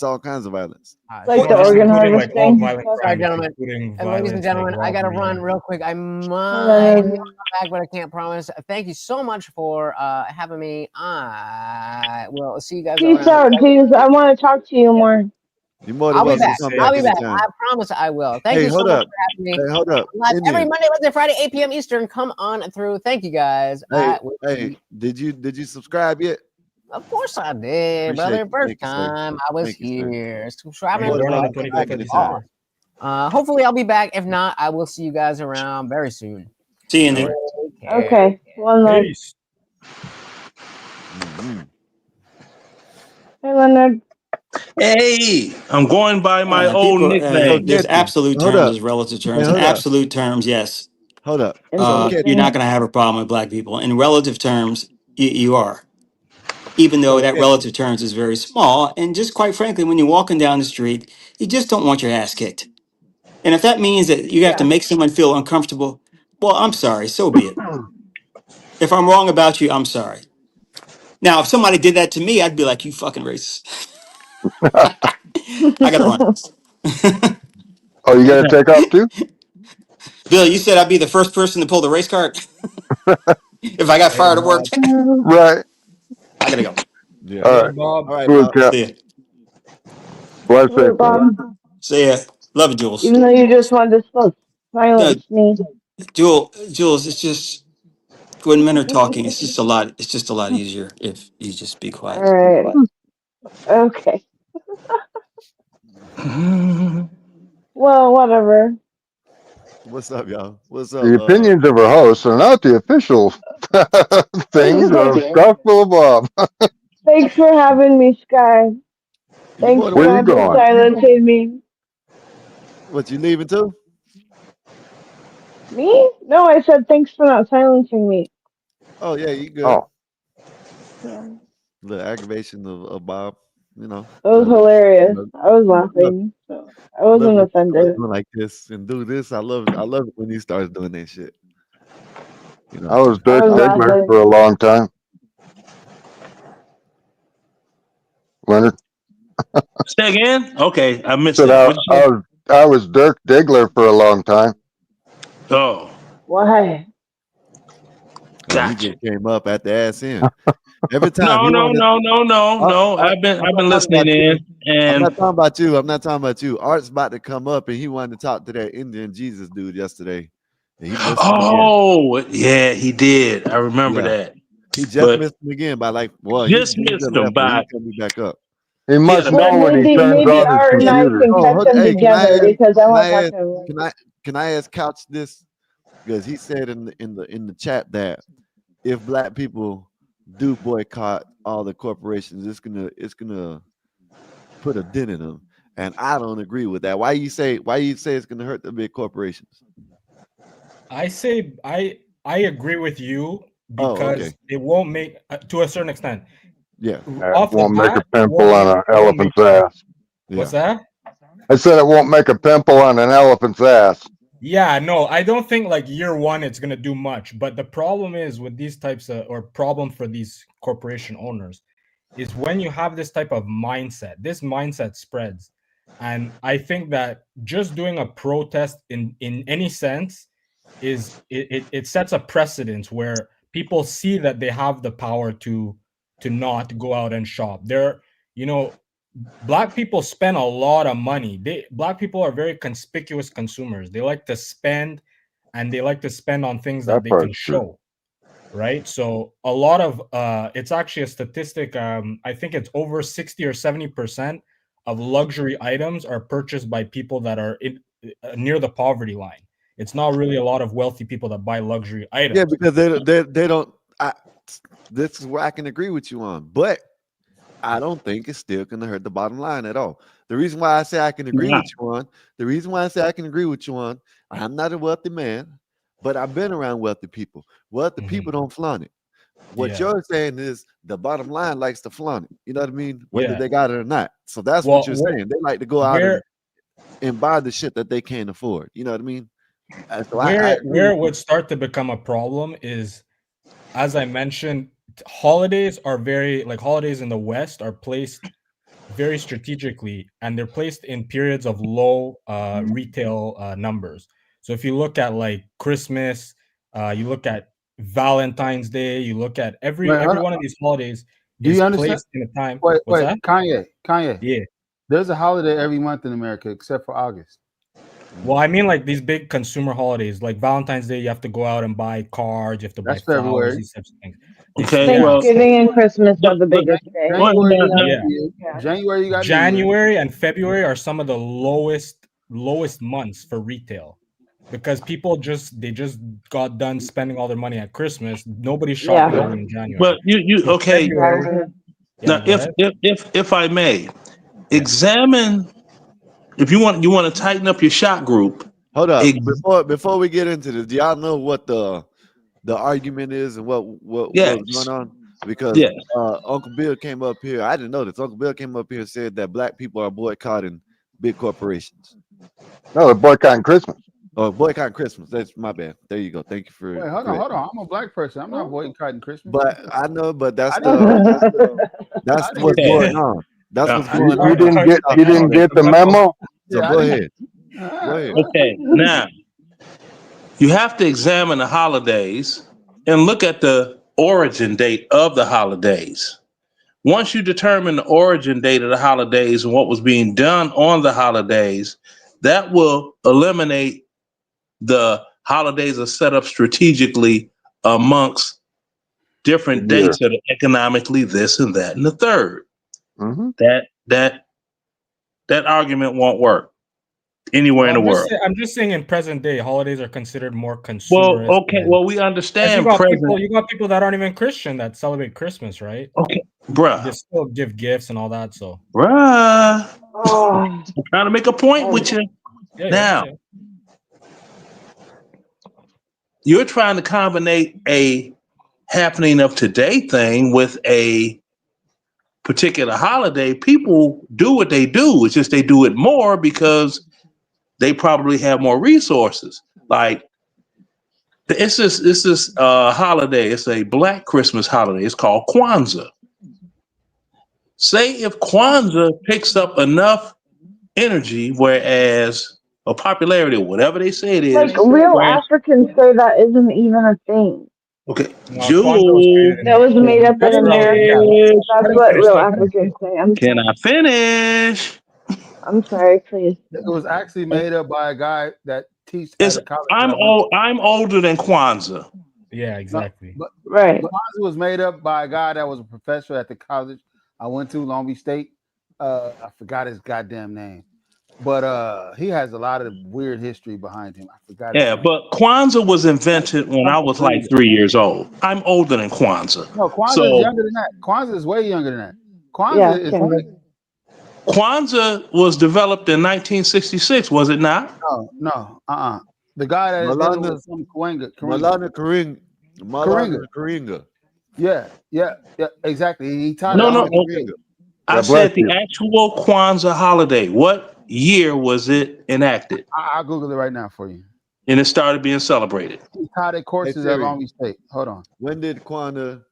all kinds of violence. Like the organized thing. Sorry, gentlemen. And ladies and gentlemen, I gotta run real quick. I might be back, but I can't promise. Thank you so much for having me. I will see you guys. Peace out, dudes. I want to talk to you more. You're more I'll be back. I'll be back. I promise I will. Thank you so much for having me. Hey, hold up. Live every Monday, Wednesday, Friday, 8 p.m. Eastern. Come on through. Thank you guys. Hey, did you subscribe yet? Of course I did, brother. First time I was here. Subscribing. Hopefully I'll be back. If not, I will see you guys around very soon. See you in there. Okay. One love. Hey, Leonard. Hey, I'm going by my old nickname. There's absolute terms, there's relative terms. In absolute terms, yes. Hold up. You're not going to have a problem with Black people. In relative terms, you are. Even though that relative terms is very small. And just quite frankly, when you're walking down the street, you just don't want your ass kicked. And if that means that you have to make someone feel uncomfortable, well, I'm sorry. So be it. If I'm wrong about you, I'm sorry. Now, if somebody did that to me, I'd be like, you fucking racist. I got to run. Oh, you got to take off too? Bill, you said I'd be the first person to pull the race card if I got fired at work. Right. I gotta go. Yeah. All right. All right. Good, Cap. See ya. Bless Bob. See ya. Love you, Jules. Even though you just wanted to smoke, silence me. Jules, it's just when men are talking, it's just a lot. It's just a lot easier if you just be quiet. All right. Okay. Well, whatever. What's up, y'all? What's up? The opinions of our hosts are not the official things of Gospel of Bob. Thanks for having me, Sky. Thanks, Where you Sky, for going? silencing me. What, you leaving too? Me? No, I said thanks for not silencing me. Oh yeah, you good. Oh, Yeah. The aggravation of Bob, you know. That was hilarious. Love, I was love, laughing. So I love wasn't when he starts offended. doing like this and do this. I love it when he starts doing that shit. You know. I was I Dirk was Diggler laughing. for a long time. Leonard Say again? Okay, I missed said that. What'd you say? I was Dirk Diggler for a long time. Oh, Why? Oh, he gotcha. just came up at the ass end. Every time No, he no, wanted. no, no, no, no. I'm I've been not talking listening about in, you. I'm and not talking about you. I'm not talking about you. Art's about to come up, and he wanted to talk to that Indian Jesus dude yesterday, and he missed him again. oh yeah, he did. I remember Yeah, that, he just but missed him again by like. Well, he just just missed him left, but by he coming back up. He he had must a Well, bad. know when he turns maybe on his Art and I computer. can Oh, catch them hey, together because I want to talk to him. can I ask Couch this? Because he said in the chat that if black people do boycott all the corporations, it's gonna put a dent in them, and I don't agree with that. Why you say it's gonna hurt the big corporations? I say I agree with you Oh, because okay, it won't make to a certain extent. yeah, Off the Won't make a bat, pimple on an elephant's ass. what's yeah. that? I said it won't make a pimple on an elephant's ass. Yeah, no, I don't think like year one it's gonna do much. But the problem is with these types of, or problem for these corporation owners, is when you have this type of mindset. This mindset spreads, and I think that just doing a protest in any sense is it sets a precedent where people see that they have the power to not go out and shop. They're, you know, black people spend a lot of money. Black people are very conspicuous consumers. They like to spend, and they like to spend on things that That they can part's true. show, right? So a lot of it's actually a statistic. I think it's over 60 or 70% of luxury items are purchased by people that are near the poverty line. It's not really a lot of wealthy people that buy luxury items. Yeah, because they don't. This is where I can agree with you on, but I don't think it's still going to hurt the bottom line at all. The reason why I say I can agree with you on, I'm not a wealthy man, but I've been around wealthy people. Wealthy people don't flaunt it. What you're saying is the bottom line likes to flaunt it. You know what I mean? Whether they got it or not. So that's what you're saying. They like to go out and buy the shit that they can't afford. You know what I mean? So where it would start to become a problem is, as I mentioned, holidays are holidays in the West are placed very strategically, and they're placed in periods of low retail numbers. So if you look at like Christmas, you look at Valentine's Day, you look at every one of these holidays Do is you understand? placed in a time. Wait, What's that? Kanye. Yeah. There's a holiday every month in America except for August. Well, I mean, like these big consumer holidays, like Valentine's Day, you have to go out and buy cards, you have to buy flowers, February. these types of things. Okay, well, Thanksgiving and Christmas are the biggest days. January, you got Yeah. New Year's. January, you got New Year's. January and February are some of the lowest months for retail, because people just got done spending all their money at Christmas. Nobody's shopping early in January. But you okay? February, Now, if I may, examine if you want to tighten up your shot group. Hold up, before we get into this, do y'all know what the argument is and what's going on? Because Uncle Bill came up here. I didn't know this. Uncle Bill came up here and said that black people are boycotting big corporations. No, they're boycotting Christmas. Oh, boycotting Christmas. That's my bad. There you go. Thank you for. Wait, hold on. I'm a black person. I'm not boycotting Christmas. But I know, but that's what's going on. That's what's going on. You didn't get the memo. So go ahead. Okay, now you have to examine the holidays and look at the origin date of the holidays. Once you determine the origin date of the holidays and what was being done on the holidays, that will eliminate the holidays are set up strategically amongst different dates that are economically this and that and the third. Mm-hmm. That argument won't work anywhere in the world. I'm just saying, in present day, holidays are considered more consumerist. Well, okay. Well, we understand. You got people that aren't even Christian that celebrate Christmas, right? Bruh. They still give gifts and all that. So, bruh, Oh, I'm trying to make a point with you. yeah, Now, you're trying to combine a happening of today thing with a particular holiday. People do what they do. It's just they do it more because they probably have more resources. Like it's this holiday. It's a Black Christmas holiday. It's called Kwanzaa. Say if Kwanzaa picks up enough energy, whereas or popularity or whatever they say it is. like real Africans say that isn't even a thing. Okay, that was made up in America. That's what real Africans say. Can I finish? I'm sorry, please. It was actually made up by a guy that teaches at a college. I'm older than Kwanzaa. Yeah, exactly. But right. Kwanzaa was made up by a guy that was a professor at the college I went to, Long Beach State. I forgot his goddamn name. But he has a lot of weird history behind him. I forgot. Yeah, but Kwanzaa was invented when I was like 3 years old. I'm older than Kwanzaa. No, Kwanzaa is younger than that. Kwanzaa is way younger than that. Kwanzaa is like, Kwanzaa was developed in 1966, was it not? No. The guy that is dealing with some Karinga. Yeah, exactly. He taught No. I said the actual Kwanzaa holiday. What year was it enacted? I'll Google it right now for you. And it started being celebrated. He taught it courses at Long Beach State. Hold on. When did Kwanzaa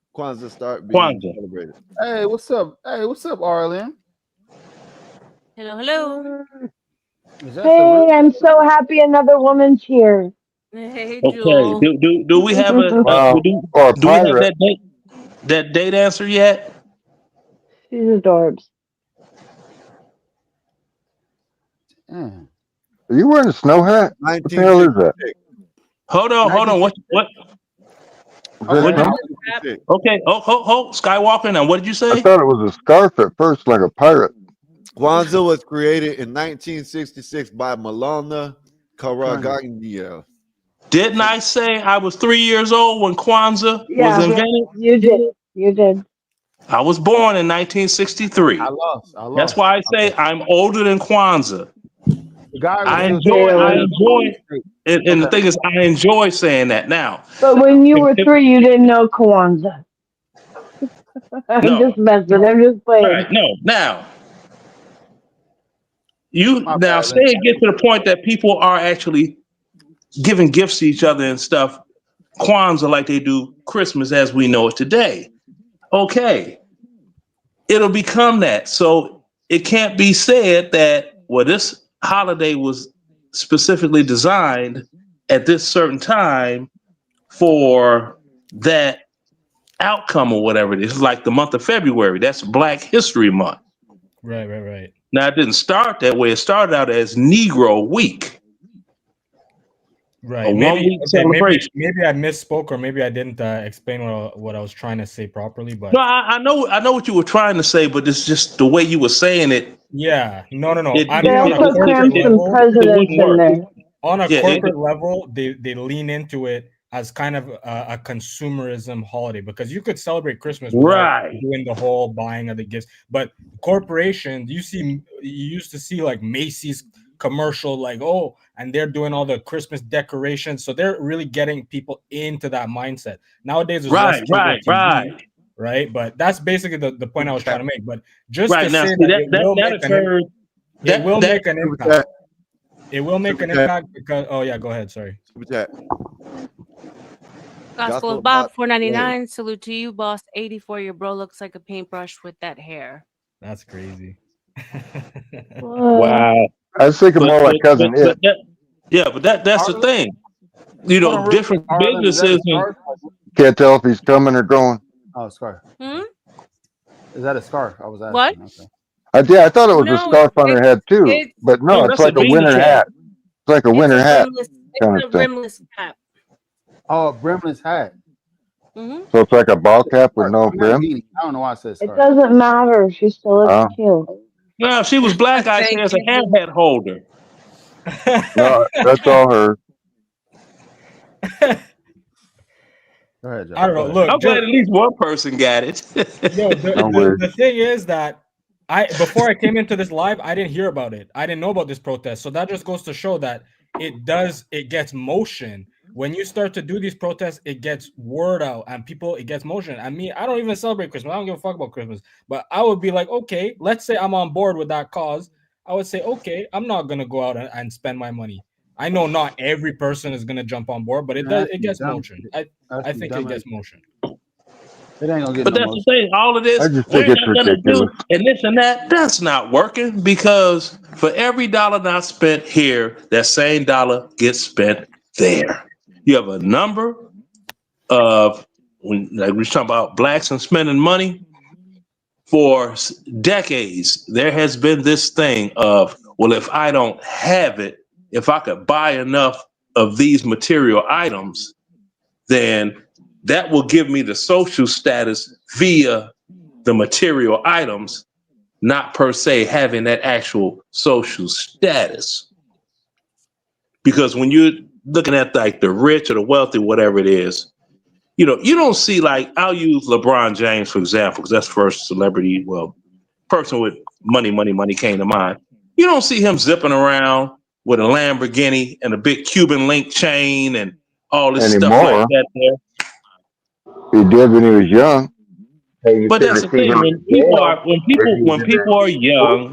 start being celebrated? Hey, what's up? RLM? Hello. Hey, I'm so happy another woman's here. Hey, okay. Do we have a do we have that date answer yet? She's adorbs. Are you wearing a snow hat? What the hell is that? Hold on. What? Okay. Hold. Skywalker. Now, what did you say? I thought it was a scarf at first, like a pirate. Kwanzaa was created in 1966 by Malana Karagania. Didn't I say I was 3 years old when Kwanzaa was invented? You did. I was born in 1963. I lost. That's why I say I'm older than Kwanzaa. I enjoy, and the thing is, I enjoy saying that now. But when you were 3, you didn't know Kwanzaa. I'm just messing. I'm just playing. Right, no, now. Say it get to the point that people are actually giving gifts to each other and stuff, Kwanzaa like they do Christmas as we know it today. Okay. It'll become that. So it can't be said that, well, this holiday was specifically designed at this certain time for that outcome or whatever it is. Like the month of February, that's Black History Month. Right. Now, it didn't start that way. It started out as Negro Week. Right. Maybe I misspoke, or maybe I didn't explain what I was trying to say properly. But no, I know what you were trying to say, but it's just the way you were saying it. Yeah. No. On a corporate level, they lean into it as kind of a consumerism holiday, because you could celebrate Christmas without doing the whole buying of the gifts. But corporations, you used to see like Macy's commercial, like, oh, and they're doing all the Christmas decorations, so they're really getting people into that mindset. Nowadays, there's right. But that's basically the point I was trying to make. But just to say that it will make an impact. It will make an impact because go ahead. Sorry. Gospel of Bob, $4.99. Salute to you, boss. 84. Your bro looks like a paintbrush with that hair. That's crazy. Wow. I was thinking more like cousin It. But that's the thing. You know, different businesses. Can't tell if he's coming or going. Oh, scarf. Is that a scarf? I was asking. What? Okay. I thought it was a scarf on her head too, but no, it's like a winter hat. It's like a winter hat kind of thing. Brimless cap. Oh, a brimless hat. So it's like a ball cap with no brim. I don't know why I said scarf. It doesn't matter. She still looks cute. No, if she was black, I'd say as a hat holder. No, that's all her. Go ahead, Joe. I don't know. Look, I'm glad at least one person got it. Yo, the thing is that before I came into this live, I didn't hear about it. I didn't know about this protest. So that just goes to show that it gets motion. When you start to do these protests, it gets word out and it gets motion. I mean, I don't even celebrate Christmas. I don't give a fuck about Christmas. But I would be like, okay, let's say I'm on board with that cause. I would say, okay, I'm not gonna go out and spend my money. I know not every person is gonna jump on board, but it gets motion. I think it gets motion. It ain't gonna get But no that's motion. the thing. All of this, I just we're think it's not gonna do ridiculous. and this and that. That's not working because for every dollar not spent here, that same dollar gets spent there. You have a number of like we're talking about blacks and spending money for decades. There has been this thing of, well, if I don't have it, if I could buy enough of these material items, then that will give me the social status via the material items, not per se having that actual social status. Because when you're looking at like the rich or the wealthy, whatever it is, you know, you don't see like, I'll use LeBron James, for example, because that's the first celebrity, well, person with money came to mind. You don't see him zipping around with a Lamborghini and a big Cuban link chain and all this stuff like that there. He did when he was young. But that's the thing. When people are young,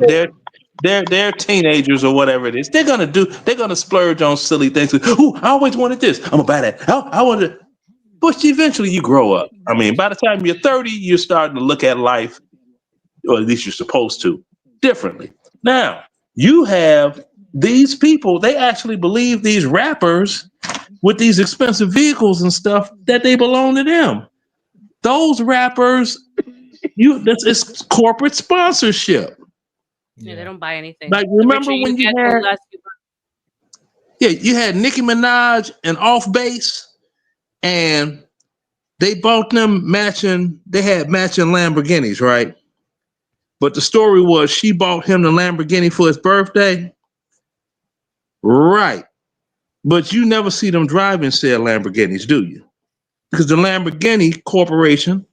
they're teenagers or whatever it is. They're gonna splurge on silly things. Ooh, I always wanted this. I'm gonna buy that. I wanted it. But eventually you grow up. I mean, by the time you're 30, you're starting to look at life, or at least you're supposed to, differently. Now, you have these people, they actually believe these rappers with these expensive vehicles and stuff that they belong to them. Those rappers, it's corporate sponsorship. Yeah, they don't buy anything. Like, The remember richer when you get, the had, less you buy. yeah, you had Nicki Minaj and Off Base, and they bought them they had matching Lamborghinis, right? But the story was she bought him the Lamborghini for his birthday. Right. But you never see them driving said Lamborghinis, do you? Because the Lamborghini Corporation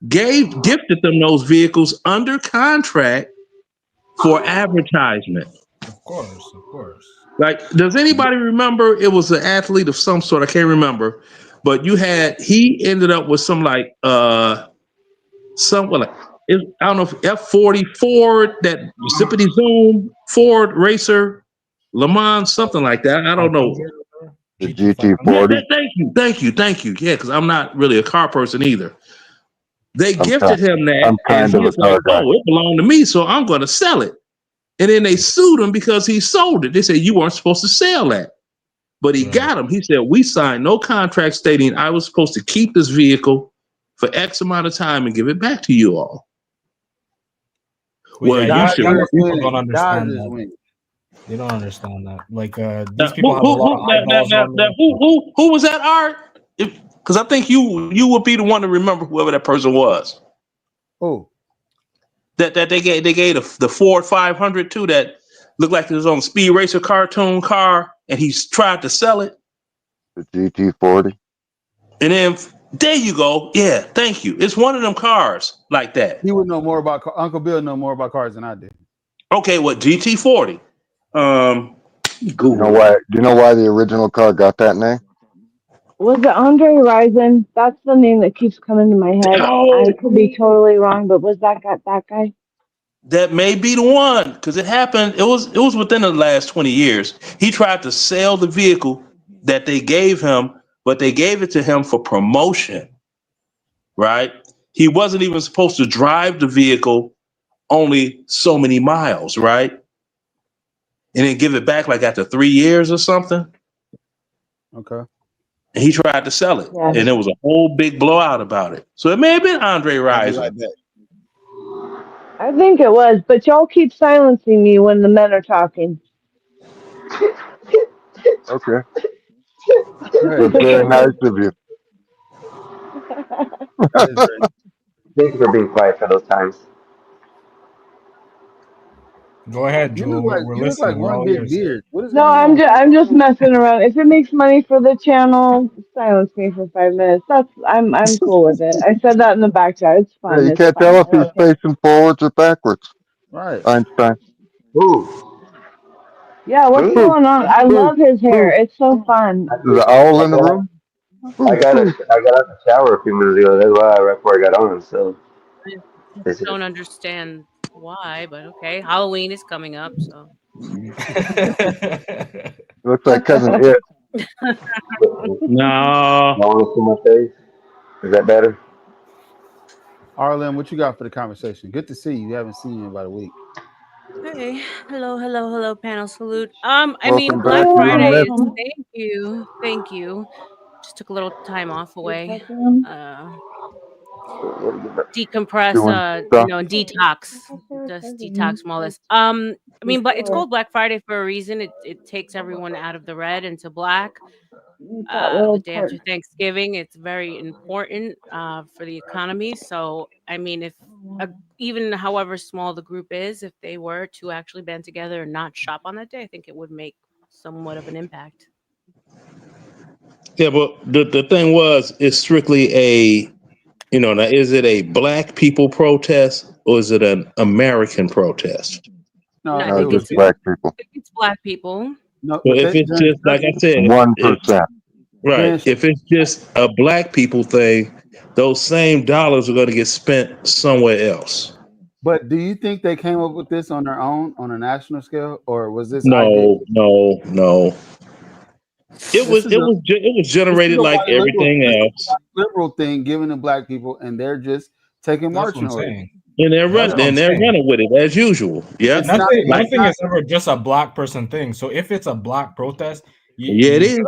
gifted them those vehicles under contract for advertisement. Of course. Like, does anybody remember? It was an athlete of some sort. I can't remember, but he ended up with some like I don't know if F40 Ford, that zippity zoom Ford racer, Le Mans, something like that. I don't know. The GT40. Thank you. Yeah, because I'm not really a car person either. They gifted him that, and he's like, "Oh, it belonged to me, so I'm going to sell it." And then they sued him because he sold it. They said you weren't supposed to sell that, but he got him. He said we signed no contract stating I was supposed to keep this vehicle for X amount of time and give it back to you all. Well, you should. People don't understand that. They don't understand that. Like these people have a lot of eyeballs on them. Who was that, Art? Because I think you would be the one to remember whoever that person was. Who? That they gave the Ford 500 too, that looked like it was on a Speed Racer cartoon car, and he tried to sell it. The GT40. And then there you go. Yeah, thank you. It's one of them cars like that. He would know more about Uncle Bill know more about cars than I did. Okay, what GT40? Do you know why the original car got that name? Was it Andre Rison? That's the name that keeps coming to my head. I could be totally wrong, but was that guy? That may be the one, because it happened. It was within the last 20 years. He tried to sell the vehicle that they gave him, but they gave it to him for promotion. Right? He wasn't even supposed to drive the vehicle only so many miles, right? And then give it back like after 3 years or something. Okay. And he tried to sell it, and there was a whole big blowout about it. So it may have been Andre Rison. I think it was, but y'all keep silencing me when the men are talking. Okay. That's very nice of you. Thank you for being quiet for those times. Go ahead, You Jewel. look like We're you look like listening. We're one all big ears. beard. What is No, going on? I'm just messing around. If it makes money for the channel, silence me for 5 minutes. I'm cool with it. I said that in the back chat. It's Yeah, fun. you It's can't tell fun. if I he's don't care. facing forwards or backwards. Right. Einstein. Ooh, Yeah, what's Ooh, going on? I ooh, love his hair. ooh. It's so fun. There's an owl in the room. I Ooh, got ooh. I got out the shower a few minutes ago. That's why right before I got on. So I it's just, don't understand why, but okay. Halloween is coming up, so. Looks like cousin It. No. to my face. Is that better? RLM, what you got for the conversation? Good to see you. Haven't seen you in about a week. Hey, hello, panel salute. I mean, Welcome Black back. We You're Friday missed is. welcome. Thank you. Just took a little time off You're away. welcome. What are you about? Decompress, doing stuff. detox. Just detox from all this. I mean, but it's Before called Black Friday for a reason. It takes everyone out of the red into black. that The little day part. after Thanksgiving, it's very important for the economy. So, I mean, if even however small the group is, if they were to actually band together and not shop on that day, I think it would make somewhat of an impact. Yeah, but the thing was, it's strictly a, now, is it a black people protest or is it an American protest? No, I No, No, it think was just black people. it's black people. no, So but if they it's just, like I said, if 1%. right, Dan, if it's just a black people thing, those same dollars are going to get spent somewhere else. but do you think they came up with this on their own on a national scale, or was this idea? No. It This was is it a was it was this is generated a like white liberal. everything This is a else, white liberal thing given to black people, and they're just taking That's what marching I'm orders. saying. and That's what I'm they're saying. running with it as usual. Yep. It's not. It's Nothing not. is ever just a black person thing. So if it's a black protest, Yeah, it is.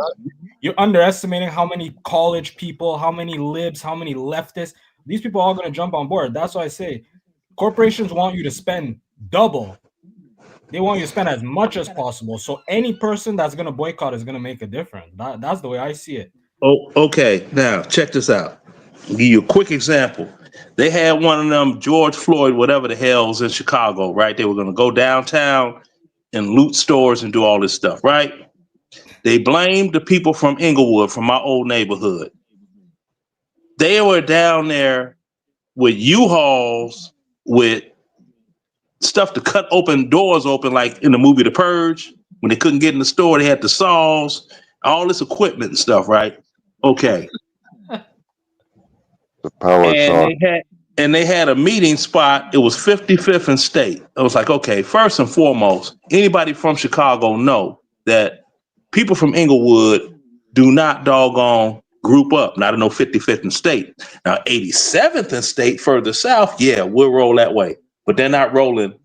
you're underestimating how many college people, how many libs, how many leftists. These people are all going to jump on board. That's why I say corporations want you to spend double. They want you to spend as much as possible. So any person that's going to boycott is going to make a difference. That's the way I see it. Oh, okay. Now check this out. I'll give you a quick example. They had one of them George Floyd, whatever the hell's in Chicago, right? They were going to go downtown and loot stores and do all this stuff, right? They blamed the people from Inglewood, from my old neighborhood. They were down there with U-Hauls, with stuff to cut open doors open, like in the movie The Purge. When they couldn't get in the store, they had the saws, all this equipment and stuff, right? Okay. The power And saw. they had a meeting spot. It was 55th and State. It was like, okay, first and foremost, anybody from Chicago know that people from Inglewood do not doggone group up, not in no 55th and State. Now, 87th and State further south, yeah, we'll roll that way. But they're not rolling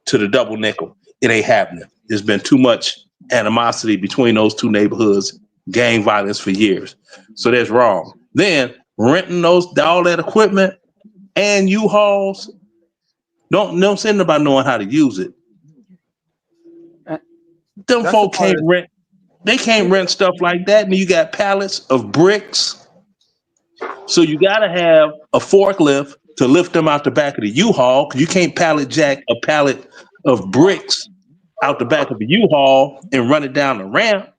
to the double nickel. It ain't happening. There's been too much animosity between those two neighborhoods, gang violence for years. So that's wrong. Then renting all that equipment and U-Hauls, don't send about knowing how to use it. Them folk can't rent. They can't rent stuff like that. And you got pallets of bricks. So you got to have a forklift to lift them out the back of the U-Haul, because you can't pallet jack a pallet of bricks out the back of the U-Haul and run it down the ramp.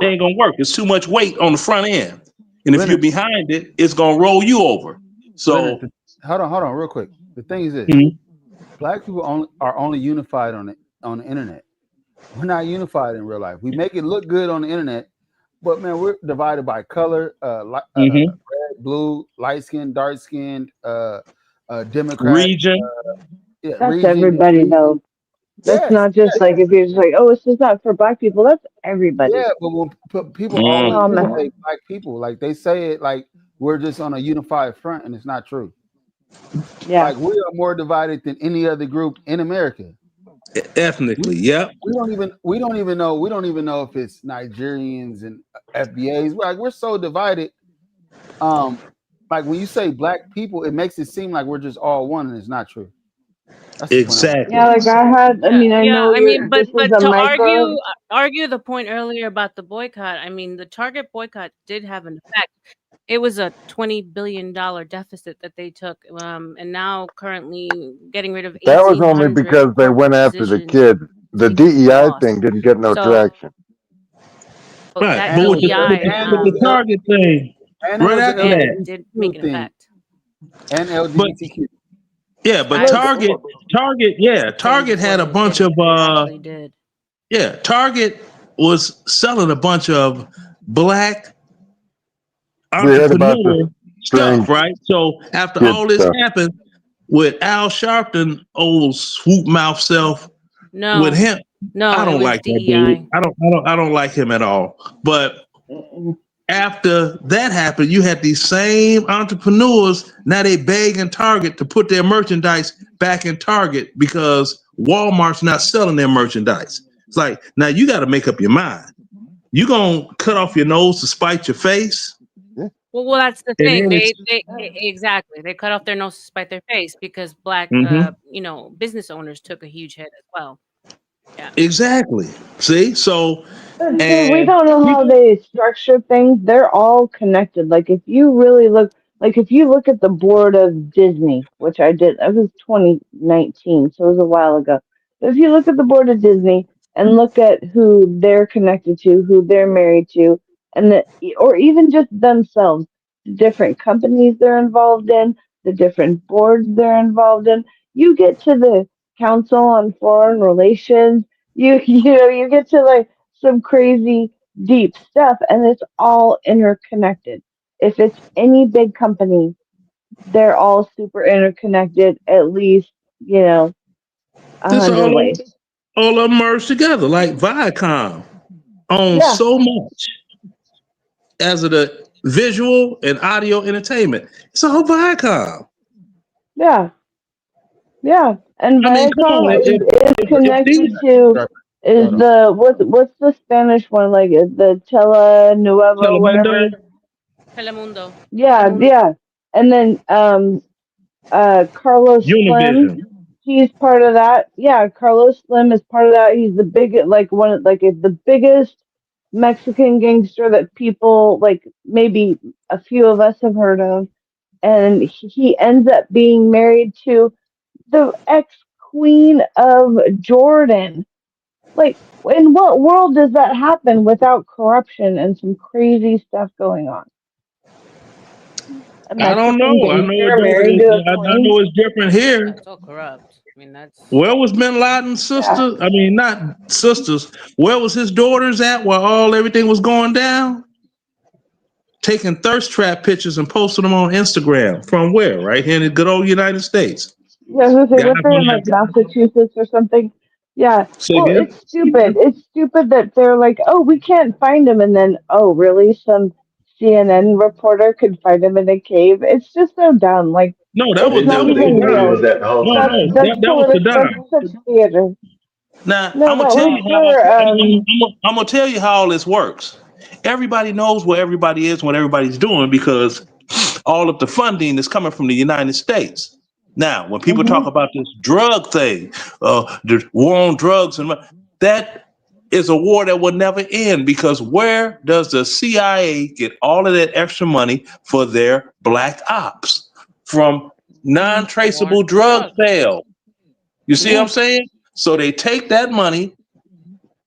It ain't gonna work. It's too much weight on the front end, and if you're behind it, it's gonna roll you over. So Leonard, hold on, real quick. The thing is this: black people are only unified on the internet. We're not unified in real life. We make it look good on the internet, but man, we're divided by color, red, blue, light skinned, dark skinned, Democrat, region. Yeah, That's region. everybody though. That's not just like if you're just like, oh, it's just not for black people. That's everybody. Yeah, but when people always say black people, like they say it like we're just on a unified front, and it's not true. Yeah, like we are more divided than any other group in America. Ethnically, yep. We don't even know if it's Nigerians and FBAs. We're so divided. Like when you say black people, it makes it seem like we're just all one, and it's not true. That's exactly. Yeah, like I know But this is a to micro. argue the point earlier about the boycott, I mean, the Target boycott did have an effect. It was a $20 billion deficit that they took, and now currently getting rid of That was only 1,800 because they went after the positions kids. The due to DEI loss. thing didn't get no So, traction. but Right. that And But with the, and, DEI and with the Target thing, and it right was the after that. did make LGBTQ an thing effect. and But LGBTQ. yeah, but I was Target, saying Target before had a they bunch did of it, but it actually did. yeah, Target was selling a bunch of black We heard about the entrepreneur strange stuff, right? So after kid all this stuff. happened with Al Sharpton, old swoop mouth self, with No, him, no, I it don't was like that dude. DEI. I don't like him at all. But after that happened, you had these same entrepreneurs. Now they begging Target to put their merchandise back in Target because Walmart's not selling their merchandise. It's like, now you got to make up your mind. You gonna cut off your nose to spite your face? Well, that's the And thing. then it's Exactly. They cut off their nose to spite their face because black, business owners took a huge hit as well. Yeah. exactly. See, so Dude, we and don't know how people, they structure things. They're all connected. Like if you really look, like if you look at the board of Disney, which I did, it was 2019, so it was a while ago. But if you look at the board of Disney and look at who they're connected to, who they're married to, and or even just themselves, the different companies they're involved in, the different boards they're involved in, you get to the Council on Foreign Relations. You get to like some crazy deep stuff, and it's all interconnected. If it's any big company, they're all super interconnected, at least, 100 ways. all of them merged together, like Viacom owns Yeah, so much as of the visual and audio entertainment. It's all Viacom. yeah, yeah. And I mean, come Viacom on, is if connected these to what's the Spanish one, like the Tele Nuevo, whatever. Telemundo, Telemundo. Yeah, yeah. And then Carlos Slim, Univision. he's part of that. Yeah, Carlos Slim is part of that. He's the the biggest Mexican gangster that people, like, maybe a few of us have heard of. And he ends up being married to the ex queen of Jordan. Like, in what world does that happen without corruption and some crazy stuff going on? A I don't Mexican know. I know gangster married it. to a I queen? know it's different here. It's all corrupt. I mean, that's Where was Bin Laden's Yeah. sister? I mean, not sisters. Where was his daughters at while everything was going down? Taking thirst trap pictures and posting them on Instagram. From where? Right here in the good old United States. Yeah, who's it? Guys What's her in, like, Massachusetts or something? Yeah. say Well, again? it's stupid. It's stupid that they're like, oh, we can't find him, and then, oh, really? Some CNN reporter could find him in a cave. It's just so dumb. Like, No, that it's was not Saddam. even real. No, That's no, that's that was political. That's Saddam. such theater. Now No, I'm gonna that tell was you how for I'm gonna tell you how all this works. Everybody knows where everybody is, what everybody's doing, because all of the funding is coming from the United States. Now, when people talk about this drug thing, the war on drugs, and that is a war that will never end, because where does the CIA get all of that extra money for their black ops? From non-traceable drug sales. You see what I'm saying? So they take that money,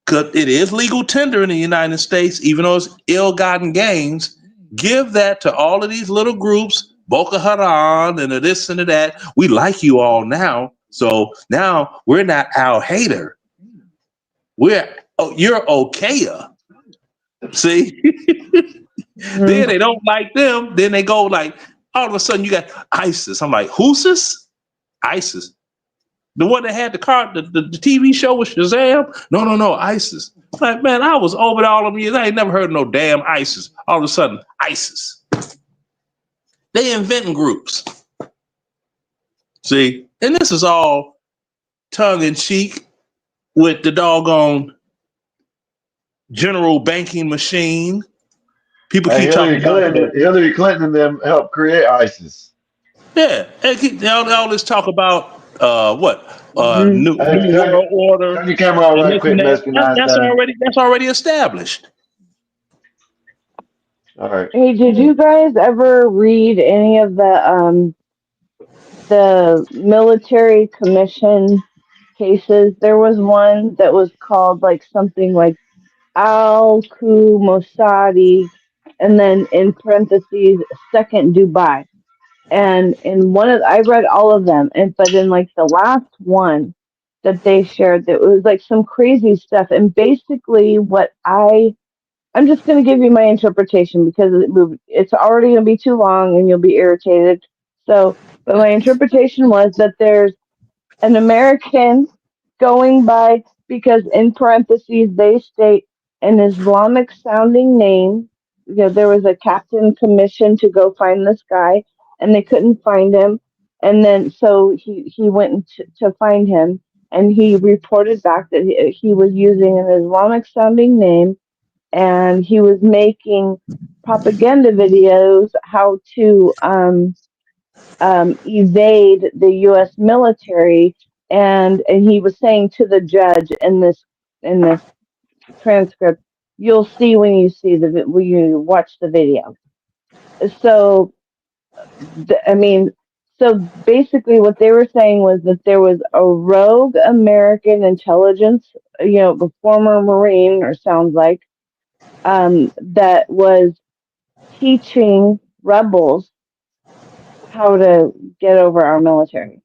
because it is legal tender in the United States, even though it's ill-gotten gains, give that to all of these little groups, Boko Haram and this and that. We like you all now. So now we're not Al Hader. You're okay. See? Then they don't like them. Then they go like, all of a sudden you got ISIS. I'm like, who's this? ISIS. The one that had the TV show with Shazam? No, ISIS. Like, man, I was over there all of years. I ain't never heard of no damn ISIS. All of a sudden, ISIS. They inventing groups. See? And this is all tongue-in-cheek with the doggone general banking machine. People keep talking about Hillary Clinton and them helped create ISIS. Yeah. And all this talk about New World Order. Turn your camera on right quick, That's MexicanEinstein. already established. All right. Hey, did you guys ever read any of the military commission cases? There was one that was called like something like Al Ku Mossadi, and then in parentheses, Second Dubai. And in one of, I read all of them, and but in like the last one that they shared, that was like some crazy stuff. And basically, I'm just going to give you my interpretation because it's already going to be too long and you'll be irritated. So, but my interpretation was that there's an American going by, because in parentheses they state an Islamic sounding name. You know, there was a captain commissioned to go find this guy and they couldn't find him. And then so he went to find him, and he reported back that he was using an Islamic sounding name, and he was making propaganda videos how to evade the U.S. military, and he was saying to the judge in this transcript, "You'll see when you watch the video." So, I mean, so basically, what they were saying was that there was a rogue American intelligence, the former Marine, or sounds like, that was teaching rebels how to get over our military.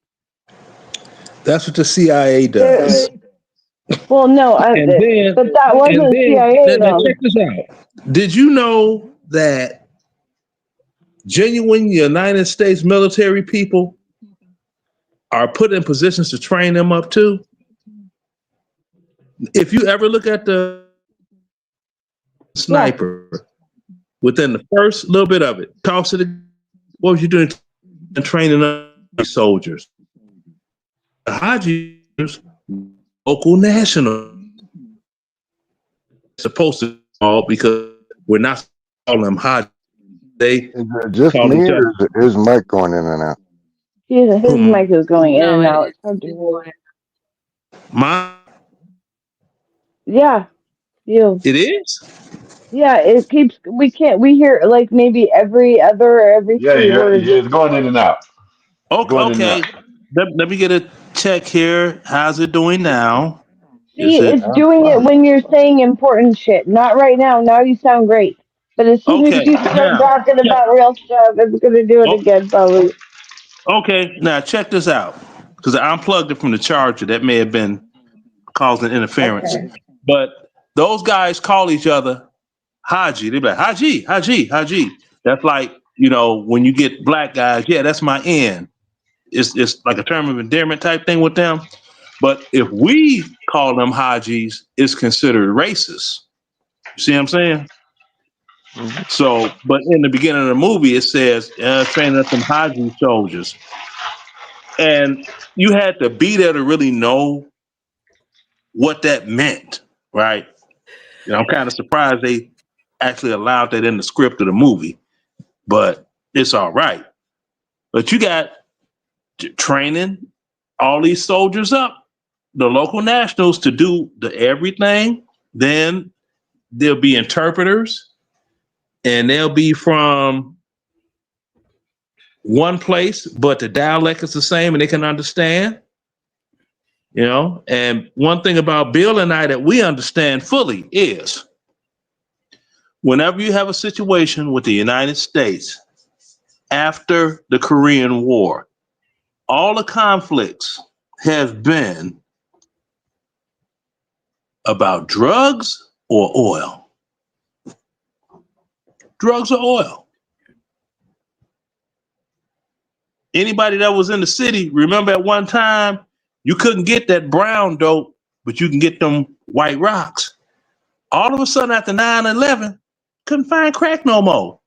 That's what the CIA does. Well, no, but that wasn't CIA now though. check this out. Did you know that genuine United States military people are put in positions to train them up too? If you ever look at the sniper, within the first little bit of it, talks to what was you doing in training up soldiers? The Hijabs, local national, supposed to call, because we're not calling them Hijabs. They just call me, each or other. is his mic going in and out? His mic is going in and out. Yeah, you. It is? Yeah, it keeps. We hear like maybe every other or every Yeah, three words. it's going in and out. Okay. Let me get a check here. How's it doing now? See, it's doing it when you're saying important shit. Not right now. Now you sound great. But as soon as you start talking about real stuff, it's going to do it again, probably. Okay, now check this out. Because I unplugged it from the charger. That may have been causing interference. Okay. But those guys call each other Haji. They be like, Haji, Haji, Haji. That's like, when you get black guys, yeah, that's my N. It's like a term of endearment type thing with them. But if we call them Hajis, it's considered racist. You see what I'm saying? So, but in the beginning of the movie, it says, training up some Haji soldiers. And you had to be there to really know what that meant, right? I'm kind of surprised they actually allowed that in the script of the movie, but it's all right. But you got training all these soldiers up, the local nationals, to do the everything. Then there'll be interpreters, and they'll be from one place, but the dialect is the same and they can understand. And one thing about Bill and I that we understand fully is whenever you have a situation with the United States after the Korean War, all the conflicts have been about drugs or oil. Drugs or oil. Anybody that was in the city, remember at one time, you couldn't get that brown dope, but you can get them white rocks. All of a sudden after 9/11, couldn't find crack no more.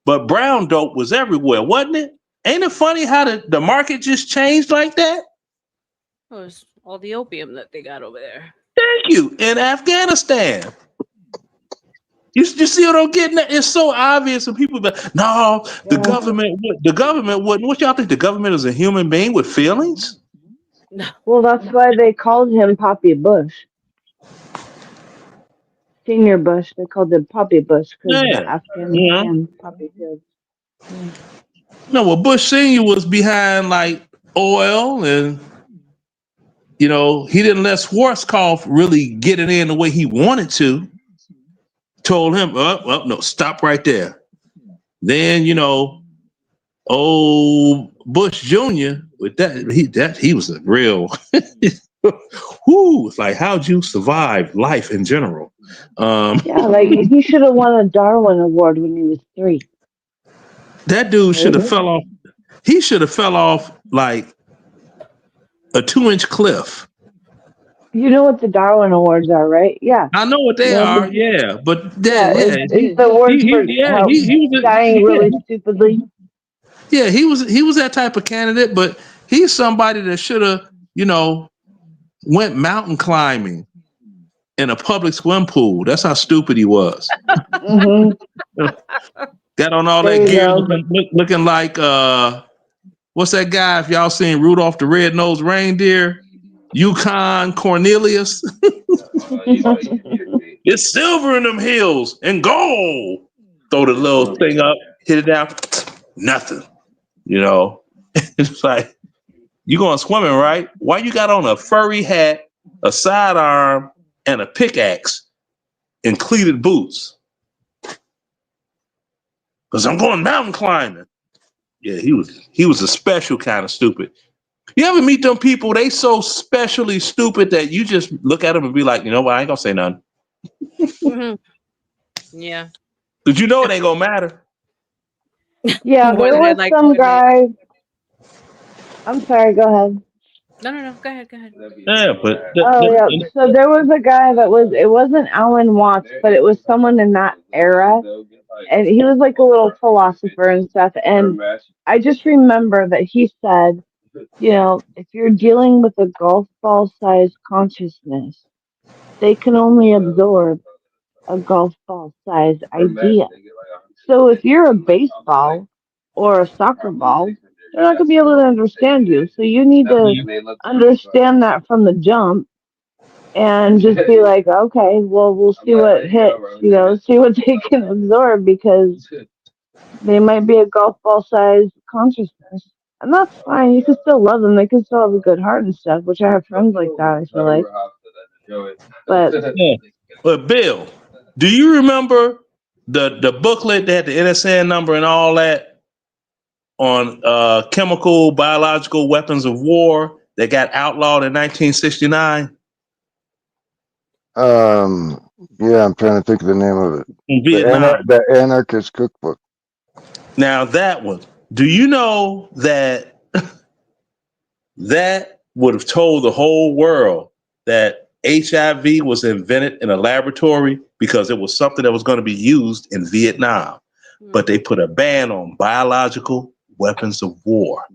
But brown dope was everywhere, wasn't it? Ain't it funny how the market just changed like that? It was all the opium that they got over there. Thank you. In Afghanistan. You see what I'm getting at? It's so obvious, and people be like, no, the government wouldn't. What y'all think? The government is a human being with feelings? Well, that's why they called him Poppy Bush. Senior Bush. They called it Poppy Bush because the Yeah. Afghanistan poppy fields. Yeah. No, well, Bush Senior was behind like oil, and he didn't let Schwarzkopf really get it in the way he wanted to. Told him, no, stop right there. Then old Bush Jr. with that he was a real it's like, how'd you survive life in general? Yeah, like he should have won a Darwin Award when he was 3. That dude should have fell off. He should have fell off like a 2-inch cliff. You know what the Darwin Awards are, right? Yeah. I know what they are, yeah. But it's the award for dying really stupidly. Yeah, he was that type of candidate, but he's somebody that should have, went mountain climbing in a public swim pool. That's how stupid he was. Got on all that gear, looking like what's that guy? If y'all seen Rudolph the Red-Nosed Reindeer, Yukon Cornelius. It's silver in them hills and gold. Throw the little thing up, hit it down, nothing. It's like, you going swimming, right? Why you got on a furry hat, a sidearm, and a pickaxe and cleated boots? Because I'm going mountain climbing. Yeah, he was a special kind of stupid. You ever meet them people? They so specially stupid that you just look at them and be like, you know what? I ain't gonna say nothing. Yeah. Because it ain't gonna matter. Yeah, there was some guy. I'm sorry, go ahead. No, go ahead. Yeah, but so there was a guy it wasn't Alan Watts, but it was someone in that era, and he was like a little philosopher and stuff. And I just remember that he said, if you're dealing with a golf ball sized consciousness, they can only absorb a golf ball sized idea. So if you're a baseball or a soccer ball, they're not going to be able to understand you. So you need to understand that from the jump and just be like, okay, well, we'll see what hits, see what they can absorb, because they might be a golf ball sized consciousness. And that's fine. You can still love them. They can still have a good heart and stuff, which I have friends like that, I feel like. But Bill, do you remember the booklet that had the NSN number and all that on chemical, biological weapons of war that got outlawed in 1969? Yeah, I'm trying to think of the name of it. In Vietnam. The Anarchist Cookbook. Now that one, do you know that that would have told the whole world that HIV was invented in a laboratory because it was something that was going to be used in Vietnam, but they put a ban on biological weapons of war.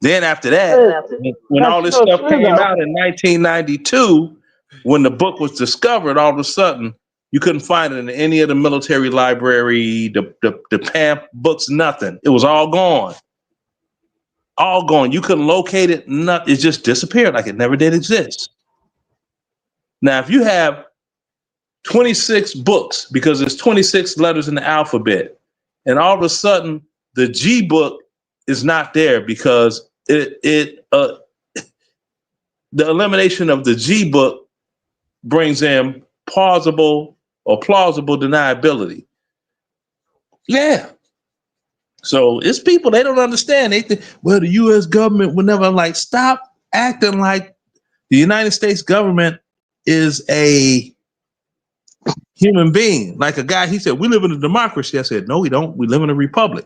Then after that, when all this stuff came out in 1992, when the book was discovered, all of a sudden you couldn't find it in any of the military library, the PAMP books, nothing. It was all gone. All gone. You couldn't locate it. It just disappeared like it never did exist. Now, if you have 26 books, because there's 26 letters in the alphabet, and all of a sudden the G book is not there because the elimination of the G book brings in plausible deniability. Yeah. So it's people, they don't understand. They think, well, the U.S. government would never, like, stop acting like the United States government is a human being. Like a guy, he said, we live in a democracy. I said, no, we don't. We live in a republic.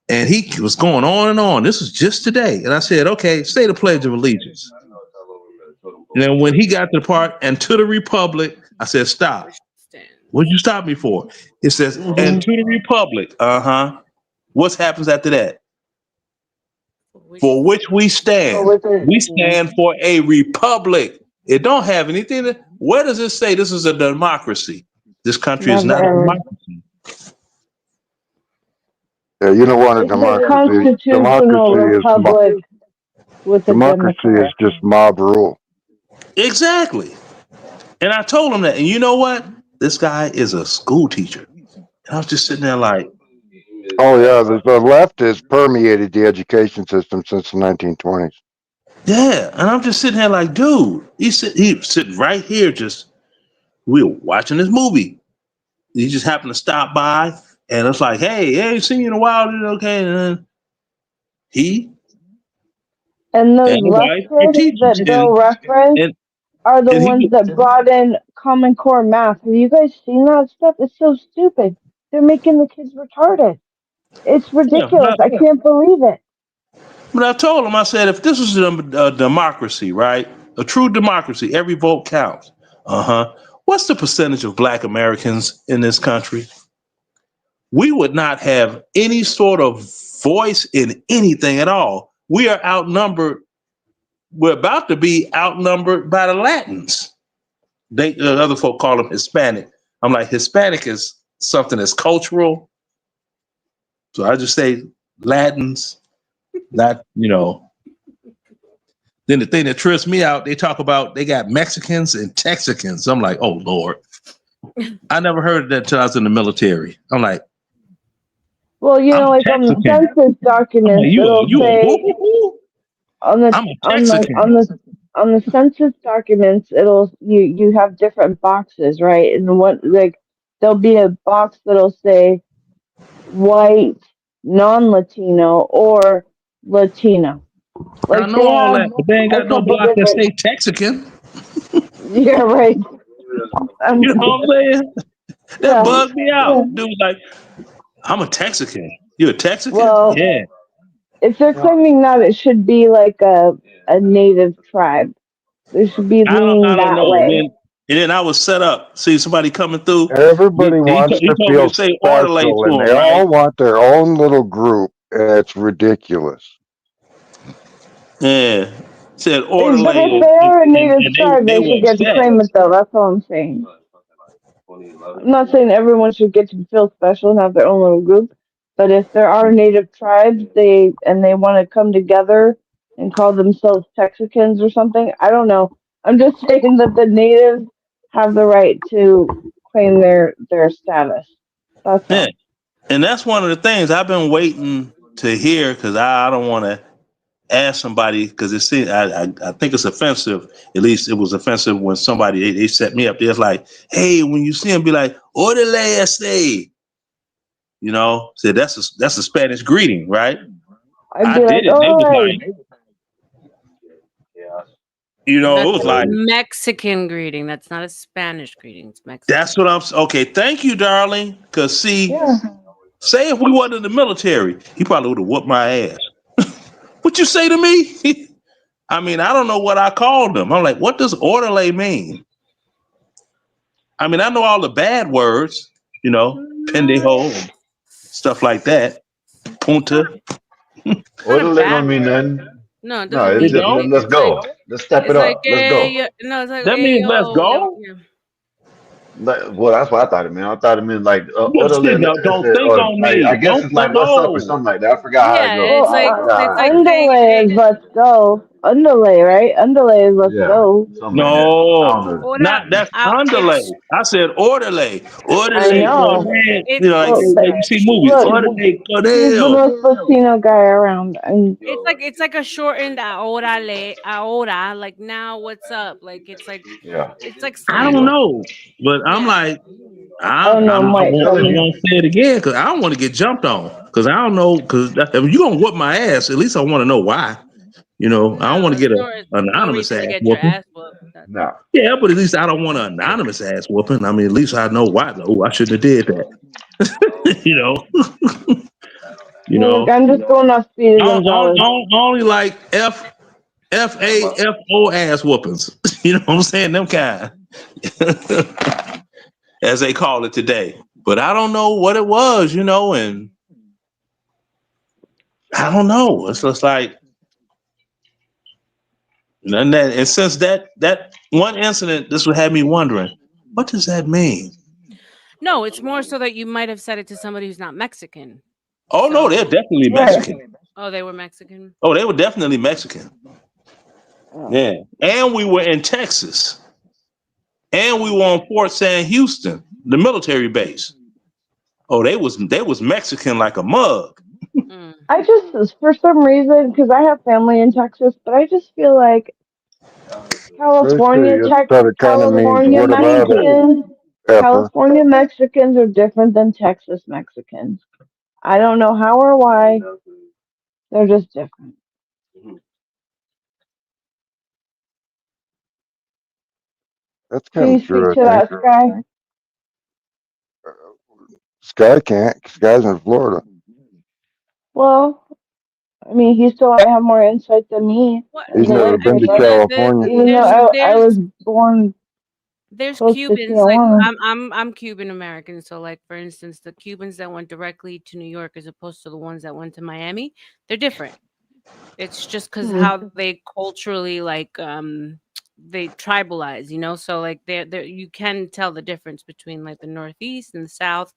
And he was going on and on. This was just today. And I said, okay, say the Pledge of Allegiance. And then when he got to the part, and to the republic, I said, stop. What did you stop me for? It says, and to the republic. What happens after that? For which we stand. We stand for a republic. It don't have anything. Where does it say this is a democracy? This country is not a democracy. Yeah, you don't want a democracy. Democracy is just mob rule. Exactly. And I told him that. And you know what? This guy is a school teacher. And I was just sitting there like, oh yeah, the left has permeated the education system since the 1920s. yeah. And I'm just sitting here like, dude, he's sitting right here. We were watching this movie. He just happened to stop by, and it's like, hey, seen you in a while, okay? And then and those and the wife are leftists teachers, that Bill referenced are the and ones that brought in Common Core math. Have you guys seen that stuff? It's so stupid. They're making the kids retarded. It's ridiculous. I can't believe it. But I told him, I said, if this was a democracy, right? A true democracy, every vote counts. What's the percentage of Black Americans in this country? We would not have any sort of voice in anything at all. We are outnumbered. We're about to be outnumbered by the Latins. Other folk call them Hispanic. I'm like, Hispanic is something that's cultural. So I just say Latins, not, Then the thing that trips me out, they talk about they got Mexicans and Texicans. I'm like, oh Lord. I never heard of that until I was in the military. I'm like, well, like on the census documents, it'll say on the census documents, you have different boxes, right? And there'll be a box that'll say white, non-Latino, or Latino. I know all that, but they ain't got no block that say Texican. Yeah, right. You know what I'm saying? That bugged me out. Dude, like, I'm a Texican. You a Texican? Well, yeah. If they're claiming that, it should be like a native tribe. They should be leaning that way. And then I was set up. See somebody coming through. Everybody wants to feel special, and they all want their own little group. It's ridiculous. Yeah. Said orderly. But if they are a native tribe, they should get to claim it, though. That's all I'm saying. I'm not saying everyone should get to feel special and have their own little group. But if there are native tribes, they want to come together and call themselves Texicans or something, I don't know. I'm just saying that the natives have the right to claim their status. That's all. And that's one of the things I've been waiting to hear, because I don't want to ask somebody, because I think it's offensive. At least it was offensive when somebody they set me up. They're like, hey, when you see them, be like, "Orderly, say." So that's a Spanish greeting, right? I did it. It was like, That's it was like Mexican greeting. That's not a Spanish greeting. It's Mexican. That's what I'm. Okay, thank you, darling. Because say if we wasn't in the military, he probably would have whooped my ass. What you say to me? I mean, I don't know what I called them. I'm like, what does orderly mean? I mean, I know all the bad words, pendejo, stuff like that. Punta. Orderly don't mean nothing. No, it's just let's go. Let's step it up. Let's go. No, it's like, that means let's go. Well, that's what I thought it meant. I thought it meant like orderly. Don't think on me. I guess it's like what's up or something like that. I forgot how it goes. It's like underlay is let's go. Underlay, right? Underlay is let's go. No, not that's underlay. I said orderly. Orderly. I know. Like you see movies. Orderly. He's the most Latino guy around. And it's like a shortened ahora. Like now, what's up? Like it's like it's like I don't know, but I'm like I won't say it again because I don't want to get jumped on because I don't know because if you're gonna whoop my ass, at least I want to know why. I don't want to get an anonymous ass whooping. No. Yeah, but at least I don't want an anonymous ass whooping. I mean, at least I know why though. I shouldn't have did that. Look, I'm just going off speed. Only like FAFO ass whoopings. You know what I'm saying? Them kind. As they call it today. But I don't know what it was, and I don't know. It's just like and since that one incident, this would have me wondering, what does that mean? No, it's more so that you might have said it to somebody who's not Mexican. Oh, no, they're definitely Mexican. Oh, they were Mexican? Oh, they were definitely Mexican. Yeah. And we were in Texas. And we were on Fort Sam Houston, the military base. Oh, they was Mexican like a mug. I just, for some reason, because I have family in Texas, but I just feel like California, California what about it? Mexicans, Pepper. California Mexicans are different than Texas Mexicans. I don't know how or why. They're just different. That's Can kind you of speak true, to I that, think. Sky? Sky can't. Sky's in Florida. Well, I mean, he still might have more insight than me. He's never been to California. Even though I was born There's close to Cubans, like Tijuana. I'm Cuban American, so like for instance, the Cubans that went directly to New York as opposed to the ones that went to Miami, they're different. It's just because how they culturally like they tribalize, you know. So like they you can tell the difference between like the Northeast and the South.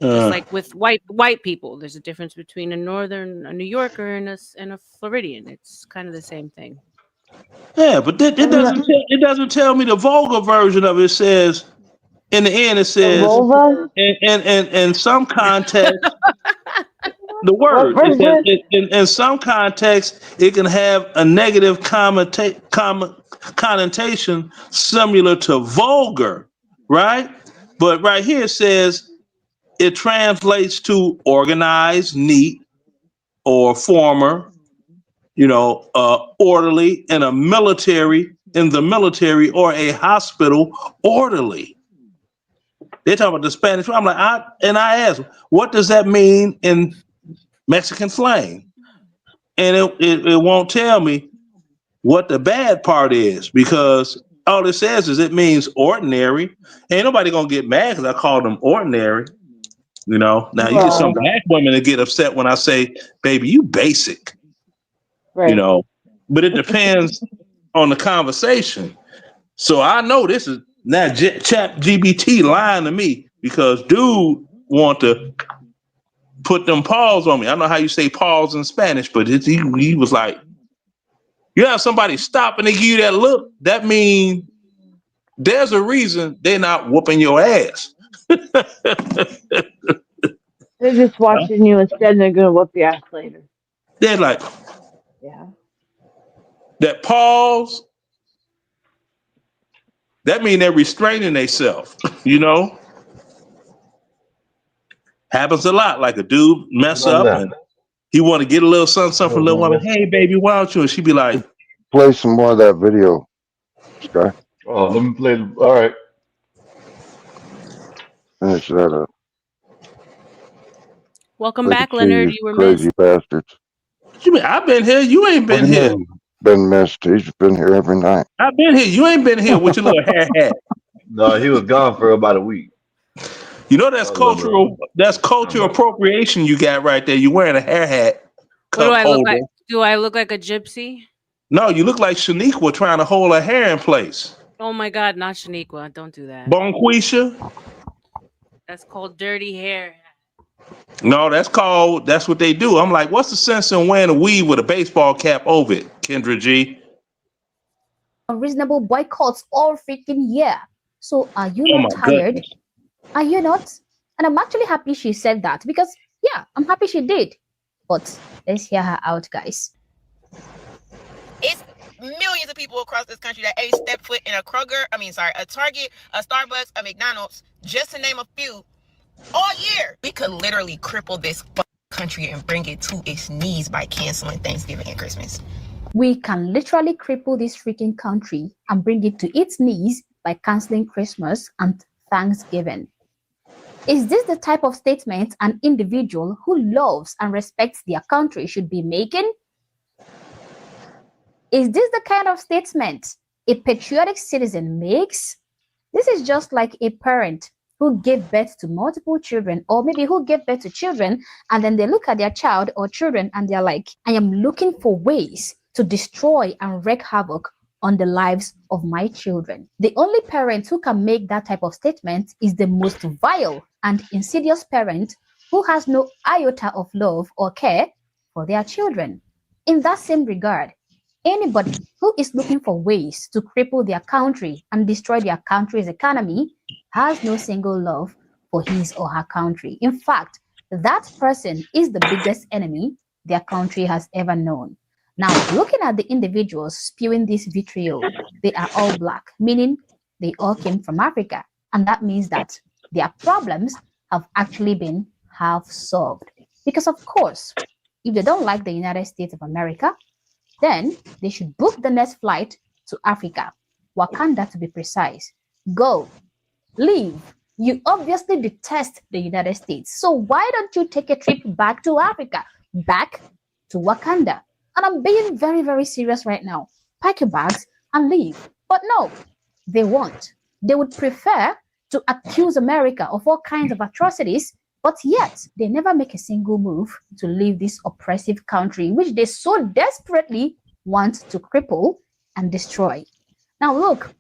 Just like with white people, there's a difference between a New Yorker and a Floridian. It's kind of the same thing. Yeah, but it doesn't tell me the vulgar version of it. It says in the end, it says in some context the word it says, in some context it can have a negative connotation similar to vulgar, right? But right here it says it translates to organized, neat, or former, orderly in the military or a hospital orderly. They're talking about the Spanish. I'm like, I asked, what does that mean in Mexican slang? And it won't tell me what the bad part is, because all it says is it means ordinary. Ain't nobody gonna get mad because I call them ordinary. Now you get some black women that get upset when I say, baby, you basic. Right. But it depends on the conversation. So I know this is now Chat GBT lying to me, because dude want to put them paws on me. I know how you say paws in Spanish, but he was like, you have somebody stop and they give you that look, that means there's a reason they're not whooping your ass. They're just watching you instead, and they're gonna whoop your ass later. They're like, yeah, that pause, that means they're restraining themselves. Happens a lot. Like a dude mess up and he want to get a little something from a little woman. Hey, baby, why don't you? And she be like, play some more of that video, Sky. Oh, let me play. All right. Finish that up. Welcome back, Leonard. You were crazy missed. bastards. What you mean? I've been here. You ain't been here. Been missed. He's been here every night. I've been here. You ain't been here with your little hair hat. No, he was gone for about a week. That's cultural. That's cultural appropriation you got right there. You wearing a hair hat. What do I look like? Do I look like a gypsy? No, you look like Shaniqua trying to hold her hair in place. Oh my God, not Shaniqua. Don't do that. Bonquisha? That's called dirty hair. No, that's what they do. I'm like, what's the sense in wearing a weave with a baseball cap over it, Kendra G? Unreasonable boycotts all freaking year. So are you not tired? Goodness. Are you not? And I'm actually happy she said that, because yeah, I'm happy she did. But let's hear her out, guys. It's millions of people across this country that ain't stepped foot in a Target, a Starbucks, a McDonald's, just to name a few, all year. We could literally cripple this country and bring it to its knees by canceling Thanksgiving and Christmas. We can literally cripple this freaking country and bring it to its knees by canceling Christmas and Thanksgiving. Is this the type of statement an individual who loves and respects their country should be making? Is this the kind of statement a patriotic citizen makes? This is just like a parent who gave birth to multiple children, or maybe who gave birth to children, and then they look at their child or children and they're like, I am looking for ways to destroy and wreak havoc on the lives of my children. The only parent who can make that type of statement is the most vile and insidious parent who has no iota of love or care for their children. In that same regard, Anybody who is looking for ways to cripple their country and destroy their country's economy has no single love for his or her country. In fact, that person is the biggest enemy their country has ever known. Now, looking at the individuals spewing this vitriol, they are all black, meaning they all came from Africa. And that means that their problems have actually been half solved. Because of course, if they don't like the United States of America, then they should book the next flight to Africa, Wakanda to be precise. Go, leave. You obviously detest the United States. So why don't you take a trip back to Africa, back to Wakanda? And I'm being very, very serious right now. Pack your bags and leave. But no, they won't. They would prefer to accuse America of all kinds of atrocities, but yet they never make a single move to leave this oppressive country, which they so desperately want to cripple and destroy. Now look,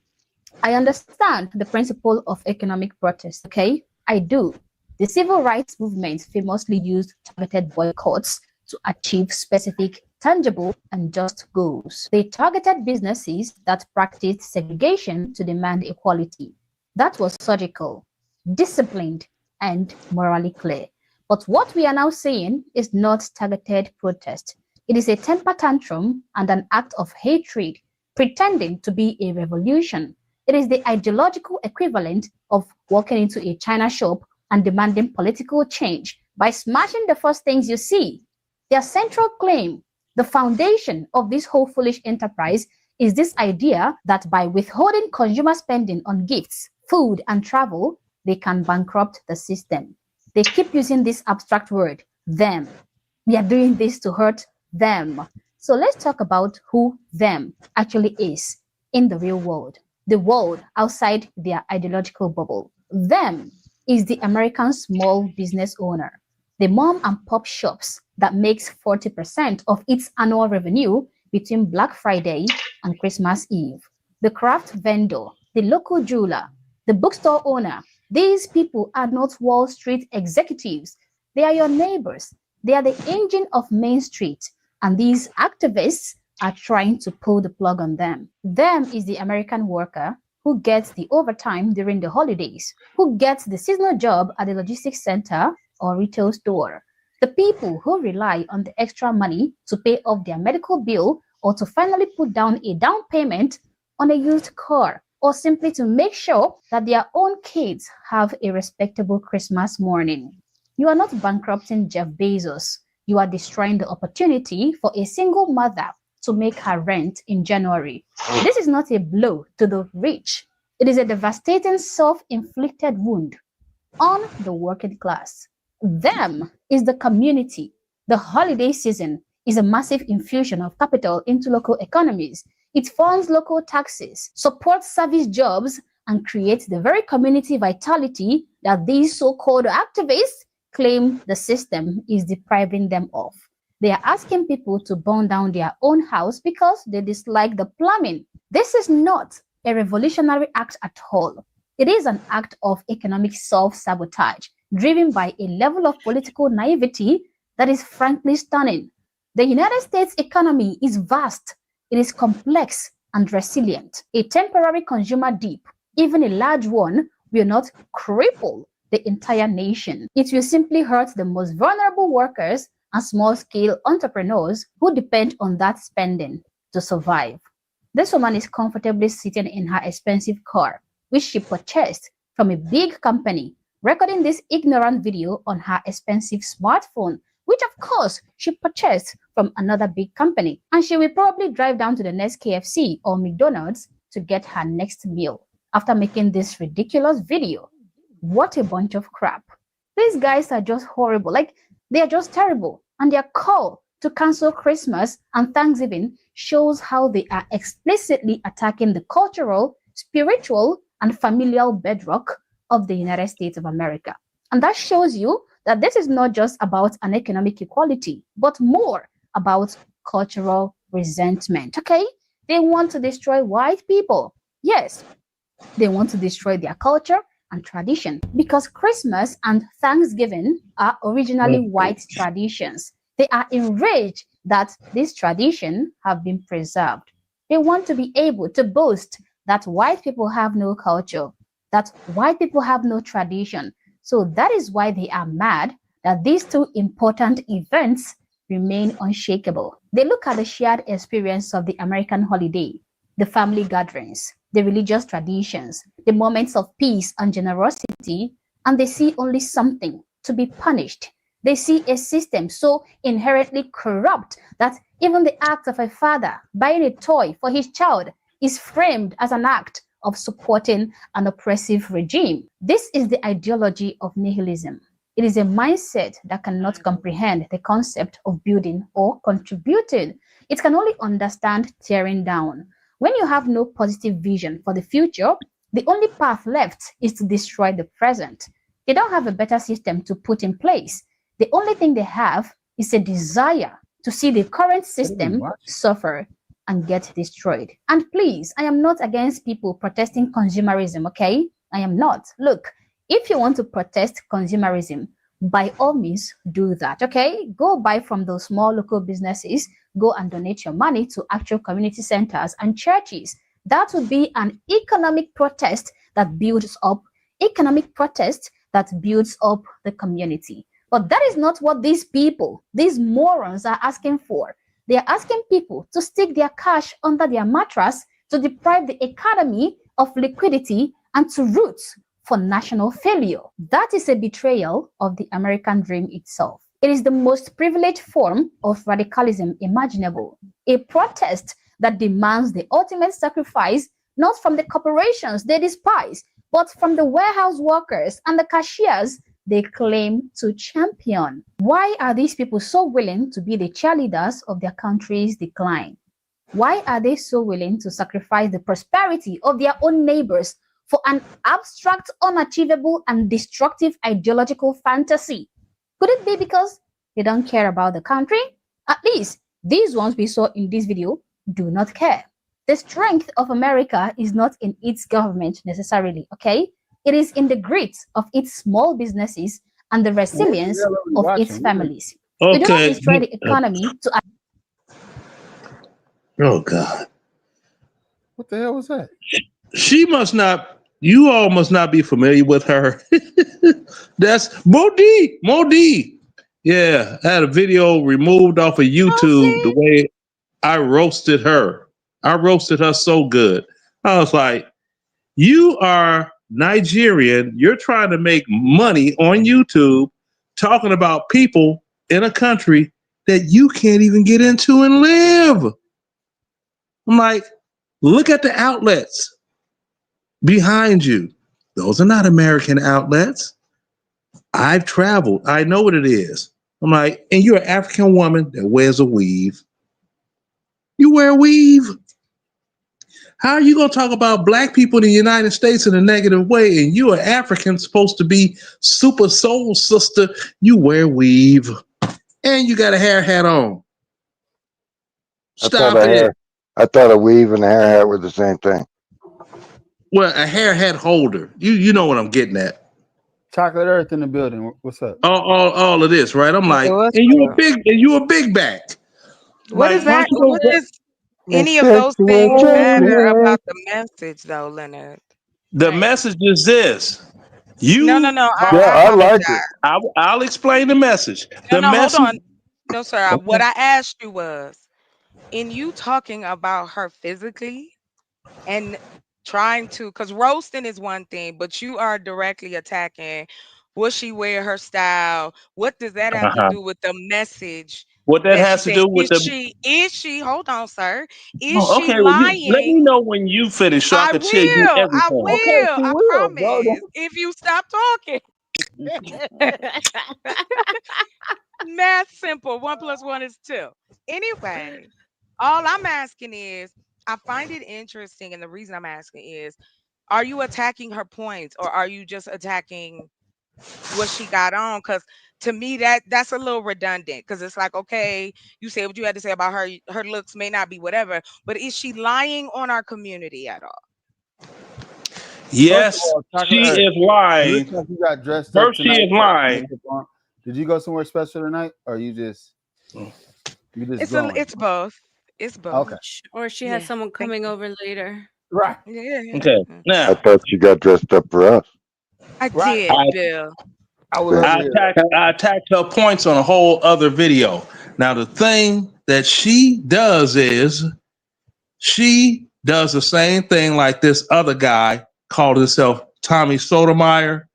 I understand the principle of economic protest, okay? I do. The civil rights movement famously used targeted boycotts to achieve specific, tangible, and just goals. They targeted businesses that practiced segregation to demand equality. That was surgical, disciplined, and morally clear. But what we are now seeing is not targeted protest. It is a temper tantrum and an act of hatred pretending to be a revolution. It is the ideological equivalent of walking into a china shop and demanding political change by smashing the first things you see. Their central claim, the foundation of this whole foolish enterprise, is this idea that by withholding consumer spending on gifts, food, and travel, they can bankrupt the system. They keep using this abstract word, them. We are doing this to hurt them. So let's talk about who them actually is in the real world, the world outside their ideological bubble. Them is the American small business owner, the mom and pop shops that makes 40% of its annual revenue between Black Friday and Christmas Eve, the craft vendor, the local jeweler, the bookstore owner. These people are not Wall Street executives. They are your neighbors. They are the engine of Main Street. And these activists are trying to pull the plug on them. Them is the American worker who gets the overtime during the holidays, who gets the seasonal job at the logistics center or retail store. The people who rely on the extra money to pay off their medical bill or to finally put down a down payment on a used car, or simply to make sure that their own kids have a respectable Christmas morning. You are not bankrupting Jeff Bezos. You are destroying the opportunity for a single mother to make her rent in January. This is not a blow to the rich. It is a devastating self-inflicted wound on the working class. Them is the community. The holiday season is a massive infusion of capital into local economies. It funds local taxes, supports service jobs, and creates the very community vitality that these so-called activists claim the system is depriving them of. They are asking people to burn down their own house because they dislike the plumbing. This is not a revolutionary act at all. It is an act of economic self-sabotage, driven by a level of political naivety that is frankly stunning. The United States economy is vast. It is complex and resilient. A temporary consumer dip, even a large one, will not cripple the entire nation. It will simply hurt the most vulnerable workers and small-scale entrepreneurs who depend on that spending to survive. This woman is comfortably sitting in her expensive car, which she purchased from a big company, recording this ignorant video on her expensive smartphone, which of course she purchased from another big company. And she will probably drive down to the next KFC or McDonald's to get her next meal after making this ridiculous video. What a bunch of crap. These guys are just horrible. Like, they are just terrible. And their call to cancel Christmas and Thanksgiving shows how they are explicitly attacking the cultural, spiritual, and familial bedrock of the United States of America. And that shows you that this is not just about an economic equality, but more about cultural resentment, okay? They want to destroy white people. Yes, they want to destroy their culture and tradition, because Christmas and Thanksgiving are originally white traditions. They are enraged that this tradition have been preserved. They want to be able to boast that white people have no culture, that white people have no tradition. So that is why they are mad that these two important events remain unshakable. They look at the shared experience of the American holiday, the family gatherings, the religious traditions, the moments of peace and generosity, and they see only something to be punished. They see a system so inherently corrupt that even the act of a father buying a toy for his child is framed as an act of supporting an oppressive regime. This is the ideology of nihilism. It is a mindset that cannot comprehend the concept of building or contributing. It can only understand tearing down. When you have no positive vision for the future, the only path left is to destroy the present. They don't have a better system to put in place. The only thing they have is a desire to see the current system suffer and get destroyed. And please, I am not against people protesting consumerism, okay? I am not. Look, if you want to protest consumerism, by all means, do that, okay? Go buy from those small local businesses. Go and donate your money to actual community centers and churches. That would be an economic protest that builds up, the community. But that is not what these people, these morons are asking for. They are asking people to stick their cash under their mattress, to deprive the economy of liquidity, and to root for national failure. That is a betrayal of the American dream itself. It is the most privileged form of radicalism imaginable. A protest that demands the ultimate sacrifice, not from the corporations they despise, but from the warehouse workers and the cashiers they claim to champion. Why are these people so willing to be the cheerleaders of their country's decline? Why are they so willing to sacrifice the prosperity of their own neighbors for an abstract, unachievable, and destructive ideological fantasy? Could it be because they don't care about the country? At least these ones we saw in this video do not care. The strength of America is not in its government necessarily, okay? It is in the grit of its small businesses and the resilience of its families. Okay. We do not destroy the economy to... Oh, God. What the hell was that? She must not, you all must not be familiar with her. That's Modi. Yeah, I had a video removed off of YouTube the way I roasted her. I roasted her so good. I was like, you are Nigerian. You're trying to make money on YouTube talking about people in a country that you can't even get into and live. I'm like, look at the outlets behind you. Those are not American outlets. I've traveled. I know what it is. I'm like, and you're an African woman that wears a weave. You wear a weave. How are you going to talk about black people in the United States in a negative way? And you are African, supposed to be super soul sister. You wear weave. And you got a hair hat on. Stop it. I thought a weave and a hair hat were the same thing. Well, a hair hat holder. You know what I'm getting at. ChocolateEarth in the building. What's up? All of this, right? I'm like, and you a big back. What like, is that? What is any of those things matter about the message, though, Leonard? The message is this. No. I like it. I'll explain the message. Hold on. No, sir. What I asked you was, in you talking about her physically and trying to, because roasting is one thing, but you are directly attacking what she wear, her style. What does that have to do with the message? What that has to do with is she, hold on, sir. Is okay, she lying? let me know when you finish so I can tell you everything. I will. Okay, I promise. If you stop talking. Math simple. 1 + 1 is 2. Anyway, all I'm asking is, I find it interesting, and the reason I'm asking is, are you attacking her points, or are you just attacking what she got on? Because to me, that's a little redundant, because it's like, okay, you say what you had to say about her looks may not be whatever, but is she lying on our community at all? Yes, she is lying. Looks like you got dressed First, up she is lying. Did you go somewhere special tonight, or you just? It's both. It's both. Okay. Or she has someone coming over later. Right. Yeah. Okay. Now I thought you got dressed up for us. I did, Bill. I would love to hear that. I attacked her points on a whole other video. Now the thing that she does is she does the same thing like this other guy called himself Tommy Sotomayor.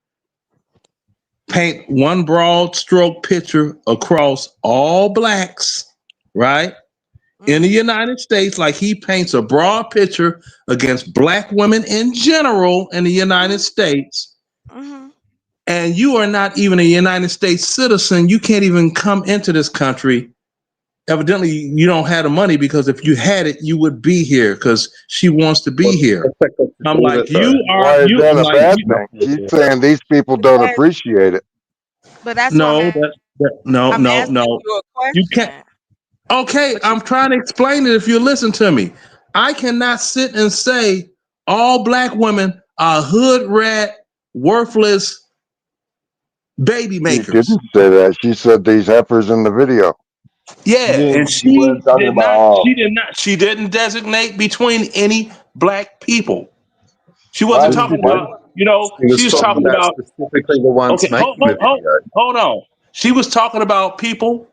Paint one broad stroke picture across all blacks, right? In the United States, like he paints a broad picture against black women in general in the United States. And you are not even a United States citizen. You can't even come into this country. Evidently, you don't have the money, because if you had it, you would be here, because she wants to be here. I'm like, Why is that a bad thing? She's saying these people don't appreciate it. But that's no, no. You can't. Okay, I'm trying to explain it if you listen to me. I cannot sit and say all black women are hood rat, worthless baby makers. She didn't say that. She said these heifers in the video. Yeah, and she didn't designate between any black people. She wasn't talking about, she was talking about specifically the ones making the video. Hold on. She was talking about people.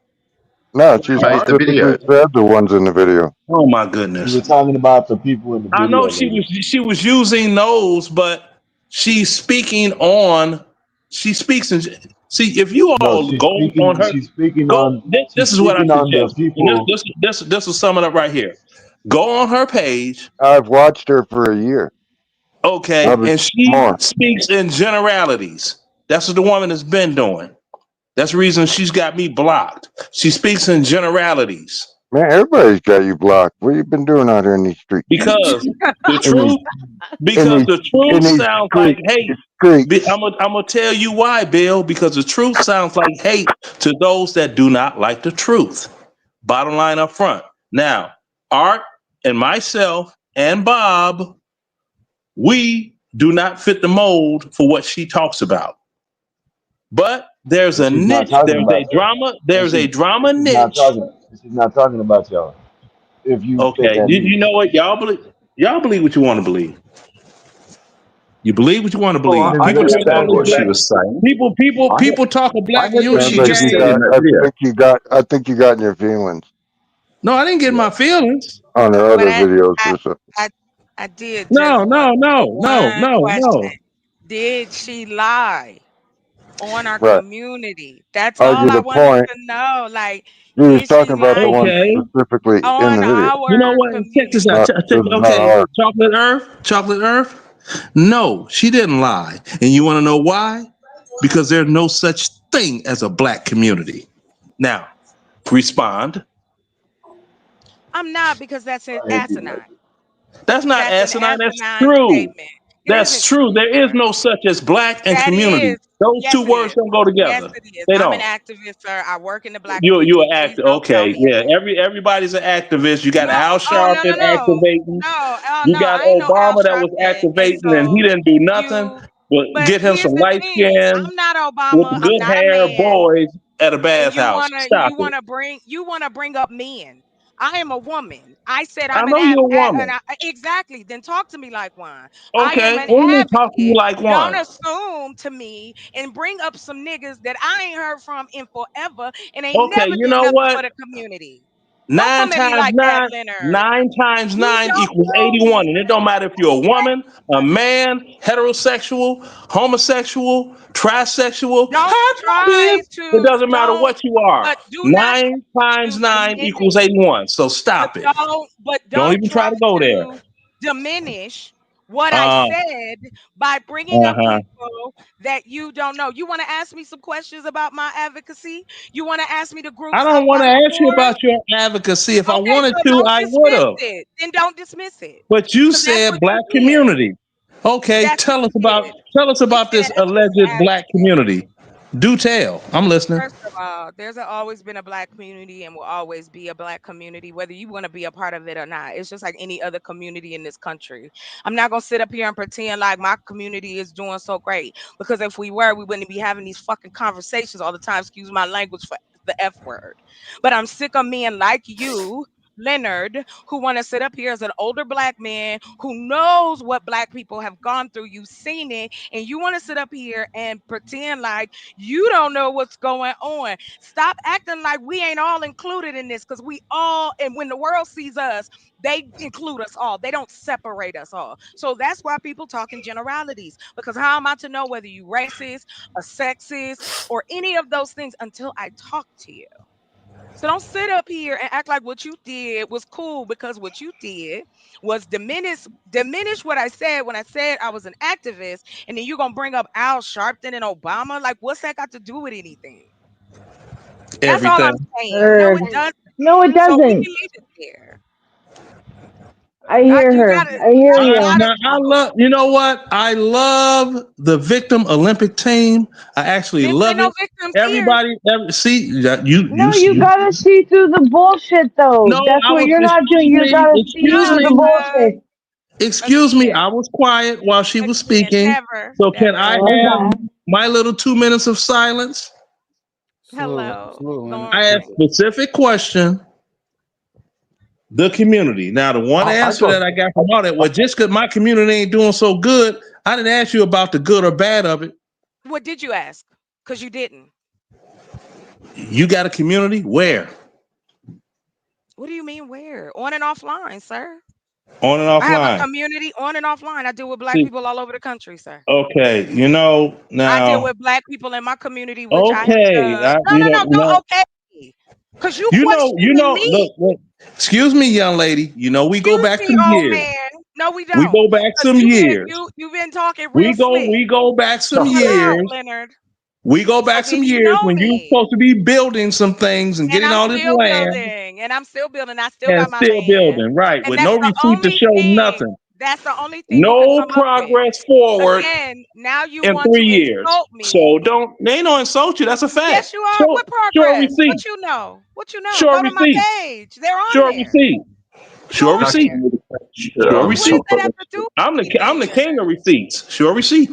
No, she specifically said the ones in the video. Oh my goodness. You were talking about the people in the video. I know she was using those, but she's speaking on. She speaks in. See, if you all go on her, she's speaking on. This is what I suggest. This will sum it up right here. Go on her page. I've watched her for a year. Okay, and she speaks in generalities. That's what the woman has been doing. That's the reason she's got me blocked. She speaks in generalities. Man, everybody's got you blocked. What you been doing out here in these streets? Because the truth sounds like hate. I'm gonna tell you why, Bill. Because the truth sounds like hate to those that do not like the truth. Bottom line up front. Now, Art and myself and Bob, we do not fit the mold for what she talks about. But there's a niche. There's a drama niche. She's not talking about y'all. If you you know what y'all believe what you want to believe. You believe what you want to believe. I understand what she was saying. People talk of black unity. I think you got in your feelings. No, I didn't get my feelings on her other videos. I did. No. Did she lie on our Right. community? That's all I wanted to know. Like, you was talking about the one specifically in the video. You know what? Check this out. Chocolate Earth. No, she didn't lie. And you want to know why? Because there's no such thing as a black community. Now, respond. I'm not, because that's asinine. That's not asinine. That's true. Statement. That's true. There is no such as black and community. Those two words don't go together. Yes, it is. They I'm don't. an activist, sir. I work in the black You're community. an actor. Okay, yeah. Everybody's an activist. You got Al Sharpton activating. You got Obama that was activating, and he didn't do nothing but get him some light skin, I'm not Obama. with good hair boys at a bathhouse. Stop it. You want to bring up men. I am a woman. I said I know you're a woman. Exactly. Then talk to me like one. Okay. Talk to you like one. Don't assume to me and bring up some niggas that I ain't heard from in forever and ain't never did nothing for the community. 9 times 9 equals 81. And it don't matter if you're a woman, a man, heterosexual, homosexual, trisexual. It doesn't matter what you are. 9 times 9 equals 81. So stop it. Don't even try to go there. Diminish what I said by bringing up people that you don't know. You want to ask me some questions about my advocacy? You want to ask me the groups? I don't want to ask you about your advocacy. If I wanted to, I would have. Then don't dismiss it. But you said black community. Okay, tell us about this alleged black community. Do tell. I'm listening. First of all, there's always been a black community and will always be a black community, whether you want to be a part of it or not. It's just like any other community in this country. I'm not going to sit up here and pretend like my community is doing so great, because if we were, we wouldn't be having these fucking conversations all the time. Excuse my language for the F word. But I'm sick of men like you, Leonard, who want to sit up here as an older black man who knows what black people have gone through. You've seen it, and you want to sit up here and pretend like you don't know what's going on. Stop acting like we ain't all included in this, because we all, and when the world sees us, they include us all. They don't separate us all. So that's why people talk in generalities, because how am I to know whether you racist, a sexist, or any of those things until I talk to you? So don't sit up here and act like what you did was cool, because what you did was diminish what I said when I said I was an activist, and then you're gonna bring up Al Sharpton and Obama. Like, what's that got to do with anything? That's all I'm Everything. saying. No, it doesn't. No, it So we doesn't. can leave it there. I hear You her. gotta, I hear I you. gotta. I love, you know what? I love the victim Olympic team. I actually Didn't say love no it. victims here. Everybody, see, No, you you. gotta see through the bullshit, though. No, That's I what was, you're not doing. You gotta see excuse through No, the me, sir. bullshit. excuse me. Again, I was quiet while she was again, speaking. never, So can I never. have Okay. my little 2 minutes of silence? Hello, Leonard. I asked Thorn. specific question. The community. Now, the one I answer got. that I got from all that, well, just because my community ain't doing so good, I didn't ask you about the good or bad of it. What did you ask? Because you didn't. You got a community? Where? What do you mean where? On and offline, sir. On and I have a offline. community on and offline. I deal with black See, people all over the country, sir. okay, I deal now, with black people in my community, which I have okay, done. No, don't okay. Because you questioning me. look, excuse me, young lady. We go Excuse back me, some old years. man. No, we We don't. go back Because some years. you've been talking real slick. We go back some Chill out, years. Leonard. We go So back then some you years know when you me. supposed to be building some things and And getting I'm all this still land building. And I'm still building. I still and got my still land. building, right? And With no receipt to show nothing. that's the only thing you can No come up with. progress forward Again, now you in want 3 to years. insult me. So they ain't no insult you. That's a Yes, fact. you are. What Show a progress? receipt. What you know? What you know? Show a Go to my receipt. page. They're on Show a there. receipt. Show a Go on receipt. there. Show a What does receipt. that have to do with I'm the anything, king of Leonard? receipts. Show a receipt.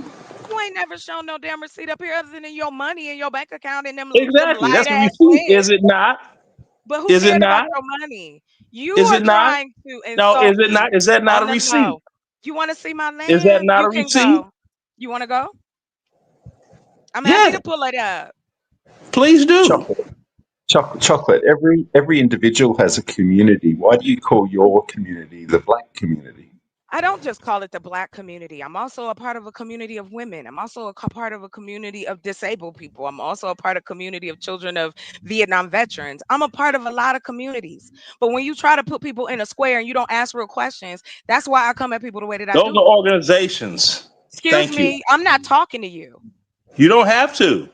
You ain't never shown no damn receipt up here other than your money in your bank account and them Exactly. light That's a ass receipt. Is legs. it not? But who Is it cared about not? your money? You Is are it not? trying to No, insult is it me not? Is that not on a the receipt? low. You want to see my Is that land? not You a can receipt? go. You want to go? I'm happy Yes, to pull it up. please do. Chocolate. Every individual has a community. Why do you call your community the black community? I don't just call it the black community. I'm also a part of a community of women. I'm also a part of a community of disabled people. I'm also a part of a community of children of Vietnam veterans. I'm a part of a lot of communities. But when you try to put people in a square and you don't ask real questions, that's why I come at people the way that I Those are do. organizations. Excuse Thank you. me, I'm not talking to you. You don't have to.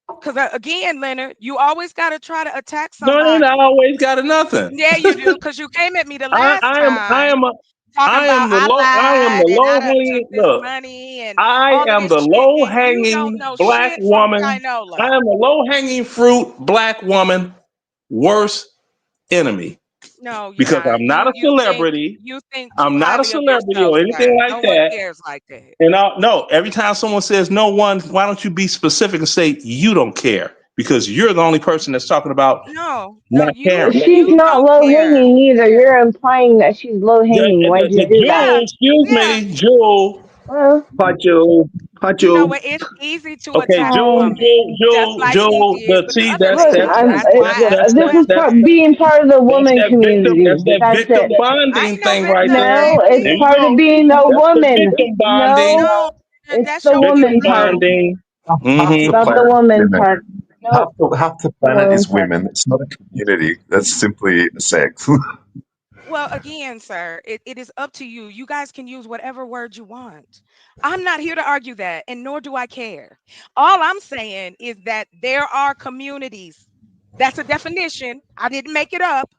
Because again, Leonard, you always got to try to attack No, it ain't somebody. always got a nothing. Yeah, you do. Because you came at me the I, last I am I time am a talking I about am the I lied and I low done took hanging this look. money and I all of am this the shit, low and you don't hanging know black shit from woman. I Shinola. am the low hanging fruit black woman worst enemy No, you're because not. I'm not a celebrity. You think too I'm not a highly of celebrity yourself, or anything sir. like No one that. cares like that. And no, every time someone says no one, why don't you be specific and say you don't care? Because you're the only person that's talking about No, not caring. She's you not don't low care. hanging either. You're implying that she's low hanging. Why'd you The do that? Jewel, excuse Yeah. me, Jewel. Hi, Joel. Hi, You know Joel. what? It's easy to Okay, attack a Hi. woman, just like he Jewel. did with the other Look, lady. That's why I asked the this is question. being part of the that's woman that victim. community. That's that That's victim it. I bonding ain't no thing right victim, there. No, it's There baby. you part of go. being a That's the woman. victim bonding. No, No, it's that's the your Victim woman community. part. bonding. Half It's the not planet the is woman women. part. Nope, Half the the planet woman is part. women. It's not a community. That's simply a sex. Well, again, sir, it is up to you. You guys can use whatever word you want. I'm not here to argue that, and nor do I care. All I'm saying is that there are communities. That's a definition. I didn't make it up.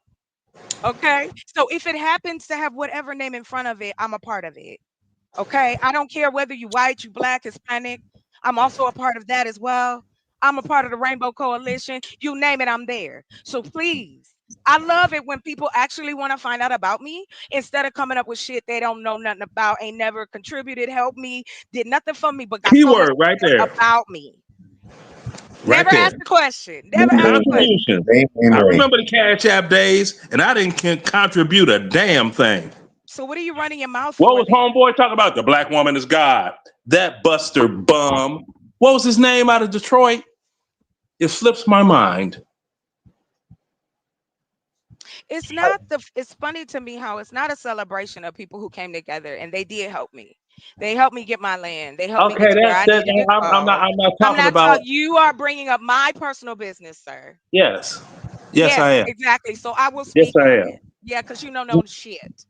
Okay. So if it happens to have whatever name in front of it, I'm a part of it. Okay. I don't care whether you white, you black, Hispanic. I'm also a part of that as well. I'm a part of the Rainbow Coalition. You name it, I'm there. So please, I love it when people actually want to find out about me instead of coming up with shit they don't know nothing about, ain't never contributed, helped me, did nothing for me, but got so much Keyword right there. about me. Right Never there. asked the question. Never asked the question. Contribution. I remember the Cash App days, and I didn't contribute a damn thing. So what are you running your mouth What for? was homeboy talking about? The black woman is God. That Buster bum. What was his name out of Detroit? It slips my mind. It's not the. It's funny to me how it's not a celebration of people who came together and they did help me. They helped me get my land. They helped me Okay, get to where I needed to go. I'm not talking about. You are bringing up my personal business, sir. Yes, I am. Exactly. So I will Yes, speak I on am. it. Yeah, because you know no shit.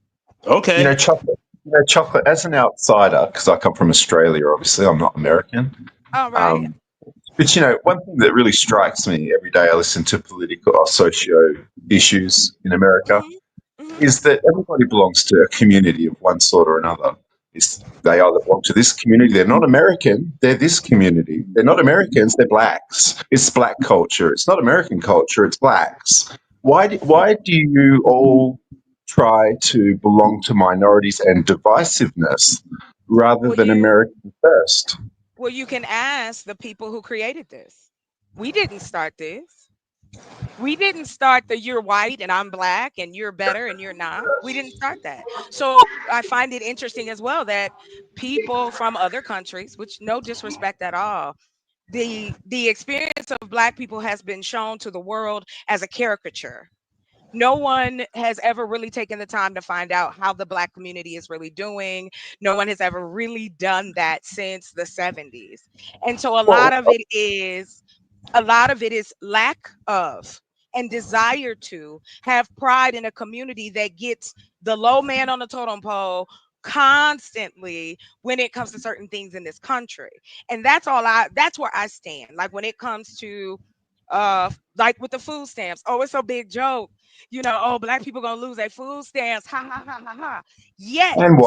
Okay. You know, chocolate. As an outsider, because I come from Australia, obviously, I'm not American. All right. But you know, one thing that really strikes me every day I listen to political or socio issues in America is that everybody belongs to a community of one sort or another. They either belong to this community, they're not American, they're this community. They're not Americans, they're blacks. It's black culture. It's not American culture, it's blacks. Why do you all try to belong to minorities and divisiveness rather than American first? Well, you can ask the people who created this. We didn't start this. We didn't start the you're white and I'm black and you're better and you're not. We didn't start that. So I find it interesting as well that people from other countries, which no disrespect at all, the experience of black people has been shown to the world as a caricature. No one has ever really taken the time to find out how the black community is really doing. No one has ever really done that since the 70s. And so a lot of it is lack of and desire to have pride in a community that gets the low man on the totem pole constantly when it comes to certain things in this country. And that's where I stand. Like when it comes to like with the food stamps. Oh, it's a big joke. You know, oh, black people gonna lose their food stamps. Ha ha ha ha ha. Yes. And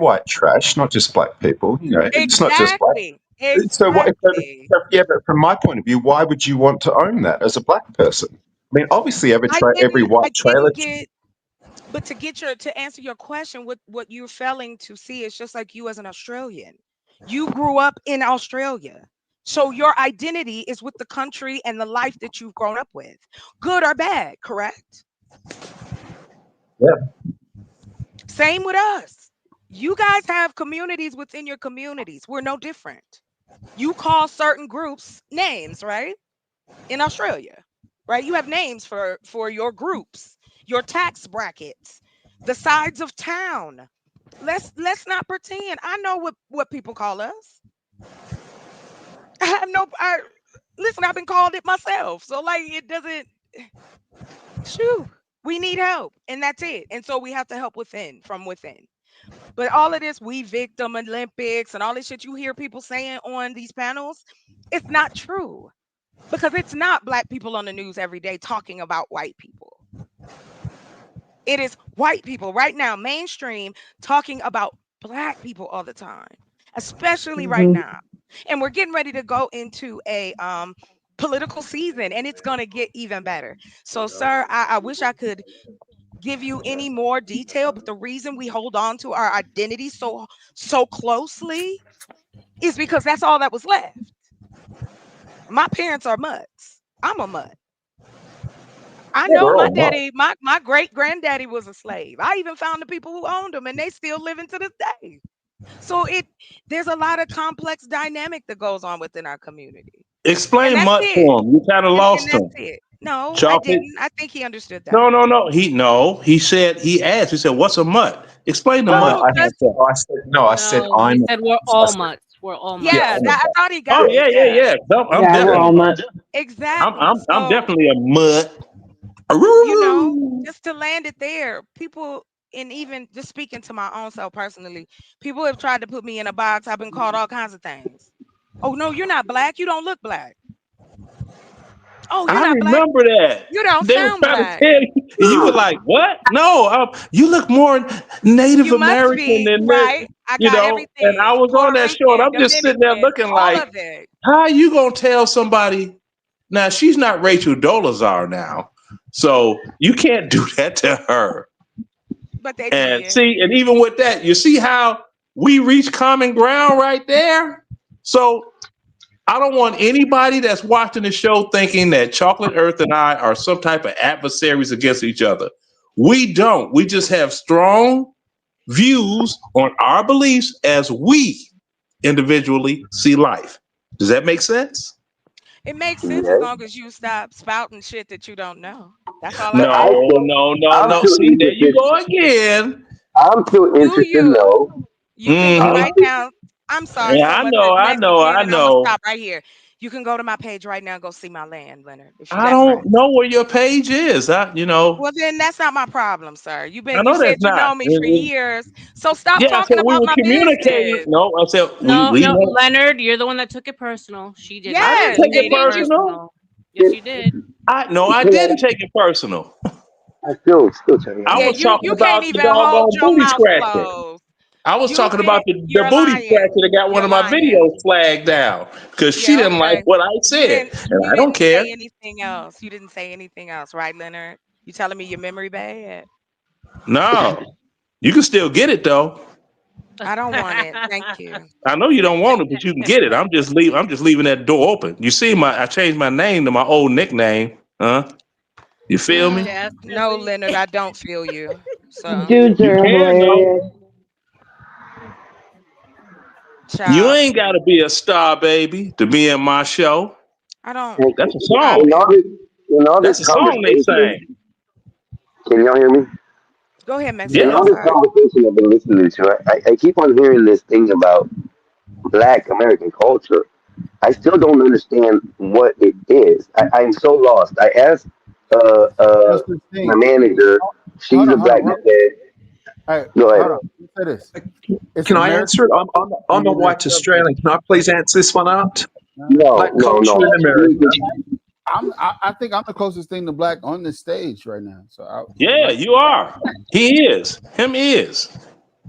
white trash, not just black people. You know, it's not just black. Exactly. So but from my point of view, why would you want to own that as a black person? I mean, obviously, every white trailer. But to answer your question, what you're failing to see is just like you as an Australian. You grew up in Australia. So your identity is with the country and the life that you've grown up with, good or bad, correct? Yeah. Same with us. You guys have communities within your communities. We're no different. You call certain groups names, right? In Australia, right? You have names for your groups, your tax brackets, the sides of town. Let's not pretend. I know what people call us. Listen, I've been called it myself. So like it doesn't we need help and that's it. And so we have to help from within. But all of this we victim Olympics and all this shit you hear people saying on these panels, it's not true. Because it's not black people on the news every day talking about white people. It is white people right now, mainstream, talking about black people all the time, especially right now. And we're getting ready to go into a political season and it's going to get even better. So, sir, I wish I could give you any more detail, but the reason we hold on to our identity so closely is because that's all that was left. My parents are mutts. I'm a mutt. I know my daddy, my great granddaddy was a slave. I even found the people who owned them and they still living to this day. So there's a lot of complex dynamic that goes on within our community. Explain mutt to him. You kind of lost him. No, Chocolate. I didn't. I think he understood that. No. He said he said, "What's a mutt?" Explain the mutt. I said He said we're all mutts. We're all mutts. Yeah, I thought he got it. Yeah. No, I'm definitely we're all mutts. Exactly. I'm definitely a mutt. You know, just to land it there, people, and even just speaking to my own self personally, people have tried to put me in a box. I've been called all kinds of things. Oh no, you're not black. You don't look black. Oh, you're not black. I remember that. You don't sound black. You were like, what? No, you look more Native American than right. I You got know, and I everything. was on Puerto that show, and Rican, I'm just sitting there Dominican, looking all like, of it. how you gonna tell somebody? Now she's not Rachel Dolezal now, so you can't do that to her. But they And did. see, and even with that, you see how we reach common ground right there. So I don't want anybody that's watching the show thinking that ChocolateEarth and I are some type of adversaries against each other. We don't. We just have strong views on our beliefs as we individually see life. Does that make sense? It makes sense as long as you stop spouting shit that you don't know. That's all I'm No, asking. no. See, there you go again. I'm still Do interested, you? though. You can go Mhm. right now. I'm sorry Yeah, so I much as know, I Mexican, know, I and I'm gonna know. stop right here. You can go to my page right now and go see my land, Leonard, if you I that don't press. know where your page is. Well, then that's not my problem, sir. I You know said that's you not. know me for years, so stop Yeah, I talking said we about were my communicating. business. No, I said No, we no, know. Leonard, you're the one that took it personal. She didn't. I didn't Yes, take You it and made it then you. personal. personal. Yes, you did. I didn't take it personal. I still tell you. I Yeah, was talking you can't about the even hold doggone your booty mouth scratcher. closed. I was You talking about can't. the You're booty scratcher lying. that got one You're of my lying. videos flagged down because she Yeah, didn't like okay. what I You said, didn't. and You I don't didn't care. say anything else. You didn't say anything else, right, Leonard? You telling me your memory bad? No, you can still get it though. I don't want it. Thank you. I know you don't want it, but you can get it. I'm just leaving that door open. You see, I changed my name to my old nickname. Huh? You feel me? No, Leonard, I don't feel you. So, Dudes You are can though. hilarious. You child, ain't got to be a star, baby, to be in my show. I don't. That's a Stop song. it. In all That's this a song they conversation, sang. can y'all hear me? Go ahead, Mexican. In Yeah. I'm all this sorry. conversation I've been listening to, I keep on hearing this thing about Black American culture. I still don't understand what it is. I'm so lost. I asked That's the my thing. manager. She's a Hold black on. man. All right, Go ahead. hold on. Let me say this. It's Can I American answer it? culture, I'm and a then there's white subculture. Australian. Can I please answer this one, Art? No, Black no, culture no. in America. I think I'm the closest thing to black on this stage right now. So I would Yeah, like you are. He is. Him is.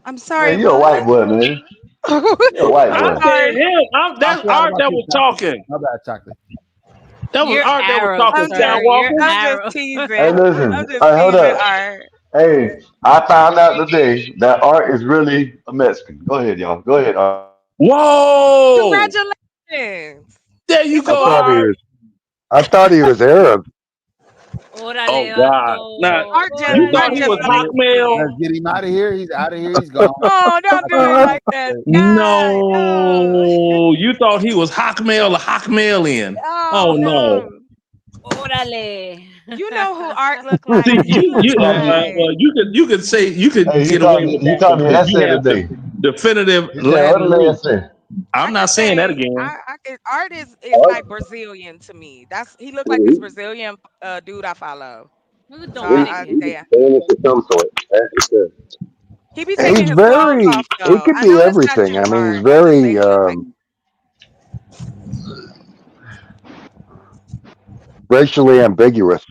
I'm sorry. Man, you're a What? white boy, man. You're a white I boy. said Sorry. him. I That's forgot Art about that you, was chocolate. talking. My bad, chocolate. That was You're Art that was arrow, talking, I'm just. sir. You're Skywalker. I'm just arrow. Hey, teasing. listen. I'm just Hey, hold teasing, up. Art. Hey, I found out today that Art is really a Mexican. Go ahead, y'all. Go ahead, Art. Whoa! Congratulations. There you It's a I go, thought he Art. boy. was. I thought he was Arab. Oh Órale, God! Now vato. Art you Art thought he just was Órale. Hawkmail? Let's get him out of here. He's out of here. He's gone. Oh, don't do it like that, Sky. No. No, you thought he was Hawkmail or Hawkmailian. Oh Oh no! no. Órale. You know who Art look like? See, He looks like well, you could say you could Hey, get away with you that taught one me because that you essay have the today. definitive He said, what Latin did they roots. say? I'm I not could saying that say again. I could Art is like Brazilian to me. He looked like this Brazilian dude I follow. Who's So I Dominican? yeah. Spanish of some sort. That's for sure. He be taking He's his clothes very. off He though. could I be know that's not everything. you, I mean, he's Art. I'm just saying very he looked like racially ambiguous.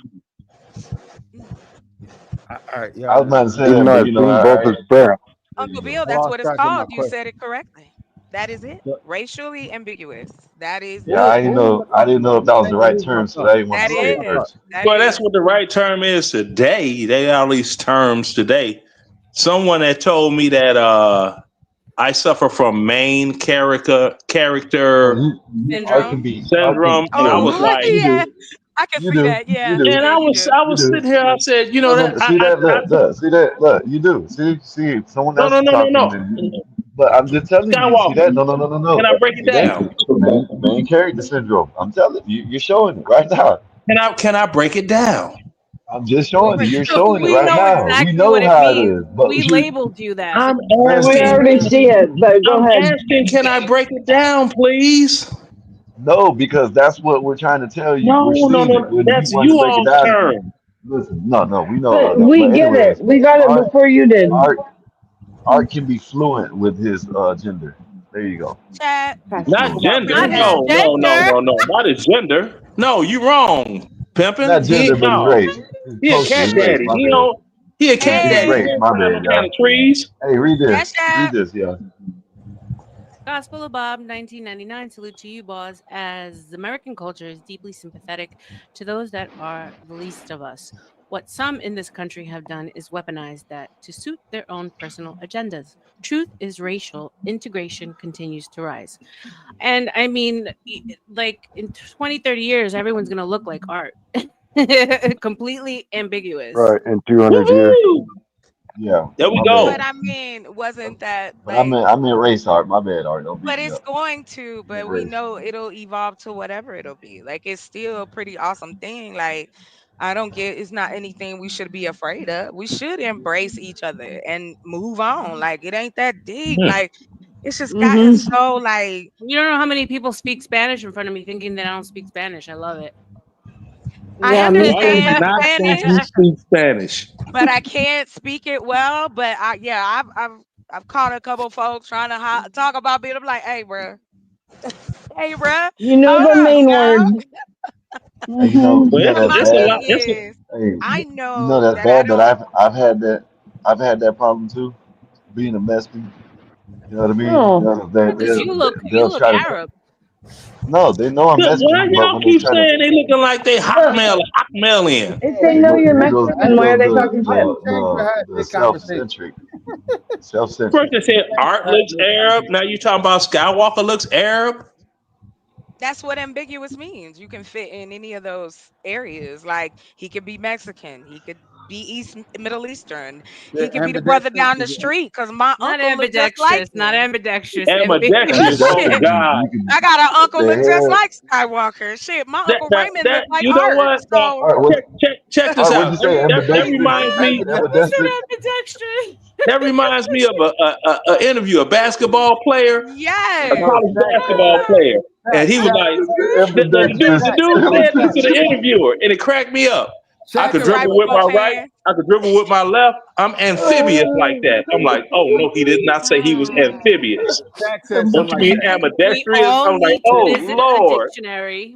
All right, I yeah. was about to say Even that, though but I've you know, seen all both right. his parents. There you Uncle go. Bill, I that's lost what it's track of my called. You question. said it correctly. That is it. But Racially ambiguous. That is Yeah, it. what was the I didn't question? know if that was the Thank you. right Lose my term, so thought. I didn't want That to I lost say my it is. thought. first. That Well, that's is. what the right term is today. They got all these terms today. Someone had told me that I suffer from main character Oh, you Art can Syndrome. be, Art can, syndrome, and I was Oh like, you yeah. do, I can you see do, that. you Yeah. do, and Yeah, you do. I you was do. sitting here. I said, you know No, that no, see that, look, see that, look, you do. See, someone else is talking, no. and but I'm just telling you, see that? Skywalker, can No. I break it See that? down? Main character syndrome. I'm telling you, you're showing it right now. Can I break it down? I'm just We showing you. You're know, showing it We right know now. We exactly know what it how it means. is. But We labeled you that. I'm We asking. already see it, but go I'm ahead. asking. Can I break it down, please? no, because that's what we're trying to tell you. We're seeing it. When you That's want to you break it all's down, turn. listen, no, we know all But that. we But get it. anyways, We got it art, before you did. art, art can be fluent with his gender. There you go. chat. Not gender. Not his No, gender. not his gender. No, you wrong, Not pimpin'. gender, but his No. race. His He a culture, cat his race. daddy. My bad. He a cat Big daddy. He Grace, ain't my climbing no bad, kind y'all. of trees. Hey, read this. Cash Read App. this, y'all. Gospel of Bob, 1999. Salute to you, boss. As American culture is deeply sympathetic to those that are the least of us. What some in this country have done is weaponize that to suit their own personal agendas. Truth is racial. Integration continues to rise. And I mean, like in 20, 30 years, everyone's going to look like art. Completely ambiguous. Right, in 200 years. Woo! Yeah. There we My go. But bad. I mean, wasn't that But I like? meant race art. My bad, Art. Don't beat But me it's up. going to. I meant But we race. know it'll evolve to whatever it'll be. Like it's still a pretty awesome thing. Like I don't get. It's not anything we should be afraid of. We should embrace each other and move on. Like it ain't that deep. Like it's just gotten so like. You don't know how many people speak Spanish in front of me thinking that I don't speak Spanish. I love it. I Why do you understand not think you Spanish, speak Spanish? but I can't speak it well. But I've caught a couple folks trying to talk about me. I'm like, hey, bro, hey, bro, You know hold the up main now. words. Hey, Well, that's My it's a bad. lot. thing It's a, is, Hey, I you know know that's that I bad. That don't. I've had that problem too, being a Mexican. You know what I mean? Oh. Because you look They'll try to. Arab. No, they know I'm look, why Mexican, but y'all when they keep try to, saying they looking like they Look, hotmail in? if they know you're it goes Mexican, why are they talking I shit? can change your hat the this conversation. First self-centric. they said Art looks Arab. Now you talking about Skywalker looks Arab. That's what ambiguous means. You can fit in any of those areas. Like he could be Mexican, he could be Middle Eastern, Yeah, he could be the brother ambidextrous down the is street because my Not uncle looked just like ambidextrous. Not me. ambidextrous. Ambidextrous. Ambiguous. Oh Shit, God. I got an What uncle the look just hell? like Skywalker. Shit, my uncle Raymond That looked like you know Art. what? So Art, what? Check this Art, what'd out. you say? That Ambidextrous? reminds me. He said Ambidextrous? ambidextrous. That reminds me of a interview, a basketball player, a yes. Yo, college Zach, basketball player, and he was Zach, like, Ambidextrous. the dude said this to the interviewer, and it cracked me up. I Shaq could You right dribble with with my both right. hands. I could dribble with my left. I'm amphibious like that. I'm like, oh no, he did not say he was amphibious. Shaq said Don't something you like mean that. We ambidextrous? all I'm like, need to oh visit a Lord. dictionary.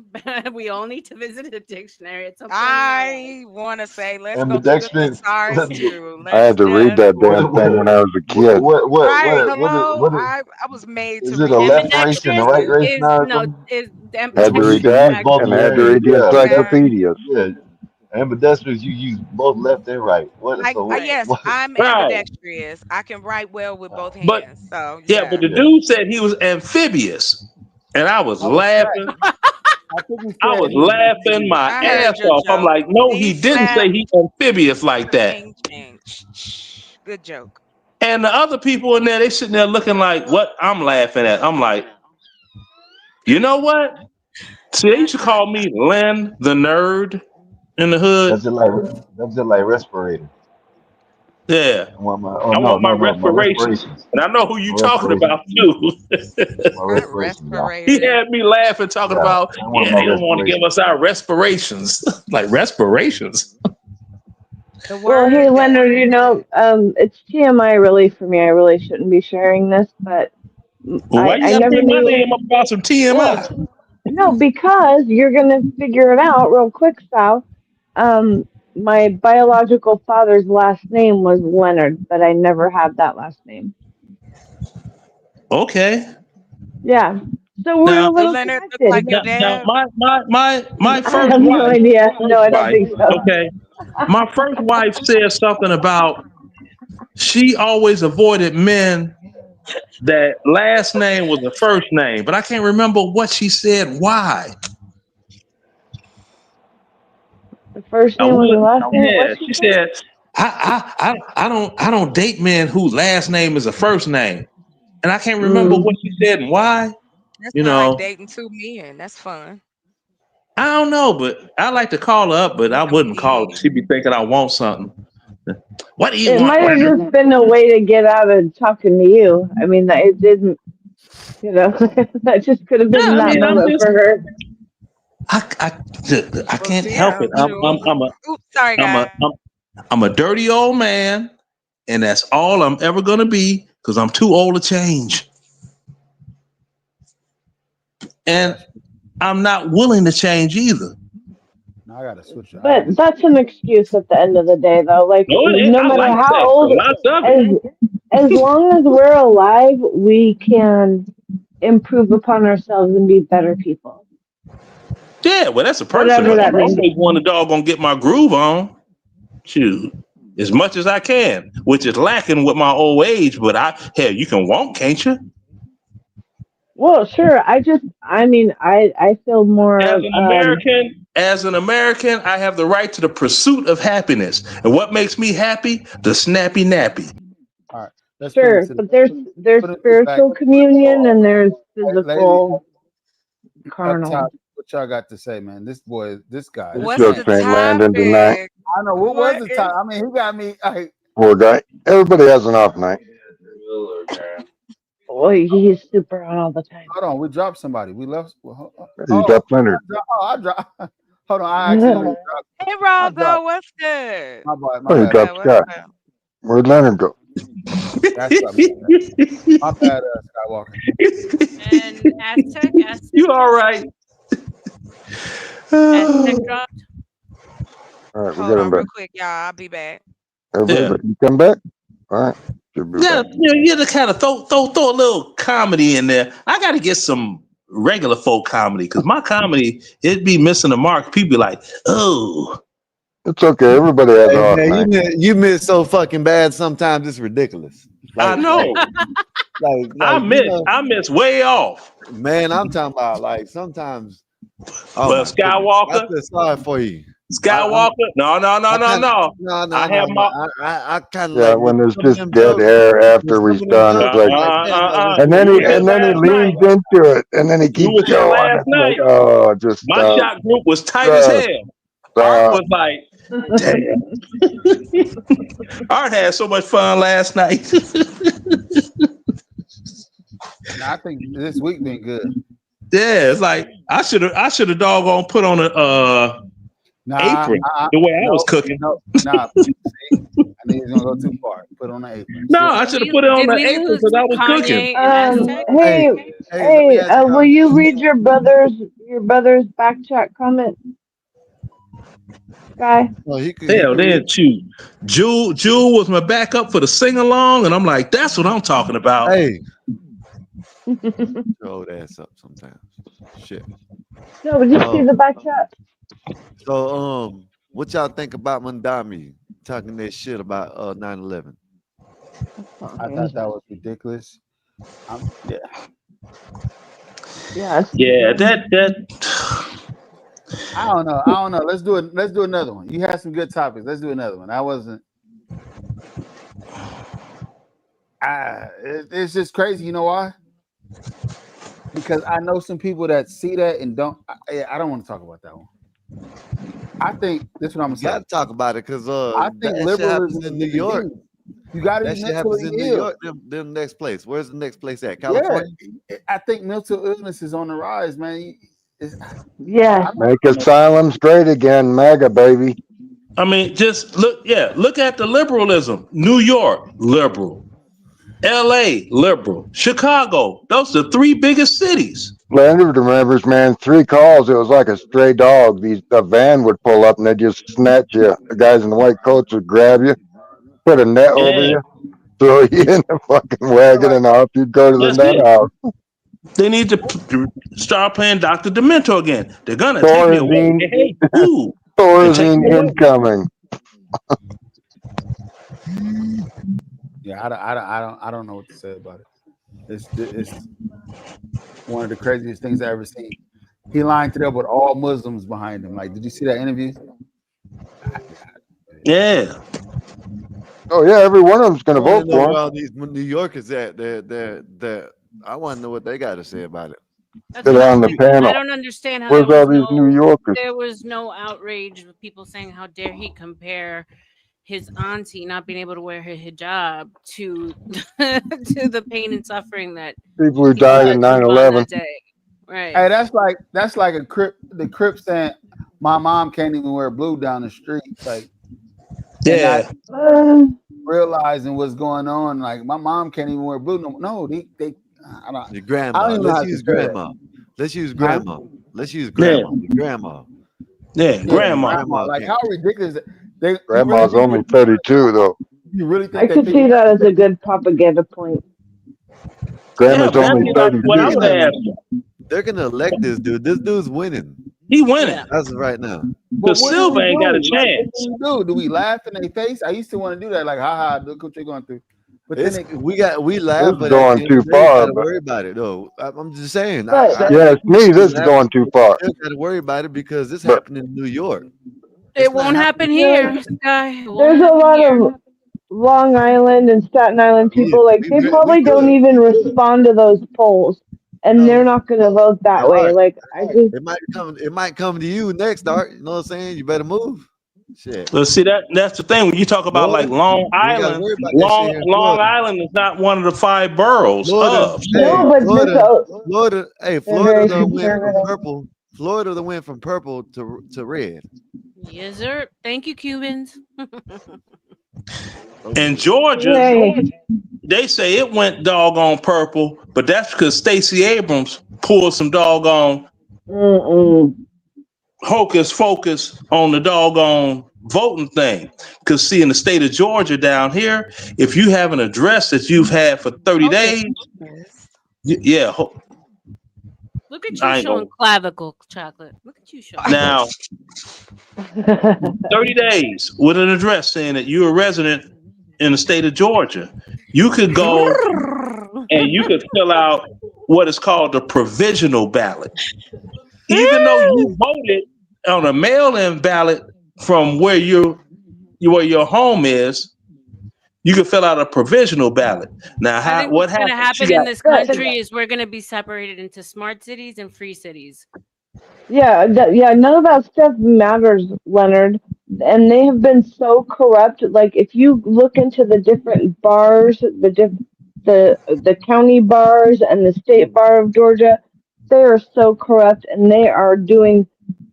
We all need to visit a dictionary at some point in our life. I want to say, let's go to the Ambidextrous. thesaurus too. I Let's had to read just that damn thing when I was a kid. right. Hello, I was made to Is it a read left race and a Ambidextrous right dictionaries. race is now or no something? is Had to But you read can ambidextrous that, use both and of I your had to hands. read the Yeah, encyclopedias. yeah. Ambidextrous, you use both left and right. What? So I what? right. yes, What? I'm Right. ambidextrous. I can write well with both But hands. So yeah, but yeah. the Yeah. dude said he was amphibious. And I was Oh, Shaq. laughing. I think he I said was he was laughing amphibious. my I ass heard your off. I'm joke. like, no, C he didn't flat, say he amphibious like that. ching, ching. Shh. Good joke. And the other people in there, they sitting there looking like what I'm laughing at. I'm like, you know what? See, they used to call me Len the nerd in the hood. That's just like respirator. Yeah. I want my. Oh I no, want my no, no. My respirations. respirations. And I know who you My talking respirations. about too. My Not respirations, y'all. He respirator. had me laughing, talking Yeah, about, I want yeah, my they don't want to give respirations. us our respirations. Like respirations. The Well, hey word that Leonard, it's TMI really for me. I really shouldn't be sharing this, but Well, why you I gotta never bring my knew. name up about some Well, TMI? no, because you're gonna figure it out real quick, Sal. Um, my biological father's last name was Leonard, but I never had that last name. Okay. Yeah, so we're a Now, little Leonard looked like connected. your now, dad. my I first have no wife, idea. first No, I don't wife, think so. okay. My first wife said something about she always avoided men that last name was the first name, but I can't remember what she said. Why? The first I name was the would. last name. Yeah, What's she she say? said, I don't date men whose last name is a first name, and I can't remember what she said and why. That You sounds like know, dating two men. That's fun. I don't know, but I like to call her up, but I wouldn't call her. She'd be thinking I want something. What do you It want, might have Leonard? just been a way to get out of talking to you. I mean, that it didn't. That just could have Yeah, been I that mean, moment for her. I Well, can't see, help it. I'm sure. Oops, sorry, I'm a, guys. I'm a dirty old man, and that's all I'm ever gonna be because I'm too old to change, and I'm not willing to change either. I gotta switch. But that's an excuse at the end of the day, though. Like, no matter how old, as long as we're alive, we can improve upon ourselves and be better people. Yeah, well, that's a personal. I always want to doggone get my groove on. Shoot, as much as I can, which is lacking with my old age. But hell, you can walk, can't you? Well, sure. I feel more as an American, I have the right to the pursuit of happiness. And what makes me happy? The snappy nappy. All right. Sure, but there's spiritual communion and there's physical carnal. What y'all got to say, man? This guy. What's the landing tonight. I know. What was the time? I mean, he got me. Poor guy. Everybody has an off night. Boy, he's super on all the time. Hold on, we dropped somebody. We left. You dropped Leonard. I dropped. Hold on, I actually dropped. Hey, Robo, what's good? My bad. Oh, you dropped Scott. Where'd Leonard go? That's my bad, Skywalker. And Azz7ech, you all right? Azz7ech dropped. All right, we Hold got on him real back. quick, y'all. I'll be back. Everybody, you come back? All right. Yeah, you to kind of throw a little comedy in there. I got to get some regular folk comedy because my comedy it'd be missing the mark. People be like, "Oh, it's okay." Everybody has an off night. You miss so fucking bad. Sometimes it's ridiculous. I know. I miss way off. Man, I'm talking about like sometimes. Well, Skywalker, I feel sorry for you. Skywalker, no. I have I kind of when there's just dead air after we've done it, like, and then he leans into it, and then he keeps going. Last night, like, oh, just my shot group was tight as hell. Art was like, damn. Art had so much fun last night. I think this week been good. Yeah, it's like I should have doggone put on a apron the way I was cooking. Nah, I think he's gonna go too far. Put on the apron. No, I should have put it on the apron because I was cooking. Hey, will you read your brother's back chat comment, guy? Hell, then shoot. Jewel was my backup for the sing along, and I'm like, that's what I'm talking about. Hey. Throw that ass up sometimes. Shit. No, but just see the back chat. So, what y'all think about Mamdani talking that shit about 9/11? I thought that was ridiculous. Yeah, that. I don't know. Let's do another one. You had some good topics. Let's do another one. I wasn't. It's just crazy. You know why? Because I know some people that see that and don't. I don't want to talk about that one. I think this is what I'm gonna say. You got to talk about it because I think liberalism in New York. You got to that be shit happens in mentally New ill. York. Them next place. Where's the next place at? California. Yeah, I think mental illness is on the rise, man. Make asylums great again, MAGA baby. I mean, just look at the liberalism. New York, liberal. LA, liberal. Chicago, those are the three biggest cities. Leonard remembers, man, 3 calls. It was like a stray dog. A van would pull up and they'd just snatch you. The guys in the white coats would grab you, put a net over you, throw you in the fucking wagon, and off you'd go to the net house. They need to start playing Dr. Demento again. They're gonna take me away. Hey, Thorazine incoming. Yeah, I don't know what to say about it. It's one of the craziest things I ever seen. He lined it up with all Muslims behind him. Like, did you see that interview? Yeah. Oh yeah, every one of them's gonna vote for him. All these New Yorkers at they're I want to know what they got to say about it. Get on the panel. I don't understand how Where's all these New Yorkers? There was no outrage with people saying, how dare he compare his auntie not being able to wear her hijab to the pain and suffering that people who died in 9/11. Right. Hey, that's like a the Crip saying my mom can't even wear blue down the street. Like, yeah, realizing what's going on. Like, my mom can't even wear blue. No, they I don't. Your grandma. Let's use grandma. Let's use grandma. Let's use grandma. Your grandma. Yeah, grandma. Like how ridiculous they. Grandma's only 32 though. You really think I could see that as a good propaganda point. Grandma's only 32. What I would ask. They're gonna elect this dude. This dude's winning. He winning. As of right now. But Silva ain't got a chance. Do we laugh in their face? I used to want to do that, like, haha, look what you're going through. But then we laugh, It's but going too far. Gotta worry about it. No, I'm just saying. Yeah, it's me. This is going too far. I got to worry about it because this happened in New York. It won't happen here, Sky. There's a lot of Long Island and Staten Island people, like, they probably don't even respond to those polls. And they're not going to vote that way. Like, it might come to you next, Art. You know what I'm saying? You better move. Shit. Let's see that's the thing when you talk about like Long Island. Long Island is not one of the 5 boroughs. Florida done went from purple. Florida done went from purple to red. Yes, sir. Thank you, Cubans. In Georgia, they say it went doggone purple, but that's because Stacey Abrams pulled some doggone hocus focus on the doggone voting thing. Because see, in the state of Georgia down here, if you have an address that you've had for 30 days, yeah. Look at you showing clavicle chocolate. Look at you showing. Now, 30 days with an address saying that you're a resident in the state of Georgia, you could go and you could fill out what is called the provisional ballot. Even though you voted on a mail-in ballot from where your home is, you can fill out a provisional ballot. Now, what's going to happen in this country is we're going to be separated into smart cities and free cities. Yeah, none of that stuff matters, Leonard. And they have been so corrupt. Like, if you look into the different bars, the county bars and the state bar of Georgia, they are so corrupt, and they are doing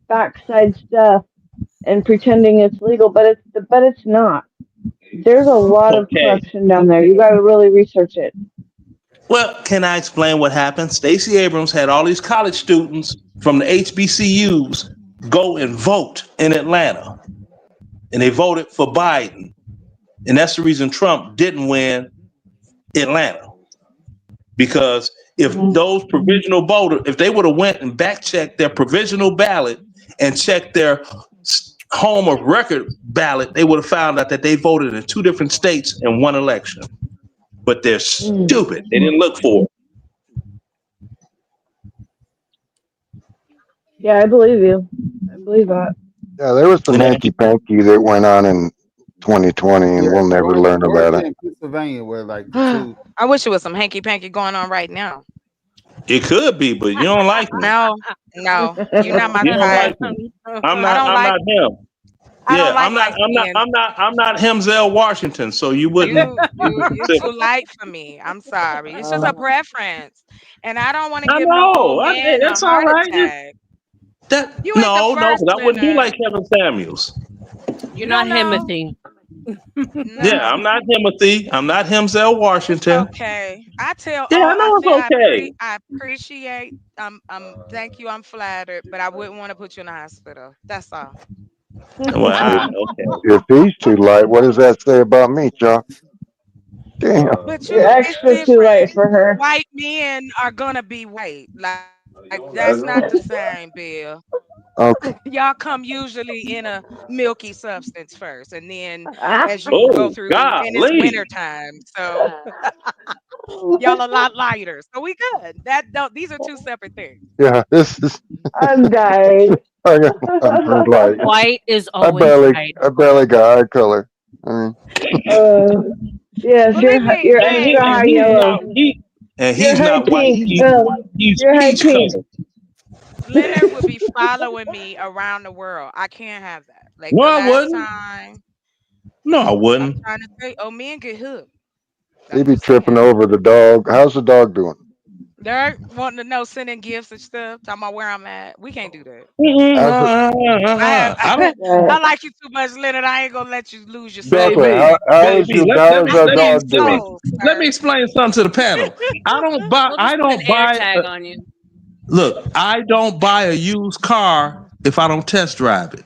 backside stuff and pretending it's legal, but it's not. There's a lot of corruption down there. You got to really research it. Well, can I explain what happened? Stacey Abrams had all these college students from the HBCUs go and vote in Atlanta, and they voted for Biden, and that's the reason Trump didn't win Atlanta, because if those provisional voters, if they would have went and back checked their provisional ballot and checked their home of record ballot, they would have found out that they voted in 2 different states in one election. But they're stupid. They didn't look for it. Yeah, I believe you. I believe that. Yeah, there was some hanky-panky that went on in 2020, and we'll never learn about it. Pennsylvania, where like I wish it was some hanky-panky going on right now. It could be, but you don't like me. No, you're not my type. I'm not him. Yeah, I'm not Hemzell Washington, so you wouldn't. You're too light for me. I'm sorry. It's just a preference, and I don't want to give that's all right. No, I wouldn't be like Kevin Samuels. You're not Himothy. Yeah, I'm not Himothy. I'm not Hemzell Washington. Okay, I know it's okay. I appreciate. Thank you. I'm flattered, but I wouldn't want to put you in the hospital. That's all. Wow. If he's too light, what does that say about me, Chuck? Damn. But you're extra too light for her. White men are gonna be white. Like that's not the same, Bill. Okay. Y'all come usually in a milky substance first, and then as you go through, and it's winter time, so y'all a lot lighter. So we good. These are 2 separate things. Yeah, this is. I'm dying. White is always white. I barely got eye color. Yes, you're extra high yellow. And he's not white. He's peach color. Leonard would be following me around the world. I can't have that. Like no, I wouldn't. No, I wouldn't. I'm trying to say, men get hooked. He be tripping over the dog. How's the dog doing? They're wanting to know, sending gifts and stuff, talking about where I'm at. We can't do that. I like you too much, Leonard. I ain't gonna let you lose yourself. Let me explain something to the panel. I don't buy a used car if I don't test drive it?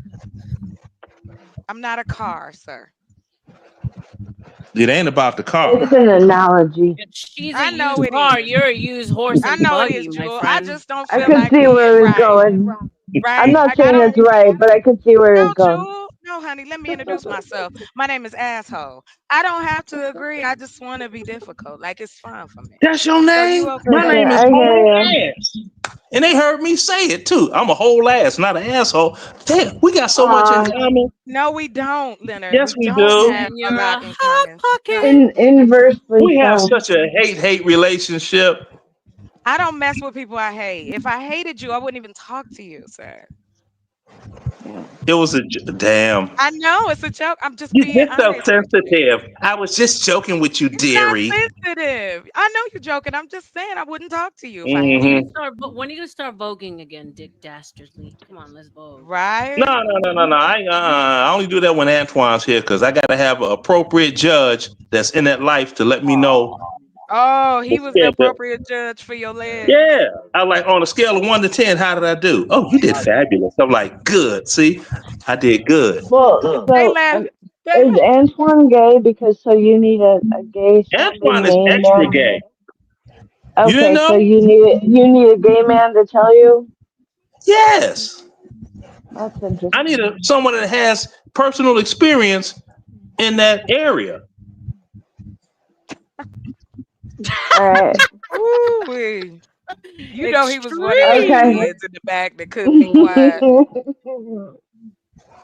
I'm not a car, sir. It ain't about the car. It's an analogy. She's a I know used it car. is. You're a used horse I and know it buggy, is, my Jewel. I friend. just don't I feel could like see being where it's right. going. Right? I'm not Like I saying don't. it's right, but I could see where No, it's going. Jewel. No, honey. Let me introduce myself. My name is Asshole. I don't have to agree. I just want to be difficult. Like it's fine for me. That's your So you name? okay? My Okay, name is I Whole hear you. Ass. And they heard me say it too. I'm a whole ass, not an asshole. Damn, we got so much in common. No, we don't, Leonard. Yes, We we don't do. have And a you're lot a in hot common. pocket. Inversely We have so. such a hate relationship. I don't mess with people I hate. If I hated you, I wouldn't even talk to you, sir. It was a damn. I know it's a joke. I'm just You being get so honest with you. sensitive. I was just joking with you, It's not dearie. sensitive. I know you're joking. I'm just saying I wouldn't talk to you if I When are you hated gonna you. start? When are you gonna start voguing again, Dastardly? Come on, let's vogue. Right? No. I only do that when Entwine's here because I got to have an appropriate judge that's in that life to let me know. Oh, he was the appropriate judge for your legs. Yeah, I like on a scale of 1 to 10. How did I do? Oh, you did fabulous. I'm like, good. See, I did good. Well, They so laugh. is Antoine gay? Because so you need a gay sounding Antoine is name extra then? gay. You didn't Okay, know? so you need a gay man to tell you? Yes. That's I interesting. need someone that has personal experience in that area. All right. Ooh-wee. You know he was one of them Okay. kids in the back that couldn't be quiet.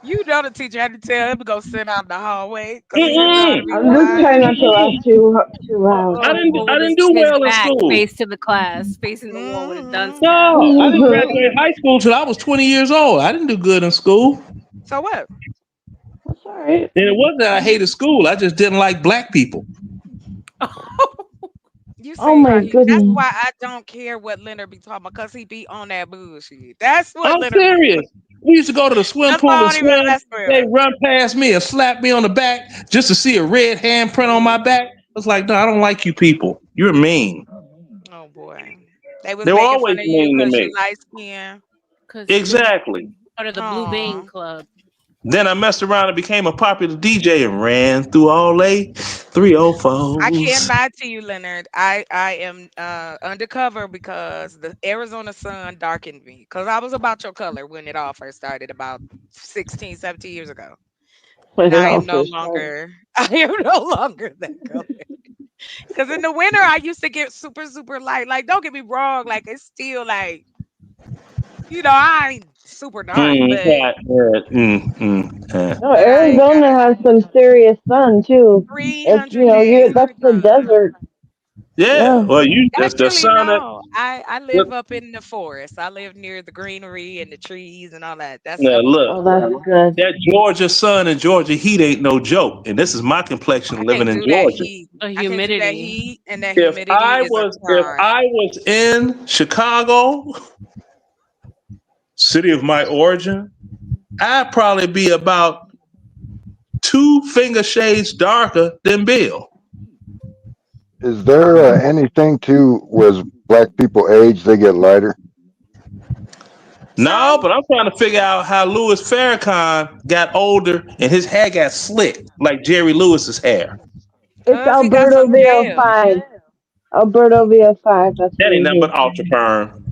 You know the teacher had to tell him to go sit out in the hallway because he didn't know how to be I'm just quiet. trying not to laugh too loud. I With didn't do his well in back school. face to the class, facing the wall with a dunce cap. No, I didn't graduate high school till I was 20 years old. I didn't do good in school. So what? That's all right. And it wasn't that I hated school. I just didn't like black people. You see, Oh my that's goodness. why I don't care what Leonard be talking about because he be on that bullshit. That's what I'm Leonard be serious. We used to go to the swim That's pool why I and don't even swim. mess with They him. run past me and slap me on the back just to see a red handprint on my back. I was like, no, I don't like you people. You're mean. Oh boy. They was They were making always fun of you mean to because you me. light skin. Exactly. Part of the Blue Vein Club. Then I messed around and became a popular DJ and ran through all 304s. I can't lie to you, Leonard. I am undercover because the Arizona sun darkened me. Because I was about your color when it all first started about 16, 17 years ago. When And it I all am no first started. longer that color. Because in the winter I used to get super, super light. Like, don't get me wrong, like it's still like, I ain't super dark, but No, I ain't got Arizona has some serious sun too. It's 300 days that's of the sun. desert. Yeah. Well, that's the Actually, sun that. no. I live up in the forest. I live near the greenery and the trees and all that. That's Now up in the look, Oh, that's good. that Georgia sun and Georgia heat ain't no joke. And this is my complexion I living can't in do that Georgia. heat. The I can't do that humidity. heat, and that If humidity I is a crime. was in Chicago, city of my origin, I'd probably be about 2 finger shades darker than Bill. Is there anything to was black people age they get lighter? No, but I'm trying to figure out how Louis Farrakhan got older and his hair got slick like Jerry Lewis's hair. It's He got Alberto some gel. VO5. Alberto VO5. That's That what ain't it nothing is. but ultra perm.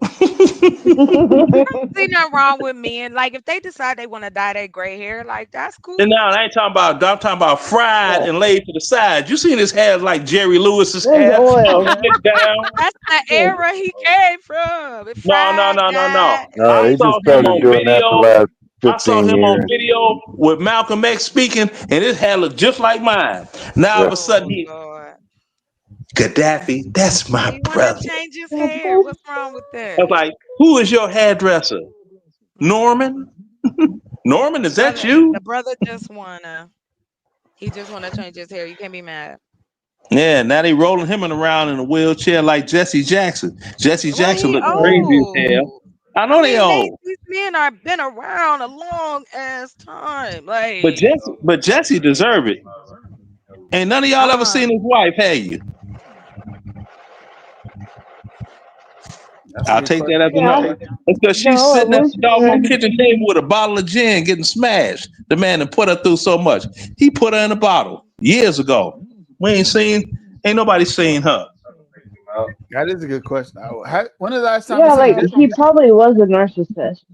See nothing wrong with men. Like if they decide they want to dye their gray hair, like that's cool. And now I ain't talking about. I'm talking about fried and laid to the side. You seen his hair like Jerry Lewis's There's hair? oil. Slick down. That's the era he came from. It No. fried, dyed. No, I he saw just him started on doing that the video. last I saw 15 him on years. video with Malcolm X speaking, and his hair looked just like mine. Now all of a sudden he Lord. Gaddafi. That's my He wanted brother. to change his hair. What's wrong with I was that? like, who is your hairdresser? Norman? Norman, is that you? The brother just wanna. He just wanna change his hair. You can't be mad. Yeah, now they rolling him around in a wheelchair like Jesse Jackson. Jesse Well, Jackson he looking crazy as hell. old. I know they old. These men are been around a long ass time. But Like, Jesse deserve it. Ain't none of y'all ever seen his wife, have you? I'll take that as a no. Because she's sitting at the doggone kitchen table with a bottle of gin getting smashed. The man that put her through so much. He put her in a bottle years ago. Ain't nobody seen her. That is a good question. When is the last time? Yeah, like he probably was a narcissist.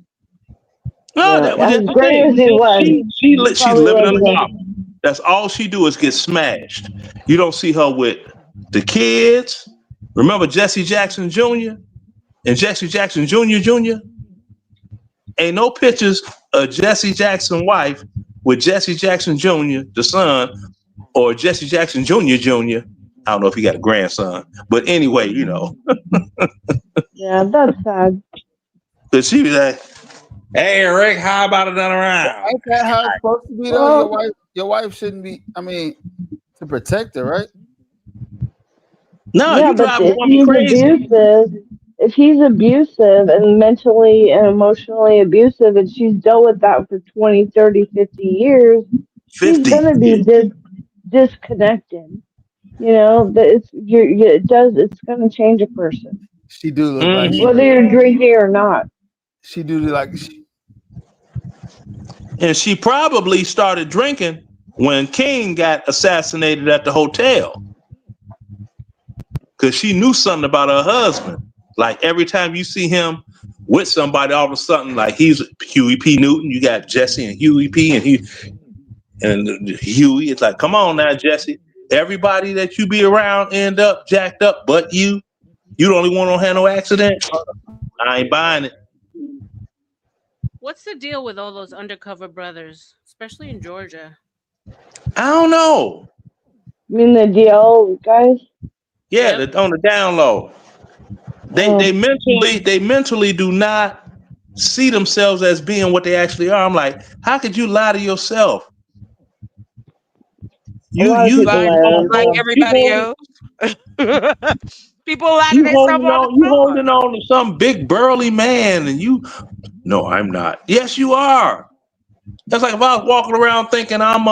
No, that was as great as he was. She's living in a bottle. That's all she do is get smashed. You don't see her with the kids. Remember Jesse Jackson Jr. and Jesse Jackson Jr. Ain't no pictures of Jesse Jackson's wife with Jesse Jackson Jr., the son, or Jesse Jackson Jr. Jr. I don't know if he got a grandson, but anyway, you know. Yeah, that's sad. But she was like, "Hey, Rick, how about another round?" Ain't that how it's supposed to be though? Your wife shouldn't be. I mean, to protect her, right? No, yeah, you but drive a if woman he's crazy. if he's abusive and mentally and emotionally abusive, and she's dealt with that for 20, 30, 50 years, she's gonna be disconnected. You know, it's gonna change a person. She do look like whether you're drinking or not. She do look like and she probably started drinking when King got assassinated at the hotel. Because she knew something about her husband. Like every time you see him with somebody, all of a sudden, like he's Huey P. Newton, you got Jesse and Huey P. and Huey. It's like, come on now, Jesse. Everybody that you be around end up jacked up, but you. You the only one who don't have no accident. I ain't buying it. What's the deal with all those undercover brothers, especially in Georgia? I don't know. You mean the DL guys? Yeah, on the down low. They mentally do not see themselves as being what they actually are. I'm like, how could you lie to yourself? You like everybody else. People lie to themselves all the time. You holding on to some big burly man, and you. No, I'm not. Yes, you are. That's like if I was walking around thinking I'm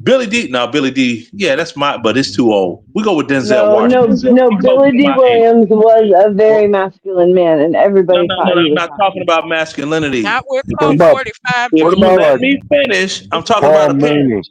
Billy D. No, Billy D. Yeah, that's but it's too old. We go with Denzel Washington. No. Billy D. Williams was a very masculine man, and everybody thought he was. I'm not talking about masculinity. Not with Code 45. Let me finish. I'm talking about appearance.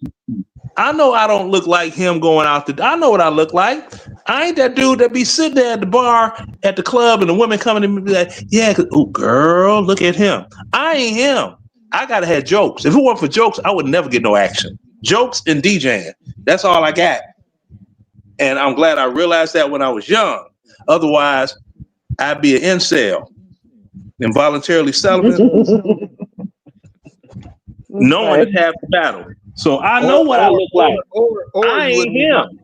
I know I don't look like him going out the. I know what I look like. I ain't that dude that be sitting there at the bar at the club and the women coming to me and be like, yeah, oh girl, look at him. I ain't him. I gotta have jokes. If it weren't for jokes, I would never get no action. Jokes and DJing. That's all I got. And I'm glad I realized that when I was young. Otherwise, I'd be an incel, involuntarily celibate, knowing it's half the battle. So I know what I look like. Or I ain't him.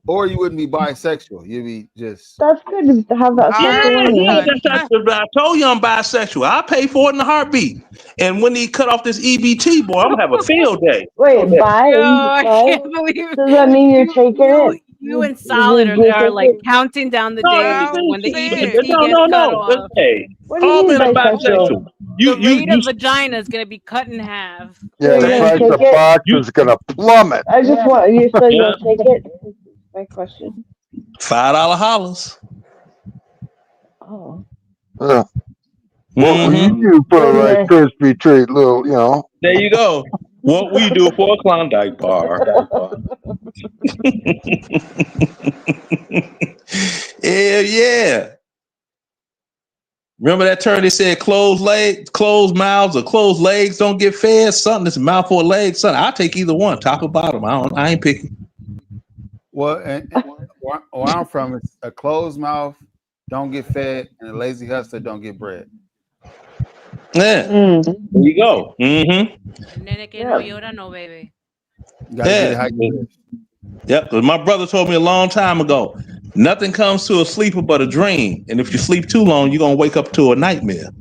Or you wouldn't be bisexual. You'd be just. That's good to have that. I told you I'm bisexual. I'll pay for it in a heartbeat. And when he cut off this EBT, boy, I'm gonna have a field day. Wait, bye. I can't believe. Does that mean you're taking it? You and Solid are like counting down the days when the EBT gets cut off. Hey, what do you mean bisexual? The rate of vagina is going to be cut in half. Yeah, the price of box is going to plummet. I just want you to take it. My question. $5 hollers. Oh. What will you do for a Rice Krispie treat, little, you know? There you go. What we do for a Klondike bar. Yeah. Remember that term they said closed mouths or closed legs don't get fed? Something that's a mouthful of legs. Something. I'll take either one, top or bottom. I ain't picky. Well, and where I'm from, it's a closed mouth don't get fed, and a lazy hustler don't get bread. Yeah, there you go. Nene que no llora, no bebe. Yeah. Yep, because my brother told me a long time ago, nothing comes to a sleeper but a dream. And if you sleep too long, you're going to wake up to a nightmare.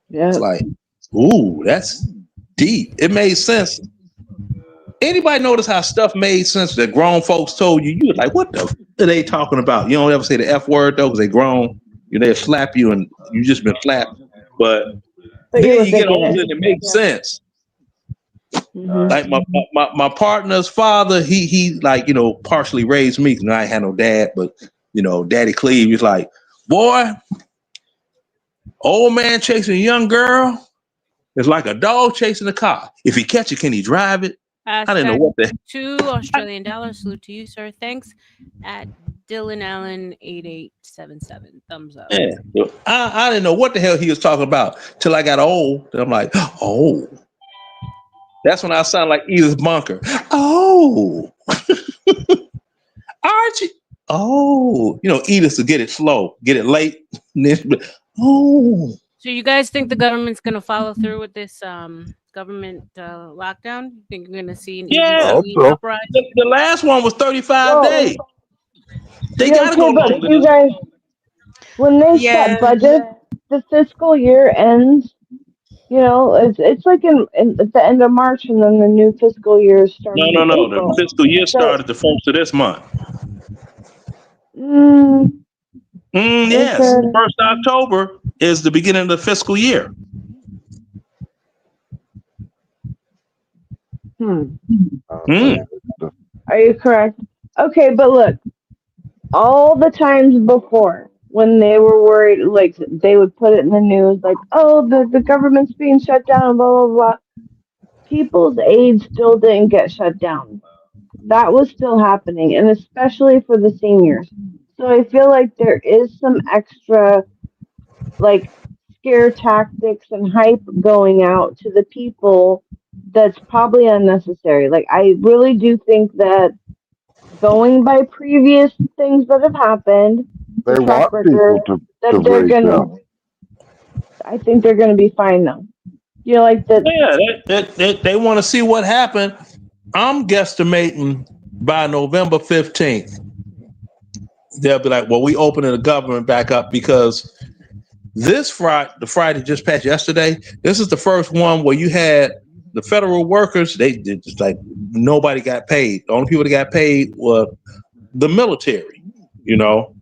Yeah. It's like, ooh, that's deep. It made sense. Anybody notice how stuff made sense that grown folks told you? You was like, what the f are they talking about? You don't ever say the F word, though, because they grown. They'll slap you and you just been slapped. But then you get older and it makes sense. Like my partner's father, he like, partially raised me because I ain't had no dad, but you know, Daddy Cleve, he's like, boy, old man chasing a young girl is like a dog chasing a car. If he catch it, can he drive it? I didn't know what the $2 Australian dollars. Salute to you, sir. Thanks. At Dylan Allen 8877. Thumbs up. Yeah. I didn't know what the hell he was talking about till I got old. And I'm like, oh. That's when I sound like Edith Bunker. Oh. Archie. Oh. You know, Edith will get it slow, get it late. Oh. So you guys think the government's going to follow through with this government lockdown? You think you're going to see an uprising? The last one was 35 days. They got to go longer. You guys, when they set budget, the fiscal year ends. You know, it's like at the end of March, and then the new fiscal year starts. No. The fiscal year started the 1st of this month. Yes. 1st of October is the beginning of the fiscal year. Are you correct? Okay, but look, all the times before when they were worried, like they would put it in the news, like, oh, the government's being shut down, blah, blah, blah. People's aid still didn't get shut down. That was still happening, and especially for the seniors. So I feel like there is some extra, like, scare tactics and hype going out to the people that's probably unnecessary. Like, I really do think that going by previous things that have happened, They the track want people record, to that they're break gonna. down. I think they're gonna be fine now. You know, like that. Yeah, they want to see what happened. I'm guesstimating by November 15th, they'll be like, well, we opening the government back up because this Friday, the Friday just passed yesterday, this is the first one where you had the federal workers, they did just like nobody got paid. The only people that got paid were the military, you know,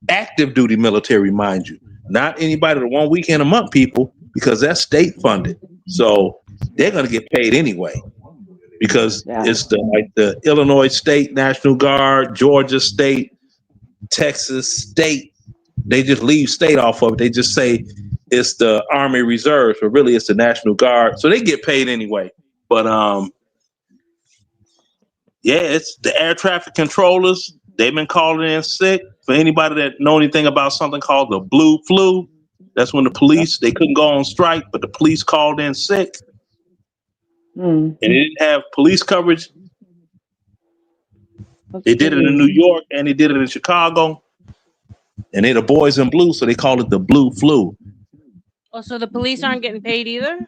active duty military, mind you, not anybody the 1 weekend a month people, because that's state funded. So they're going to get paid anyway because it's the Illinois State National Guard, Georgia State, Texas State. They just leave state off of it. They just say it's the Army Reserves, but really it's the National Guard. So they get paid anyway. But it's the air traffic controllers. They've been calling in sick. For anybody that know anything about something called the blue flu, that's when the police, they couldn't go on strike, but the police called in sick. And they didn't have police coverage. They did it in New York and they did it in Chicago. And they're the boys in blue, so they call it the blue flu. Oh, so the police aren't getting paid either?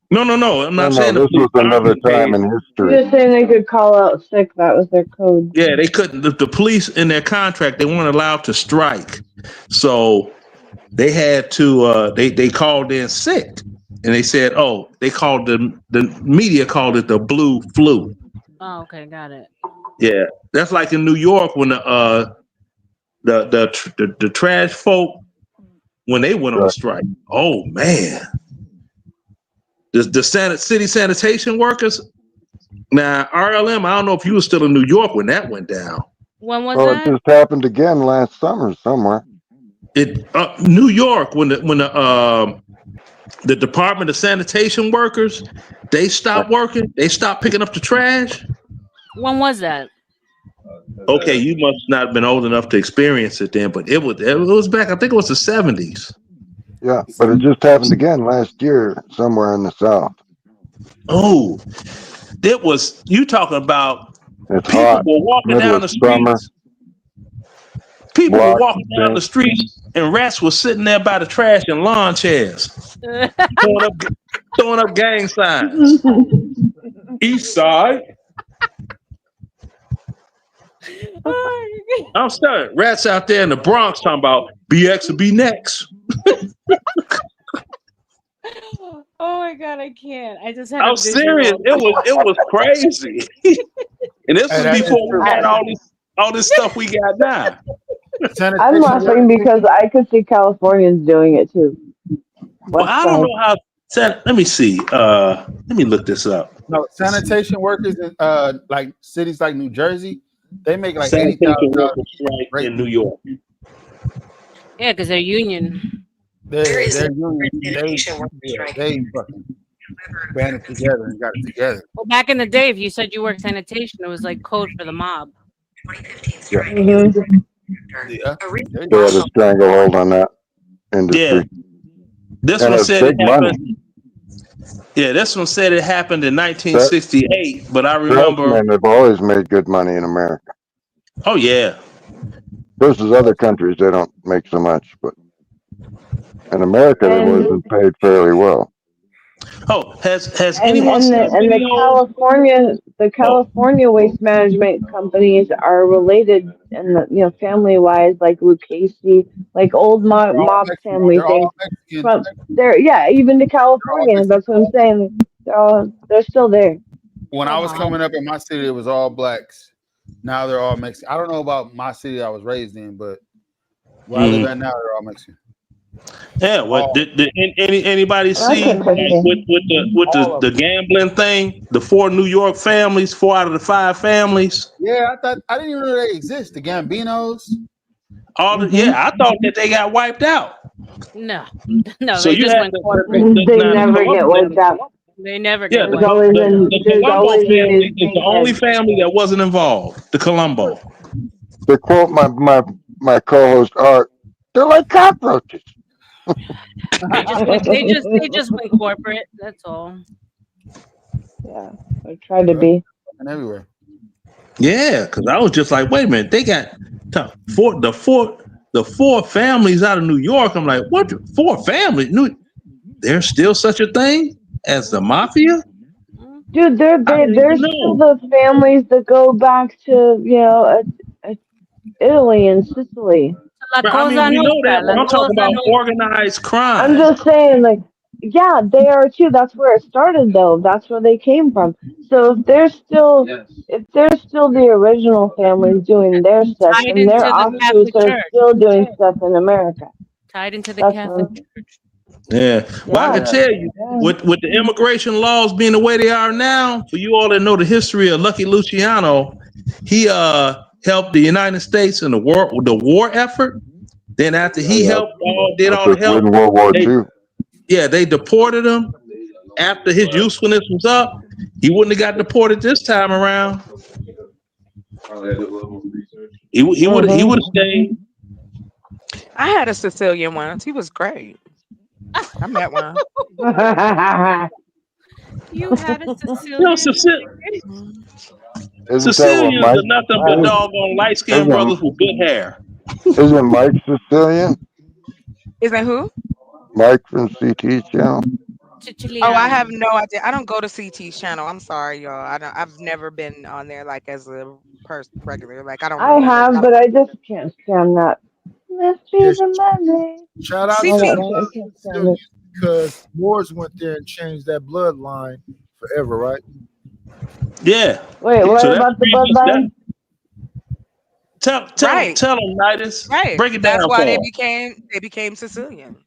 No. I'm not saying this was another time in history. You're saying they could call out sick. That was their code. Yeah, they couldn't. The police in their contract, they weren't allowed to strike. So they had to, they called in sick. And they said, they called the media called it the blue flu. Oh, okay, got it. Yeah, that's like in New York when the trash folk, when they went on strike. Oh man, the city sanitation workers. Now RLM, I don't know if you were still in New York when that went down. When was that? It just happened again last summer somewhere. New York when the Department of Sanitation workers, they stopped working. They stopped picking up the trash. When was that? Okay, you must not have been old enough to experience it then, but it was back, I think it was the 70s. Yeah, but it just happened again last year somewhere in the South. Oh, it was, you talking about it's people hot. were walking down the streets. People were walking down the streets and rats were sitting there by the trash in lawn chairs, throwing up gang signs. East side. I'm sorry, rats out there in the Bronx talking about BX will be next. Oh my god, I can't. I just had. I'm serious. It was crazy. And this was before we had all this stuff we got now. I'm laughing because I could see Californians doing it too. Well, I don't know how. Let me see. Let me look this up. No, sanitation workers in like cities like New Jersey, They make like Sanitation $80,000. workers strike in New York. Yeah, because they're union. They're union. They fucking banded together and got it together. Well, back in the day, if you said you worked sanitation, it was like code for the mob. Yeah. Yeah. They had a stranglehold on that industry. Yeah. This And one it's said it big happened. money. Yeah, this one said it happened in 1968, but I remember. Salesmen have always made good money in America. Oh yeah. Versus other countries, they don't make so much, but in America, they've always been paid fairly well. Oh, has anyone seen a the video? California waste management companies are related, and family wise, like Lucchese, like old mob families. Even to California. That's what I'm saying. They're still there. When I was coming up in my city, it was all blacks. Now they're all Mexican. I don't know about my city I was raised in, but where I live at now, they're all Mexican. Yeah, what did anybody see with the gambling thing? The 4 New York families, 4 out of the 5 families. Yeah, I didn't even know they exist. The Gambinos. I thought that they got wiped out. No, So they you just had went to- corporate. They never get wiped out. They never Yeah, get the wiped out. Colombo family is the only family that wasn't involved. The Colombo. To quote my co-host Art, they're like cockroaches. They just went corporate. That's all. Yeah, I tried to be. And everywhere. Yeah, because I was just like, wait a minute, they got the 4 families out of New York. I'm like, what? 4 families? There's still such a thing as the mafia? Dude, there's still the families that go back to Italy and Sicily. I mean, we know that, but I'm talking about organized crime. I'm just saying, they are too. That's where it started, though. That's where they came from. So if they're still the original families doing their stuff, Tied and their into the offshoots Catholic are Church. still doing stuff in America. Tied into the That's Catholic what- Church. Yeah. Well, I can tell you, with the immigration laws being the way they are now, for you all that know the history of Lucky Luciano, he helped the United States in the war effort. Then after he helped did all the help, World War II. Yeah, they deported him after his usefulness was up. He wouldn't have got deported this time around. He would have stayed. I had a Sicilian once. He was great. I met one. You had a Sicilian. Sicilians are nothing but doggone light-skinned brothers with good hair. Isn't Mike Sicilian? Isn't who? Mike from CT channel. Oh, I have no idea. I don't go to CT's channel. I'm sorry, y'all. I've never been on there as a regular. I don't. I have, but I just can't stand that. Let's be the money. Shout out to because Moors went there and changed that bloodline forever, right? Yeah. Wait, what about the bloodline? Tell them, Nidus. Right. Break it down. That's why for they them. became Sicilians.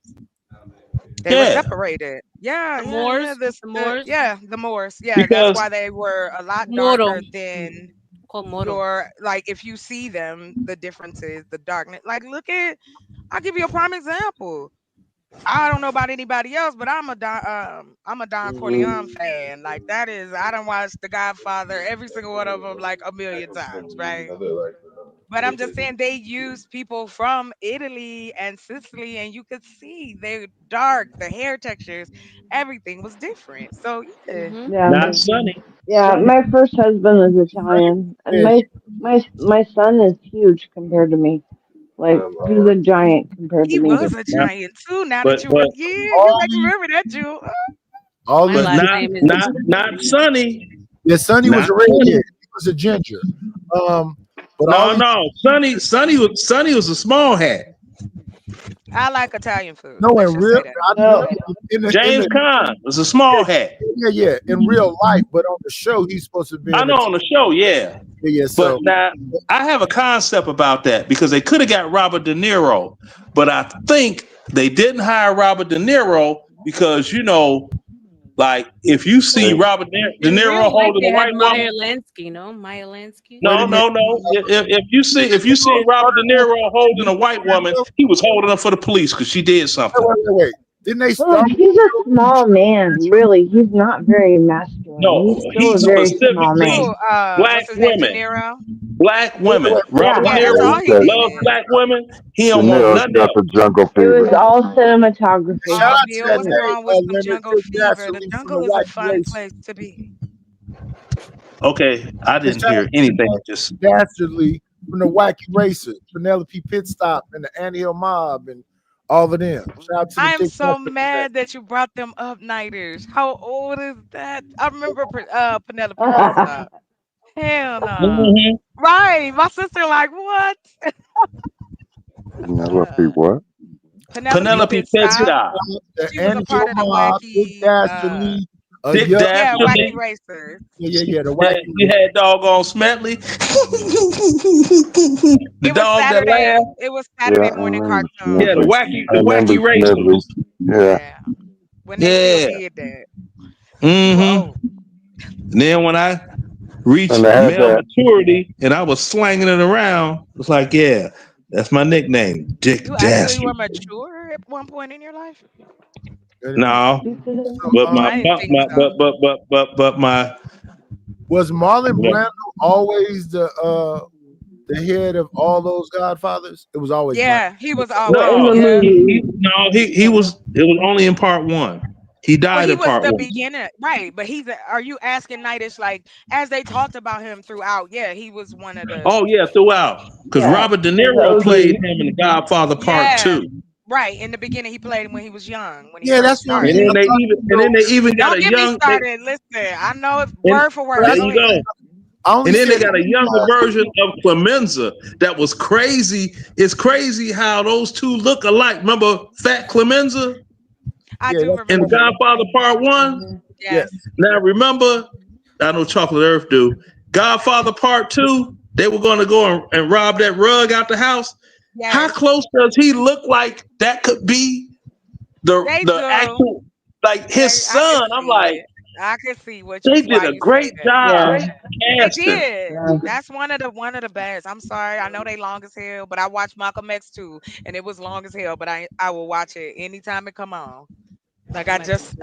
They were separated. Yeah, the Moors. The Moors. Yeah, Because that's why they were a lot darker than your. If you see them, the differences, the darkness. I'll give you a prime example. I don't know about anybody else, but I'm a Don Corleone fan. That is, I done watched The Godfather, every single one of them, a million times, right? But I'm just saying they used people from Italy and Sicily, and you could see they're dark, the hair textures, everything was different. So Yeah. Not Sunny. Yeah, my first husband is Italian, and my son is huge compared to me. He's a giant compared to me. He was a giant too. Now that you remember that, Jewel. But not Sunny. Yeah, Sonny was a redhead. He was a ginger. No. Sonny was a small hat. I like Italian food. No, in real, James Caan was a small hat. Yeah, in real life, but on the show, he's supposed to be. I know on the show, yeah. So but now I have a concept about that because they could have got Robert De Niro, but I think they didn't hire Robert De Niro because Like if you see Robert De In Niro real life, holding they a had white Maya woman, Lansky, no? Maya Lansky. no. If you see Robert De Niro holding a white woman, he was holding her for the police because she did something. Wait. Didn't they Well, start? he's a small man, really. He's not very masculine. No, He's still he a very small specifically man. black What's his name? De women. Niro. Black women. Robert De Yeah, that's Niro all he did. loves black women. He De don't want Niro's nothing got the else. jungle It fever. was all cinematography. Shout out to Bill, that what's day, wrong with some Leonard jungle Dick fever? The Dastardly from jungle the is a Wacky fun Race. place to be. Okay, I didn't Shout hear out anything. to Just Dastardly from the Wacky Racers, Penelope Pitstop, and the Anthill Mob, and all of them. Shout out to the I am Dick so Dastardly. mad that you brought them up, Nighters. How old is that? I remember Penelope Pitstop. Hell no. Right. My sister like, what? Penelope what? Penelope Pitstop. Pitstop. The She was a Anthill part of the Mob, Dick wacky Dastardly, Dick yeah, yeah, Dastardly. wacky racers. the Wacky. You had doggone Smetley. The It was dog that Saturday. laughed. It was Yeah, Saturday I morning remember cartoon. Yeah, the Smedley. wacky racers. Yeah. When they still did that. You were old. And then when I reached And they had male that. maturity and I was slanging it around, it's like, yeah, that's my nickname, Dick You actually Dastardly. were mature at one point in your life? No, but I didn't think so. but my Was Marlon Brando always the head of all those Godfathers? It was always Yeah, Brando. he was no, always. Yeah. he was. It was only in part one. He Well, died he in was part the one. beginner, right? But are you asking Nightish like as they talked about him throughout? Yeah, he was one of the. Oh yeah, throughout because Yeah, Robert De he was Niro OG. played him in The Godfather Part Yeah, Two. right. In the beginning, he played him when he was young, when he Yeah, first that's what I'm started. saying. And then they even got Don't a get me young. started. Listen, I know it's And word for word. there Go you ahead. go. And then they got a younger version of Clemenza that was crazy. It's crazy how those two look alike. Remember Fat Clemenza I do in remember. The Godfather Part One? Yes. Now remember, I know Chocolate Earth do. Godfather Part Two, they were going to go and rob that rug out the house. Yes. How close does he look like that could be the actual, like his son? I'm like, I can see what they you did why a you great say that. job They casting. did. That's one of the best. I'm sorry, I know they long as hell, but I watched Malcolm X too, and it was long as hell. But I will watch it anytime it come on. Like I just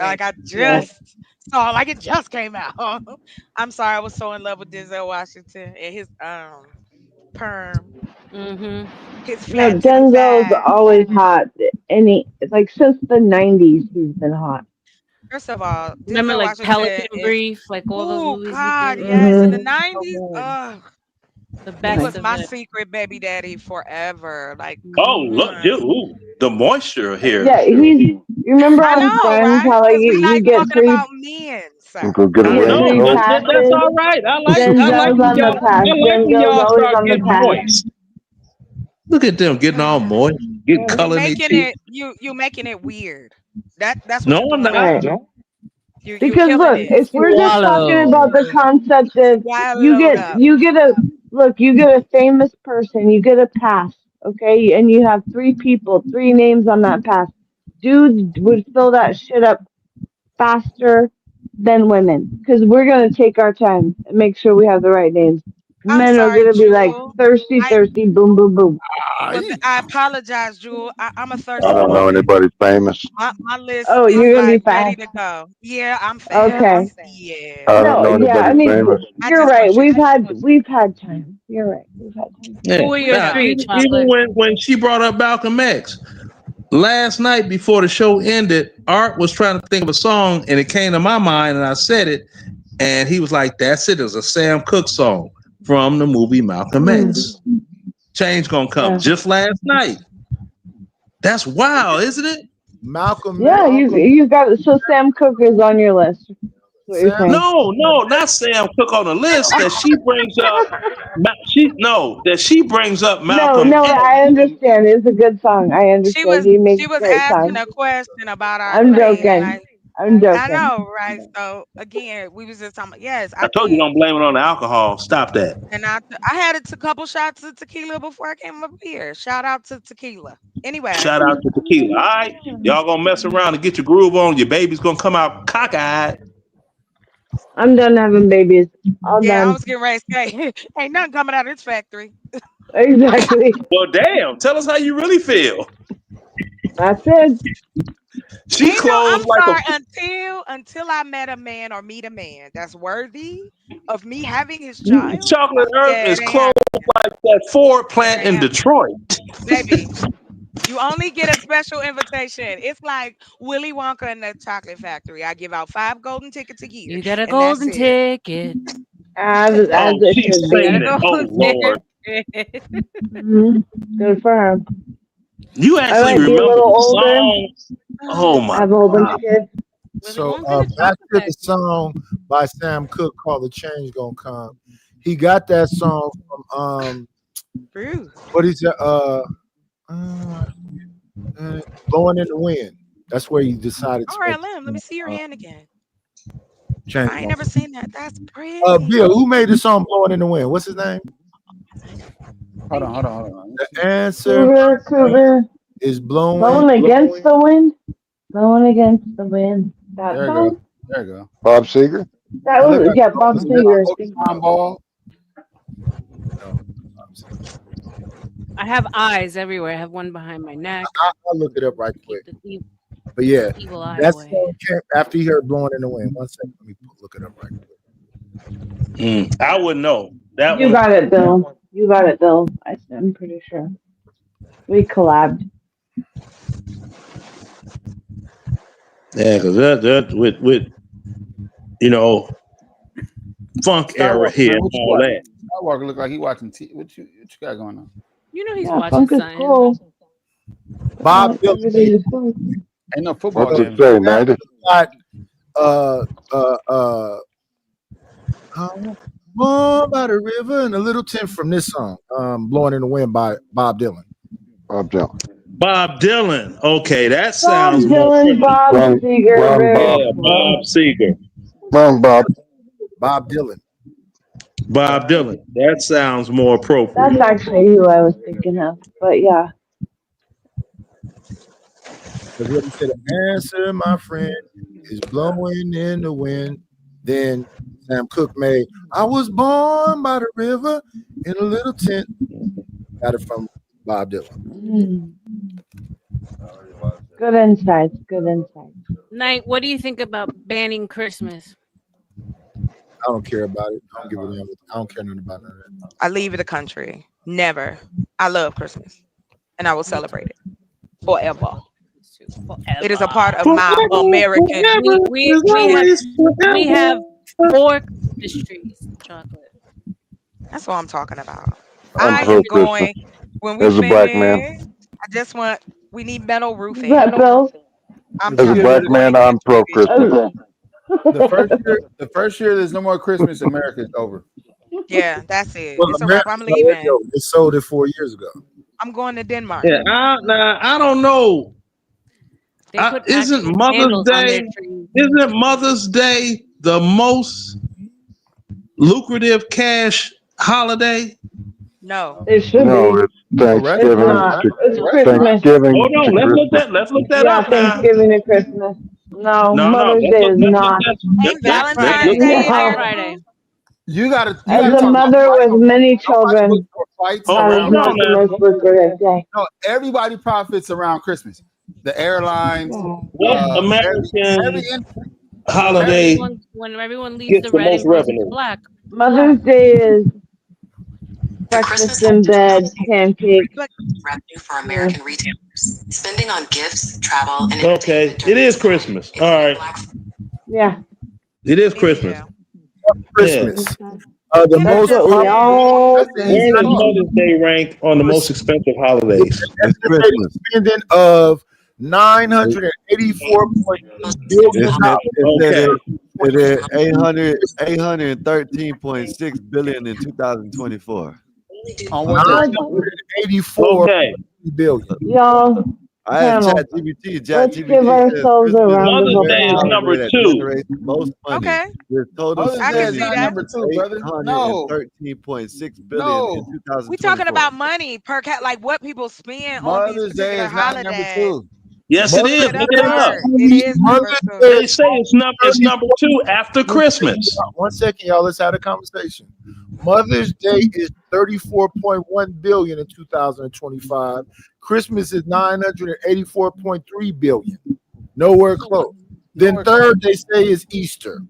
saw, like it just came out. I'm sorry, I was so in love with Denzel Washington and his perm, his No, flat to the Denzel's back. always hot. Like since the 90s, he's been hot. First of all, Remember, Denzel like Washington Pelican is Brief, like all those oh movies God, he did. yes, in the Mm-hmm. 90s. Ugh. The He best was of my it. secret baby daddy forever. Like, Oh, come look, on. you, the moisture here. Yeah, you remember I on know, Friends right? how like Because we you like get talking three about men, sir. Go get a you get ring, three Coach. That's passes. all right. I like Denzel's when on the pass. Denzel's y'all always start on the getting pass. moist. Look at them getting all moist, getting You color in their making teeth. it you making it weird. That's what No, you're I'm doing not. right Right. now. You Because killing look, it. if we're just talking about the concept of Swallowed up. you get a famous person, you get a pass, okay, and you have three people, three names on that pass. Dudes would fill that shit up faster than women because we're gonna take our time and make sure we have the right names. I'm Men are sorry, gonna be like Jewel. thirsty, boom, boom, boom. Well, I apologize, Jewel. I'm a I thirsty don't know woman. anybody famous. My list Oh, is you're gonna be like ready fast. to go. Yeah, I'm fast. Okay. Yeah. I don't No, know yeah, I anybody mean, famous. I you're just right. want you to We've had time. You're right. We've had time. Yeah. Who are your Now, three, even Chocolate? when she brought up Malcolm X, last night before the show ended, Art was trying to think of a song and it came to my mind and I said it. And he was like, that's it. It was a Sam Cooke song from the movie Malcolm X. Change gonna come just last night. That's wild, isn't it? Malcolm. Yeah, you got it. So Sam Cooke is on your list. That's what you're saying. No, not Sam Cooke on the list. That she brings up. That she brings up Malcolm No, X. I understand. It's a good song. I understand. He makes she was great asking songs. a question about our I'm plan. joking. Like, I'm joking. I know, right? So again, we was just talking about, yes, I I told you think, don't blame it on the alcohol. Stop that. and I had a couple shots of tequila before I came up here. Shout out to tequila. Anyway, Shout out to tequila. All right, y'all gonna mess around and get your groove on. Your baby's gonna come out cockeyed. I'm done having babies. All yeah, I done. was getting ready to say, ain't nothing coming out of this factory. Exactly. Well, damn. Tell us how you really feel. That's it. She Ain't no, I'm closed like sorry, a until I met a man or meet a man that's worthy of me having his child. Chocolate Earth Yeah, is it ain't closed happening. like that Ford plant It ain't in Detroit. Baby, you only get a special invitation. It's like Willy Wonka and the Chocolate Factory. I give out 5 golden tickets a year, You get a and that's golden it. ticket. As Oh, it she's should saying be. it. Oh, Lord. Good for her. You I actually might be a remember little the older. song? Oh, my I have a whole bunch God. of kids. So back to the song by Sam Cooke called "The Change Gonna Come." He got that song from Bruce. what is it? Blowing in the Wind. That's where he decided to make RLM, let me see your hand again. change. I ain't never seen that. That's pretty. Bill, who made the song "Blowing in the Wind"? What's his name? Hold on. The answer Cougar. is blowing. Blowing against the wind. Blowing against the wind. That There you song? go. There you go. Bob Seger. That It look was, like yeah, Bob Seger. Pokemon ball. I have eyes everywhere. I have one behind my neck. I'll look it up right quick. The But yeah, evil eye that's away. after he heard "Blowing in the Wind." One second, let me look it up right quick. I wouldn't know. That You one. got it, Bill. You got it, Bill. I'm pretty sure. We collabed. Yeah, because that with funk era Skywalker, here man, and what you all watching? that. Skywalker look like he watching what you got going on? You know he's Yeah, watching funk is something. cool. Bob Dylan. Everything is cool. Ain't no football What's it game. say, 90? Born by the river and a little tint from this song, "Blowing in the Wind" by Bob Dylan. Bob Dylan. Bob Dylan. Okay, that Bob sounds more Dylan, friendly. Bob Wrong, Seger. wrong Very Bob. Yeah, Bob Seger. Wrong Bob. Bob Dylan. Bob Dylan. That sounds more That's appropriate. actually who I was thinking of. But yeah. Because what he said, "The answer, my friend, is blowing in the wind." Then Sam Cooke made "I was born by the river in a little tent." Got it from Bob Dylan. Good insights. Good insights. Knight, what do you think about banning Christmas? I don't care about it. I don't give a damn. I don't care nothing about none of that. I leave the country. Never. I love Christmas, and I will celebrate it forever. It is a part of my American. We have 4 Christmas trees, chocolate. That's what I'm talking about. I'm I am pro-Christmas. going when we As a black finish. man. I just want. We need metal roofing. Is that Bill? I'm As a talking black man, I'm pro-Christmas. The first year there's no more Christmas, America is over. Yeah, that's it. Well, It's a wrap. I'm America's already leaving. over. They sold it 4 years ago. I'm going to Denmark. Yeah, I don't know. They put Isn't actual Mother's candles on Day? their trees. Isn't Mother's Day the most lucrative cash holiday? No. It should No, be. it's Thanksgiving. It's not. It's Christmas. Thanksgiving Hold on, to Christmas. let's look that Yeah, up now. Thanksgiving and Christmas. No, No, Mother's let's Day look, is let's look not. that. Ain't Valentine's No. Day in there? Friday. You gotta As a talk about mother with fights. many Nobody children, looks for fights Oh, that is hold around. on not the now. most lucrative day. No, everybody profits around Christmas. The airlines, What American holiday When everyone leaves gets the the red most and goes into revenue? black. Mother's Day is breakfast in bed, pancakes. Revenue for American retailers. Spending on gifts, travel, and Okay, it is Christmas. All right, Yeah. it is Christmas. Christmas. Yeah. The That's most what we all That's the easy Where is talk. Mother's Day ranked on the most expensive holidays? It's Christmas. spending of $984.2 billion. It is 813.6 billion in 2024. On what day? 984 Okay. billion. Y'all, I asked panel. ChatGPT. Let's give ChatGPT says ourselves a Christmas round of Mother's Day is applause. number that 2. generates the most money. Okay. With total Mother's I Day can is see spending not that. number 2, brother. No, 813.6 billion in no. We talking 2024. about money per cat, like what people spend on these Mother's Day particular is not number holidays. 2. Yes, it Mother's is. Shut Look up, it up. Art. It is number Mother's 2. Day They is say it's number 2 after Christmas. 1 second, y'all. Let's have a conversation. Mother's Day is 34.1 billion in 2025. Christmas is 984.3 billion. Nowhere close. Then third, they say is Easter.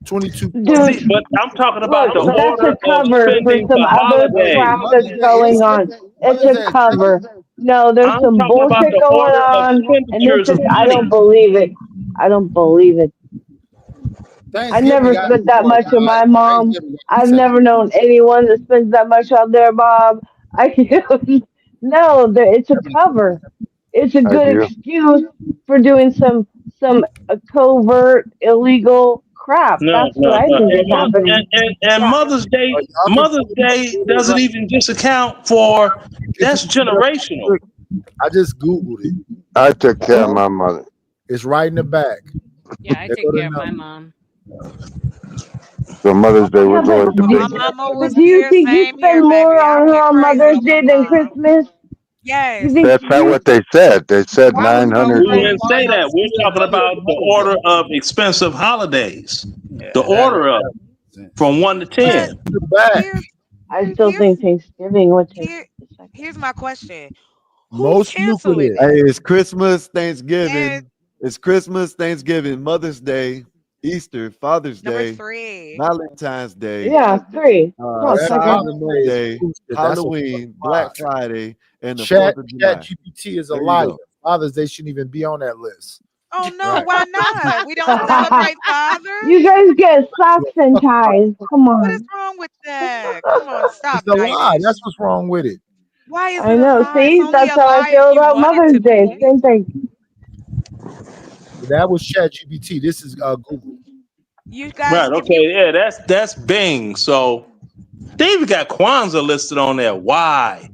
22. See, but I'm talking about Look, the that's order a of cover for spending some for other holidays. crap that's going on. It's a cover. No, there's I'm some talking about bullshit the going order of on, and this expenditures is, of I money. don't believe it. I don't believe it. I never got spent that much on my mom. Thanksgiving I've got never known anyone that spends that much on their mom. No, it's a cover. It's a I good do. excuse for doing some covert illegal crap. No, That's what no, I no. think is happening. And Mother's Day doesn't even just account for that's generational. I just Googled it. I took care of my mother. It's right in the back. Yeah, I There take go the care of my number. mom. So Mother's Day was always the My big one. mama was Do you here, think you same spend here, baby. more I on her went on crazy Mother's on my Day than mom. Christmas? Yes. That's not what they said. They said I was going 900. We crazy. didn't say that. We're talking about the order of expensive holidays. The order of from 1 to But 10. here's I still think Thanksgiving would take here a second. here's my question. Who's Most canceling lucrative. Hey, it? it's Christmas, And Thanksgiving. It's Christmas, Thanksgiving, Mother's Day, Easter, Father's number Day, 3. Valentine's Day, Yeah, 3. Come on, That's Cyber sucker. Monday, That's a Halloween, Black Friday, and the Chat 4th of July. GPT is a There you liar. go. Father's Day shouldn't even be on that list. Oh no, Right. why not? We don't celebrate fathers. You guys get socks and ties. Come What is on. wrong with that? Come on, stop, It's a lie. 90s. That's what's wrong with it. Why is I it a know. lie? It's See, only that's a how I lie if feel you about want it Mother's to Day. be. Same thing. That was Chat GPT. This is Google. You guys, Right, if okay, you yeah, that's Bing. So they even got Kwanzaa listed on there. Why?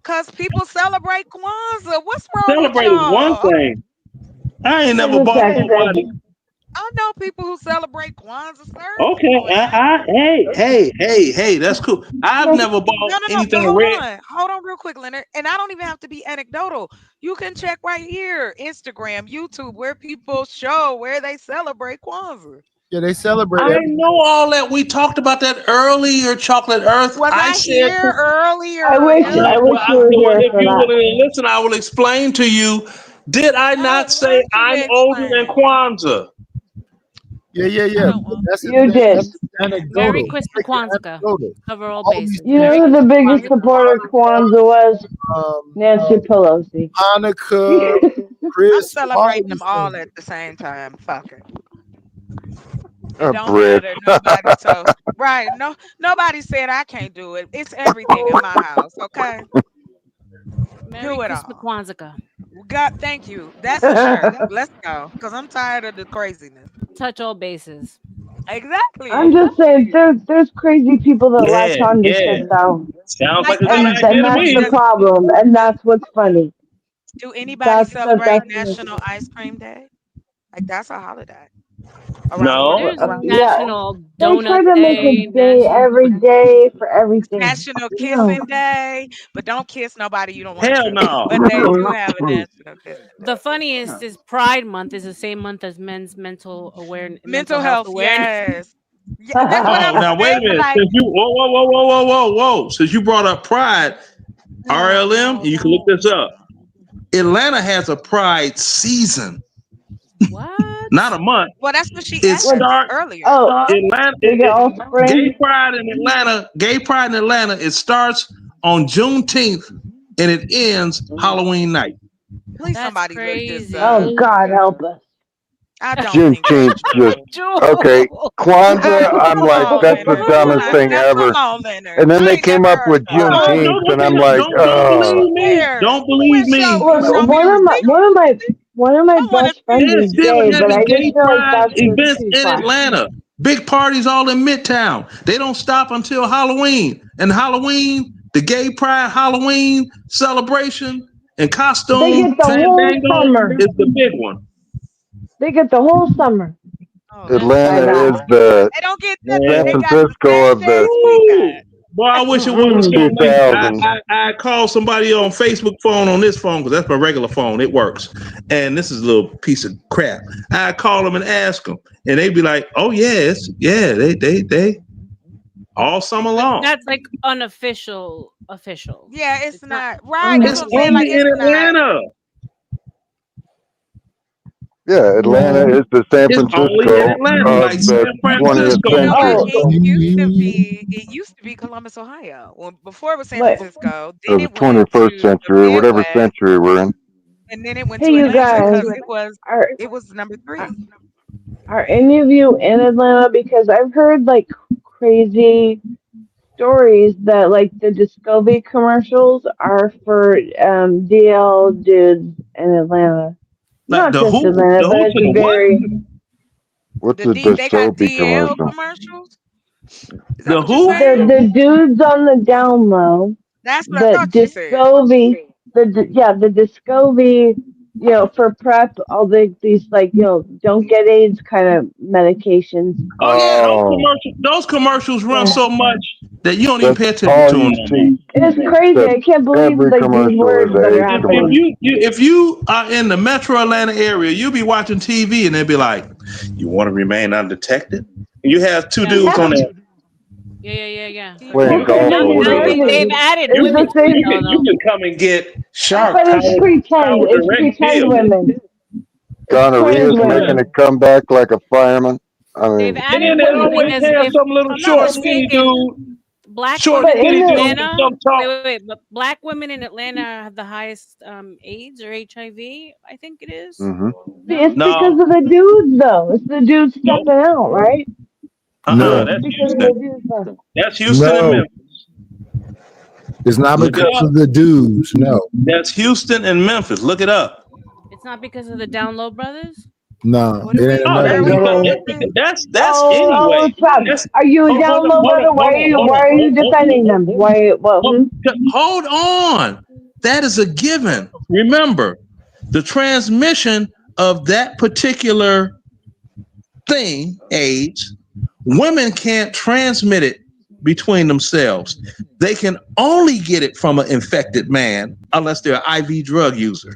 because people celebrate Kwanzaa. What's wrong with Celebrate one y'all? thing. I ain't never Here's a bought text nobody. message. I know people who celebrate Kwanzaa. Certain Okay, people, and hey, that's cool. I've never bought no. But anything red. hold on, real quick, Leonard. And I don't even have to be anecdotal. You can check right here, Instagram, YouTube, where people show where they celebrate Kwanzaa. Yeah, they celebrate I every know all that. We talked about that earlier, Chocolate Earth. Was I I said, here earlier? I wish you were well, here if for you that. will listen, I will explain to you. Did I not say want you I'm to older than explain. Kwanzaa? Yeah. That's You did. That's anecdotal. Merry Christmas, Kwanzaa. Anecdotal. Cover all All bases. these You know who the biggest Kwanzaa. supporter of Kwanzaa was? Nancy Pelosi. Hanukkah, I'm Chris, all celebrating them these all things. at the same time. Fuck it. A It don't brick. matter. Nobody told. Right. No, nobody said I can't do it. It's everything in my house. Okay. Merry Do it Christmas, all. Kwanzaa. God, thank you. That's a shirt. Let's go. Because I'm tired of the craziness. Touch all bases. Exactly. I'm just saying, there's crazy people that latch on to shit though, Sounds like a good and idea to that's the me. problem, and that's what's funny. Do anybody celebrate That's National Ice Cream Day? Like that's a holiday No. There's around. National They try Donut to make Day, a day every day for everything. National No. Kissing Day, but don't kiss nobody you don't want Hell to. no. But they do have a National Kissing Day. The funniest is Pride Month is the same month as Men's Mental Mental Health health, Awareness. yes. Yeah, that's what I'm Now wait a saying. minute. Like, Since you whoa. Since you brought up Pride, RLM, you can look this up. Atlanta has a Pride season. What? Not a month. well, that's what she It asked starts earlier. Atlanta. They get all spring. Gay Pride in Atlanta. Gay Pride in Atlanta. It starts on Juneteenth and it ends Halloween night. Please, That's somebody look this crazy. up. Oh God help us. I don't think that's Juneteenth true. just okay. Kwanzaa, I'm like, that's the dumbest thing ever. Come on, Leonard. And then I they ain't came never up heard with of that. Juneteenth, and I'm like, Don't believe me. Where? Don't believe me. Look, Show me one a of my receipt. one of my I want to best friends They're is still gay, but I having just gay feel like pride that's just events too in far. Atlanta. Big parties all in Midtown. They don't stop until Halloween. And Halloween, the gay pride Halloween celebration And costume, They get the whole summer. is the big one. They get the whole summer. Atlanta is the They don't get San nothing. They got the Francisco of same the days we got. Boy, I wish it wasn't so late. 2000. I called somebody on Facebook phone on this phone because that's my regular phone. It works. And this is a little piece of crap. I call them and ask them, and they'd be like, "Oh yes, yeah, they all summer long." That's like unofficial. Yeah, it's not right. That's It's what I'm saying. only Like in it's not. Atlanta. Yeah, Atlanta is the San It's only in Francisco Atlanta, of like the San 20th Francisco. century. It used to be Columbus, Ohio. Well, before it was San But Francisco, then Of the it went 21st to the century, whatever Midwest, century we're in. and then it went hey, to you Atlanta guys, because are it was number 3. are any of you in Atlanta? Because I've heard like crazy stories that like the Discovery commercials are for DL dudes in Atlanta. Like Not the just who? Atlanta, The but who it's to the what? very. What's the They got Discovery DL commercial? commercials. Is that The what you're who? saying? The dudes on the down low, That's what I the thought you said. Discovery, the Discovery, for prep, all these like don't get AIDS kind of medications. Oh yeah, Oh, those commercials run Yeah. so much that you don't even that's pay attention all to them you no more. see. It's crazy. That I can't believe every like these commercial words is that an are AIDS happening. commercial. If you are in the metro Atlanta area, you'll be watching TV and they'll be like, "You want to remain undetected?" And you have two dudes on there. Yeah. Playing golf or whatever. They've added It's women the same. You can come and get shark But power, it's pretend. It's direct pretend deal. women. It's Gonorrhea's trans women. making a comeback like a fireman. I They've mean, added And they women always because have if some little I'm not short, skinny mistaken, dude. black Short, women But in in the- Atlanta. some talk. But black women in Atlanta have the highest AIDS or HIV. I think it is. mhm. It's No, because of the dudes, though. It's the dudes stepping out, right? No, that's Because of Houston. the dudes. Though. That's Houston and no, Memphis. it's not Look it because up. of the dudes. No, That's Houston and Memphis. Look it up. It's not because of the Down Low brothers. no, What it are ain't we? Oh, nothing. Where are we that's going? that's anyway. Chop. That's Are you hold down on, low, hold brother? on, Why are you defending them? Why? Well, Hold on. That is a given. Remember, the transmission of that particular thing, AIDS, women can't transmit it between themselves. They can only get it from an infected man unless they're an IV drug user.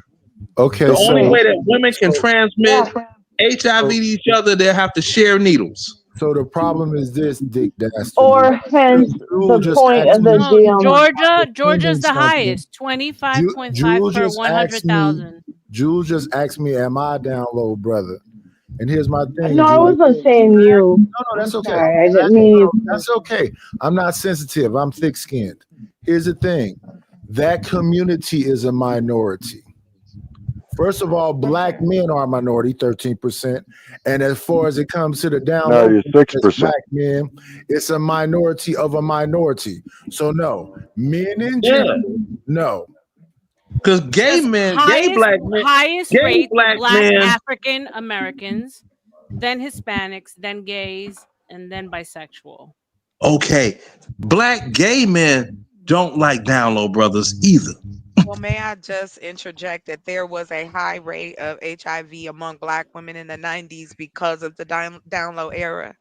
Okay, The so only way that women can transmit HIV to each other, they have to share needles. So the problem is this, Dick Dastardly. or hence Jewel the just point asked of the me- deal. Georgia's the something. highest, 25.5 Jewel per just asked me. 100,000. Jewel just asked me, "Am I down low, brother?" And here's my thing. No, I Jewel. wasn't saying you. No, that's okay. Sorry, I didn't mean you. That's okay. I'm not sensitive. I'm thick-skinned. Here's the thing. That community is a minority. First of all, black men are a minority, 13%. And as far as it comes to the down No, low, you're 6%. black men, it's a minority of a minority. So no, men in general, no. Because gay men, gay black men, highest gay rate black black men. African Americans, then Hispanics, then gays, and then bisexual. Okay, black gay men don't like down low brothers either. Well, may I just interject that there was a high rate of HIV among black women in the 90s because of the down low era.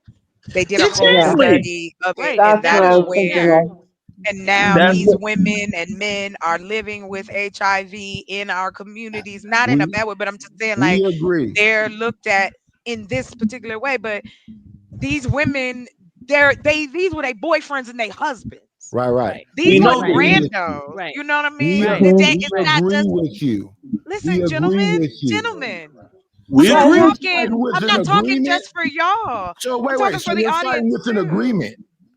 They did a whole Exactly. study of it, That's and that what I is was thinking where. of. And now That's these women and men are living with HIV in our communities, not in a bad way, but I'm just saying, like, We agree. they're looked at in this particular way. But these women, these were their boyfriends and their husbands. Right. These We weren't know this. randos. Right. You know what I We mean? agree, It's not agree just with you. listen, We gentlemen, agree with you. gentlemen. We I'm agree. not talking. Fighting with I'm an not talking agreement? just for y'all. So I'm wait, talking so for the you're audience fighting with an too. agreement.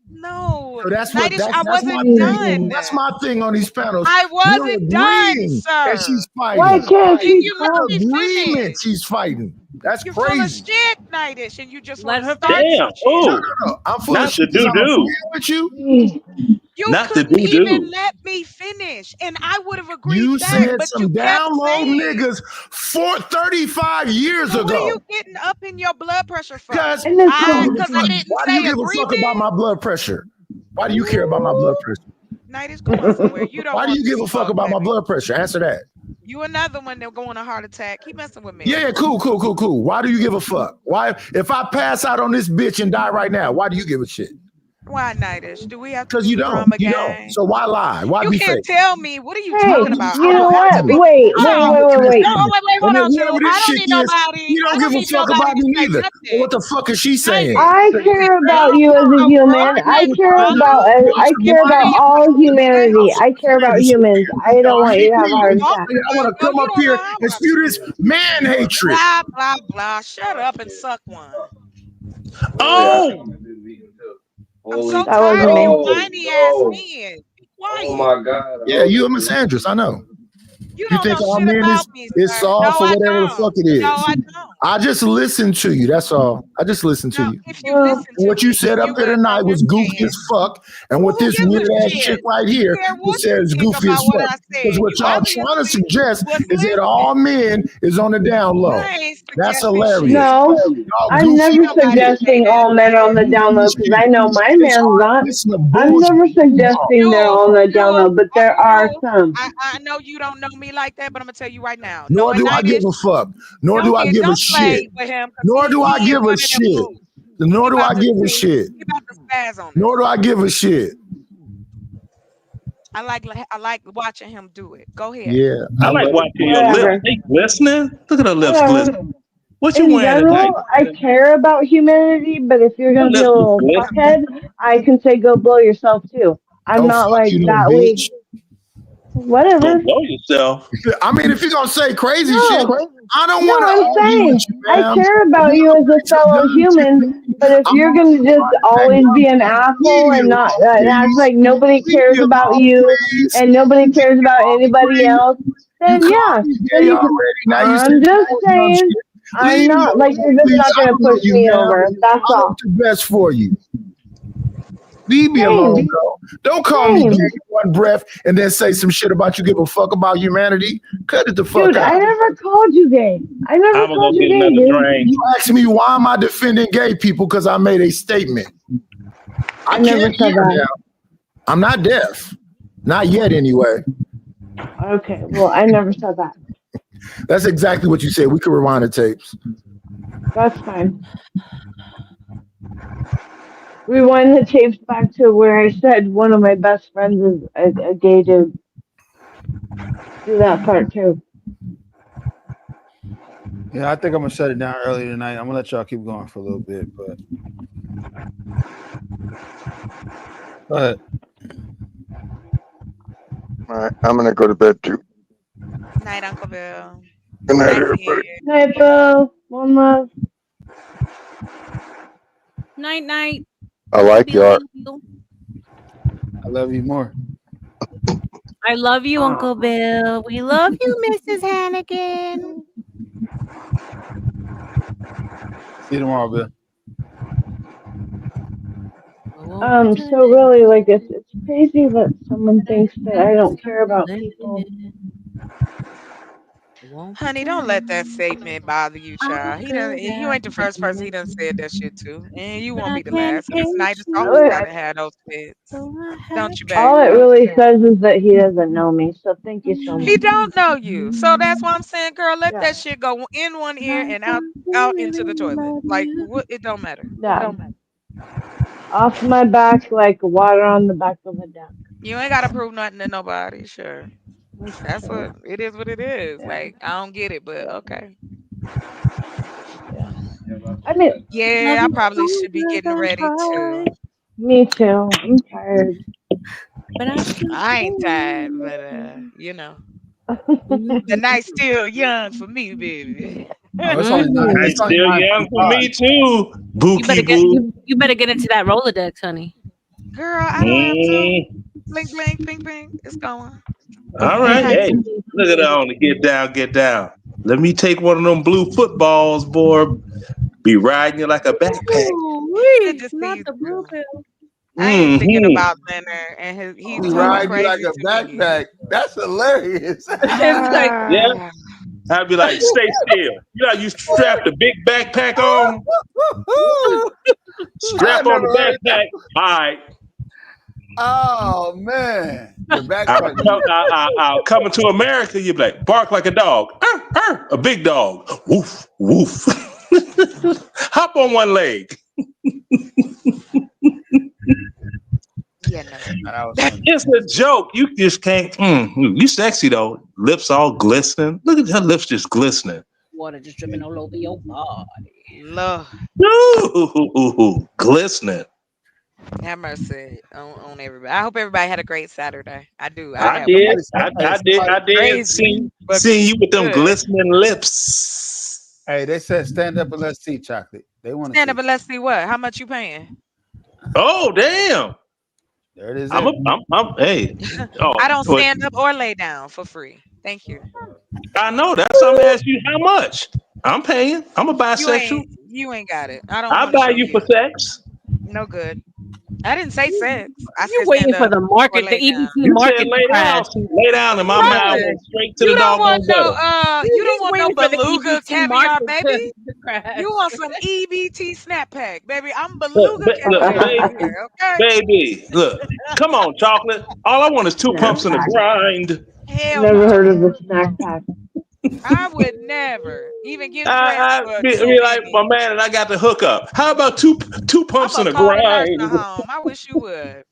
No, So that's what Nightish, that's I my wasn't thing. done. That's my thing on these panels. I We're wasn't done, agreeing that sir. she's Why fighting. can't Can she you let talk? me Agreement finish? she's fighting. That's You're full of crazy. shit, Nightish, and you just Let want to her start Damn. some shit. Oh, No. I'm full not of shit the because I'm doo-doo. agreeing with you. You Not the couldn't even doo-doo. let me finish, and I would have agreed You back, said but you some kept down low saying. niggas 35 years So what are ago. you getting up in your blood pressure for? Because And this I don't give a Because I fuck. didn't Why do say you give a fuck agreement. about my blood pressure? Why do you care about my blood pressure? Nightish, go on somewhere. You don't Why do want you this give a fuck smoke, about my baby. blood pressure? Answer that. You another one that going a heart attack. Keep messing with me. Yeah, cool. Why do you give a fuck? Why, if I pass out on this bitch and die right now, why do you give a shit? Why, Nightish? Do we have to Because do you the don't. drama You game? don't. So why lie? Why You be can't fake? tell me. What are you Hey, talking about? you I know don't have what? to be. Wait. Hold on. No, wait, And hold then on, Drew. whatever I this don't shit need is, nobody. you don't I give don't a need fuck nobody about to me say neither. nothing. What the fuck is she saying? I care about you as a human. I care about all humanity. I care about humans. I don't want you to have a heart attack. I want to come up here and spew this man hatred. Blah, blah, blah. Shut up and suck one. Oh! I'm so That wasn't tired of me. you whiny ass men. Be quiet. Oh my God. Yeah, you a misandrist. I know. You You don't think know all shit men about me, is sir. soft No, or I whatever the don't. fuck it is. No, I don't. I just listened to you. That's all. I just listened to No, you. if you listen to What you me, said you up there would tonight was goofy understand. as fuck. And Well, what who this gives weird a ass shit? chick right Who here cares who what you says think goofy as about what fuck. I Because said? what You y'all trying to obviously suggest was is that listening. all men is on the down low. I ain't That's suggesting hilarious. shit. No, Y'all I'm goofy. never Nobody say suggesting that. all men are on the down low because I know my man's not. Listen to I'm bullshit. never suggesting they're all on the down low, but there are some. I know you don't know me like that, but I'm gonna tell you right now. Nor Knowing do I give Nightish, a fuck. Nor do I give a don't play shit. with him because Nor do I he in give one a of them shit. moods. Nor do I give a See, shit. he about to spaz on it. Nor do I give a shit. I like watching him do it. Go ahead. Yeah. I like watching your lips. They glistening. Look at her lips glistening. What you In wearing tonight? general, I care about humanity, but if you're gonna be a little fuckhead, I can say go blow yourself too. I'm Oh, not fuck like you, little that bitch. weak. Whatever. Go blow yourself. I mean, if you're gonna say crazy No, shit, I don't no, want to I'm argue saying with you, I ma'am. care about you as a fellow human, but if you're gonna just always be an asshole and not act like nobody cares about you and nobody cares about anybody else, then yeah, then you can. I'm just saying, I'm not like you're just not gonna push me over. That's I all. want the best for you. Leave me Same. alone, bro. Don't call me Same. gay in one breath and then say some shit about you give a fuck about humanity. Cut it the fuck Dude, out. I never called you gay. I never I'm gonna called go you get gay, another dude. drink. You asked me why am I defending gay people because I made a statement. I never can't said hear that. now. I'm not deaf. Not yet, anyway. Okay, well, I never said that. That's exactly what you said. We could rewind the tapes. That's fine. Rewind the tapes back to where I said one of my best friends is a gay dude. Do that part too. Yeah, I think I'm gonna shut it down early tonight. I'm gonna let y'all keep going for a little bit, but go ahead. All right, I'm gonna go to bed too. Night, Uncle Bill. Good night, everybody. Night, Bill. One love. Night, night. I like y'all. I love you more. I love you, Uncle Bill. We love you, Mrs. Hannigan. See you tomorrow, Bill. So really, like, it's crazy that someone thinks that I don't care about people. Honey, don't let that statement bother you, child. He doesn't. You ain't the first person he done said that shit to, and you won't be the last. And this night is always got to have those fits, don't you, baby? All it really says is that he doesn't know me. So thank you so much. He don't know you, so that's why I'm saying, girl, let that shit go in one ear and out into the toilet. Like, what? It don't matter. Yeah. Off my back like water on the back of a duck. You ain't gotta prove nothing to nobody. Sure, that's what it is. What it is. Like, I don't get it, but okay. I mean, Yeah, I probably should be getting ready too. Me too. I'm tired. But I ain't tired, but you know, the night's still young for me, baby. It's only nine. It's still young for me too. Bookie boo. You better get into that Rolodex, honey. Girl, I don't have to. Blink, blink, ping, ping. It's going. All right, hey, look at that on the get down, get down. Let me take one of them blue footballs, boy. Be riding you like a backpack. Good to see Not you the blue pill. I ain't thinking about Leonard and he's He talking ride you crazy like a backpack. That's hilarious. It's like, yeah. I'd be like, stay still. You know, you strapped a big backpack on. Strap on the backpack. All right. Oh man, the back I'll coming to America. You be like, bark like a dog, a big dog, woof woof. Hop on one leg. Yeah, no. It's a joke. You just can't. You sexy though. Lips all glistening. Look at her lips just glistening. Water just dripping all over your body. Lord. Ooh, glistening. Have mercy on everybody. I hope everybody had a great Saturday. I do. I did. See you with them glistening lips. Hey, they said stand up and let's see chocolate. They want to stand up and let's see what? How much you paying? Oh damn. There it is. I'm hey. Oh, I don't stand up or lay down for free. Thank you. I know. That's why I'm asking you how much. I'm paying. I'm a bisexual. You ain't got it. I don't. I buy you for sex. No good. I didn't say sex. I You're waiting for the market, the EBT market. Lay down, and my mouth went straight to the doggone gutter. You don't want no beluga caviar, market baby. You want some EBT snap pack, baby. I'm beluga caviar. Okay, baby. Look, come on, chocolate. All I want is 2 pumps in the grind. Hell never heard of a snack pack. I would never even give. I be like my man, and I got the hookup. How about two pumps in a grind? I wish you would.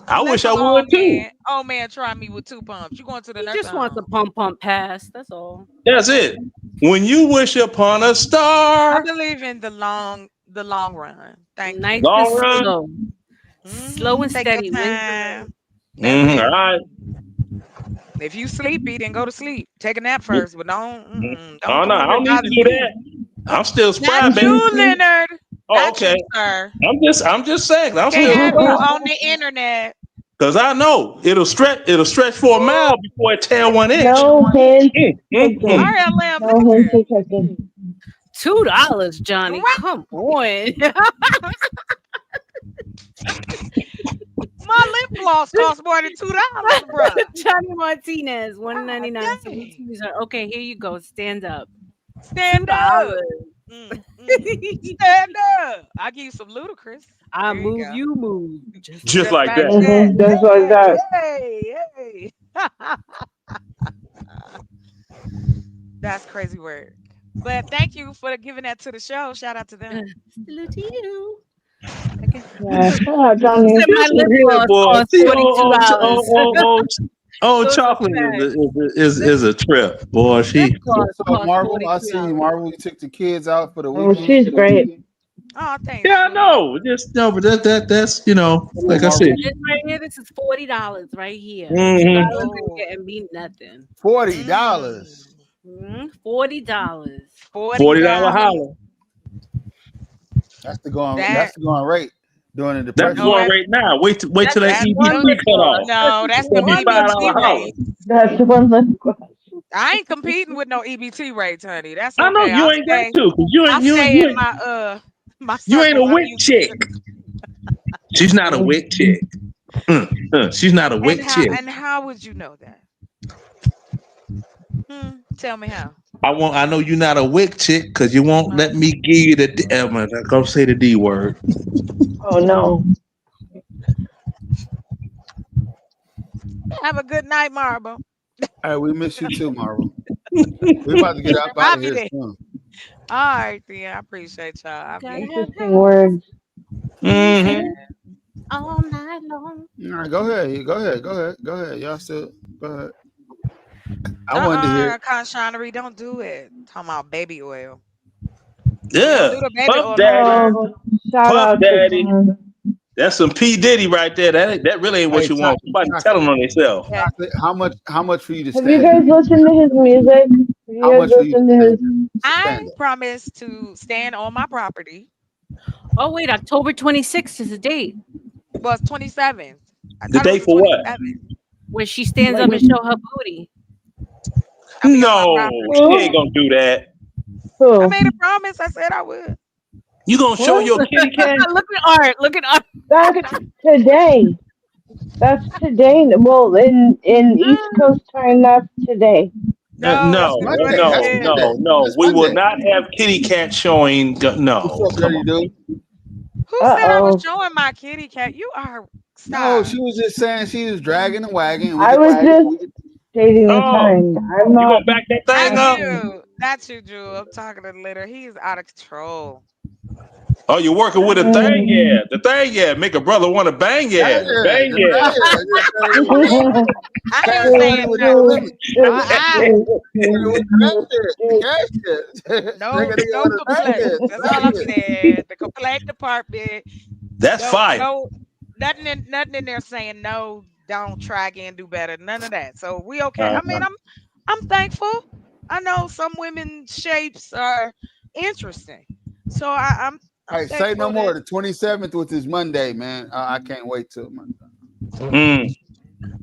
I wish I would too. Oh man, try me with 2 pumps. You going to the just wants a pump pass. That's all. That's it. When you wish upon a star. I believe in the long run. Thank you. Nice long run. Slow. Slow and Take steady. your time. All right. If you sleepy, then go to sleep. Take a nap first, but don't. I don't need to do that. I'm still spry, Not baby. you, Leonard. Oh, Not okay. you, sir. I'm just saying. I'm Can't still have spry. you on the internet. Cause I know it'll stretch for a mile before it tear 1 inch. No hints. RLM. No hints. $2, Johnny. Come on. My lip gloss costs more than $2, bro. Johnny Martinez, $1.99. Okay, here you go. Stand up. Stand up. Stand up. I give you some ludicrous. I move, you move. Just like that. Just like that. Hey. That's crazy word. But thank you for giving that to the show. Shout out to them. Salute to you. Yeah, shout out, Johnny. My lip gloss costs $42. Oh, chocolate is a trip, boy. She. So Marvel, I see you, Marvel. You took the kids out for the weekend. Oh, she's great. Oh, thanks. Yeah, I know. But that's like I said. This right here, this is $40 right here. Mhm. $2 getting me nothing. $40. $40. $40 holler. That's the going rate during the depression. That's going right now. Wait till that EBT cut off. No, that's the EBT rate. That's the one that. I ain't competing with no EBT rates, honey. That's okay. I know you ain't got to, because you ain't you ain't a wick chick. She's not a wick chick. She's not a wick chick. And how would you know that? Tell me how. I know you're not a wick chick because you won't let me give you the go say the D word. Oh no. Have a good night, Marble. Hey, we miss you too, Marvel. We're about to get out of here soon. All right, then. I appreciate y'all. Interesting words. All night long. All right, go ahead. Y'all still go ahead. I wanted to hear. Conshonery, don't do it. Talking about baby oil. Yeah. Puff Daddy. Shout out Daddy. That's some P. Diddy right there. That really ain't what you want. Somebody tell them on themselves. Yeah. How much for you to Have stand? you guys listened to his music? I promise to stand on my property. Oh wait, October 26th is the date. Well, it's 27th. The date for what? When she stands up and show her booty. No, she ain't gonna do that. I made a promise. I said I would. You gonna show your kitty cat? Look at Art. That's today. Well, in East Coast time, that's today. No. We will not have kitty cat showing. No. Who said I was showing my kitty cat? You are No, she was just saying she was dragging and wagging. I was just stating the time. I'm not. You gonna back that thing up? That's you, Drew. I'm talking to Litter. He's out of control. Oh, you're working with a thing, yeah. The thing, yeah. Make a brother want to bang, yeah. Bang, yeah. I ain't saying no. No complaint. That's all I'm saying. The complaint department. That's fine. No, nothing in there saying no. Don't try again, do better. None of that. So we okay. I mean, I'm thankful. I know some women's shapes are interesting. So I'm Hey, say no more. The 27th, which is Monday, man. I can't wait till Monday.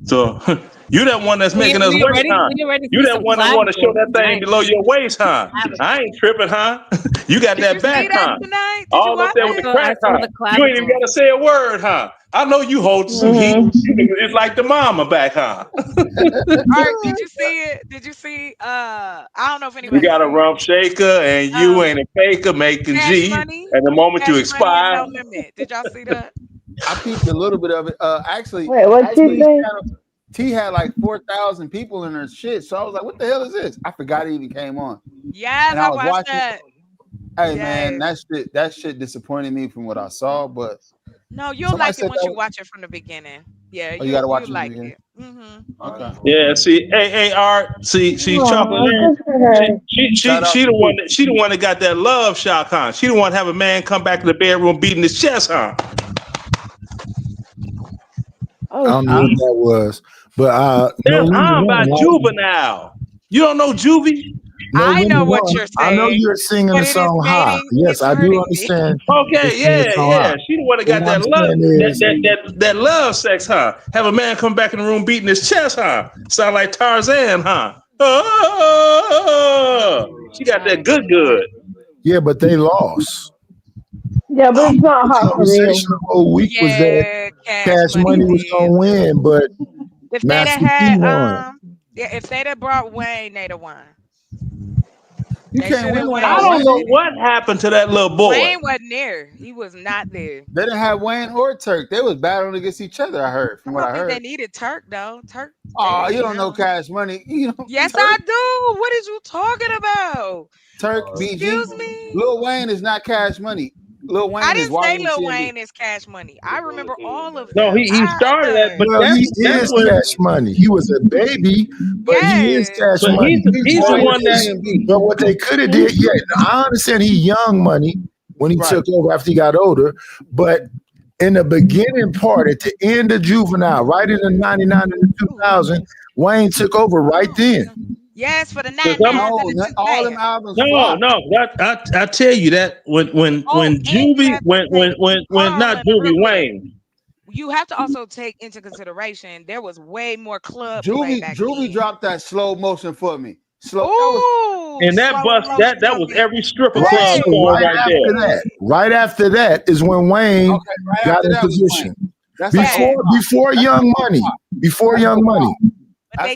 So you that one that's making us wait, huh? You that one that want to show that thing below your waist, huh? I ain't tripping, huh? You got that back, huh? All up there with the crack, huh? You ain't even got to say a word, huh? I know you hold some heat. It's like the mama back, huh? All right, did you see it? Did you see? I don't know if anybody. You got a rump shaker and you ain't a faker making G. Money, and the moment you expire, no limit. Did y'all see that? I peeped a little bit of it. Actually, wait, what you say? T had like 4,000 people in her shit, so I was like, "What the hell is this?" I forgot it even came on. Yes, and I was watched that. Hey man, that shit disappointed me from what I saw, but no, you'll like it once you watch it from the beginning. Yeah, you gotta watch it. Like it. Mm-hmm. Okay. Yeah, see, hey, Art, see, Chocolate. She the one that got that love shot, huh? She the one to have a man come back to the bedroom beating his chest, huh? I don't know what that was, but that's by Juvenile. You don't know Juvie? I know what you're saying. I know you're singing the song high. Yes, I do understand. Okay, yeah. She the one that got that love, that love sex, huh? Have a man come back in the room beating his chest, huh? Sound like Tarzan, huh? Oh, she got that good. Yeah, but they lost. Yeah, but it's not hot for me. The whole week was that Cash Money was gonna win, but if they'd have had if they'd have brought Wayne, they'd have won. You can't win. I don't know what happened to that little boy. Wayne wasn't there. He was not there. They didn't have Wayne or Turk. They was battling against each other. I heard from what I heard. They needed Turk though. Turk. Oh, you don't know Cash Money. You know. Yes, Turk. I do. What is you talking about? Turk, BG. Excuse me. Lil Wayne is not Cash Money. Lil Wayne I didn't is say Lil Wayne is Cash Money. I remember all of them. No, he started that, but he is Cash Money. He was a baby, but he is Cash Money. He's the one that. But what they could have did, I understand he young Money when he took over after he got older, but in the beginning part, at the end of Juvenile, right in the 99 and the 2000, Wayne took over right then. Yes, for the 99. All them albums. No. I tell you that when Juvie, not Juvie, Wayne. You have to also take into consideration there was way more club. Juvie dropped that slow motion for me. That was every stripper club right there. Right after that is when Wayne got in position. Before Young Money. Before Young Money. You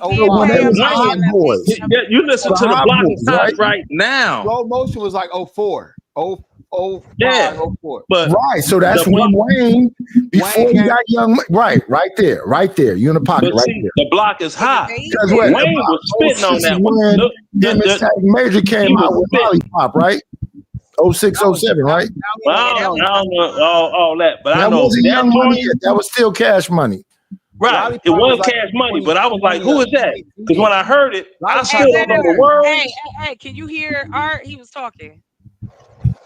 listen to the Block is Hot right now. Slow motion was like 04. 04. But so that's when Wayne, before he got Young, right there. You in the pocket, right there. The Block is Hot. Because Wayne was spitting on that one. The Major came out with Lollipop, right? 06, 07, right? I don't know all that, but I know wasn't Young Money yet. That was still Cash Money. Right, it was Cash Money, but I was like, "Who is that?" Because when I heard it, I still don't know the words. Hey, can you hear Art? He was talking.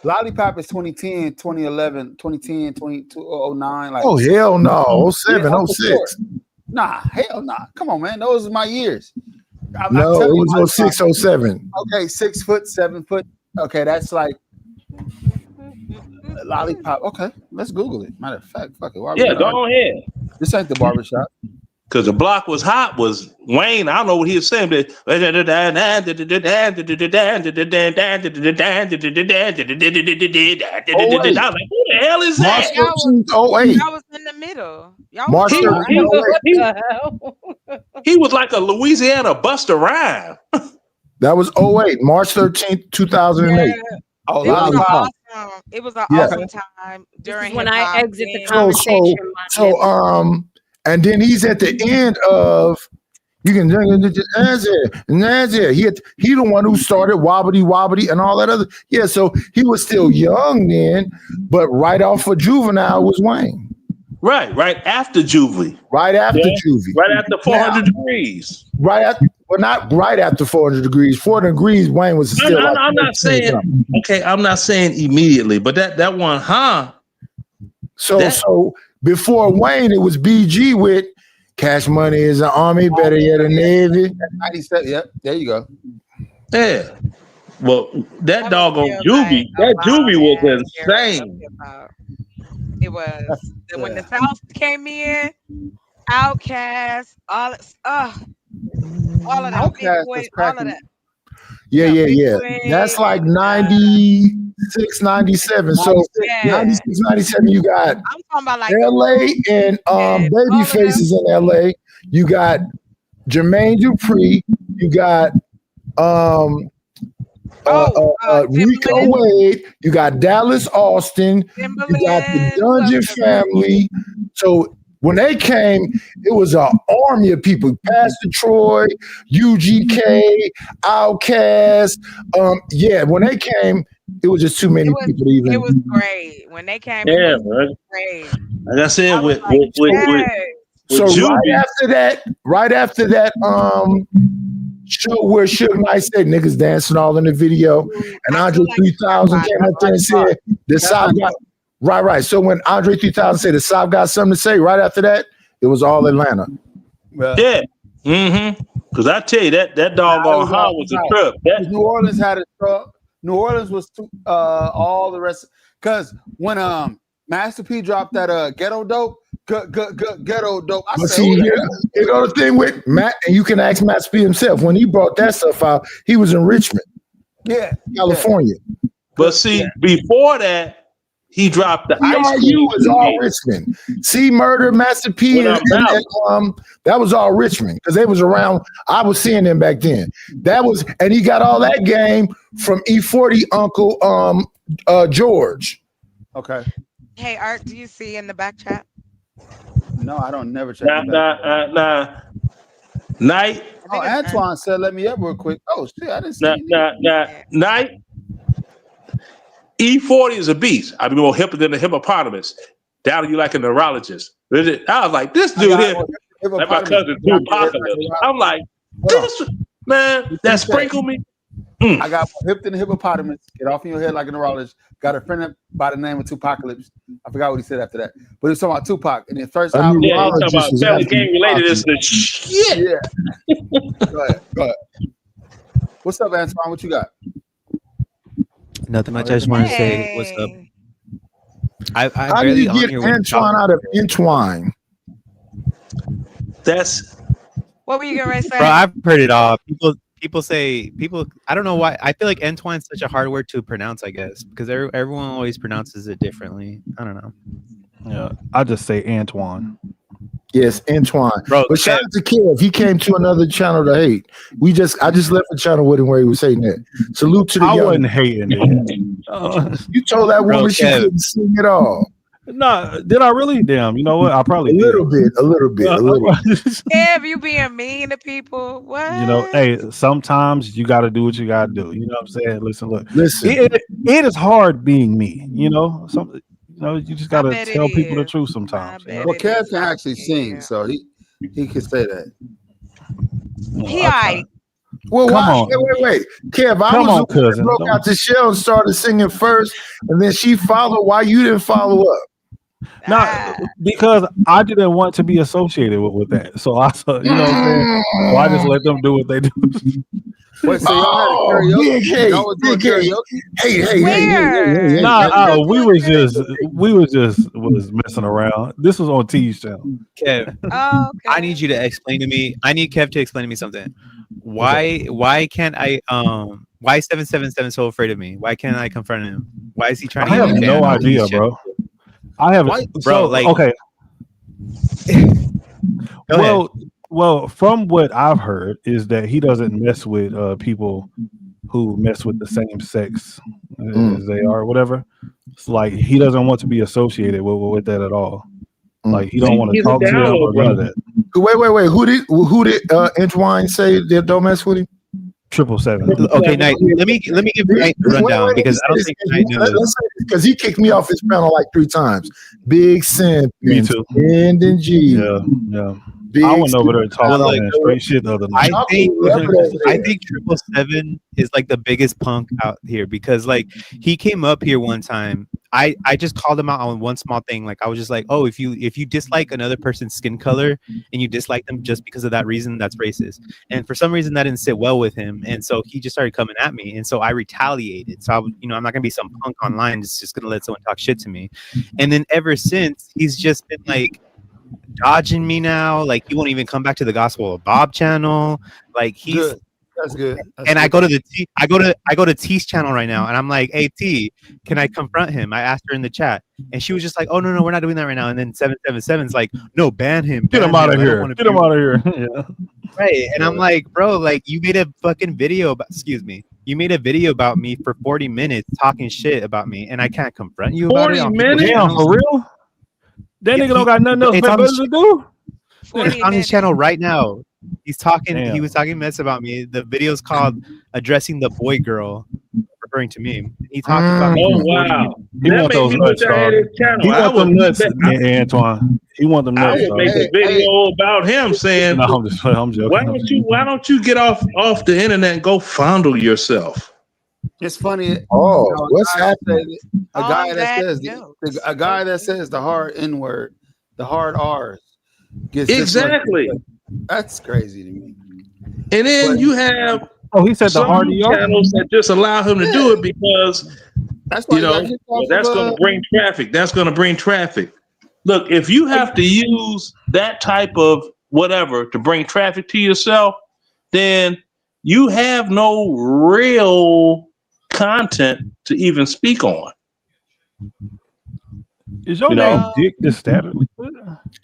Lollipop is 2010, 2011, 2010, 2009. Like, oh hell no, 07, 06. Nah, hell nah. Come on, man, those are my years. No, it was 06, 07. Okay, 6 foot, 7 foot. Okay, that's like Lollipop. Okay, let's Google it. Matter of fact, fuck it. Go ahead. This ain't the barbershop. Because the Block was Hot was Wayne. I don't know what he was saying. But oh wait, I was like, who the hell is that? Y'all was in the middle. March 13th. He was like a Louisiana Busta Rhymes. That was 08, March 13th, 2008. Oh, It was an Lollipop. awesome. It was an Yeah. awesome time during when hip I hop. exit the when- conversation. And then he's at the end of you can he the one who started wobbly wobbly and all that other so he was still young then, but right off of Juvenile was Wayne. Right after Juvie. Right after Juvie. Right after 400 degrees. Not right after 400 degrees. 400 degrees, Wayne was still. I'm not saying I'm not saying immediately, but that one, So before Wayne, it was BG with Cash Money is an Army, better yet a Navy. 97. Yep, there you go. Yeah. Well, that doggone Juvie, Juvie was insane. It was when the South came in, Outkast, all of that, Outkast Big was Boy, all of cracking. that. Yeah. That's like 96, 97. So 96, 97, you got I'm talking about like LA and Babyface is in LA. You got Jermaine Dupri. You got Rico Wade. You got Dallas Austin. You got the Dungeon Family. So when they came, it was an army of people. Pastor Troy, UGK, Outkast. When they came, it was just too many people to even. It was great when they came. Yeah, it was great. Like I said, with so Juvie. right after that, show where Suge Knight said niggas dancing all in the video, and Andre 3000 came up there and said the South got right. So when Andre 3000 said the South got something to say, right after that, it was all Atlanta. Yeah. Because I tell you that doggone was a trip. New Orleans had a truck. New Orleans was all the rest. Because when Master P dropped that ghetto dope, ghetto dope. I But said, see, here go the thing with Matt, and you can ask Matt P himself. When he brought that stuff out, he was in Richmond, California. But see, before that, he dropped the ice CRU cream. was all Richmond. C Murder, Master P, and that was all Richmond because they was around. I was seeing them back then. And he got all that game from E40 Uncle George. Okay. Hey, Art, do you see in the back chat? No, I don't never check. Night. Oh, Entwine said, "Let me up real quick." Oh shit, I didn't see. Night. E40 is a beast. I mean, more hipper than the hippopotamus. Down you like a neurologist. I was like, this dude here, like my cousin Apocalypse. I'm like, this man, that sprinkled me. I got more hip than the hippopotamus. Get off in your head like a neurologist. Got a friend by the name of Tupacalypse. I forgot what he said after that, but he was talking about Tupac. And the first album, he talking about family game related is the shit. Yeah. Go ahead. What's up, Antoine? What you got? Nothing much. I just want to say what's up. I How do you get Entwine out of Entwine? That's what were you gonna say? Bro, I've heard it all. People say I don't know why. I feel like Entwine's such a hard word to pronounce, I guess, because everyone always pronounces it differently. I don't know. Yeah, I just say Entwine. Yes, Entwine. Bro, but shout out to Kev. He came to another channel to hate. I just left the channel with him where he was hating it. Salute to the I young. wasn't hating it. You told that woman she couldn't sing at all. No, did I really? Damn, you know what? I probably a little bit. Kev, you being mean to people. What? You know, hey, sometimes you got to do what you got to do. You know what I'm saying? Listen. It is hard being me. You know, you just got to tell people the truth sometimes. You know? Well, Kev can actually sing, so he can say that. Well, Come on. Wait. Kev, I Come was on, the one that cousin. broke out the shell and started singing first, and then she followed. Why you didn't follow up? Not because I didn't want to be associated with that. So I, you know what I'm saying? So I just let them do what they do. Wait, so y'all had a karaoke? Y'all was doing karaoke? Hey. Nah, we was just messing around. This was on T's channel. Kev, I need you to explain to me. I need Kev to explain to me something. Why can't I why is 777 so afraid of me? Why can't I confront him? Why is he trying to I have no idea, bro. I have okay. Well, from what I've heard is that he doesn't mess with people who mess with the same sex. as they are, whatever. It's like he doesn't want to be associated with that at all. Like he don't want to talk to them or none of that. Wait. Who did Entwine say that don't mess with him? 777. Okay, Knight. Let me give Knight a rundown because I don't think Knight knows. Because he kicked me off his panel like 3 times. Big Sin, Me too. And then G. Yeah. I went over there talking straight shit the other night. I think 777 is like the biggest punk out here because like he came up here one time. I just called him out on one small thing. Like I was just like, oh, if you dislike another person's skin color and you dislike them just because of that reason, that's racist. And for some reason that didn't sit well with him, and so he just started coming at me, and so I retaliated. So I'm not gonna be some punk online just gonna let someone talk shit to me. And then ever since, he's just been like dodging me now. Like he won't even come back to the Gospel of Bob channel. Like he's good. That's good. That's and good. I go to T's channel right now, and I'm like, hey T, can I confront him? I asked her in the chat, and she was just like, oh no, we're not doing that right now. And then 777's like, no, ban him. Get him out of here. Get him out of here. Yeah. Right. And I'm like, bro, like you made a fucking video about, you made a video about me for 40 minutes talking shit about me, and I can't confront you about it. 40 minutes? Damn, for real? That nigga don't got nothing else better to do? It's on his channel right now. He's talking. Damn. He was talking mess about me. The video's called "Addressing the Boy Girl," referring to me. He talked about me. Oh wow! He want those nuts, dog. He want them nuts, Antoine. He want them nuts. I would make a video about him saying, "No, I'm joking. Why don't you get off the internet and go fondle yourself?" It's funny. Oh, what's happening? A guy that says the hard N word, the hard R's. Gets exactly. That's crazy to me. And then you have he said the hard channels that just allow him to do it because that's why that's going to bring traffic. That's going to bring traffic. Look, if you have to use that type of whatever to bring traffic to yourself, then you have no real content to even speak on. Is your name DickDastardly?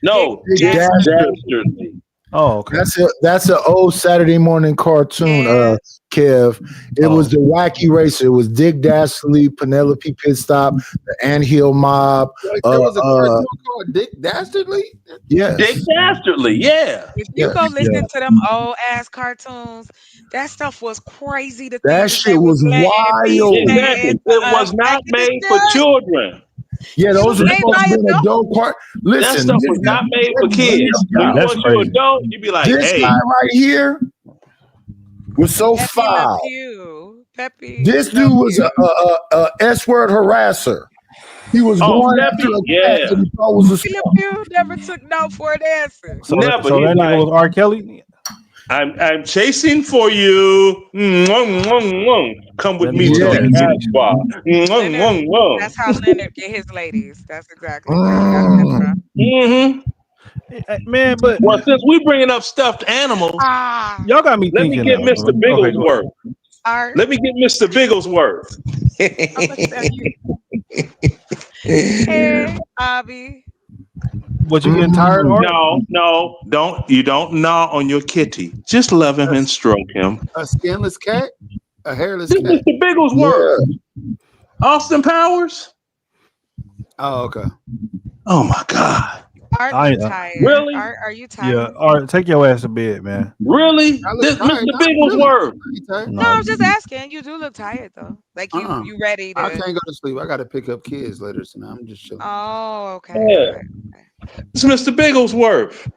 No, DickDastardly. Oh, okay. That's an old Saturday morning cartoon, Kev. It was the Wacky Racer. It was DickDastardly, Penelope Pitstop, the Anthill Mob. There was a cartoon called DickDastardly? Yeah. DickDastardly, yeah. If you go listen to them old ass cartoons, that stuff was crazy. That shit was wild. Exactly. It was not made for children. Yeah, those are supposed to be adult part. Listen, that stuff was not made for kids. Once you're an adult, you be like, this hey. guy right here was so foul. This dude was a S-word harasser. He was going after a cat that he thought was a Pew never took no for an answer. So that nigga was R. Kelly? I'm chasing for you. Come with me to the bar. That's how Leonard get his ladies. That's exactly. Man, but since we bringing up stuffed animals, y'all got me let thinking. Let me get Mr. Bigglesworth. Let me get Mr. Bigglesworth. Hey, Abby. What, you getting tired? No, don't. You don't gnaw on your kitty. Just love him and stroke him. A skinless cat? A hairless This cat? Mr. Bigglesworth. Austin Powers. Oh, okay. Oh my God. Are you tired? Really? Are you tired? Yeah. All right, take your ass to bed, man. Really? This Mr. Bigglesworth. No, I'm just asking. You do look tired though. Like you ready to? I can't go to sleep. I got to pick up kids later tonight. I'm just chilling. Oh, okay. Yeah. It's Mr. Bigglesworth.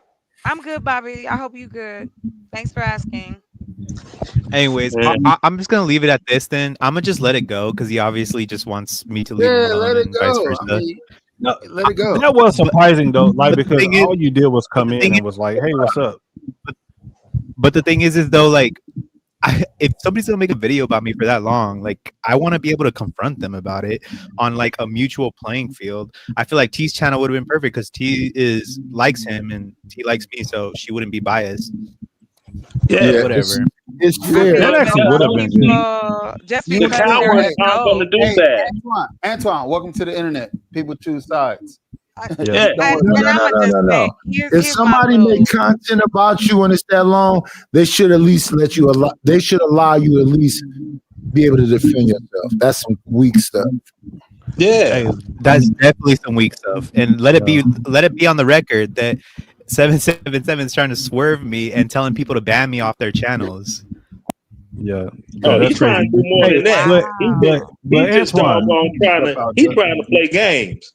I'm good, Bobby. I hope you good. Thanks for asking. Anyways, I'm just gonna leave it at this. Then I'm gonna just let it go because he obviously just wants me to leave him alone. Let it and vice go. versa. I mean, no, let it go. That was surprising though, like because all you did was come in and was like, "Hey, what's up?" But the thing is though, like, if somebody's gonna make a video about me for that long, like, I want to be able to confront them about it on like a mutual playing field. I feel like T's channel would have been perfect because T likes him and T likes me, so she wouldn't be biased. Yeah, whatever. It's fair. That actually would have been. Just the because cowards aren't going to do that. Antoine, welcome to the internet. People choose sides. No. If somebody make content about you and it's that long, they should at least let you. They should allow you at least be able to defend yourself. That's some weak stuff. Yeah, Hey, that's definitely some weak stuff. And let it be on the record that 777 is trying to swerve me and telling people to ban me off their channels. Yeah. Oh, that's he's trying to do more than that. But He's just Antoine, trying to play games.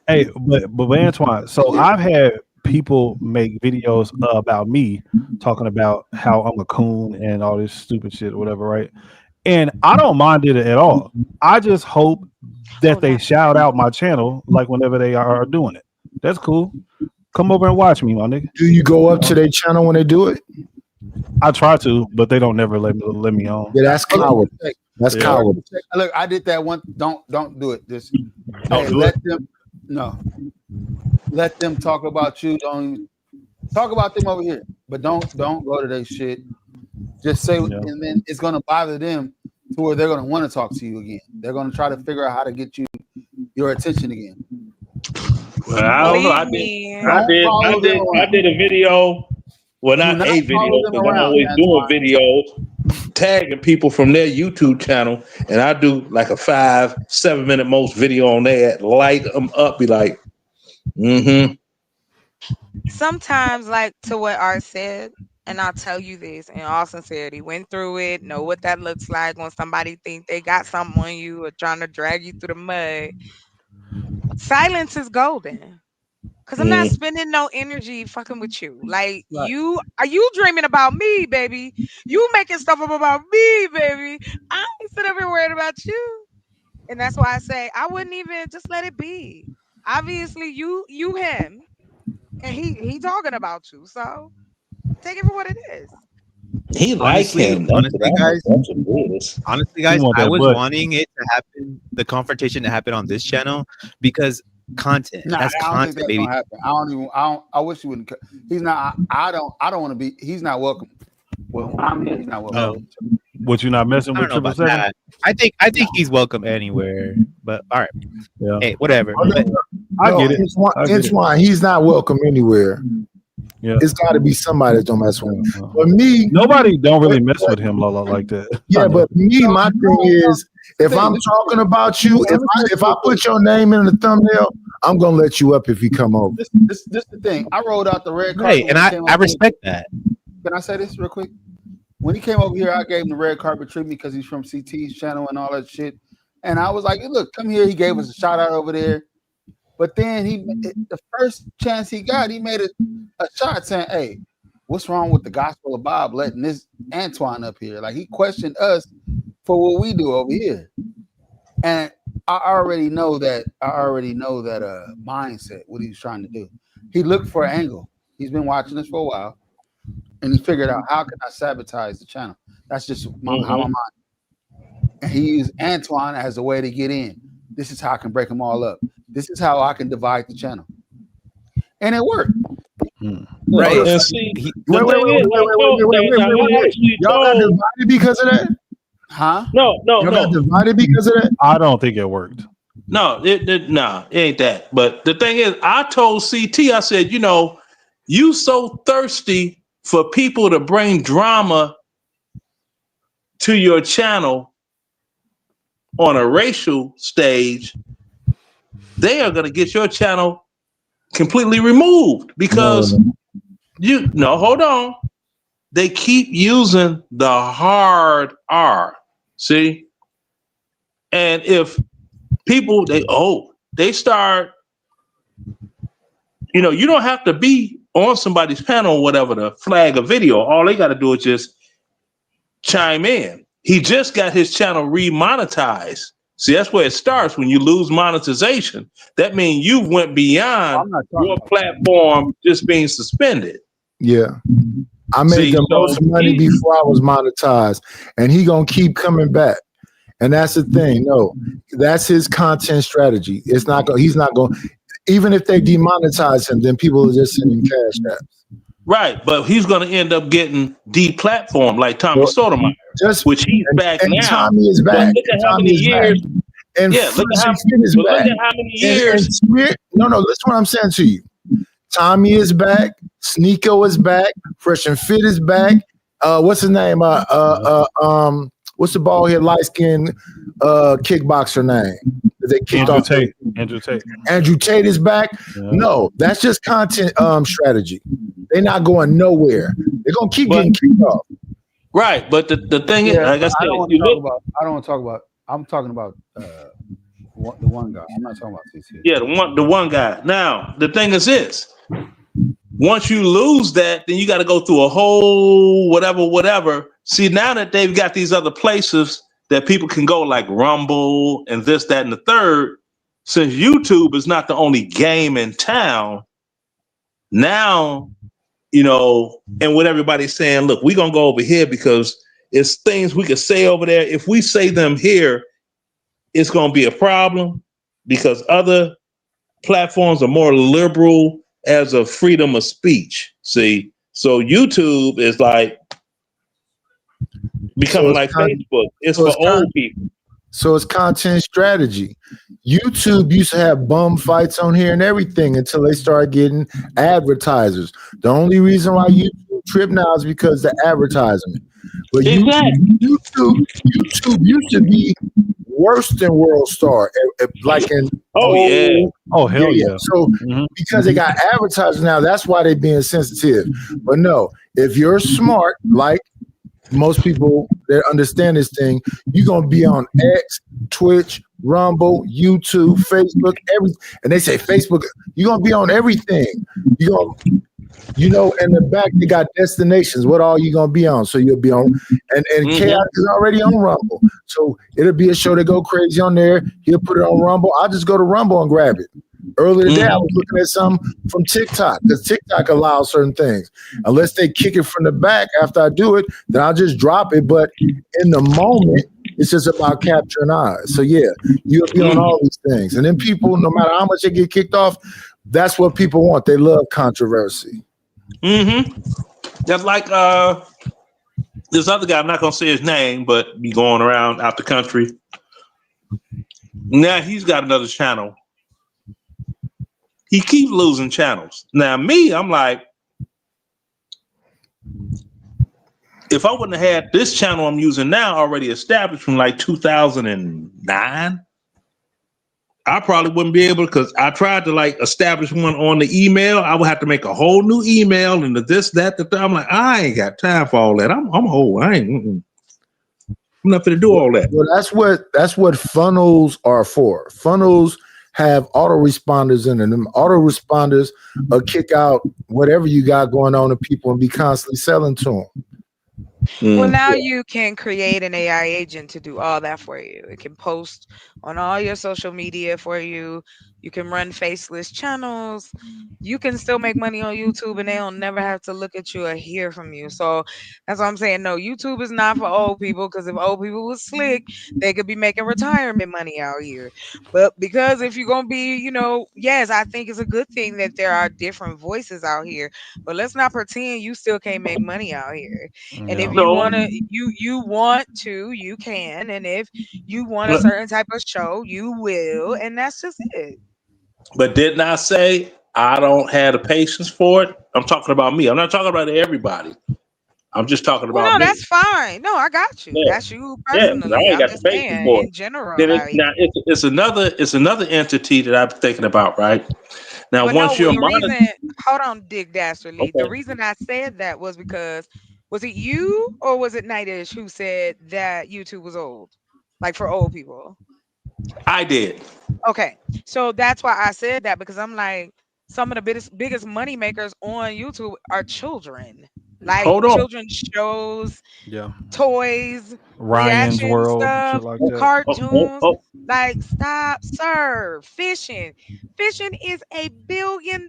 Hey, but Antoine, so I've had people make videos about me talking about how I'm a coon and all this stupid shit or whatever, right? And I don't mind it at all. I just hope that they shout out my channel like whenever they are doing it. That's cool. Come over and watch me, my nigga. Do you go up to their channel when they do it? I try to, but they don't never let me on. Yeah, that's coward. That's coward. Look, I did that one. Don't do it. Just do them. No, let them talk about you. Don't even talk about them over here. But don't go to their shit. Just say, and then it's gonna bother them to where they're gonna want to talk to you again. They're gonna try to figure out how to get your attention again. Well, I don't know. I did a video. Well, not a video, because I'm always doing videos, tagging people from their YouTube channel, and I do like a 5-7 minute most video on that, light them up, be like, Sometimes, like to what Art said, and I'll tell you this in all sincerity, went through it, know what that looks like when somebody think they got something on you or trying to drag you through the mud. Silence is golden. Cause I'm not spending no energy fucking with you. Like you dreaming about me, baby. You making stuff up about me, baby. I ain't sitting up here worried about you. And that's why I say I wouldn't even just let it be. Obviously, you him, and he talking about you. So take it for what it is. He him. Honestly, guys, I was wanting it to happen, the confrontation to happen on this channel, because content. That's content, baby. I wish he wouldn't. He's not. I don't want to be. He's not welcome. Well, I'm here. He's not welcome. What, you not messing with 777? I think he's welcome anywhere. But all right. Yeah. Hey, whatever. I get it. Entwine, he's not welcome anywhere. Yeah. It's got to be somebody that don't mess with him. But me, nobody don't really mess with him like that. Yeah, but me, my thing is, if I'm talking about you, if I put your name in the thumbnail, I'm gonna let you up if you come over. This the thing. I rolled out the red carpet. Hey, and I respect that. Can I say this real quick? When he came over here, I gave him the red carpet treatment because he's from CT's channel and all that shit. And I was like, hey, look, come here. He gave us a shout out over there. But then the first chance he got, he made a shot saying, hey, what's wrong with the Gospel of Bob letting this Entwine up here? Like, he questioned us for what we do over here. And I already know that mindset, what he's trying to do. He looked for an angle. He's been watching this for a while. And he figured out, how can I sabotage the channel? That's just how my mind. And he used Entwine as a way to get in. This is how I can break them all up. This is how I can divide the channel. And it worked. Right. And see, wait. Y'all got divided because of that? Huh? No. Y'all got divided because of that? I don't think it worked. No, it ain't that. But the thing is, I told CT, I said, you so thirsty for people to bring drama to your channel on a racial stage, they are going to get your channel completely removed because hold on. They keep using the hard R. See? And if people, they start, you don't have to be on somebody's panel or whatever to flag a video. All they got to do is just chime in. He just got his channel remonetized. See, that's where it starts. When you lose monetization, that means you went beyond your platform just being suspended. Yeah. I made the most money before I was monetized, and he gonna keep coming back. And that's the thing. No, that's his content strategy. It's not going. He's not going. Even if they demonetize him, then people are just sending cash apps. Right, but he's going to end up getting deplatformed like Tommy Sotomayor, which he's back now. Tommy is back. Look at how many years. And look at how many years. No, listen what I'm saying to you. Tommy is back. Sneeko is back. Fresh and Fit is back. What's his name? what's the bald head light skinned kickboxer name? They kicked off. Andrew Tate is back. Yeah. No, that's just content strategy. They're not going nowhere. They're gonna keep getting kicked off. Right, but the thing is, like I said, I don't want to talk about. I'm talking about the one guy. I'm not talking about CC. Yeah, the one guy. Now the thing is this: once you lose that, then you got to go through a whole whatever. See, now that they've got these other places that people can go, like Rumble and this, that, and the third. Since YouTube is not the only game in town, now, you know, and what everybody's saying, look, we're going to go over here because it's things we could say over there. If we say them here, it's going to be a problem because other platforms are more liberal as a freedom of speech. See, so YouTube is like becoming like Facebook. It's for old people. So it's content strategy. YouTube used to have bum fights on here and everything until they started getting advertisers. The only reason why YouTube trip now is because of the advertisement. But YouTube used to be worse than World Star, like in hell yeah. So because they got advertisers now, that's why they're being sensitive. But no, if you're smart, like most people that understand this thing, you're gonna be on X, Twitch, Rumble, YouTube, Facebook, everything. And they say Facebook, you're gonna be on everything. You're gonna, you know, in the back they got destinations. What all you gonna be on? So you'll be on, and Chaos is already on Rumble. So it'll be a show that go crazy on there. He'll put it on Rumble. I'll just go to Rumble and grab it. Earlier today, I was looking at some from TikTok because TikTok allows certain things. Unless they kick it from the back after I do it, then I'll just drop it. But in the moment, it's just about capturing eyes. So yeah, you'll be on all these things. And then people, no matter how much they get kicked off, that's what people want. They love controversy. Just like this other guy, I'm not gonna say his name, but be going around out the country. Now he's got another channel. He keeps losing channels. Now me, I'm like, if I wouldn't have had this channel I'm using now already established from like 2009, I probably wouldn't be able, because I tried to like establish one on the email. I would have to make a whole new email and this, that, the third. I'm like, I ain't got time for all that. I'm old. I'm not going to do all that. Well, that's what funnels are for. Funnels have autoresponders in them. Autoresponders kick out whatever you got going on to people and be constantly selling to them. Well, now you can create an AI agent to do all that for you. It can post on all your social media for you. You can run faceless channels. You can still make money on YouTube and they'll never have to look at you or hear from you. So that's what I'm saying. No, YouTube is not for old people, because if old people was slick, they could be making retirement money out here. But because if you're going to be, you know, yes, I think it's a good thing that there are different voices out here, but let's not pretend you still can't make money out here. And if you want to, you can. And if you want a certain type of show, you will. And that's just it. But didn't I say I don't have the patience for it? I'm talking about me. I'm not talking about everybody. I'm just talking about me. No, that's fine. No, I got you. Yeah. That's you personally. I ain't got just the patience for it. In general. Now it's another entity that I'm thinking about, right? Now, but once no, you're hold on, DickDastardly. Okay. The reason I said that was because, was it you or was it Nightish who said that YouTube was old, like for old people? I did. Okay, so that's why I said that, because I'm like, some of the biggest money makers on YouTube are children, like children's shows, toys, Ryan's reaction World, stuff, like that. cartoons. Like, stop, sir. Fishing is $1 billion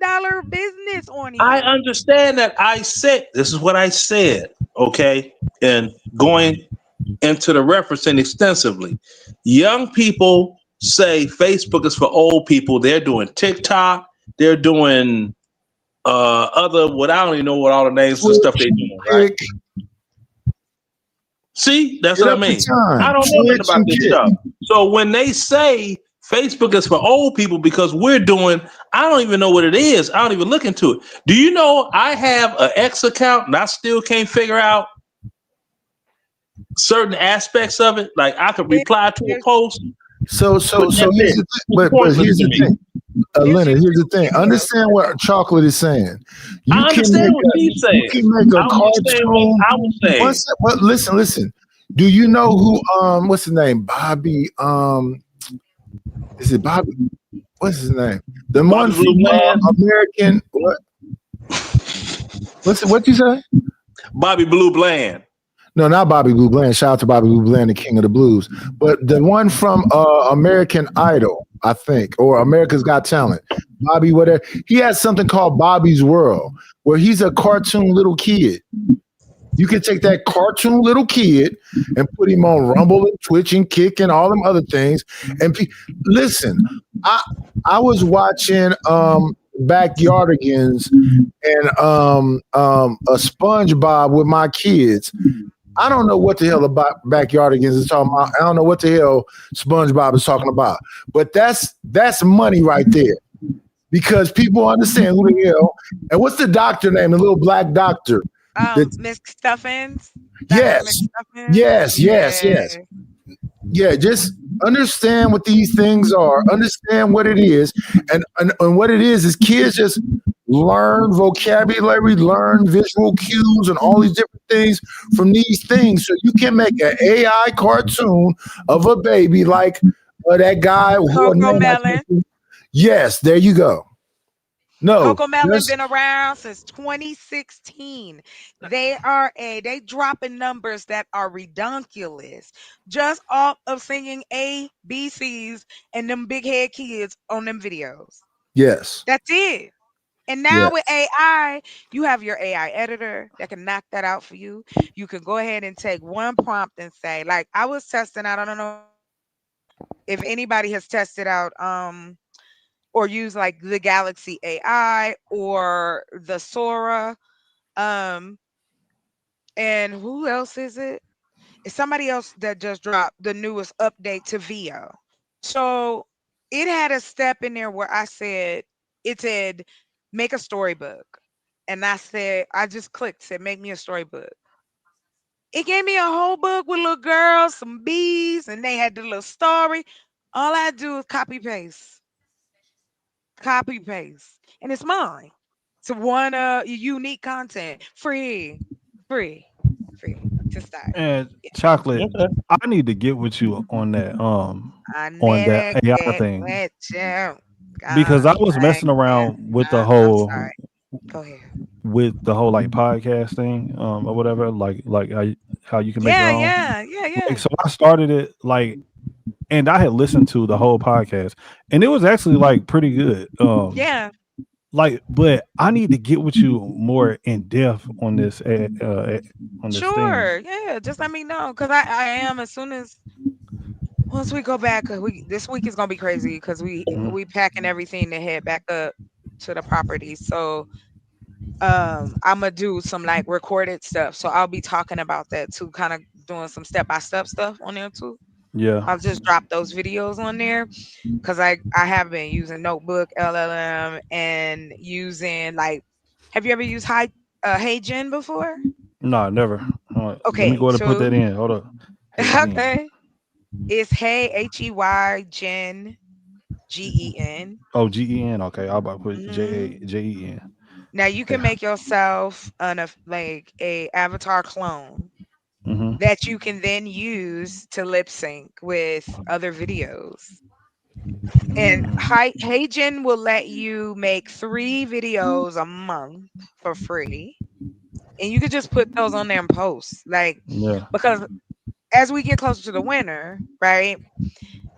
business on here. I understand that. I said, this is what I said, okay, and going into the referencing extensively. Young people say Facebook is for old people. They're doing TikTok. They're doing other, what I don't even know what all the names of stuff they're doing, right? See, that's what I mean. I don't know nothing about this stuff. So when they say Facebook is for old people because we're doing, I don't even know what it is. I don't even look into it. Do you know I have an X account and I still can't figure out certain aspects of it. Like I could reply to a post. So here's the thing. But here's the thing. Leonard, here's the thing. Understand what Chocolate is saying. I understand what he's saying. You can make a cartoon. I was saying. But listen. Do you know who? What's his name? Bobby. Is it Bobby? What's his name? The one from American. What? What you say? Bobby Blue Bland. No, not Bobby Blue Bland. Shout out to Bobby Blue Bland, the king of the blues. But the one from American Idol, I think, or America's Got Talent. Bobby, whatever. He has something called Bobby's World, where he's a cartoon little kid. You can take that cartoon little kid and put him on Rumble and Twitch and Kick and all them other things. And listen, I was watching Backyardigans and a SpongeBob with my kids. I don't know what the hell about Backyardigans is talking about. I don't know what the hell SpongeBob is talking about. But that's money right there. Because people understand who the hell. And what's the doctor name? The little black doctor. Miss Stuffins. Yes. Yeah, just understand what these things are. Understand what it is. And what it is kids just learn vocabulary, learn visual cues and all these different things from these things. So you can make an AI cartoon of a baby like that guy. CoComelon. Yes, there you go. No, CoComelon's been around since 2016. They dropping numbers that are redunculous just off of singing A, B, C's and them big head kids on them videos. Yes. That's it. And now with AI, you have your AI editor that can knock that out for you. You can go ahead and take one prompt and say, like I was testing out, I don't know if anybody has tested out or use like the Galaxy AI or the Sora. And who else is it? It's somebody else that just dropped the newest update to VO. So it had a step in there where it said, make a storybook. And I just clicked, said, make me a storybook. It gave me a whole book with little girls, some bees, and they had the little story. All I do is copy paste. And it's mine. It's one unique content, free to start. And Chocolate, I need to get with you on that AI thing because I was messing around with the whole like podcast thing or whatever, like how you can make your own. Yeah. Like, so I started it and I had listened to the whole podcast, and it was actually like pretty good. But I need to get with you more in depth on this. Sure, yeah. Just let me know because I am once we go back. This week is gonna be crazy because we packing everything to head back up to the property. So I'm gonna do some like recorded stuff. So I'll be talking about that too, kind of doing some step-by-step stuff on there too. Yeah, I'll just drop those videos on there because I have been using Notebook, LLM, and using like. Have you ever used HeyGen before? No, never. Okay, let me go ahead and put that in. Hold up. Okay, it's Hey Gen GEN. Oh, GEN. Okay, I'll about to put JEN. Now you can make yourself a avatar clone. That you can then use to lip sync with other videos. And HeyGen will let you make 3 videos a month for free. And you can just put those on there and post. Because as we get closer to the winter, right?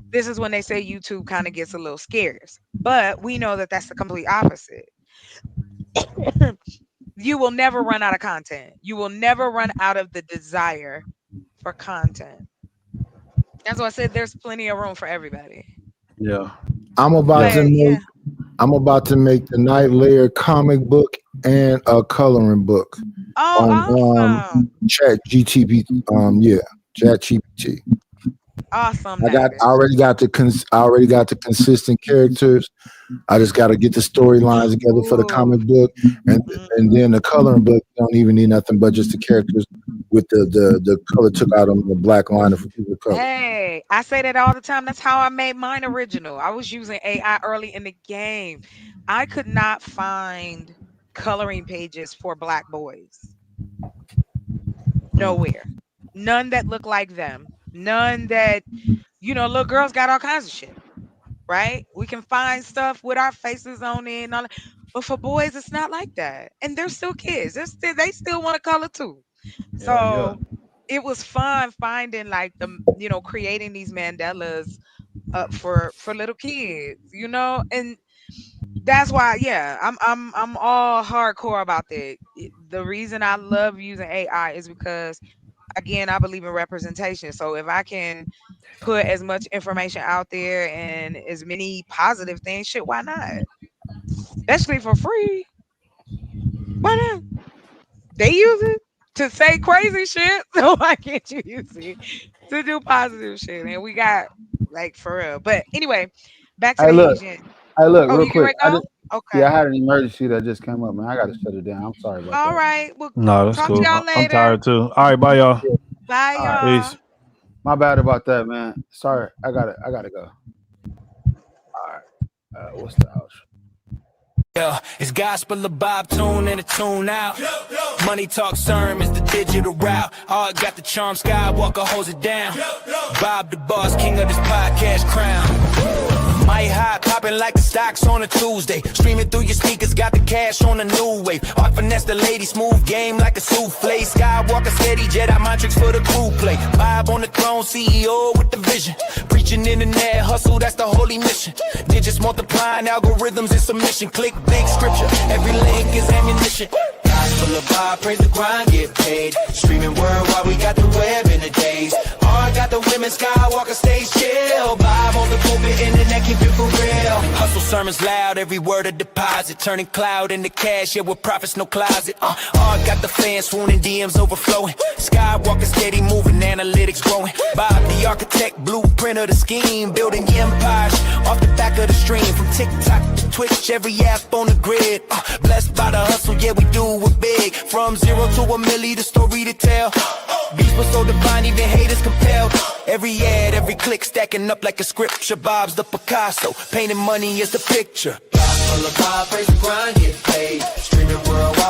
This is when they say YouTube kind of gets a little scarce. But we know that that's the complete opposite. You will never run out of content. You will never run out of the desire for content. That's why I said there's plenty of room for everybody. Yeah. I'm about to make the Night Layer comic book and a coloring book on ChatGPT. ChatGPT. Awesome. I already got the consistent characters. I just got to get the storylines together for the comic book, and then the coloring book. You don't even need nothing but just the characters with the color took out on the black line for people of color. Hey, I say that all the time. That's how I made mine original. I was using AI early in the game. I could not find coloring pages for black boys. Nowhere. None that look like them. None that, little girls got all kinds of shit. Right? We can find stuff with our faces on it and all that. But for boys, it's not like that. And they're still kids. They still want to color too. So it was fun finding like creating these mandalas for little kids, and that's why, I'm all hardcore about that. The reason I love using AI is because, again, I believe in representation. So if I can put as much information out there and as many positive things, shit, why not? Especially for free. Why not? They use it to say crazy shit, so why can't you use it to do positive shit? And we got for real. But anyway, back to the Asian. Hey, look, Oh, real you quick. can okay. Yeah, I had an emergency that just came up, man. I got to shut it down. I'm sorry about that. All right. Well, No, that's talk cool. to y'all later. I'm tired too. All right, bye, y'all. Bye, y'all. Peace. My bad about that, man. Sorry, I gotta go. All right. What's the outro? Yeah, it's gospel, a Bob tune and a tune out. Money talk sermon is the digital route. Art got the charm, Skywalker holds it down. Bob the boss, king of this podcast crown. My high popping like the stocks on a Tuesday. Streaming through your speakers, got the cash on a new wave. Art finesse the lady, smooth game like a souffle. Skywalker steady, Jedi mind tricks for the crew play. Bob on the throne, CEO with the vision. Preaching internet hustle, that's the holy mission. Digits multiplying, algorithms in submission. Click big scripture, every link is ammunition. Gospel of Bob, praise the grind, get paid. Streaming worldwide, we got the web in the days. Art got the women, Skywalker stays chill. Bob on the pulpit, internet keep it for real. Hustle sermons loud, every word a deposit. Turning cloud into cash, yeah, with profits, no closet. Art got the fans swooning, DMs overflowing. Skywalker steady moving, analytics growing. Bob the architect, blueprint of the scheme. Building empires off the back of the stream. From TikTok to Twitch, every app on the grid. Blessed by the hustle, yeah, we do it big. From 0 to a milli, the story to tell. Beats were so divine, even haters compelled. Every ad, every click stacking up like a scripture. Bob's the Picasso, painting money is the picture. Gospel of Bob, praise the grind, get paid. Streaming worldwide.